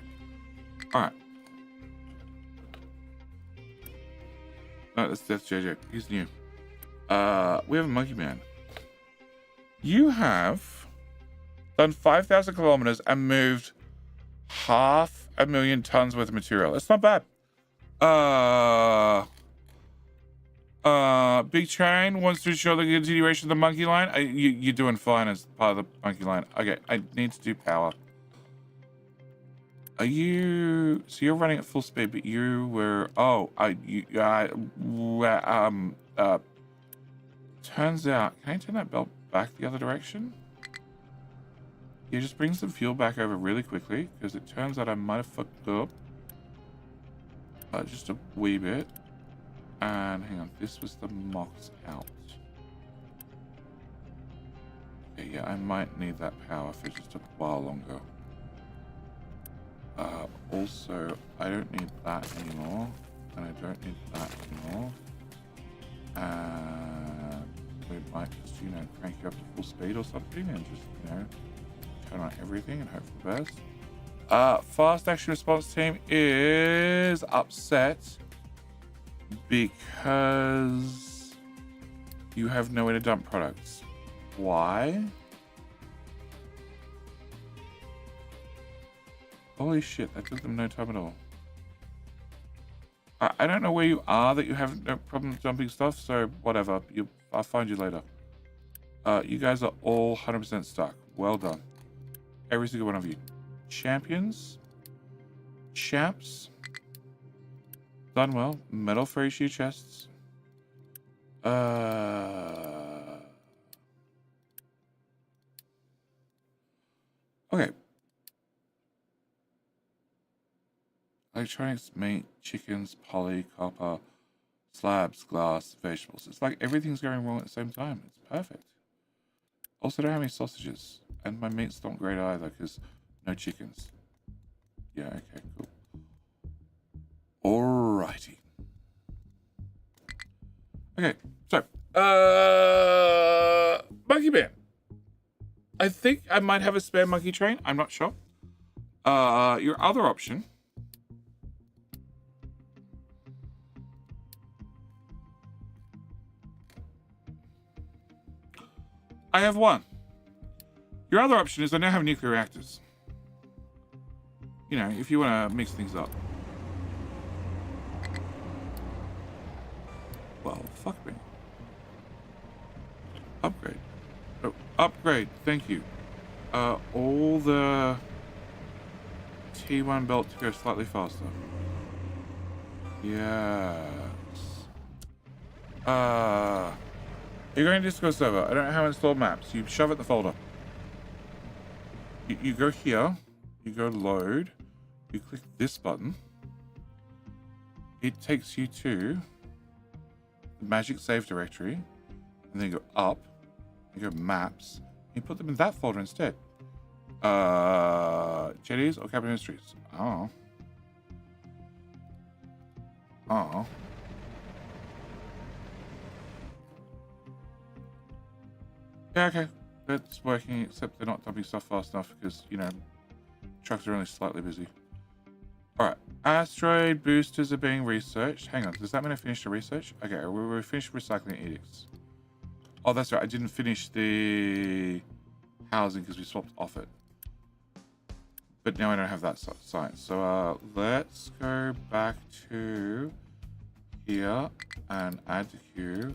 A: Alright. No, that's JJ. He's new. We have a Monkey Man. You have done 5,000 kilometers and moved 500,000 tons worth of material. That's not bad. Big Train wants to ensure the continuation of the monkey line. You're doing fine as part of the monkey line. Okay, I need to do power. Are you... So you're running at full speed, but you were... Oh, turns out... Can I turn that belt back the other direction? Yeah, just bring some fuel back over really quickly, because it turns out I might have fucked up. Just a wee bit. And hang on, this was the mox out. Okay, yeah, I might need that power for just a while longer. Also, I don't need that anymore. And I don't need that anymore. And we might just, you know, crank you up to full speed or something and just, you know, turn on everything and hope for the best. Fast action response team is upset because you have nowhere to dump products. Why? Holy shit, that took them no time at all. I don't know where you are that you have no problem dumping stuff, so whatever. I'll find you later. You guys are all 100% stuck. Well done. Every single one of you. Champions. Chaps. Done well. Medal for each of your chests. Okay. Electronics, meat, chickens, poly, copper, slabs, glass, vegetables. It's like everything's going wrong at the same time. It's perfect. Also, don't have any sausages. And my meat's not great either, because no chickens. Yeah, okay, cool. Alrighty. Okay, so, Monkey Man. I think I might have a spare monkey train. I'm not sure. Your other option... I have one. Your other option is I now have nuclear reactors. You know, if you want to mix things up. Well, fuck me. Upgrade. Oh, upgrade. Thank you. All the T1 belt to go slightly faster. Yes. You're going to Discord server. I don't know how to install maps. You shove it in the folder. You go here. You go load. You click this button. It takes you to the magic save directory. And then you go up. You go maps. You put them in that folder instead. Jetties or Capital Industries? Oh. Oh. Yeah, okay. That's working, except they're not dumping stuff fast enough because, you know, trucks are only slightly busy. Alright. Asteroid boosters are being researched. Hang on, does that mean I finished the research? Okay, we're finished recycling edicts. Oh, that's right. I didn't finish the housing because we swapped off it. But now I don't have that site. So let's go back to here and add to queue,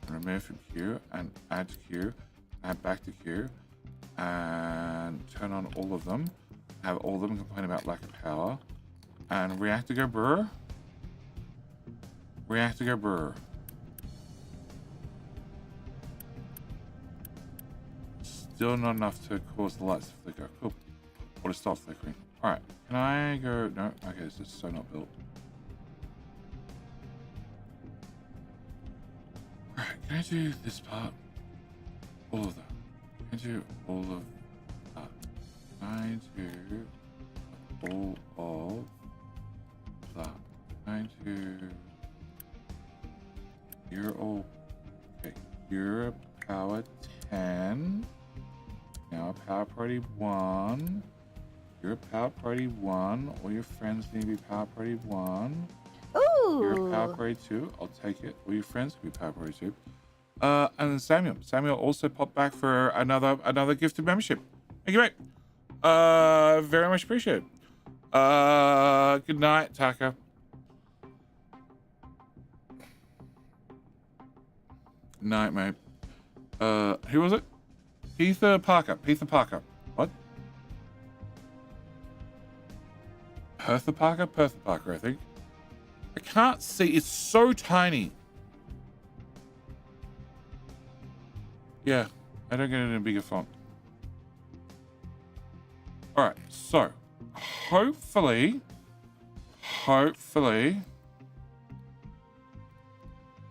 A: and remove from queue, and add to queue, add back to queue, and turn on all of them. Have all of them complain about lack of power. And reactor go brr. Reactor go brr. Still not enough to cause the lights to flicker. Cool. Or to stop flickering. Alright. Can I go? No. Okay, this is so not built. Alright, can I do this part? All of that. Can I do all of that? Can I do all of that? Can I do... You're all... Okay. You're power 10. Now power party 1. You're power party 1. All your friends need to be power party 1.
B: Ooh.
A: You're power party 2. I'll take it. All your friends can be power party 2. And then Samuel. Samuel also popped back for another gifted membership. Thank you, mate. Very much appreciated. Good night, Taka. Night, mate. Who was it? Peter Parker. Peter Parker. What? Pertha Parker? Pertha Parker, I think. I can't see. It's so tiny. Yeah, I don't get it in a bigger font. Alright, so hopefully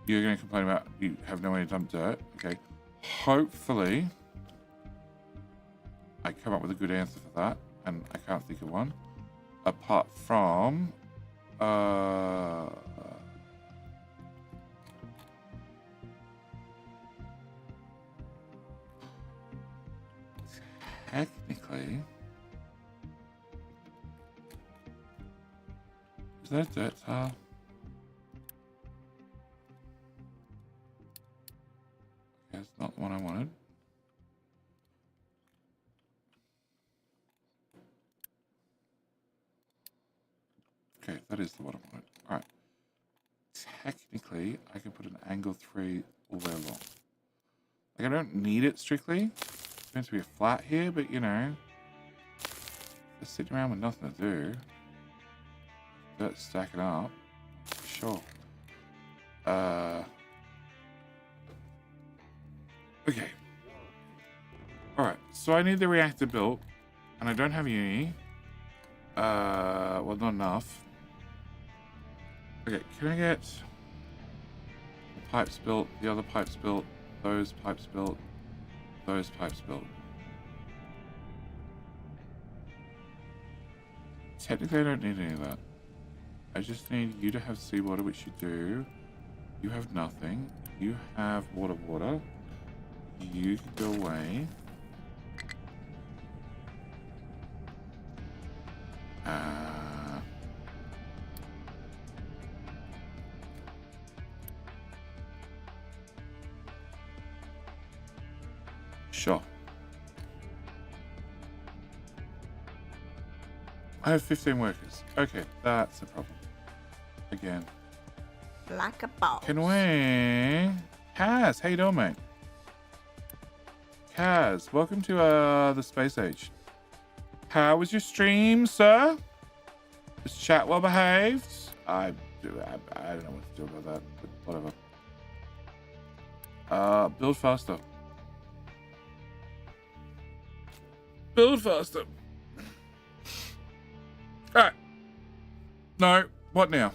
A: you're going to complain about you have no way to dump dirt. Okay, hopefully I come up with a good answer for that, and I can't think of one apart from technically, is that a dirt tile? Okay, it's not the one I wanted. Okay, that is the one I wanted. Alright. Technically, I can put an angle 3 all the way along. Like, I don't need it strictly. It's meant to be a flat here, but you know, just sitting around with nothing to do. Dirt stacking up. Sure. Okay. Alright, so I need the reactor built, and I don't have uni. Well, not enough. Okay, can I get the pipes built, the other pipes built, those pipes built, those pipes built? Technically, I don't need any of that. I just need you to have seawater, which you do. You have nothing. You have water. You can go away. Sure. I have 15 workers. Okay, that's a problem. Again.
B: Like a boss.
A: Can we... Kaz, how you doing, mate? Kaz, welcome to the Space Age. How was your stream, sir? Was chat well behaved? I do. I don't know what to do about that, but whatever. Build faster. Build faster. Alright. No, what now?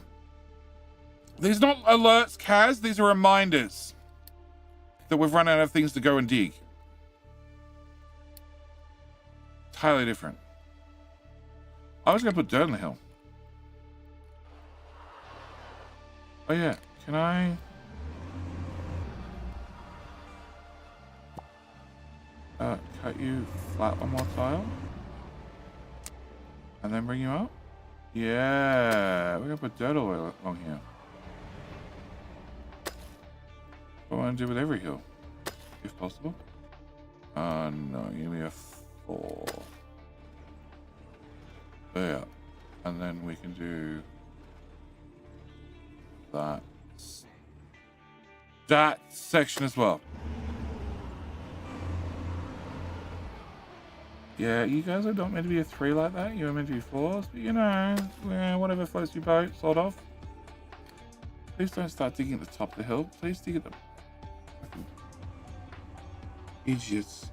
A: These are not alerts, Kaz. These are reminders that we've run out of things to go and dig. Entirely different. I was going to put dirt on the hill. Oh yeah, can I... cut you flat one more tile? And then bring you up? Yeah, we're going to put dirt all the way along here. What I want to do with every hill, if possible. No, give me a 4. There. And then we can do that section as well. Yeah, you guys are not meant to be a 3 like that. You're meant to be 4s, but you know, yeah, whatever floats your boat, sort of. Please don't start digging at the top of the hill. Please dig at the... Idiots.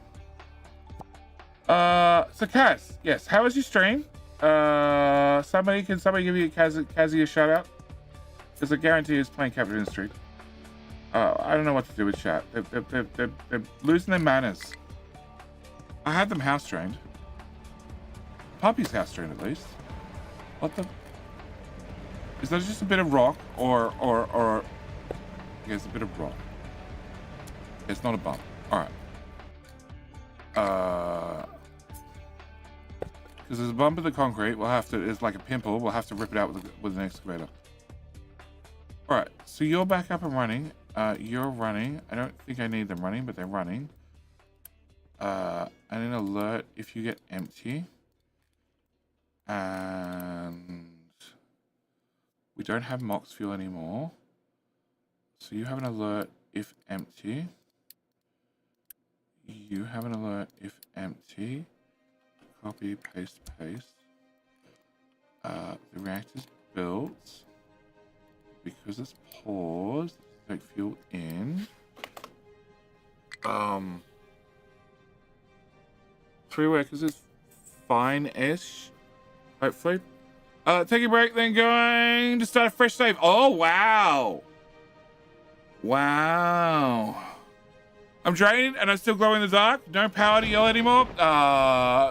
A: So Kaz, yes, how was your stream? Can somebody give you Kazzy a shout out? Because I guarantee he's playing Capital Industry. I don't know what to do with chat. They're losing their manners. I had them house trained. Puppy's house trained at least. What the? Is that just a bit of rock or? Yeah, it's a bit of rock. It's not a bump. All right. Because there's a bump in the concrete. We'll have to. It's like a pimple. We'll have to rip it out with an excavator. All right. So you're back up and running. You're running. I don't think I need them running, but they're running. And an alert if you get empty. And we don't have Mox fuel anymore. So you have an alert if empty. You have an alert if empty. Copy, paste, paste. The reactor's built. Because it's paused, take fuel in. 3 workers is fine-ish, hopefully. Take a break, then going to start a fresh save. Oh, wow. Wow. I'm drained and I still glow in the dark. No power to yell anymore.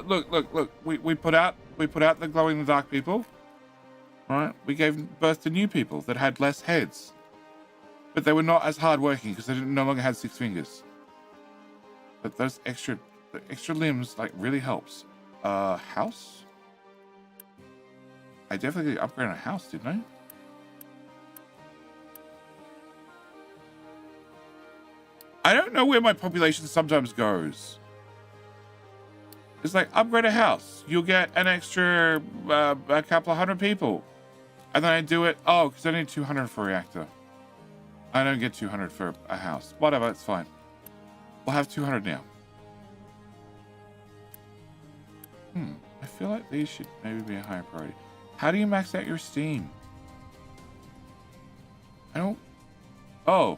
A: Look. We put out the glow in the dark people. Right? We gave birth to new people that had less heads. But they were not as hard working because they no longer had 6 fingers. But those extra limbs like really helps. House? I definitely upgraded a house, didn't I? I don't know where my population sometimes goes. It's like, upgrade a house. You'll get an extra, a couple of 100 people. And then I do it, because I need 200 for a reactor. I don't get 200 for a house. Whatever, it's fine. We'll have 200 now. I feel like these should maybe be a higher priority. How do you max out your steam? I don't... Oh,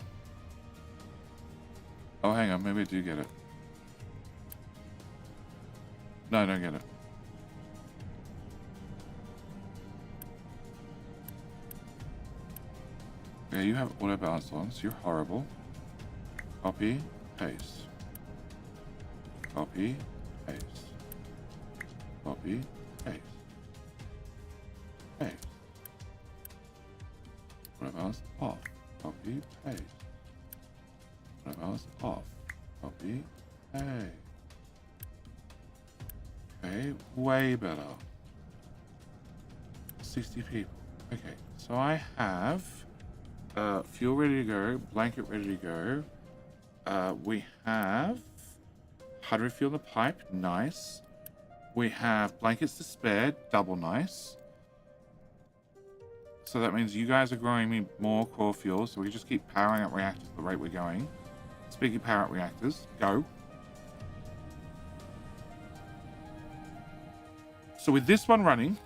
A: hang on. Maybe I do get it. No, I don't get it. Yeah, you have auto balance on, so you're horrible. Copy, paste. Copy, paste. Copy, paste. Paste. Auto balance off. Copy, paste. Auto balance off. Copy, paste. Okay, way better. 60 people. Okay, so I have fuel ready to go, blanket ready to go. We have 100 fuel in the pipe, nice. We have blankets to spare, double nice. So that means you guys are growing me more core fuel, so we can just keep powering up reactors at the rate we're going. Speaking of power up reactors, go. So with this one running,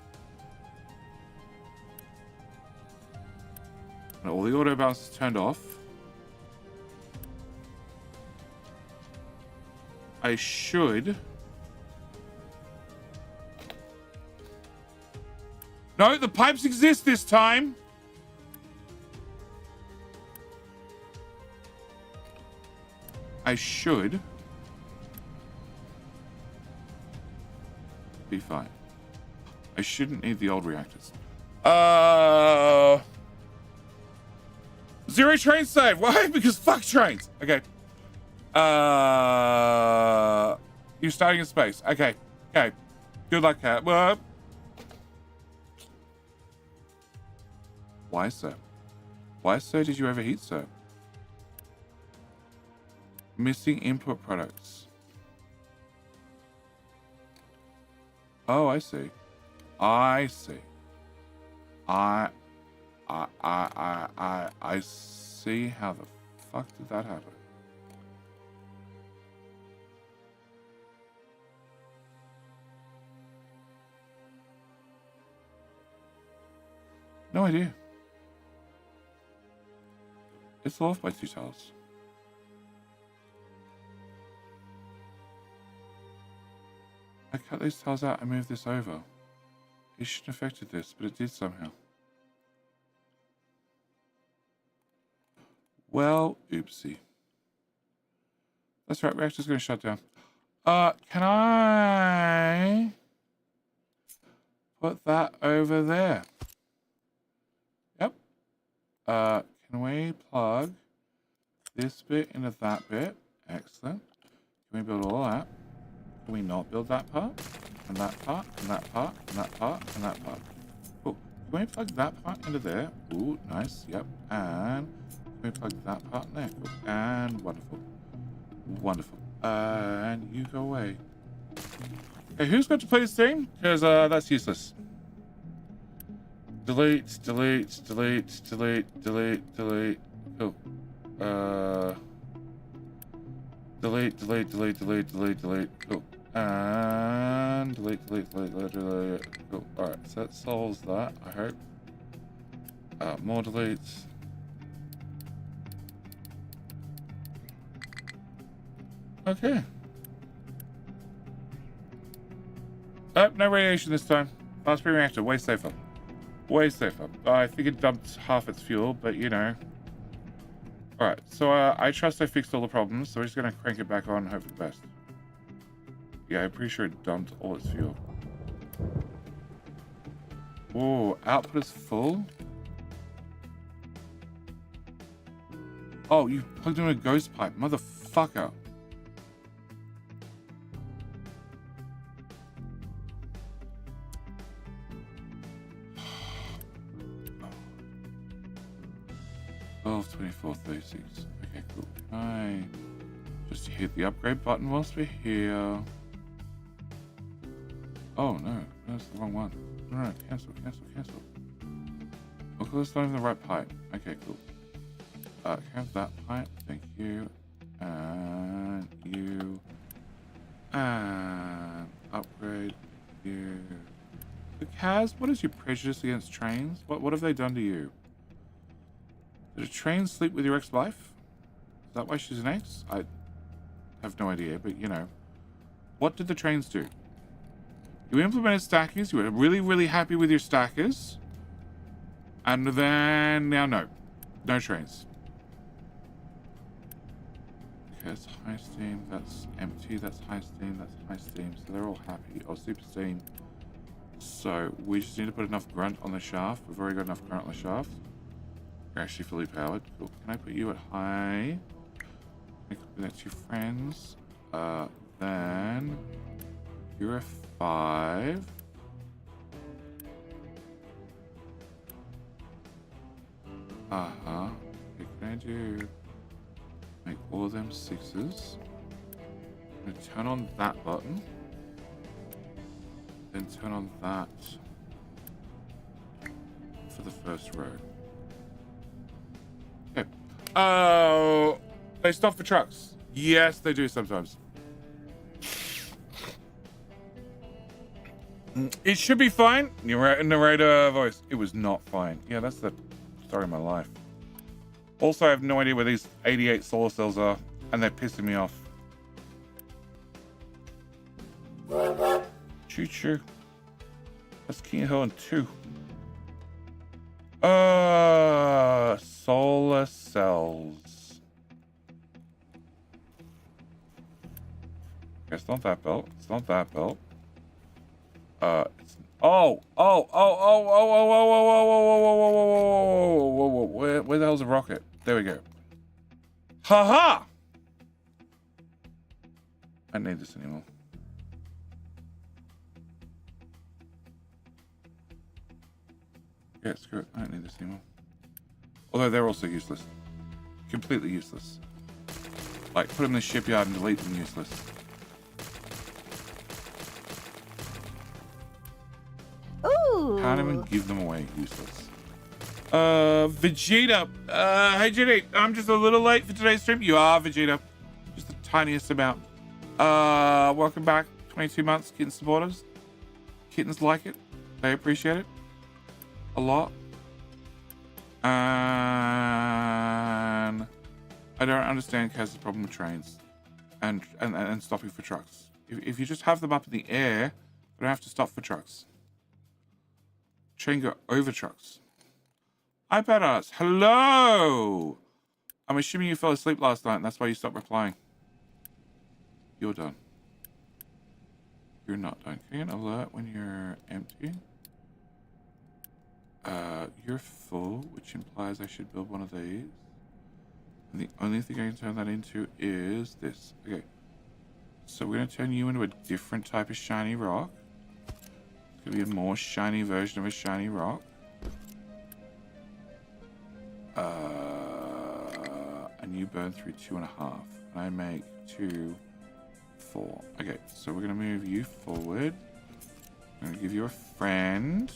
A: And all the auto balance is turned off. I should... No, the pipes exist this time. I should be fine. I shouldn't need the old reactors. Zero train save. Why? Because fuck trains. Okay. You're starting in space. Okay. Okay. Good luck, Cat. Well, why, sir? Why, sir, did you overheat, sir? Missing input products. Oh, I see. I see. I see how the fuck did that happen? No idea. It's off by 2 tiles. I cut these tiles out and moved this over. It shouldn't have affected this, but it did somehow. Well, oopsie. That's right, reactor's gonna shut down. Can I put that over there? Yep. Can we plug this bit into that bit? Excellent. Can we build all that? Can we not build that part? And that part, and that part, and that part, and that part. Cool. Can we plug that part into there? Ooh, nice. Yep. And can we plug that part in there? Cool. And wonderful. Wonderful. And you go away. Okay, who's got to play this thing? Because that's useless. Delete, delete, delete, delete, delete, delete. Cool. Delete, delete, delete, delete, delete, delete. Cool. And delete, delete, delete, delete, delete. Cool. Alright, so that solves that, I hope. More deletes. Okay. Oh, no radiation this time. Fast spring reactor, way safer. Way safer. I think it dumped half its fuel, but you know. Alright, so I trust I fixed all the problems, so we're just going to crank it back on and hope for the best. Yeah, I'm pretty sure it dumped all its fuel. Whoa, output is full? Oh, you plugged in a ghost pipe, motherfucker. Oh, 24, 36. Okay, cool. Can I just hit the upgrade button whilst we're here? Oh no, that's the wrong one. No, cancel, cancel, cancel. Oh, that's not even the right pipe. Okay, cool. Have that pipe, thank you. And you. And upgrade you. But Kaz, what is your prejudice against trains? What have they done to you? Did a train sleep with your ex-wife? Is that why she's an ex? I have no idea, but you know. What did the trains do? You implemented stackers. You were really, really happy with your stackers. And then, now no. No trains. Okay, that's high steam. That's empty. That's high steam. That's high steam. So they're all happy. Oh, super steam. So we just need to put enough grunt on the shaft. We've already got enough grunt on the shaft. You're actually fully powered. Cool. Can I put you at high? That's your friends. Then you're a 5. What can I do? Make all of them 6s. I'm gonna turn on that button. Then turn on that for the first row. Okay. Oh, they stop for trucks. Yes, they do sometimes. It should be fine. Narrator voice. It was not fine. Yeah, that's the story of my life. Also, I have no idea where these 88 solar cells are, and they're pissing me off. Choo choo. That's King of Helen 2. Solar cells. Okay, it's not that belt. It's not that belt. It's where the hell's the rocket? There we go. Haha! I don't need this anymore. Yeah, screw it. I don't need this anymore. Although they're also useless. Completely useless. Like, put them in the shipyard and delete them, useless.
B: Ooh.
A: Can't even give them away, useless. Vegeta. Hey, Judy. I'm just a little late for today's stream. You are, Vegeta. Just the tiniest amount. Welcome back. 22 months, kitten supporters. Kittens like it. They appreciate it. A lot. And I don't understand Kaz's problem with trains and stopping for trucks. If you just have them up in the air, you don't have to stop for trucks. Train go over trucks. iPad us. Hello. I'm assuming you fell asleep last night and that's why you stopped replying. You're done. You're not done. Can you get an alert when you're empty? You're full, which implies I should build one of these. And the only thing I can turn that into is this. Okay. So we're going to turn you into a different type of shiny rock. It's going to be a more shiny version of a shiny rock. And you burn through 2.5. And I make 2, 4. Okay, so we're going to move you forward. I'm going to give you a friend.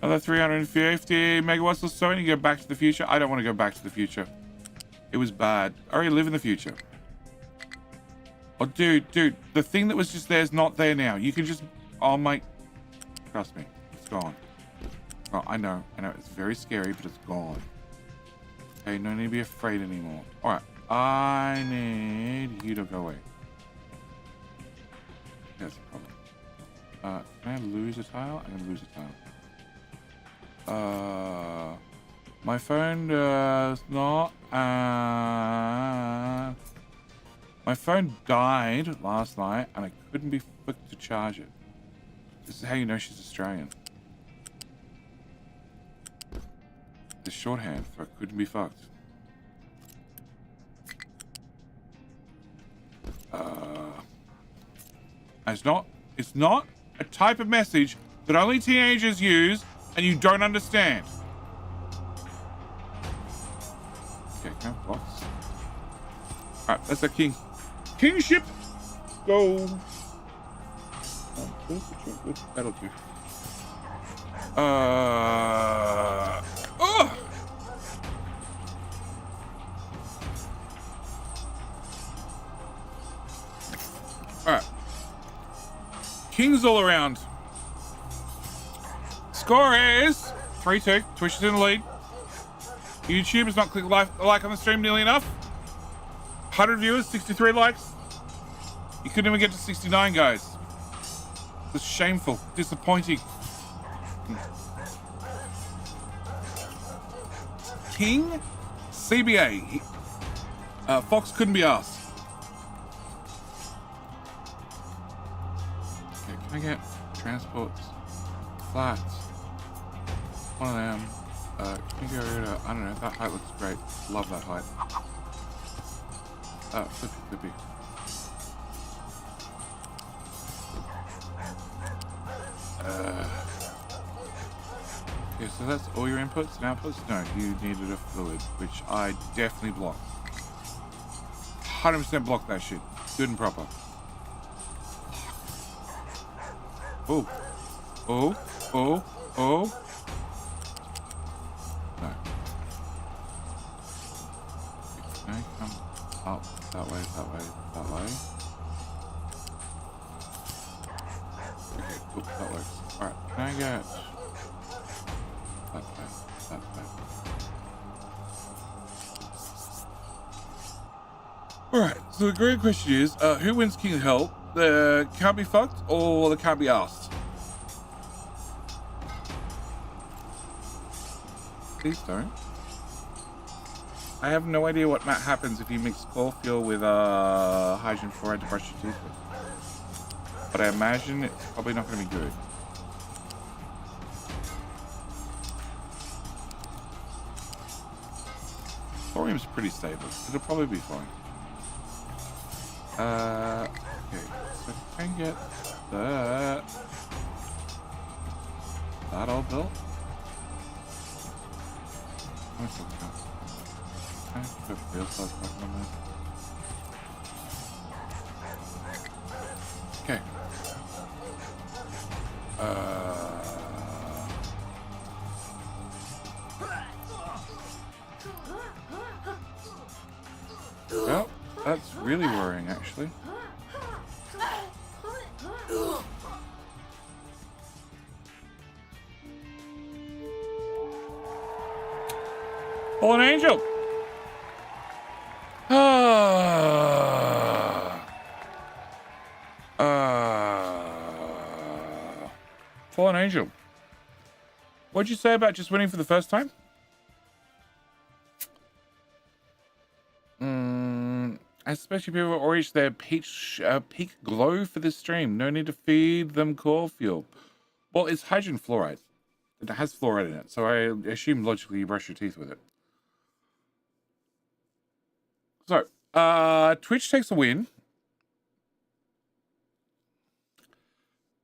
A: Another 350 megawatts or so, and you go back to the future. I don't want to go back to the future. It was bad. I already live in the future. Oh, dude, the thing that was just there is not there now. You can just, oh my, trust me, it's gone. Oh, I know, it's very scary, but it's gone. Okay, no need to be afraid anymore. All right, I need you to go away. That's a problem. Can I lose a tile? I'm gonna lose a tile. My phone does not. My phone died last night, and I couldn't be fucked to charge it. This is how you know she's Australian. The shorthand for I couldn't be fucked. It's not a type of message that only teenagers use and you don't understand. Okay, can I have blocks? Alright, that's a king. Kingship! Go! That'll do. Oh! Alright. Kings all around. Score is 3-2. Twitch is in the lead. YouTube has not clicked like on the stream nearly enough. 100 viewers, 63 likes. You couldn't even get to 69, guys. It's shameful, disappointing. King CBA. Fox couldn't be asked. Okay, can I get transports? Flats. One of them. Can you go to, I don't know, that height looks great. Love that height. Flippy. Okay, so that's all your inputs and outputs? No, you needed a fluid, which I definitely blocked. 100% blocked that shit. Good and proper. Oh. No. Okay, come up that way. Okay, cool, that works. Alright, can I get that way? Alright, so the great question is, who wins King of Hell? The can't be fucked or the can't be asked? Please don't. I have no idea what happens if you mix chlorophyll with hydrogen fluoride to brush your teeth with. But I imagine it's probably not going to be good. Thorium's pretty stable. It'll probably be fine. Okay, so I can get that all built. Okay. Well, that's really worrying, actually. Fallen Angel! Fallen Angel. What'd you say about just winning for the first time? Especially people who reach their peak glow for this stream. No need to feed them core fuel. Well, it's hydrogen fluoride. It has fluoride in it, so I assume logically you brush your teeth with it. So, Twitch takes a win.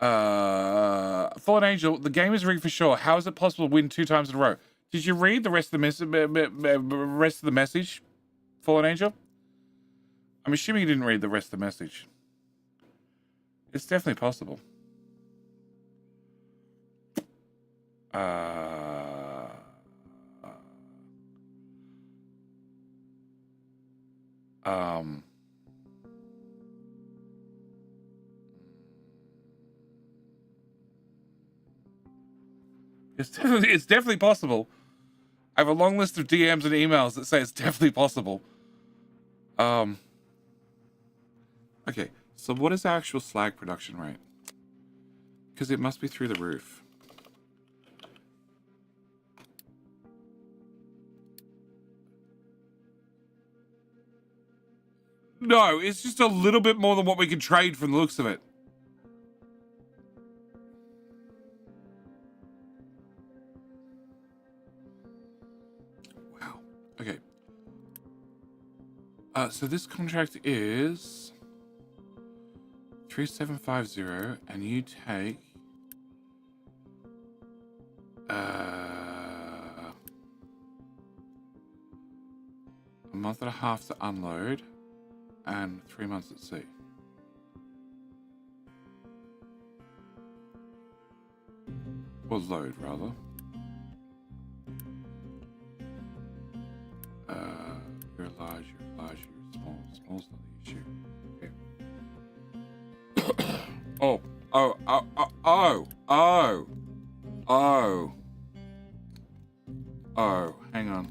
A: Fallen Angel, the game is rigged for sure. How is it possible to win 2 times in a row? Did you read the rest of the message, Fallen Angel? I'm assuming you didn't read the rest of the message. It's definitely possible. It's definitely possible. I have a long list of DMs and emails that say it's definitely possible. Okay, so what is the actual slag production rate? Because it must be through the roof. No, it's just a little bit more than what we can trade from the looks of it. Wow. Okay. So this contract is 3750, and you take a month and a half to unload and 3 months at sea. Or load, rather. You're large, you're small. Small's not the issue. Okay. Hang on.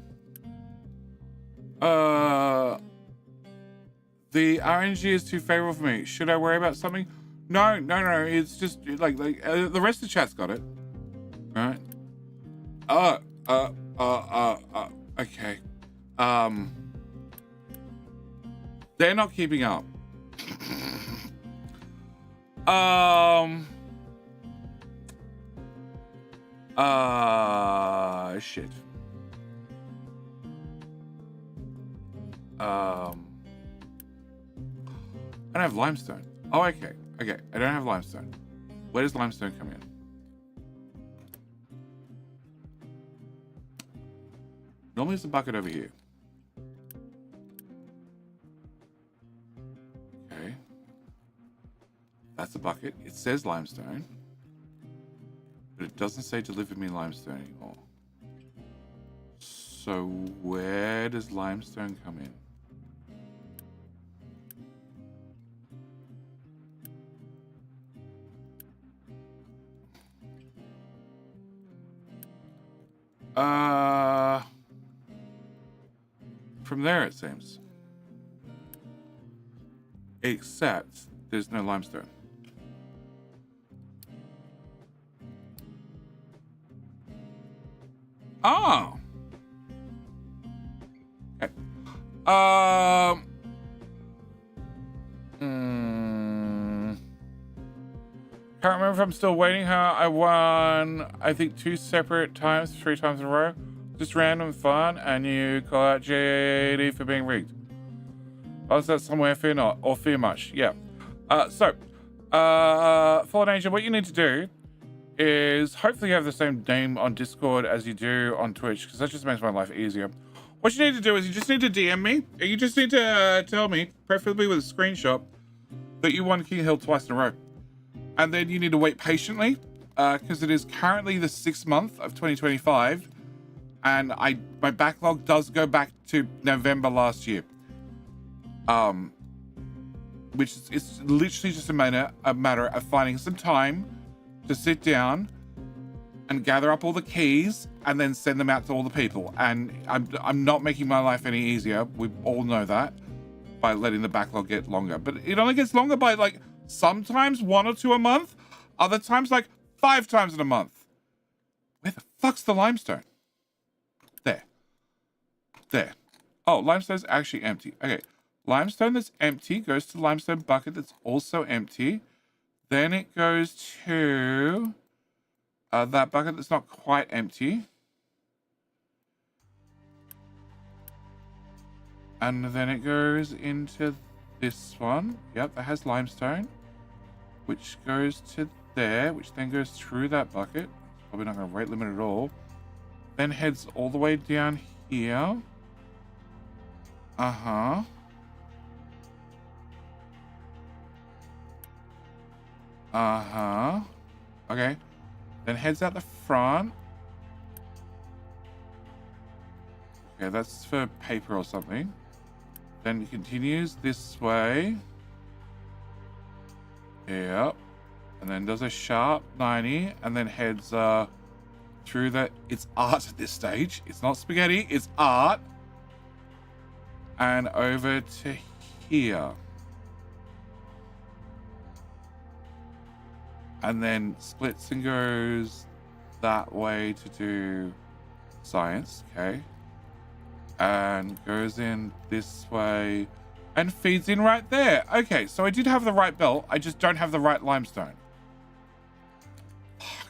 A: The RNG is too favorable for me. Should I worry about something? No. It's just like the rest of the chat's got it. Right? Okay. They're not keeping up. Shit. I don't have limestone. Oh, okay. I don't have limestone. Where does limestone come in? Normally it's a bucket over here. Okay. That's a bucket. It says limestone. But it doesn't say deliver me limestone anymore. So where does limestone come in? From there, it seems. Except there's no limestone. Oh. Okay. Can't remember if I'm still waiting her. I won, I think, 2 separate times, 3 times in a row. Just random fun, and you call out JD for being rigged. Oh, is that somewhere? Fear not, or fear much. Yeah. Fallen Angel, what you need to do is hopefully you have the same name on Discord as you do on Twitch, because that just makes my life easier. What you need to do is you just need to DM me. You just need to tell me, preferably with a screenshot, that you won King Hill twice in a row. And then you need to wait patiently, because it is currently the 6th month of 2025, and my backlog does go back to November last year. Which is, it's literally just a matter of finding some time to sit down and gather up all the keys and then send them out to all the people. And I'm not making my life any easier. We all know that, by letting the backlog get longer. But it only gets longer by like sometimes 1 or 2 a month, other times like 5 times in a month. Where the fuck's the limestone? There. Oh, limestone's actually empty. Okay. Limestone that's empty goes to the limestone bucket that's also empty. Then it goes to that bucket that's not quite empty. And then it goes into this one. Yep, that has limestone, which goes to there, which then goes through that bucket. It's probably not going to rate limit at all. Then heads all the way down here. Uh-huh. Uh-huh. Okay. Then heads out the front. Okay, that's for paper or something. Then continues this way. Yep. And then does a sharp 90 and then heads through that. It's art at this stage. It's not spaghetti, it's art. And over to here. And then splits and goes that way to do science, okay? And goes in this way and feeds in right there. Okay, so I did have the right belt. I just don't have the right limestone. Fuck.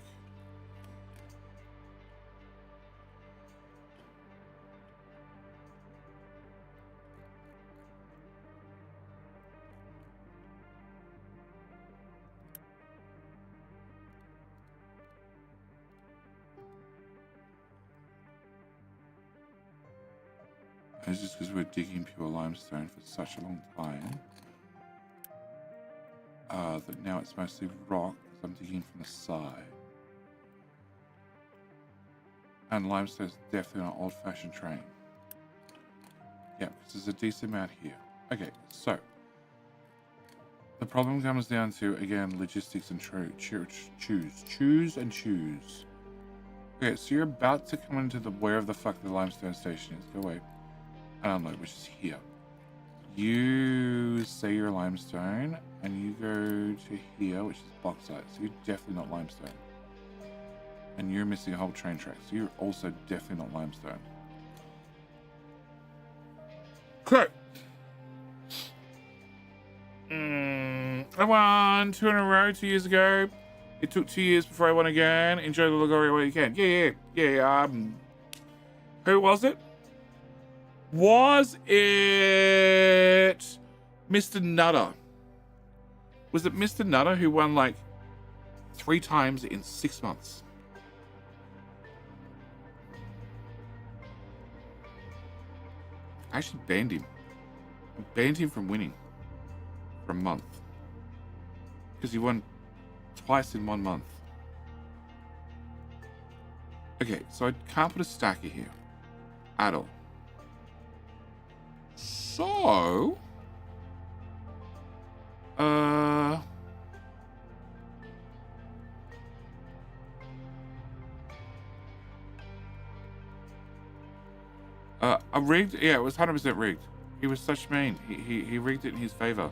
A: It's just because we're digging pure limestone for such a long time that now it's mostly rock because I'm digging from the side. And limestone is definitely not old-fashioned terrain. Yeah, because there's a decent amount here. Okay, so the problem comes down to, again, logistics and choose and choose. Okay, so you're about to come into the where the fuck the limestone station is. Go away. I don't know, which is here. You say you're limestone, and you go to here, which is bauxite. So you're definitely not limestone. And you're missing a whole train track, so you're also definitely not limestone. Okay. I won 2 in a row 2 years ago. It took 2 years before I won again. Enjoy the Ligoria while you can. Yeah. Who was it? Was it Mr. Nutter? Was it Mr. Nutter who won like 3 times in 6 months? I actually banned him. I banned him from winning for a month. Because he won twice in 1 month. Okay, so I can't put a stacker here at all. So, I rigged. Yeah, it was 100% rigged. He was such mean. He rigged it in his favor.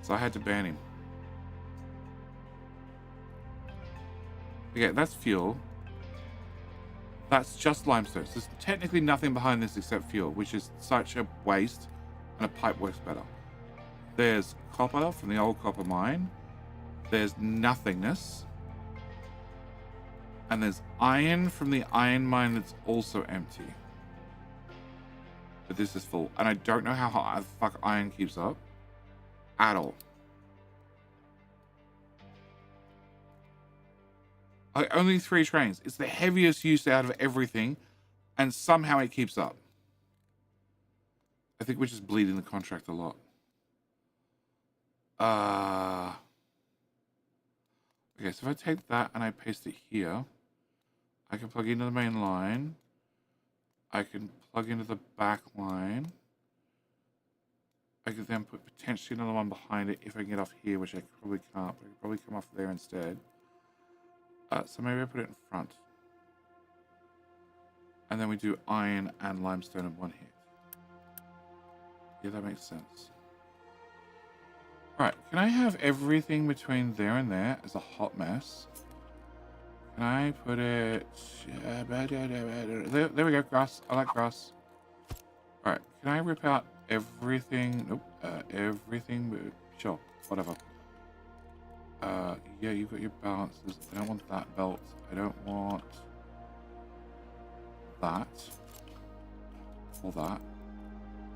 A: So I had to ban him. Okay, that's fuel. That's just limestone. So there's technically nothing behind this except fuel, which is such a waste, and a pipe works better. There's copper from the old copper mine. There's nothingness. And there's iron from the iron mine that's also empty. But this is full. And I don't know how hot the fuck iron keeps up. At all. Like, only 3 trains. It's the heaviest use out of everything. And somehow it keeps up. I think we're just bleeding the contract a lot. Okay, so if I take that and I paste it here, I can plug into the main line. I can plug into the back line. I could then put potentially another one behind it if I can get off here, which I probably can't. But I could probably come off there instead. So maybe I put it in front. And then we do iron and limestone in one hit. Yeah, that makes sense. Alright, can I have everything between there and there as a hot mess? Can I put it... There we go, grass. I like grass. Alright, can I rip out everything? Nope. Everything... Sure, whatever. Yeah, you've got your balances. I don't want that belt. I don't want... that. Or that.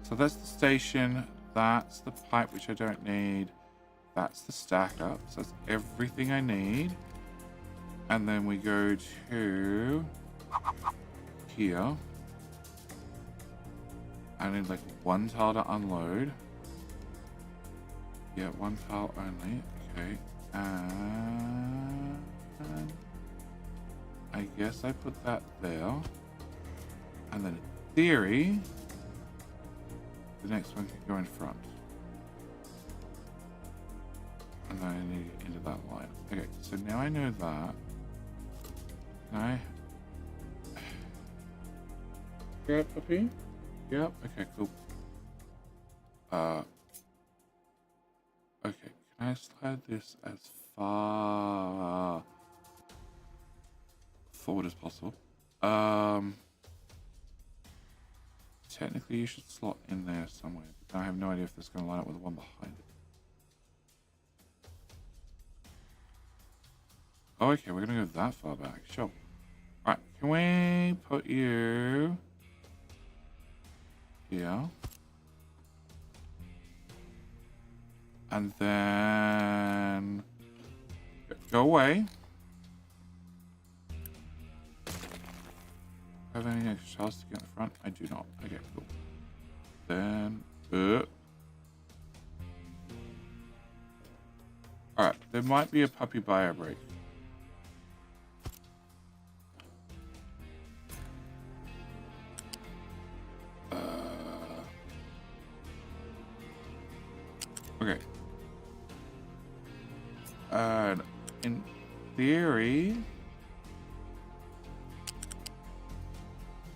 A: So that's the station. That's the pipe, which I don't need. That's the stack up. So that's everything I need. And then we go to here. I need like 1 tile to unload. Yeah, 1 tile only. Okay. And I guess I put that there. And then in theory, the next one can go in front. And then I need it into that line. Okay, so now I know that. Can I? Yeah, puppy? Yep, okay, cool. Okay, can I slide this as far forward as possible? Technically, you should slot in there somewhere. But I have no idea if this is going to line up with the one behind it. Oh, okay, we're going to go that far back. Sure. Alright, can we put you here? And then go away. Have any extra tiles to get in the front? I do not. Okay, cool. Then, alright, there might be a puppy bio break. Okay. And in theory,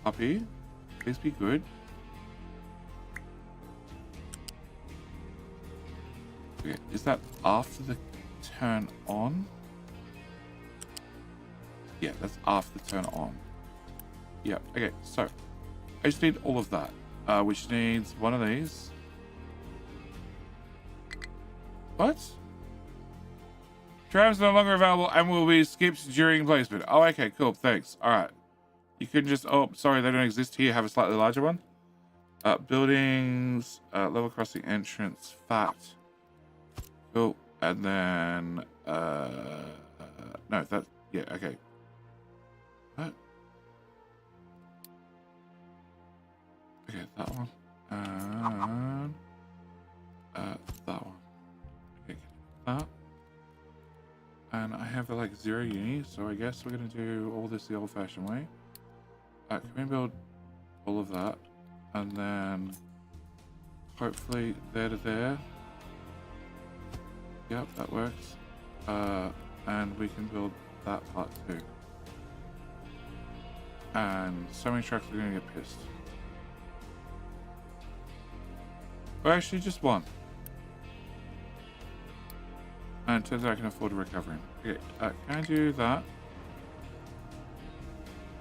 A: puppy, please be good. Okay, is that after the turn on? Yeah, that's after the turn on. Yeah, okay, so I just need all of that, which needs one of these. What? Tram's no longer available and will be skipped during placement. Oh, okay, cool, thanks. All right. You can just, oh, sorry, they don't exist here. Have a slightly larger one. Buildings, level crossing entrance, fat. Cool. And then, no, that, yeah, okay. What? Okay, that one. And, that one. Okay, that. And I have like 0 uni, so I guess we're gonna do all this the old-fashioned way. Can we build all of that, and then hopefully there to there. Yep, that works. And we can build that part too. And so many trucks are gonna get pissed. Or actually, just one. And it turns out I can afford to recover him. Okay, can I do that?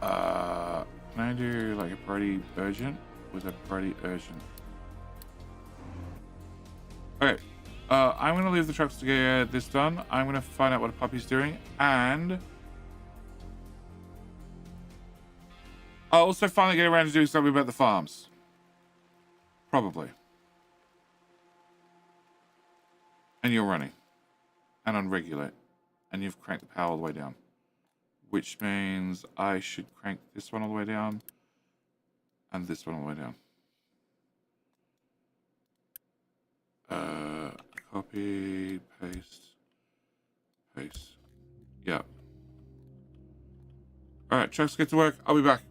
A: Can I do like a priority urgent? Was a priority urgent? Okay, I'm gonna leave the trucks to get this done. I'm gonna find out what a puppy's doing, and I'll also finally get around to doing something about the farms. Probably. And you're running. And unregulate. And you've cranked the power all the way down. Which means I should crank this one all the way down. And this one all the way down. Copy, paste, paste. Yeah. Alright, trucks get to work. I'll be back.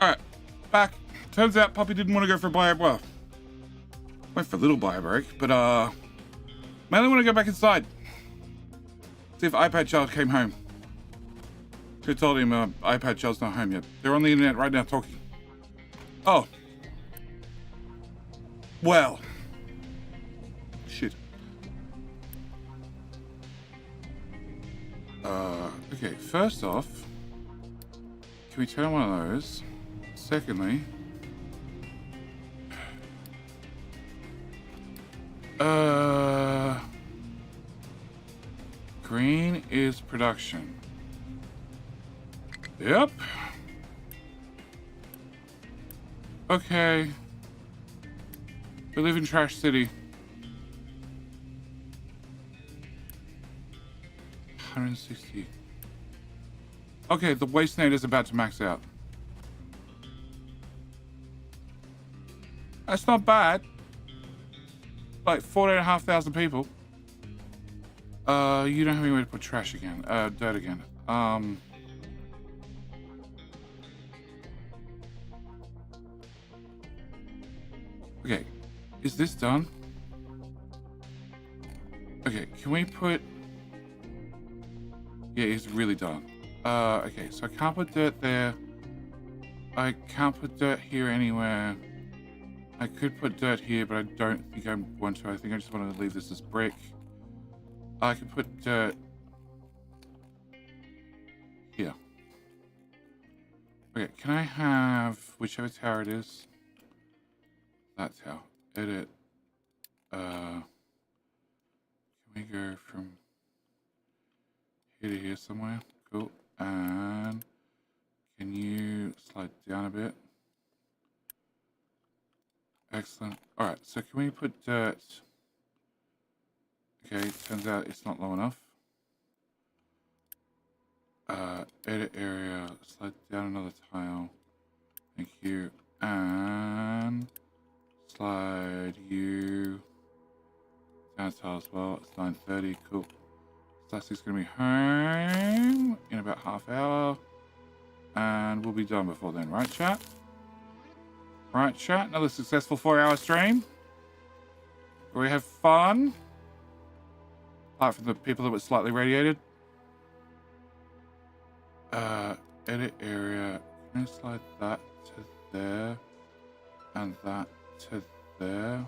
A: Alright, back. Turns out Puppy didn't want to go for a bio. Well, went for a little bio break, but mainly want to go back inside. See if iPad Child came home. Who told him iPad Child's not home yet? They're on the internet right now talking. Oh. Well. Shit. Okay, first off, can we turn one of those? Secondly, green is production. Yep. Okay. We live in Trash City. 160. Okay, the waste net is about to max out. That's not bad. Like 14,500 people. You don't have anywhere to put trash again. Dirt again. Okay, is this done? Okay, can we put... Yeah, it's really done. Okay, so I can't put dirt there. I can't put dirt here anywhere. I could put dirt here, but I don't think I want to. I think I just want to leave this as brick. I could put dirt here. Okay, can I have whichever tower it is? That tower. Edit. Can we go from here to here somewhere? Cool. And can you slide down a bit? Excellent. All right, so can we put dirt? Okay, turns out it's not low enough. Edit area, slide down another tile. Thank you. And slide you down a tile as well. It's 9:30. Cool. Sassy's gonna be home in about half hour. And we'll be done before then, right, chat? Right, chat. Another successful 4-hour stream. Where we have fun. Apart from the people that were slightly radiated. Edit area. Can I slide that to there? And that to there?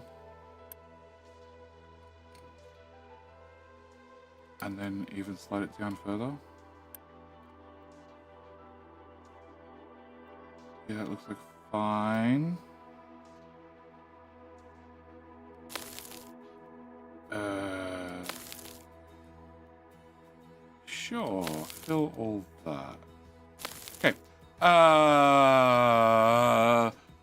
A: And then even slide it down further? Yeah, that looks like fine. Sure, fill all that. Okay.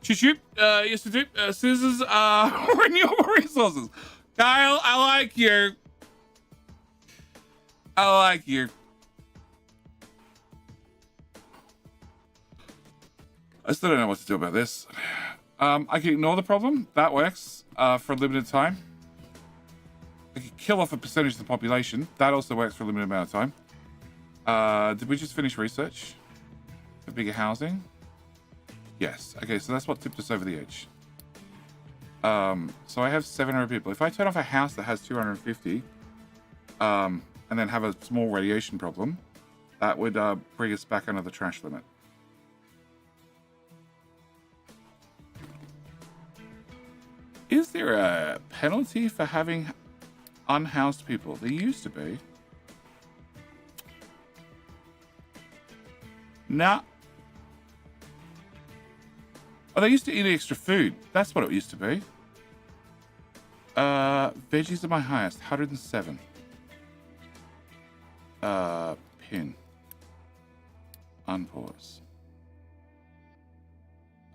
A: Choo-choo. Yes, to do. Scissors. Renewable resources. Kyle, I like you. I like you. I still don't know what to do about this. I can ignore the problem. That works for a limited time. I can kill off a percentage of the population. That also works for a limited amount of time. Did we just finish research? For bigger housing? Yes. Okay, so that's what tipped us over the edge. So I have 700 people. If I turn off a house that has 250, and then have a small radiation problem, that would bring us back under the trash limit. Is there a penalty for having unhoused people? There used to be. Nah. Oh, they used to eat extra food. That's what it used to be. Veggies are my highest. 107. Pin. Unpause.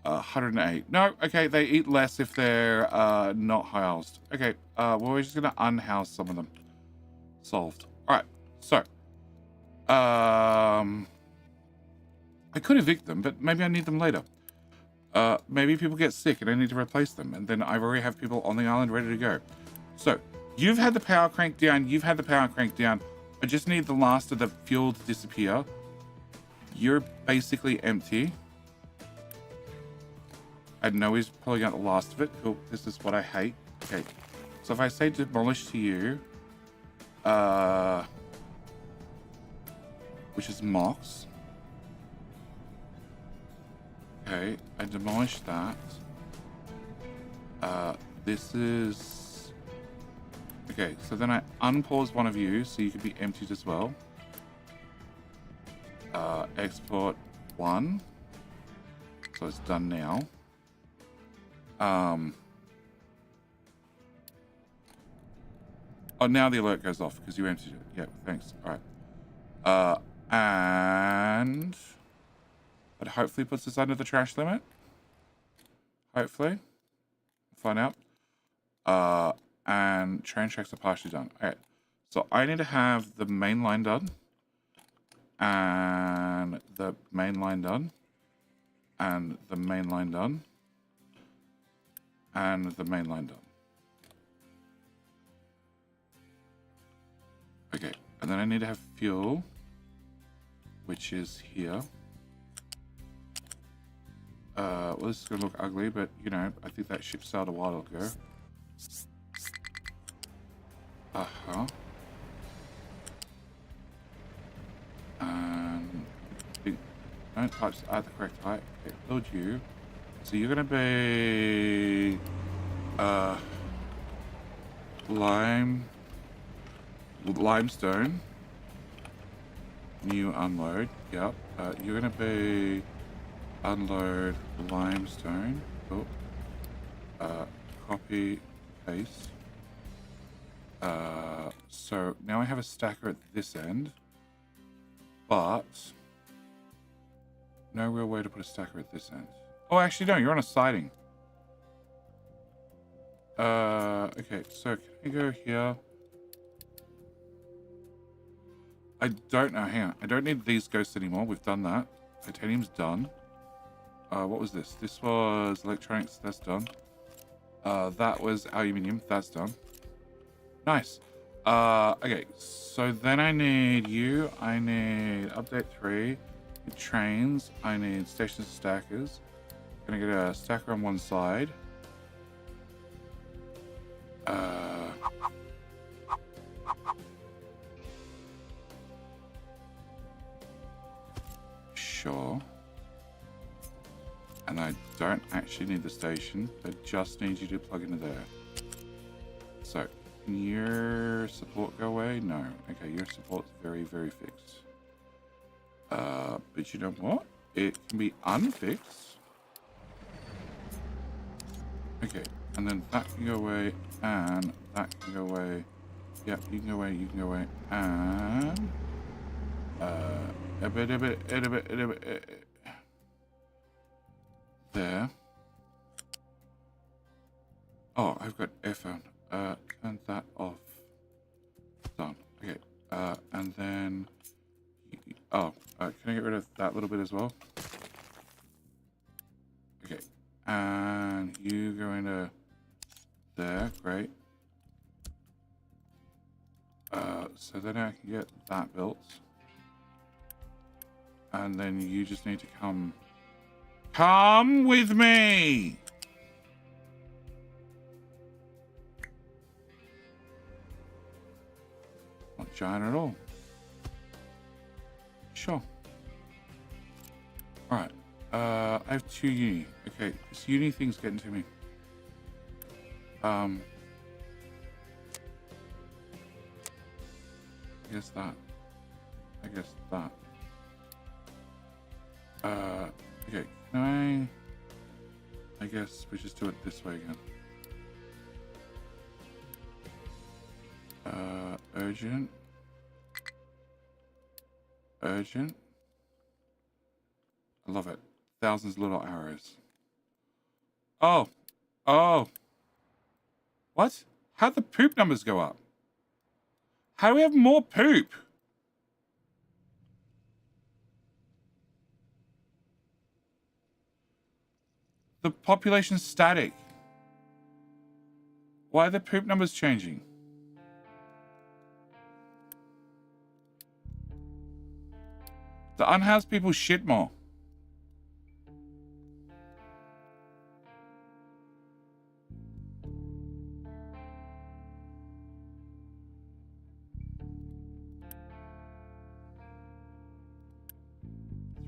A: 108. No, okay, they eat less if they're not housed. Okay, well, we're just gonna unhouse some of them. Solved. All right, so I could evict them, but maybe I need them later. Maybe people get sick and I need to replace them, and then I already have people on the island ready to go. So you've had the power cranked down. You've had the power cranked down. I just need the last of the fuel to disappear. You're basically empty. I know he's probably got the last of it. Cool. This is what I hate. Okay. So if I say demolish to you, which is Mox. Okay, I demolished that. This is... Okay, so then I unpause one of you so you can be emptied as well. Export 1. So it's done now. Oh, now the alert goes off because you emptied it. Yeah, thanks. All right. And it hopefully puts us under the trash limit. Hopefully. Find out. And train tracks are partially done. Okay. So I need to have the main line done. And the main line done. And the main line done. And the main line done. Okay, and then I need to have fuel, which is here. Well, this is gonna look ugly, but you know, I think that ship sailed a while ago. Uh-huh. And Don't touch at the correct height. Okay, build you. So you're gonna be limestone. New unload. Yep. You're gonna be unload limestone. Oh. Copy paste. So now I have a stacker at this end, but no real way to put a stacker at this end. Oh, actually, no, you're on a siding. Okay, so can I go here? I don't know. Hang on. I don't need these ghosts anymore. We've done that. Titanium's done. What was this? This was electronics. That's done. That was aluminium. That's done. Nice. Okay, so then I need you. I need update 3. Trains. I need stations and stackers. Gonna get a stacker on one side. Sure. And I don't actually need the station. I just need you to plug into there. So, can your support go away? No. Okay, your support's very, very fixed. But you know what? It can be unfixed. Okay, and then that can go away, and that can go away. Yep, you can go away, you can go away, and there. Oh, I've got airphone. Turn that off. Done. Okay. And then. Oh, can I get rid of that little bit as well? Okay. And you go into there. Great. So then I can get that built. And then you just need to come with me. Not giant at all. Sure. Alright. I have 2 uni. Okay, this uni thing's getting to me. I guess that. Okay, can I guess we just do it this way again. Urgent. I love it. Thousands of little arrows. Oh. What? How'd the poop numbers go up? How do we have more poop? The population's static. Why are the poop numbers changing? The unhoused people shit more.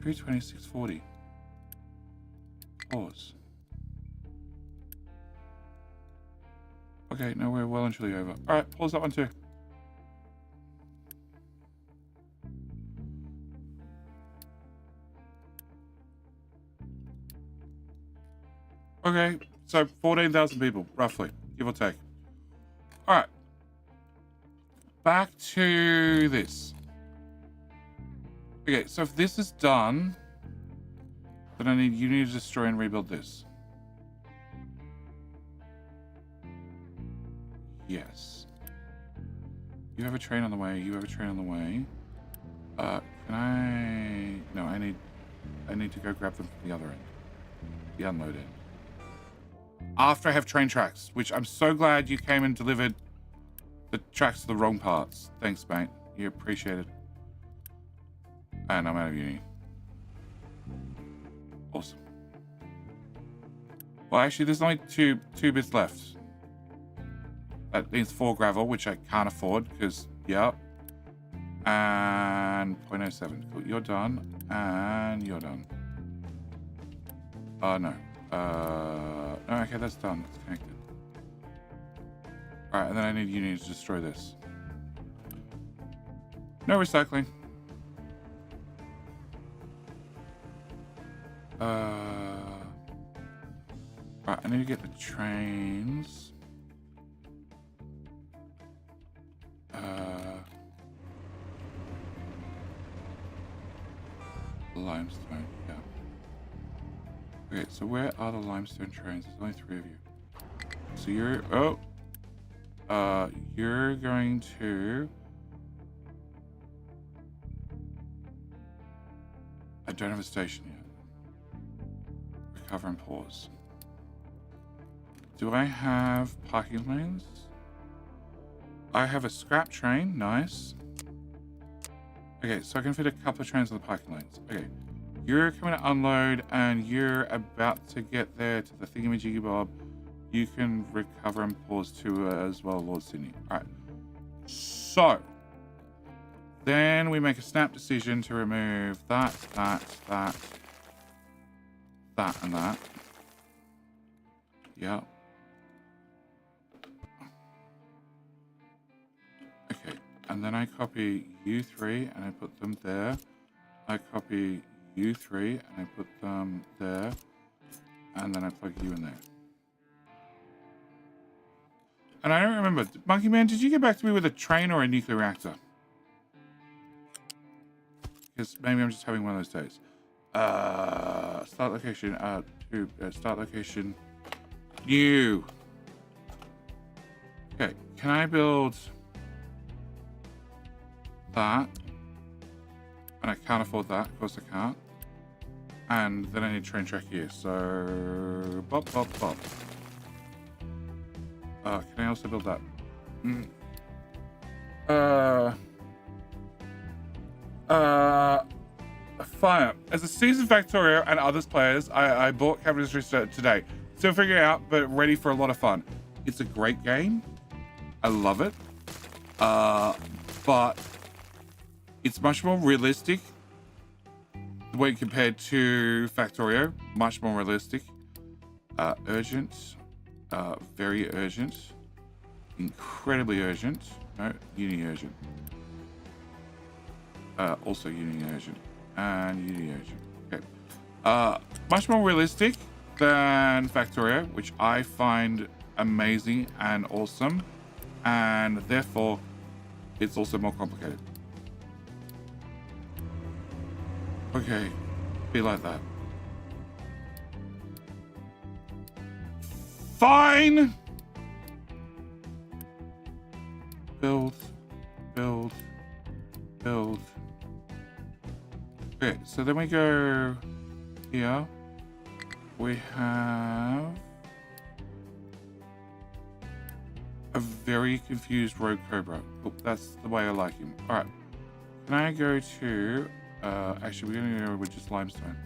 A: $326.40. Pause. Okay, no, we're well and truly over. Alright, pause that one too. Okay, so 14,000 people, roughly, give or take. Alright. Back to this. Okay, so if this is done, then you need to destroy and rebuild this. Yes. You have a train on the way. Can I? No, I need to go grab them from the other end. The unload end. After I have train tracks, which I'm so glad you came and delivered the tracks to the wrong parts. Thanks, mate. You appreciate it. And I'm out of uni. Awesome. Well, actually, there's only two bits left. That means 4 gravel, which I can't afford because, yeah. And 0.07. Cool, you're done. And you're done. Oh, no. No, okay, that's done. It's connected. Alright, and then I need Uni to destroy this. No recycling. Right, I need to get the trains. Limestone, yeah. Okay, so where are the limestone trains? There's only 3 of you. So you're, you're going to, I don't have a station yet. Recover and pause. Do I have parking lanes? I have a scrap train, nice. Okay, so I can fit a couple of trains on the parking lanes. Okay, you're coming to unload and you're about to get there to the thingamajiggy bob. You can recover and pause too as well, Lord Sydney. All right, so then we make a snap decision to remove that, and that. Yeah. Okay, and then I copy U3 and I put them there. I copy U3 and I put them there. And then I plug you in there. And I don't remember, Monkey Man, did you get back to me with a train or a nuclear reactor? Because maybe I'm just having one of those days. Start location, start location, new. Okay, can I build that? And I can't afford that, of course I can't. And then I need a train track here, so bop. Can I also build that? Fire. As a seasoned Factorio and others players, I bought Capitalist Research today. Still figuring it out, but ready for a lot of fun. It's a great game. I love it. But it's much more realistic when compared to Factorio. Much more realistic. Urgent. Very urgent. Incredibly urgent. No, uni urgent. Also uni urgent. And uni urgent. Okay. Much more realistic than Factorio, which I find amazing and awesome. And therefore, it's also more complicated. Okay. Be like that. Fine! Build. Okay, so then we go here. We have a very confused Rogue Cobra. Oh, that's the way I like him. All right. Can I go to... actually, we're going to go with just limestone.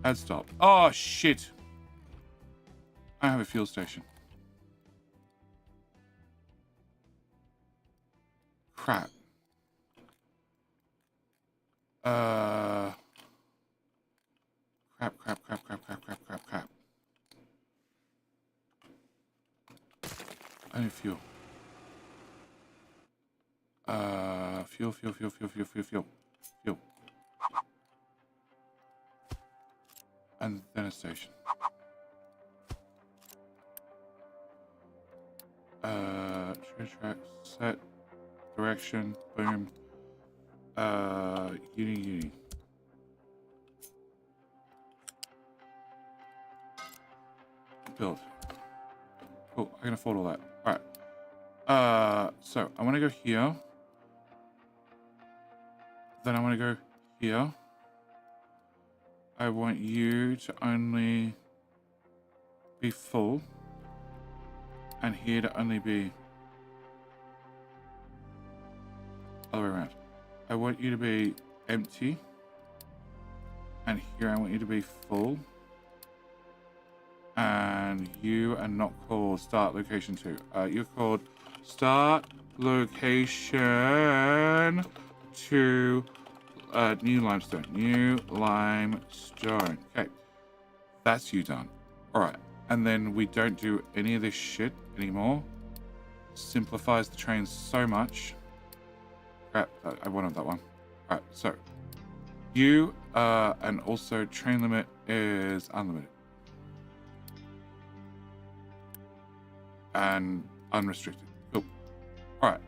A: Add stop. Oh, shit. I have a fuel station. Crap. Crap. I need fuel. Fuel. And then a station. Train track, set, direction, boom. Uni. Build. Cool, I can afford all that. Alright. So I want to go here. Then I want to go here. I want you to only be full. And here to only be other way around. I want you to be empty. And here I want you to be full. And you are not called start location 2. You're called start location 2 new limestone. New limestone. Okay. That's you done. All right. And then we don't do any of this shit anymore. Simplifies the train so much. Crap, I wanted that one. All right, so you, and also train limit is unlimited. And unrestricted. Cool. All right.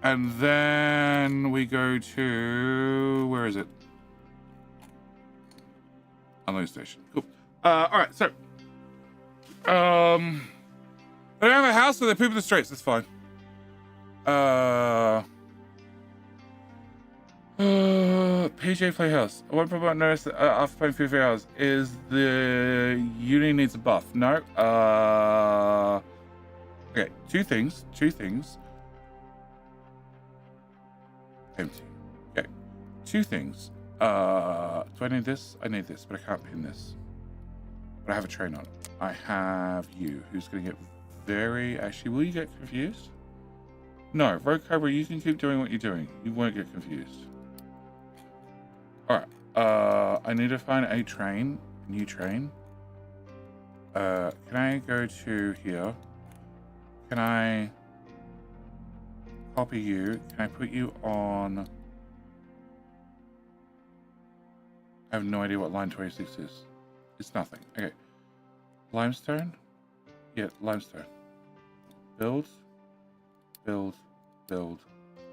A: And then we go to, where is it? Unload station. Cool. All right, so, they don't have a house, so they poop in the streets. That's fine. PJ Playhouse. I won't probably notice that after playing 50 hours is the uni needs a buff. No. Okay, two things. Empty. Okay, two things. Do I need this? I need this, but I can't pin this. But I have a train on. I have you, who's going to get very... Actually, will you get confused? No, Rogue Cobra, you can keep doing what you're doing. You won't get confused. Alright. I need to find a train. A new train. Can I go to here? Can I copy you? Can I put you on... I have no idea what line 26 is. It's nothing. Okay. Limestone? Yeah, limestone. Build. Build. Build.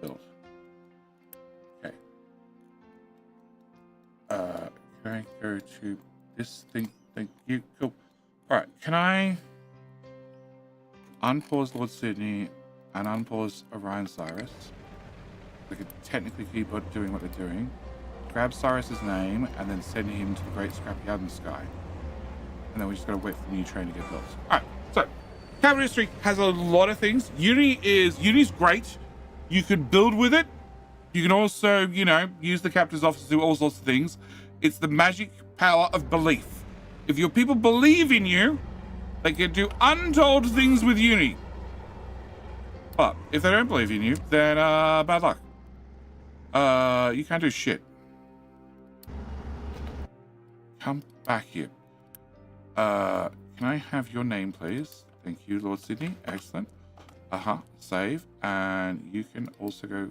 A: Build. Okay. Can I go to this thing? Thank you. Cool. Alright, can I unpause Lord Sydney and unpause Orion Cyrus? They could technically keep on doing what they're doing. Grab Cyrus's name and then send him to the Great Scrapyard in the sky. And then we just gotta wait for the new train to get built. Alright, so Capital District has a lot of things. Uni's great. You can build with it. You can also, you know, use the captain's office to do all sorts of things. It's the magic power of belief. If your people believe in you, they can do untold things with Uni. But if they don't believe in you, then bad luck. You can't do shit. Come back here. Can I have your name, please? Thank you, Lord Sydney. Excellent. Save. And you can also go...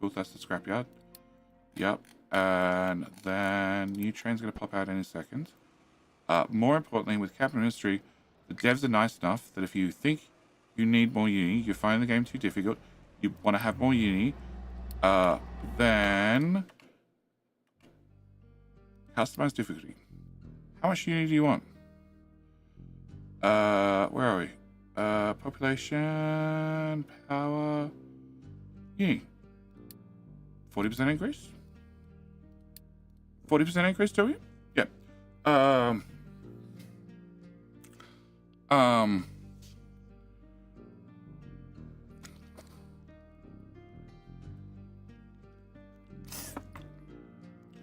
A: Cool, that's the scrapyard. Yep. And then new train's going to pop out any second. More importantly, with Capital Ministry, the devs are nice enough that if you think you need more uni, you find the game too difficult, you want to have more uni, then customize difficulty. How much uni do you want? Where are we? Population, power, uni. 40% increase? 40% increase, do we? Yeah.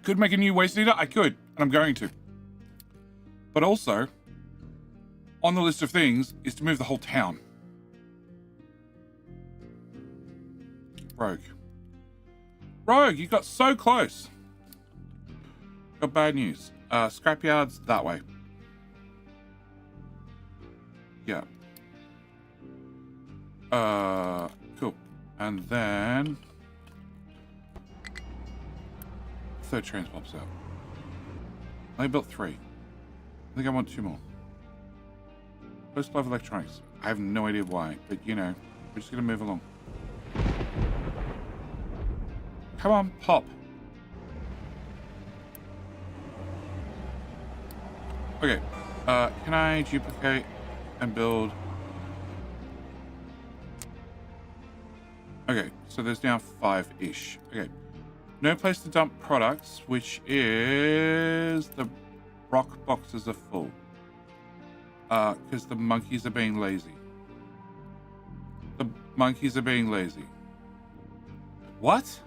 A: Could make a new waste eater? I could, and I'm going to. But also, on the list of things is to move the whole town. Rogue. Rogue, you got so close. Got bad news. Scrapyards that way. Yeah. Cool. And then third train pops out. I built 3. I think I want 2 more. Post Live Electronics. I have no idea why, but you know, we're just gonna move along. Come on, pop. Okay, can I duplicate and build? Okay, so there's now 5-ish. Okay, no place to dump products, which is the rock boxes are full. Because the monkeys are being lazy. The monkeys are being lazy. What?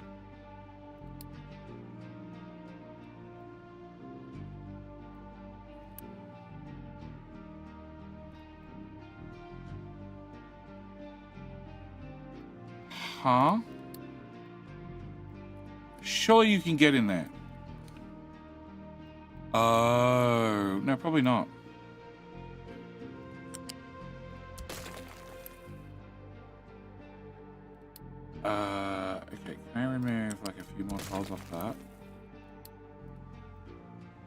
A: Huh? surely you can get in there. Oh, no, probably not. Okay, can I remove like a few more tiles off that?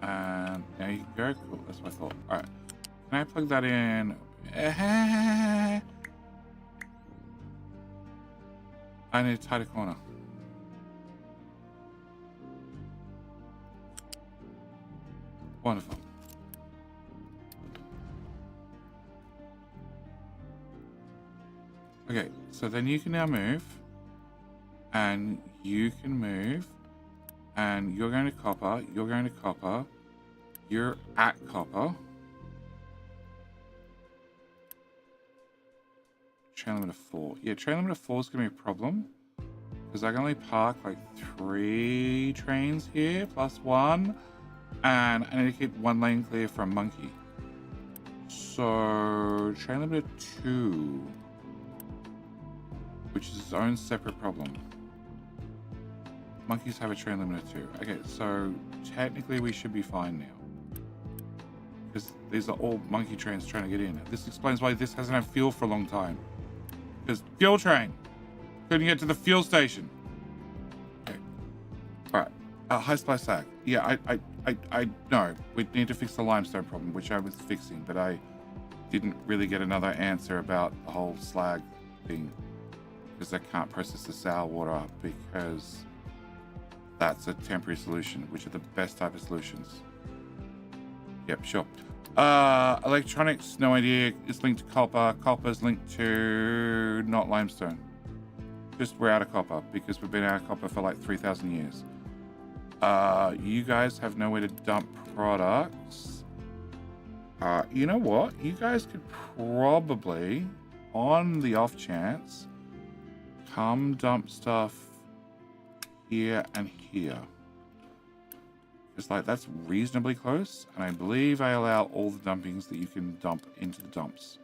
A: And now you can go. Cool, that's what I thought. All right, can I plug that in? I need to tighter corner. Wonderful. Okay, so then you can now move, and you can move, and you're going to copper, you're going to copper, you're at copper. Train limit of 4. Yeah, train limit of 4 is going to be a problem, because I can only park like 3 trains here, plus 1, and I need to keep 1 lane clear from Monkey. So, train limit of 2. Which is its own separate problem. Monkeys have a train limit of 2. Okay, so technically we should be fine now. Because these are all monkey trains trying to get in. This explains why this hasn't had fuel for a long time. Because fuel train couldn't get to the fuel station. Okay. Alright. High splice slag. Yeah, I know. We need to fix the limestone problem, which I was fixing, but I didn't really get another answer about the whole slag thing. Because I can't process the sour water because that's a temporary solution, which are the best type of solutions. Yep, sure. Electronics, no idea. It's linked to copper. Copper's linked to not limestone. Just we're out of copper because we've been out of copper for like 3,000 years. You guys have nowhere to dump products. You know what? You guys could probably, on the off chance, come dump stuff here and here. It's like that's reasonably close, and I believe I allow all the dumpings that you can dump into the dumps.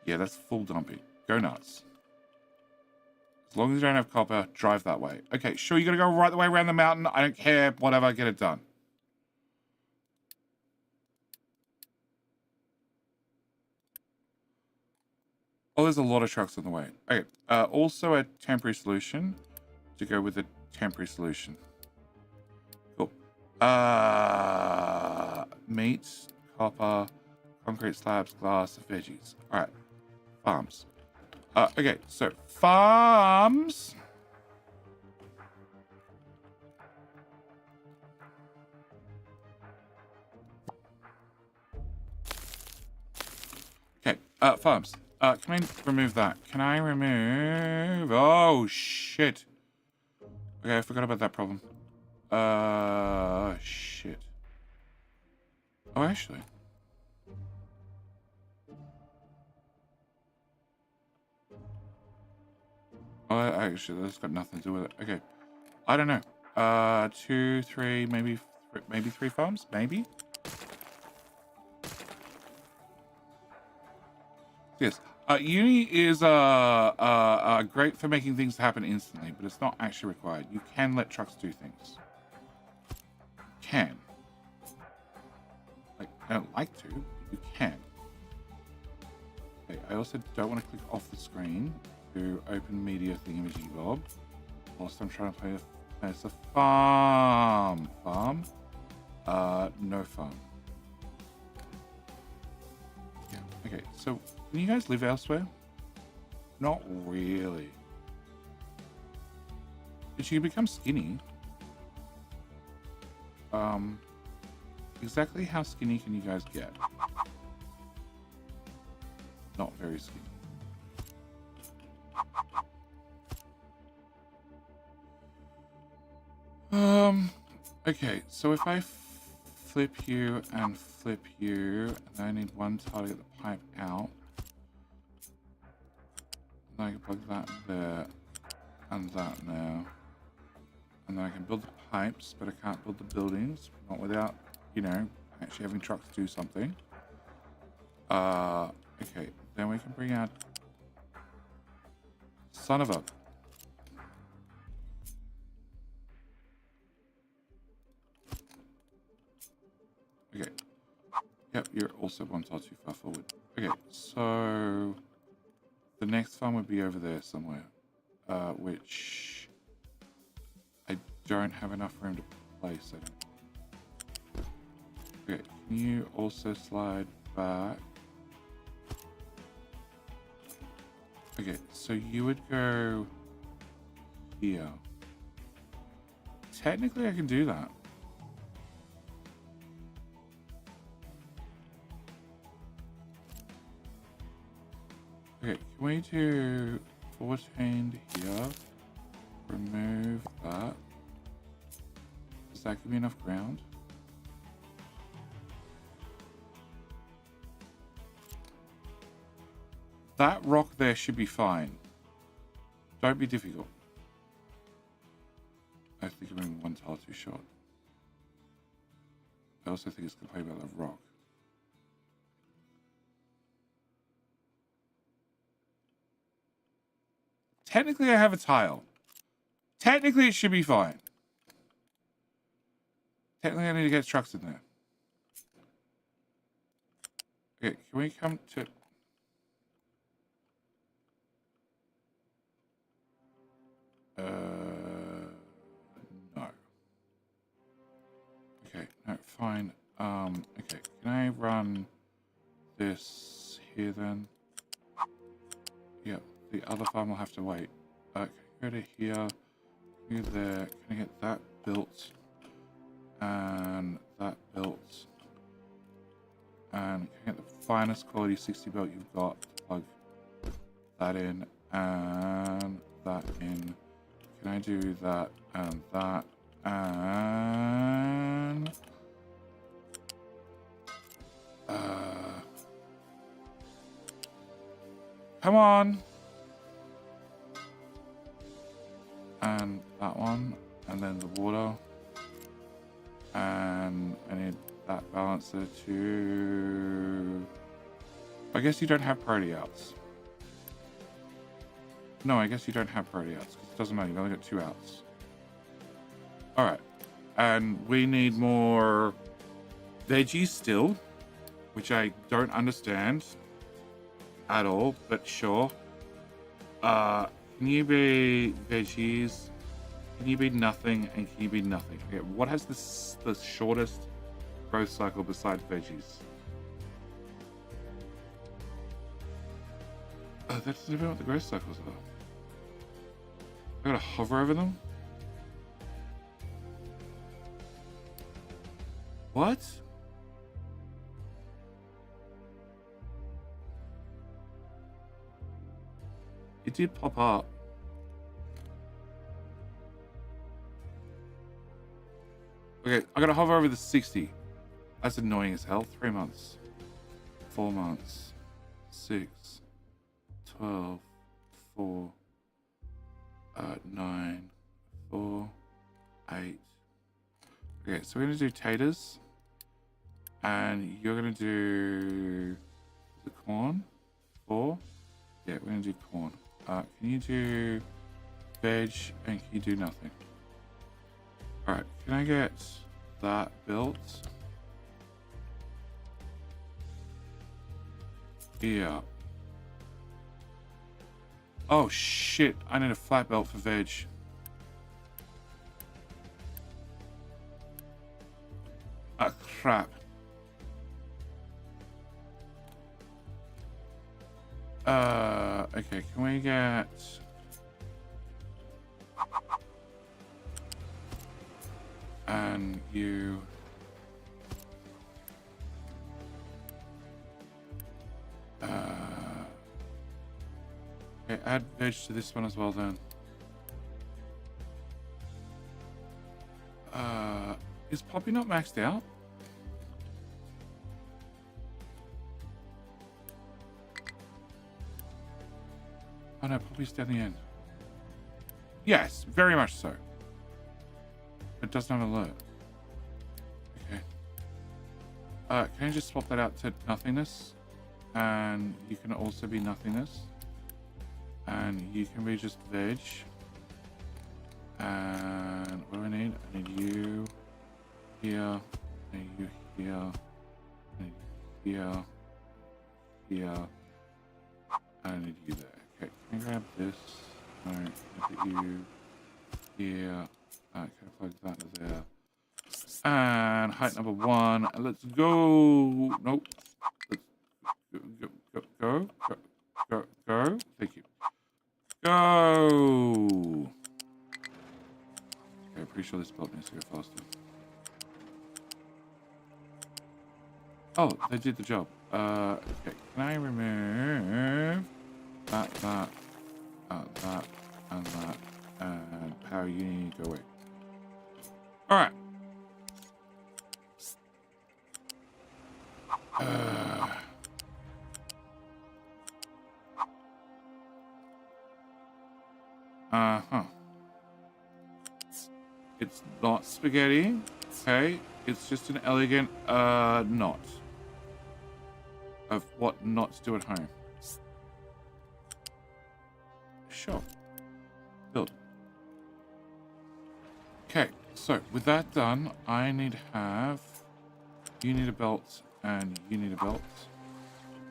A: Yeah, that's full dumping. Go nuts. As long as you don't have copper, drive that way. Okay, sure, you gotta go right the way around the mountain. I don't care, whatever, get it done. Oh, there's a lot of trucks on the way. Okay, also a temporary solution to go with a temporary solution. Cool. Meat, copper, concrete slabs, glass, veggies. All right, farms. Okay, so farms. Okay, farms. Can I remove that? Can I remove... Oh, shit. Okay, I forgot about that problem. Shit. Oh, actually. Oh, actually, that's got nothing to do with it. Okay. I don't know. 2, 3, maybe 3 farms? Maybe? Yes. Uni is great for making things happen instantly, but it's not actually required. You can let trucks do things. Can. Like, I don't like to, but you can. Okay, I also don't want to click off the screen to open media thingamajig bob. Whilst I'm trying to play as a farm. Farm? No farm. Yeah, okay, so can you guys live elsewhere? Not really. But you can become skinny. Exactly how skinny can you guys get? Not very skinny. Okay, so if I flip you and flip you, and I need one tile to get the pipe out. And I can plug that there, and that now. And then I can build the pipes, but I can't build the buildings, not without, you know, actually having trucks do something. Okay, then we can bring out... Son of a... Okay. Yep, you're also one tile too far forward. Okay, so the next farm would be over there somewhere, which I don't have enough room to place it. Okay, can you also slide back? Okay, so you would go here. Technically, I can do that. Okay, can we do 14 here? Remove that. Does that give me enough ground? That rock there should be fine. Don't be difficult. I think I'm in one tile too short. I also think it's complaining about that rock. Technically, I have a tile. Technically, it should be fine. Technically, I need to get trucks in there. Okay, can we come to... No. Okay, no, fine. Okay, can I run this here then? Yep, the other farm will have to wait. Can I go to here? Can I go there? Can I get that built? And that built? And can I get the finest quality 60 belt you've got? Plug that in and that in. Can I do that and that and come on, and that one, and then the water, and I need that balancer to... I guess you don't have priority outs. No, I guess you don't have priority outs, because it doesn't matter, you've only got 2 outs. Alright. And we need more veggies still, which I don't understand at all, but sure. Can you be veggies? Can you be nothing? And can you be nothing? Okay, what has the shortest growth cycle besides veggies? Oh, that doesn't even know what the growth cycles are. I gotta hover over them? What? It did pop up. Okay, I gotta hover over the 60. That's annoying as hell. 3 months. 4 months. 6. 12. 4. 9. 4. 8. Okay, so we're gonna do taters. And you're gonna do the corn. 4. Yeah, we're gonna do corn. Can you do veg and can you do nothing? Alright, can I get that built? Yeah. Oh shit, I need a flat belt for veg. Ah, crap. Okay, can we get... And you... Okay, add veg to this one as well then. Is Poppy not maxed out? Oh no, Poppy's down the end. Yes, very much so. It doesn't have an alert. Okay. Can you just swap that out to nothingness? And you can also be nothingness. And you can be just veg. And what do I need? I need you here. I need you here, here, here, and I need you there. Okay, can I grab this? No, put you here. Can I plug that there? And height number 1. And let's go. Nope. Let's go. Thank you. Go. Okay, I'm pretty sure this belt needs to go faster. Oh, they did the job. Okay, can I remove that, and that, and power unit go away. Alright. Uh-huh. It's not spaghetti. Okay. It's just an elegant, knot. Of what knots do at home. Sure. Build. Okay. So, with that done, I need to have... You need a belt, and you need a belt.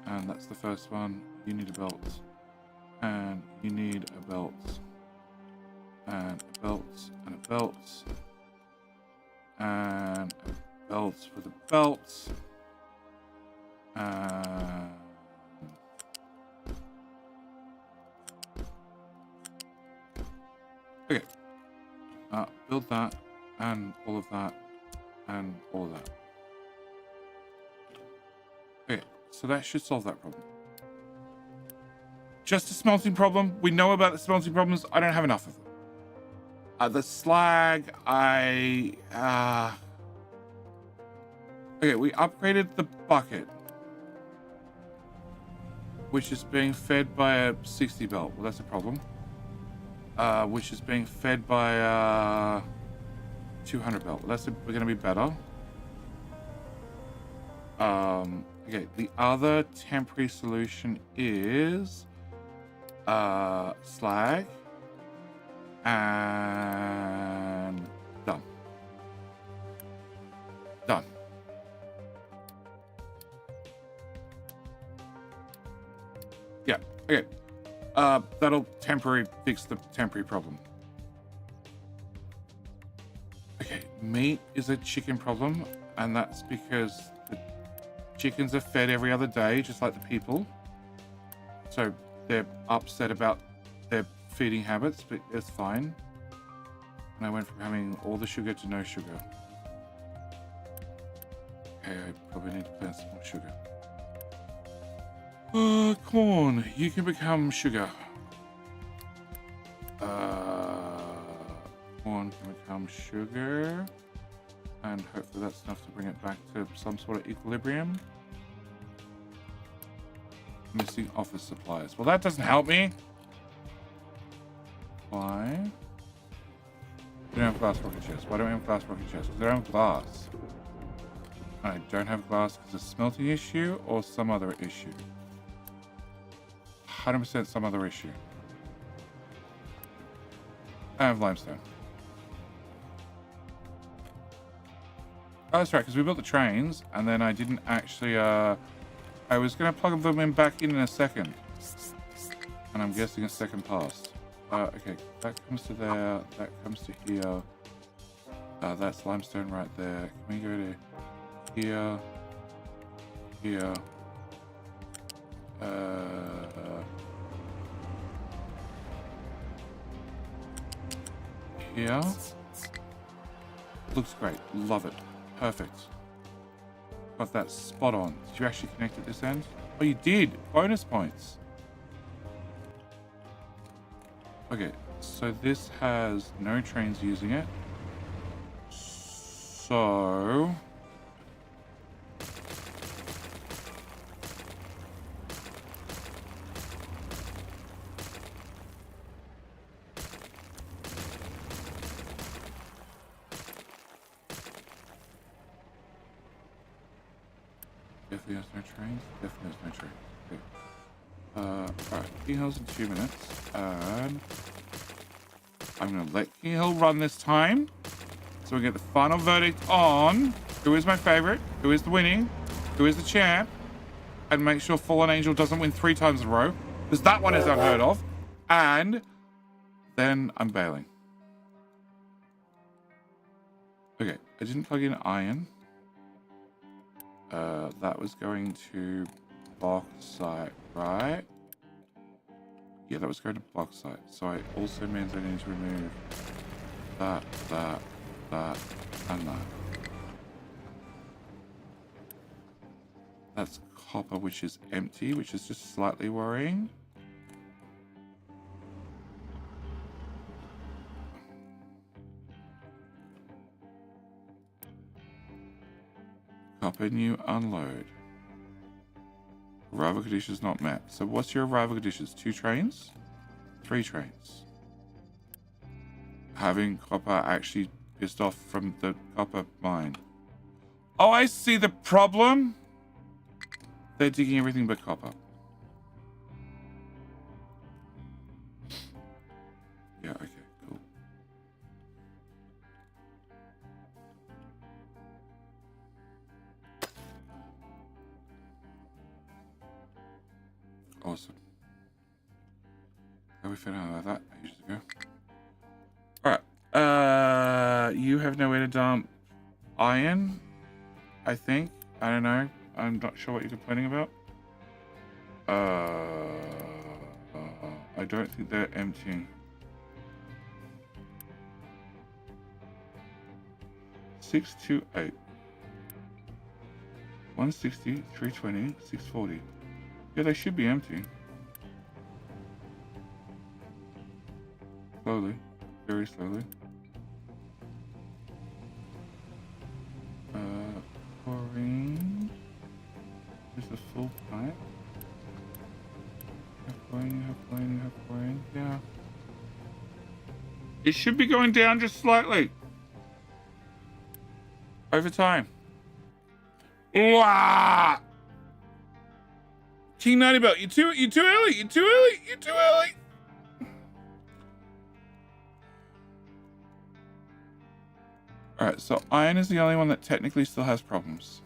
A: And that's the first one. You need a belt. And you need a belt. And a belt. And a belt. And a belt with a belt. Okay. Build that, and all of that, and all of that. Okay, so that should solve that problem. Just a smelting problem. We know about the smelting problems. I don't have enough of them. The slag, okay, we upgraded the bucket, which is being fed by a 60 belt. Well, that's a problem. Which is being fed by a 200 belt. Well, we're going to be better. Okay, the other temporary solution is slag. And done. Done. Yeah, okay. That'll fix the temporary problem. Okay, meat is a chicken problem, and that's because the chickens are fed every other day, just like the people. So they're upset about their feeding habits, but it's fine. And I went from having all the sugar to no sugar. Okay, I probably need to plant some more sugar. Corn, you can become sugar. Corn can become sugar. And hopefully that's enough to bring it back to some sort of equilibrium. Missing office supplies. Well, that doesn't help me. Why? We don't have glass rocket chest. Why don't we have glass rocket chest? Because I don't have glass. I don't have glass because of a smelting issue or some other issue. 100% some other issue. I have limestone. Oh, that's right, because we built the trains, and then I didn't actually, I was going to plug them in back in a second. And I'm guessing a second passed. Okay, that comes to there, that comes to here. That's limestone right there. Can we go to here, here, here. Looks great. Love it. Perfect. Got that spot on. Did you actually connect at this end? Oh, you did. Bonus points. Okay, so this has no trains using it. So... Definitely has no trains. Definitely has no trains. Okay. Alright, King Hill's in 2 minutes. And I'm going to let King Hill run this time. So we get the final verdict on who is my favorite. who is the winning, who is the champ, and make sure Fallen Angel doesn't win 3 times in a row, because that one is unheard of. And then I'm bailing. Okay, I didn't plug in iron. That was going to bauxite, right? Yeah, that was going to bauxite. So it also means I need to remove that, and that. That's copper, which is empty, which is just slightly worrying. Copper new unload. Arrival conditions not met. So what's your arrival conditions? 2 trains? 3 trains. Having copper actually pissed off from the copper mine. Oh, I see the problem. They're digging everything but copper. Yeah, okay, cool. Awesome. How we found out about that ages ago. Alright. You have nowhere to dump iron, I think. I don't know. I'm not sure what you're complaining about. I don't think they're emptying. 628. 160, 320, 640. Yeah, they should be empty. Slowly. Very slowly. Chlorine. Is the full pipe? You have chlorine, you have chlorine, you have chlorine. Yeah. It should be going down just slightly. Over time. Wah! King Nighty Belt, you're too early, you're too early, you're too early. Alright, so iron is the only one that technically still has problems.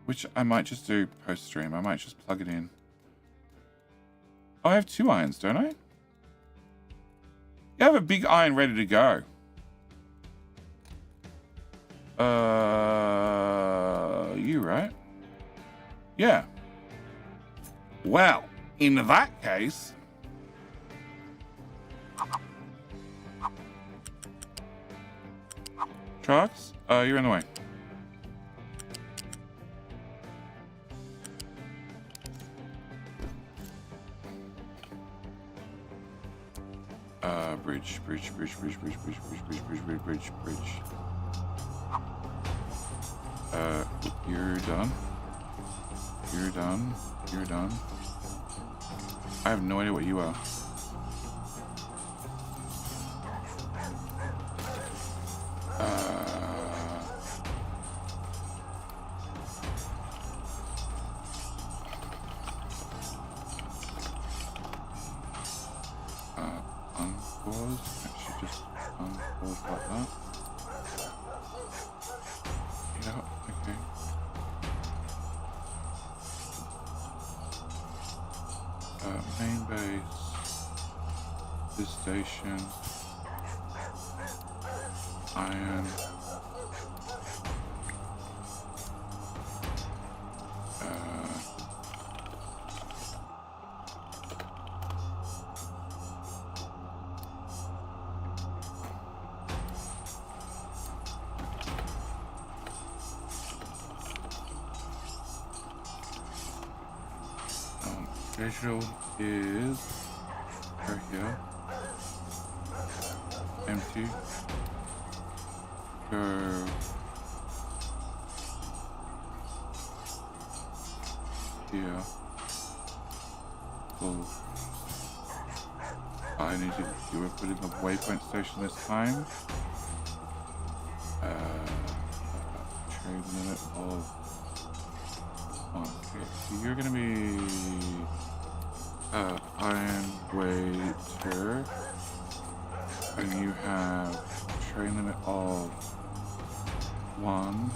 A: Which I might just do post-stream. I might just plug it in. Oh, I have 2 irons, don't I? You have a big iron ready to go. You right? Yeah. Well, in that case... Trucks, you're in the way. Bridge. You're done. You're done. I have no idea what you are. Unpause. Actually, just unpause like that. Yeah, okay. Main base. This station. Iron. Schedule is right here. Empty. Go. Here. Full. I need to do it, put in the waypoint station this time. Trade limit of 1. Okay, so you're gonna be iron waiter, and you have train limit of 1,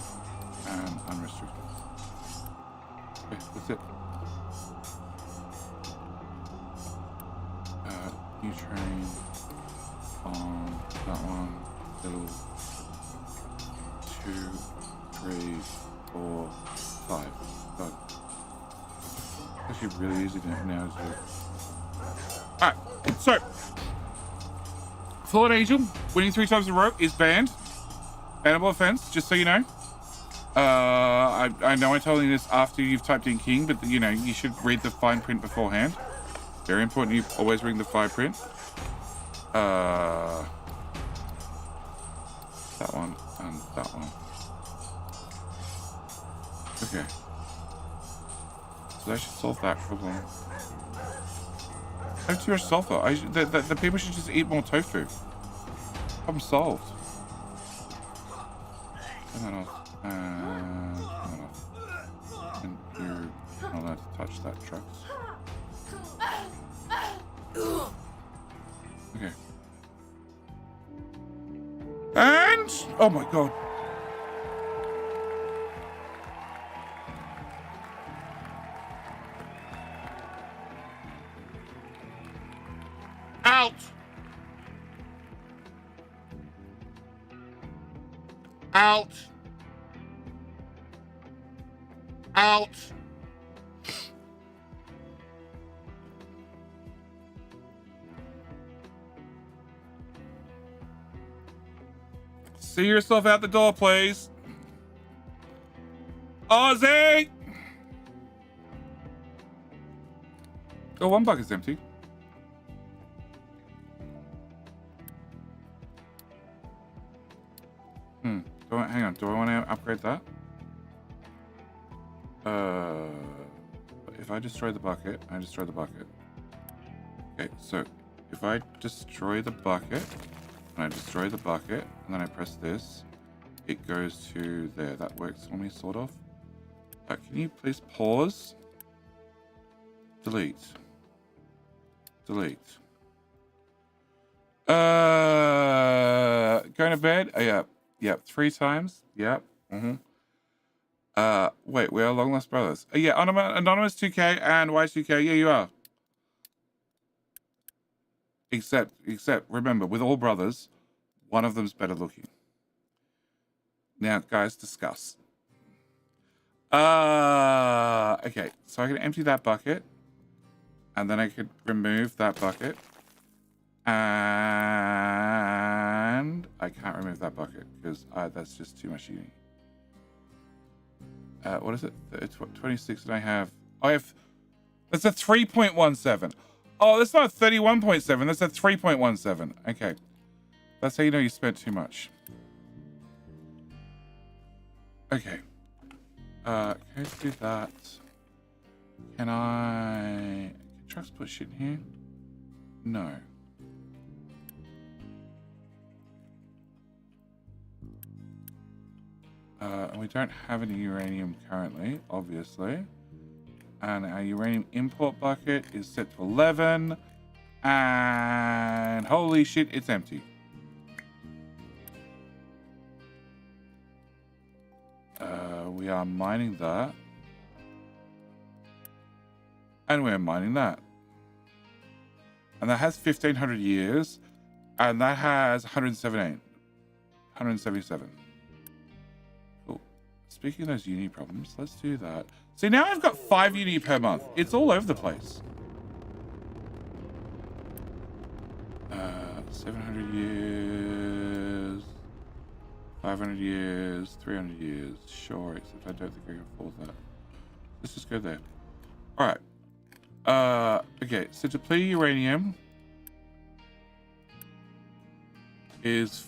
A: and unrestricted. Okay, that's it. New train on that one. Little 2, 3, 4, 5. Done. Actually, really easy now to do. Alright, so Fallen Angel winning 3 times in a row is banned. Bannable offense, just so you know. I know I'm telling you this after you've typed in king, but you know, you should read the fine print beforehand. Very important, you always read the fine print. That one and that one. Okay. So that should solve that problem. Have too much sulfur. The people should just eat more tofu. Problem solved. Turn that off. And turn that off. And you're not allowed to touch that truck. Okay. And oh my god. Out. Out. Out. See yourself out the door, please. Ozzy! Oh, one bucket's empty. Hang on. Do I want to upgrade that? If I destroy the bucket, I destroy the bucket. Okay, so if I destroy the bucket, and I destroy the bucket, and then I press this, it goes to there. That works for me, sort of. Can you please pause? Delete. Delete. Going to bed? Oh, yeah. Yep, 3 times. Yep. Wait, we are long lost brothers. Yeah, Anonymous 2K and Y2K. Yeah, you are. Except, remember, with all brothers, one of them's better looking. Now, guys, discuss. Okay, so I can empty that bucket, and then I could remove that bucket, and I can't remove that bucket because that's just too much uni. What is it? It's 26, and I have that's a 3.17. Oh, that's not 31.7. That's a 3.17. Okay, that's how you know you spent too much. Okay. Can I do that? Can trucks put shit in here? No. And we don't have any uranium currently, obviously. And our uranium import bucket is set to 11. And holy shit, it's empty. We are mining that. And we're mining that. And that has 1,500 years. And that has 177. Cool. Speaking of those uni problems, let's do that. See, now I've got 5 uni per month. It's all over the place. 700 years. 500 years, 300 years, sure, except I don't think I can afford that. Let's just go there. All right. Okay, so depleted uranium is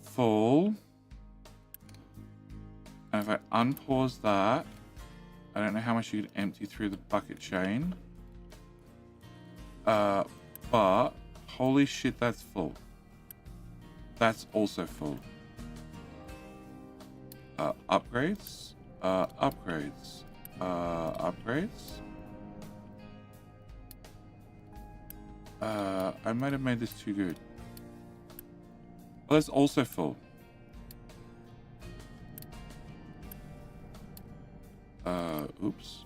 A: full. And if I unpause that, I don't know how much you could empty through the bucket chain. But holy shit, that's full. That's also full. Upgrades. Upgrades. Upgrades. I might have made this too good. Well, that's also full. Oops.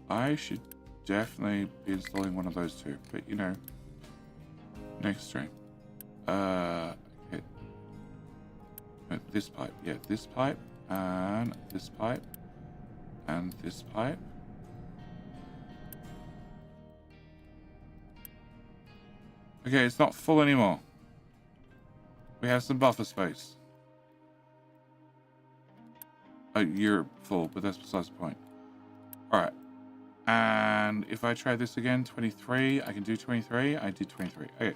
A: I should definitely be installing one of those two, but you know, next stream. Okay. This pipe, yeah, this pipe, and this pipe, and this pipe. Okay, it's not full anymore. We have some buffer space. Oh, you're full, but that's besides the point. Alright. And if I try this again, 23, I can do 23. I did 23. Okay.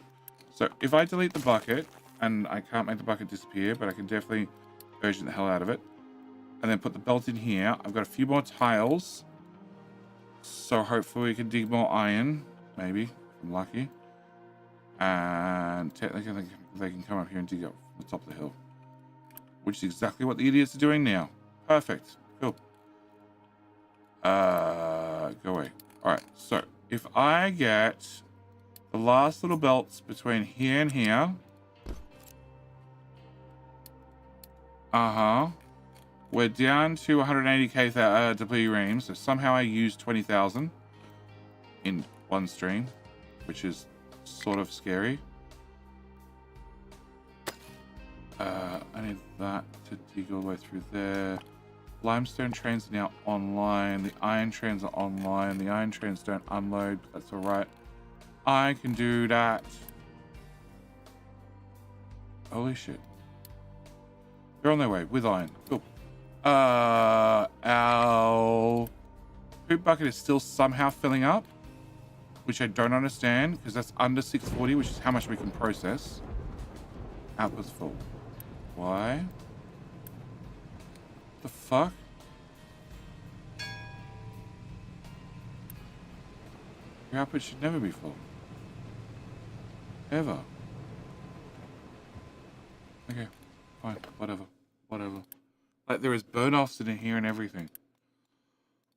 A: So if I delete the bucket, and I can't make the bucket disappear, but I can definitely version the hell out of it. And then put the belt in here. I've got a few more tiles. So hopefully we can dig more iron. Maybe, if I'm lucky. And technically they can come up here and dig up from the top of the hill. Which is exactly what the idiots are doing now. Perfect. Cool. Go away. Alright, so if I get the last little belts between here and here. We're down to 180k debris reams, so somehow I used 20,000 in one stream, which is sort of scary. I need that to dig all the way through there. Limestone trains are now online. The iron trains are online. The iron trains don't unload, but that's alright. I can do that. Holy shit. They're on their way with iron. Cool. Our poop bucket is still somehow filling up, which I don't understand because that's under 640, which is how much we can process. Output's full. Why? The fuck? Your output should never be full. Ever. Okay, fine, whatever. Like there is burn-offs in here and everything.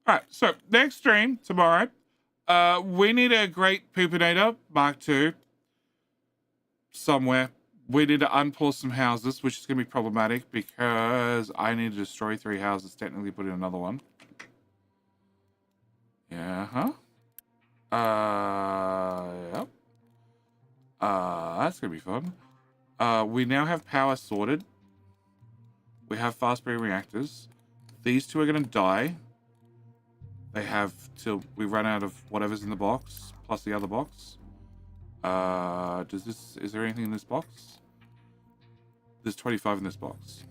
A: Alright, so next stream tomorrow. We need a great poopinator, Mark II. Somewhere. We need to unpull some houses, which is going to be problematic because I need to destroy 3 houses, technically put in another one. Yeah, huh? Yep. That's going to be fun. We now have power sorted. We have fast breeding reactors. These two are going to die. They have till we run out of whatever's in the box, plus the other box. Is there anything in this box? There's 25 in this box.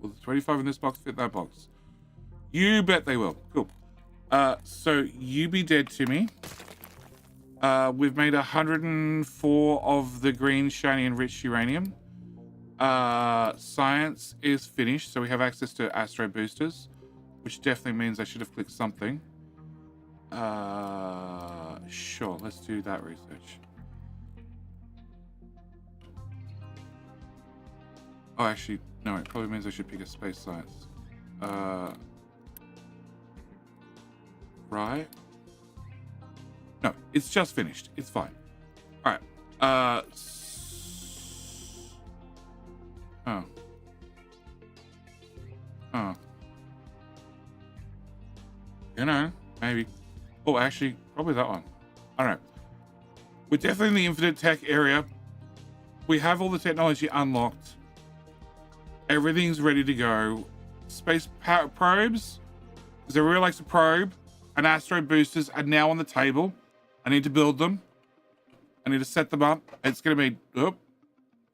A: Will the 25 in this box fit that box? You bet they will. Cool. So you be dead to me. We've made 104 of the green, shiny, and rich uranium. Science is finished, so we have access to astro boosters, which definitely means I should have clicked something. Sure, let's do that research. Oh, actually, no, it probably means I should pick a space science. Right? No, it's just finished. It's fine. All right. You know, maybe. Oh, actually, probably that one. I don't know. We're definitely in the infinite tech area. We have all the technology unlocked. Everything's ready to go. Space probes, because everyone likes a probe, and astro boosters are now on the table. I need to build them. I need to set them up. It's going to be... Oh,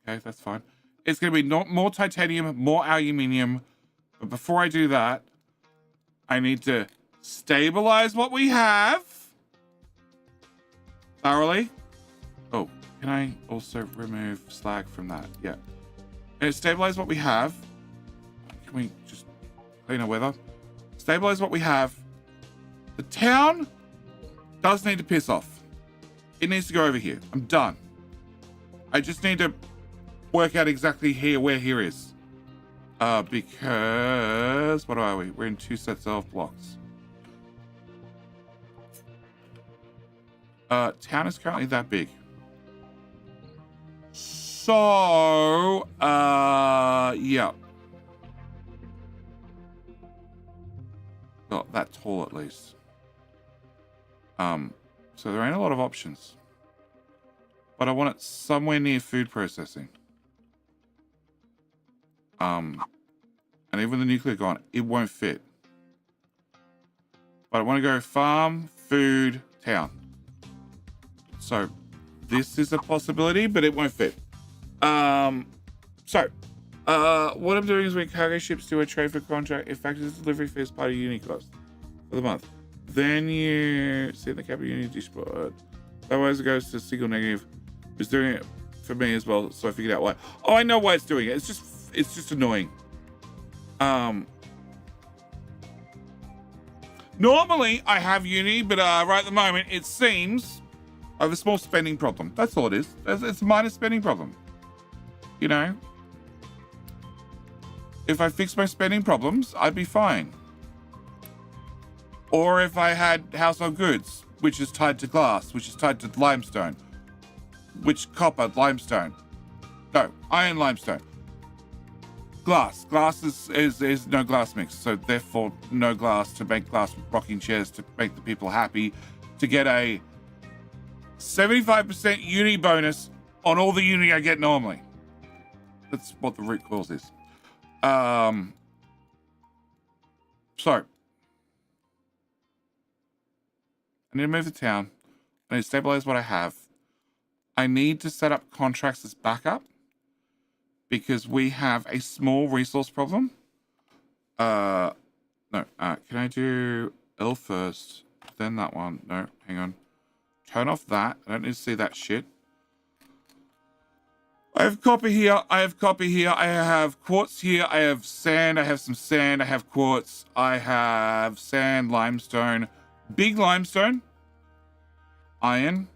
A: okay, that's fine. It's going to be more titanium, more aluminium. But before I do that, I need to stabilize what we have thoroughly. Oh, can I also remove slag from that? Yeah. And stabilize what we have. Can we just clean our weather? Stabilize what we have. The town does need to piss off. It needs to go over here. I'm done. I just need to work out exactly where here is. Because what are we? We're in 2 sets of blocks. Town is currently that big. So, yeah. that tall at least. So there ain't a lot of options. But I want it somewhere near food processing. And even the nuclear gone, it won't fit. But I want to go farm, food, town. So this is a possibility, but it won't fit. What I'm doing is when cargo ships do a trade for contract, it factors the delivery fee as part of uni cost for the month. Then you see the capital uni dishboard. Otherwise it goes to single negative. It's doing it for me as well, so I figured out why. Oh, I know why it's doing it. It's just annoying. Normally I have uni, but right at the moment it seems I have a small spending problem. That's all it is. It's a minor spending problem. You know, if I fix my spending problems, I'd be fine. Or if I had household goods, which is tied to glass, which is tied to limestone, which copper, limestone. No, iron, limestone. Glass. Glass is no glass mix, so therefore no glass to make glass rocking chairs to make the people happy, to get a 75% uni bonus on all the uni I get normally. That's what the root cause is. So I need to move the town. I need to stabilize what I have. I need to set up contracts as backup because we have a small resource problem. Can I do L first, then that one? No, hang on. Turn off that. I don't need to see that shit. I have copper here. I have copper here. I have quartz here. I have sand. I have some sand. I have quartz. I have sand, limestone, big limestone, iron,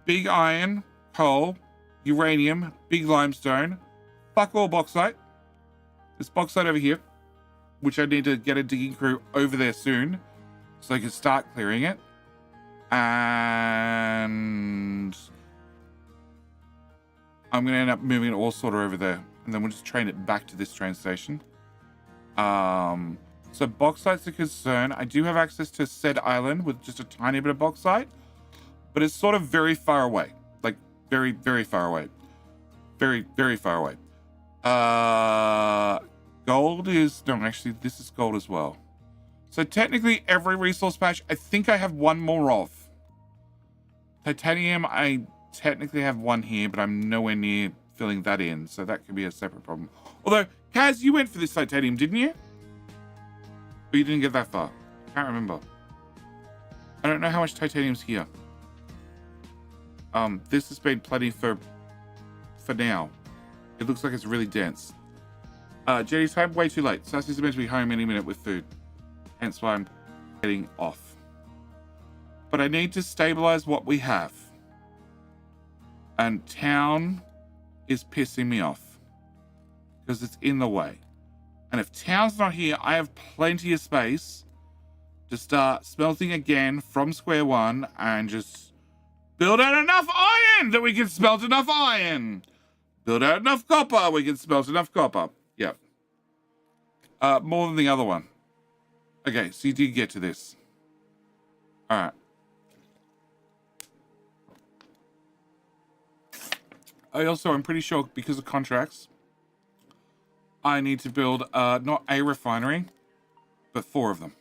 A: big iron, coal, uranium, big limestone, fuck all bauxite. There's bauxite over here, which I need to get a digging crew over there soon so I can start clearing it. And I'm going to end up moving an ore sorter over there, and then we'll just train it back to this train station. So bauxite's a concern. I do have access to said island with just a tiny bit of bauxite, but it's sort of very far away. Like, very, very far away. Very, very far away. Gold is... No, actually, this is gold as well. So technically, every resource patch, I think I have one more of. Titanium, I technically have one here, but I'm nowhere near filling that in, so that could be a separate problem. Although, Kaz, you went for this titanium, didn't you? Or you didn't get that far? I can't remember. I don't know how much titanium's here. This has been plenty for now. It looks like it's really dense. Jetty's time, way too late. Sassy's meant to be home any minute with food. Hence why I'm getting off. But I need to stabilize what we have. And town is pissing me off. Because it's in the way. And if town's not here, I have plenty of space to start smelting again from square one and just build out enough iron that we can smelt enough iron. Build out enough copper, we can smelt enough copper. Yep. More than the other one. Okay, so you did get to this. Alright. I'm pretty sure because of contracts, I need to build not a refinery, but 4 of them.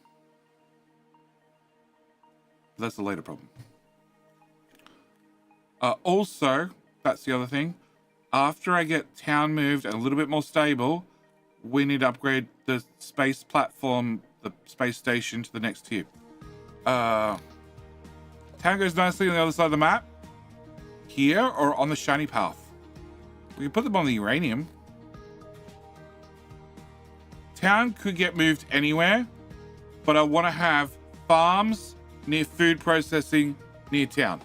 A: That's a later problem. Also, that's the other thing. After I get town moved and a little bit more stable, we need to upgrade the space platform, the space station, to the next tier. Town goes nicely on the other side of the map. Here or on the shiny path. We can put them on the uranium. Town could get moved anywhere, but I want to have farms near food processing near town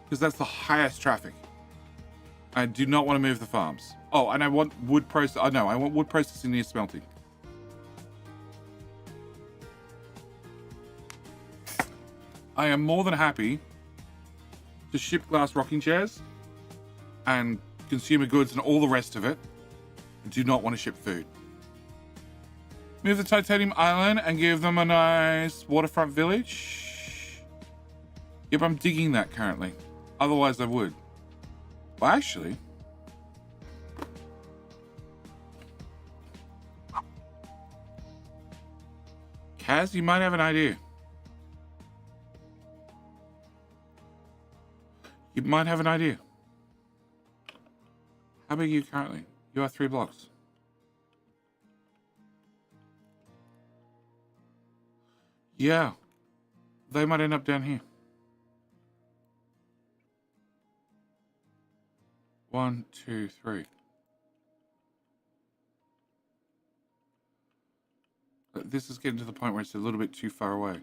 A: because that's the highest traffic. I do not want to move the farms. Oh, and I want wood process. Oh no, I want wood processing near smelting. I am more than happy to ship glass rocking chairs and consumer goods and all the rest of it. I do not want to ship food. Move the titanium island and give them a nice waterfront village. Yep, I'm digging that currently. Otherwise I would. Well, actually, Kaz, you might have an idea. You might have an idea. How big are you currently? You are 3 blocks. Yeah. They might end up down here. 1, 2, 3. This is getting to the point where it's a little bit too far away.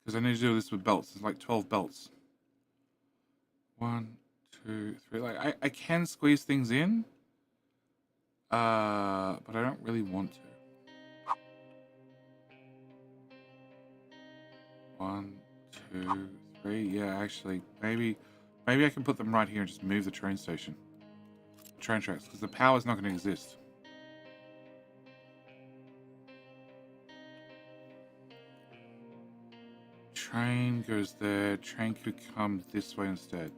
A: Because I need to do this with belts. It's like 12 belts. 1, 2, 3. Like I can squeeze things in. But I don't really want to. 1, 2, 3. Yeah, actually, maybe I can put them right here and just move the train station. Train tracks, because the power's not going to exist. Train goes there. Train could come this way instead.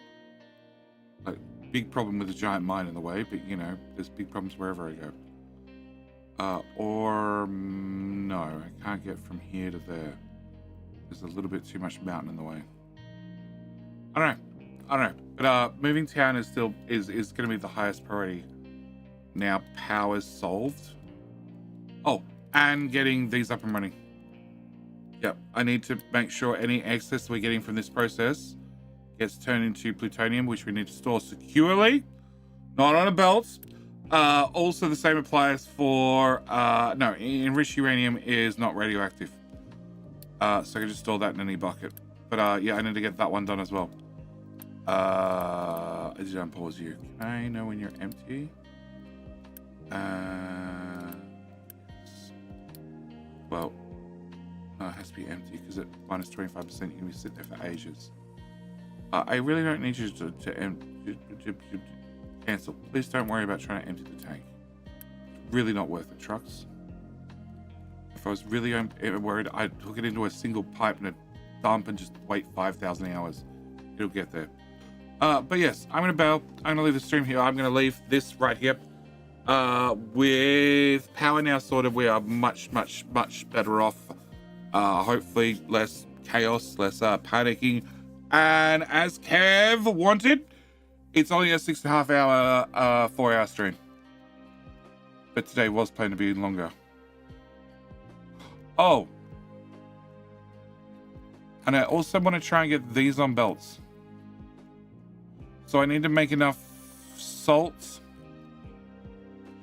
A: Like, big problem with a giant mine in the way, but you know, there's big problems wherever I go. No, I can't get from here to there. There's a little bit too much mountain in the way. I don't know. But moving town is still is going to be the highest priority. Now power's solved. Oh, and getting these up and running. Yep, I need to make sure any excess we're getting from this process gets turned into plutonium, which we need to store securely, not on a belt. Also, the same applies for no, enriched uranium is not radioactive. So I can just store that in any bucket. But yeah, I need to get that one done as well. I did unpause you. Can I know when you're empty? Well, no, it has to be empty because at minus 25% you can be sitting there for ages. I really don't need you to cancel. Please don't worry about trying to empty the tank. It's really not worth it, trucks. If I was really worried, I'd hook it into a single pipe and a dump and just wait 5,000 hours. It'll get there. But yes, I'm gonna bail. I'm gonna leave the stream here. I'm gonna leave this right here. With power now sorted, we are much better off. Hopefully less chaos, less panicking. And as Kev wanted, it's only a 6.5 hour, 4 hour stream. But today was planned to be longer. Oh. And I also want to try and get these on belts. So I need to make enough salt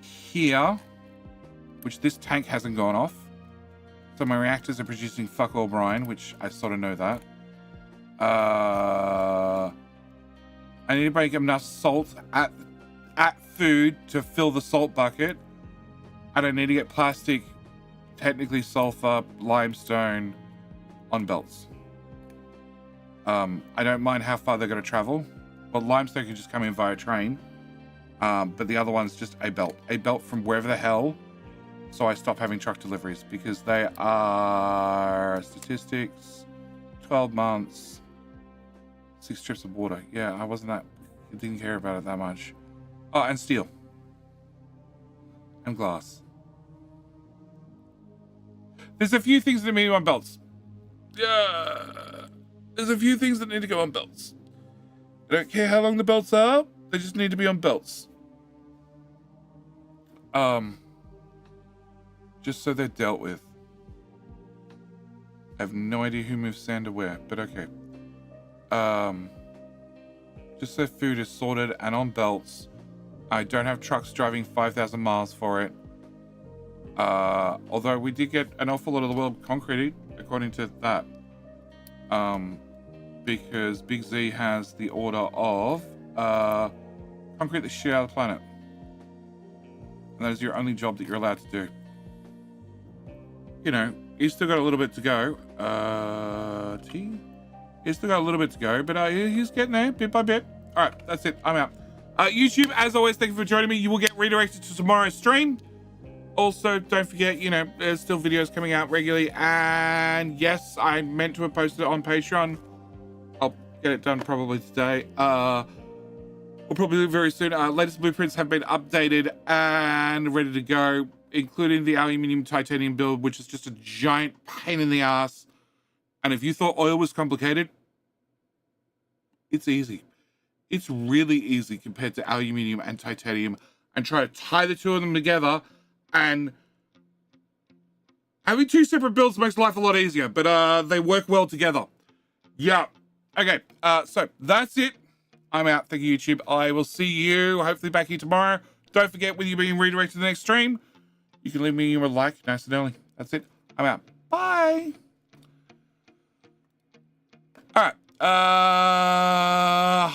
A: here, which this tank hasn't gone off. So my reactors are producing fuck all brine, which I sort of know that. I need to make enough salt at food to fill the salt bucket. And I need to get plastic, technically sulfur, limestone on belts. I don't mind how far they're going to travel. Well, limestone can just come in via train. But the other one's just a belt from wherever the hell. So I stop having truck deliveries because they are statistics, 12 months, 6 trips of water. Yeah, I didn't care about it that much. Oh, and steel. And glass. There's a few things that need to go on belts. Yeah. There's a few things that need to go on belts. I don't care how long the belts are. They just need to be on belts. Just so they're dealt with. I have no idea who moves sand to where, but okay. Just so food is sorted and on belts. I don't have trucks driving 5,000 miles for it. Although we did get an awful lot of the world concreted, according to that. Because Big Z has the order of concrete the shit out of the planet. And that is your only job that you're allowed to do. You know, he's still got a little bit to go. He's still got a little bit to go, but he's getting there bit by bit. All right, that's it. I'm out. YouTube, as always, thank you for joining me. You will get redirected to tomorrow's stream. Also, don't forget, you know, there's still videos coming out regularly. And yes, I meant to have posted it on Patreon. I'll get it done probably today. Or probably very soon. Latest blueprints have been updated and ready to go, including the aluminium titanium build, which is just a giant pain in the ass. And if you thought oil was complicated, it's easy. It's really easy compared to aluminium and titanium, and try to tie the two of them together. And having two separate builds makes life a lot easier, but they work well together. Yeah. Okay, so that's it. I'm out. Thank you, YouTube. I will see you hopefully back here tomorrow. Don't forget, when you're being redirected to the next stream, you can leave me a like, nice and early. That's it. I'm out. Bye. All right. Hi.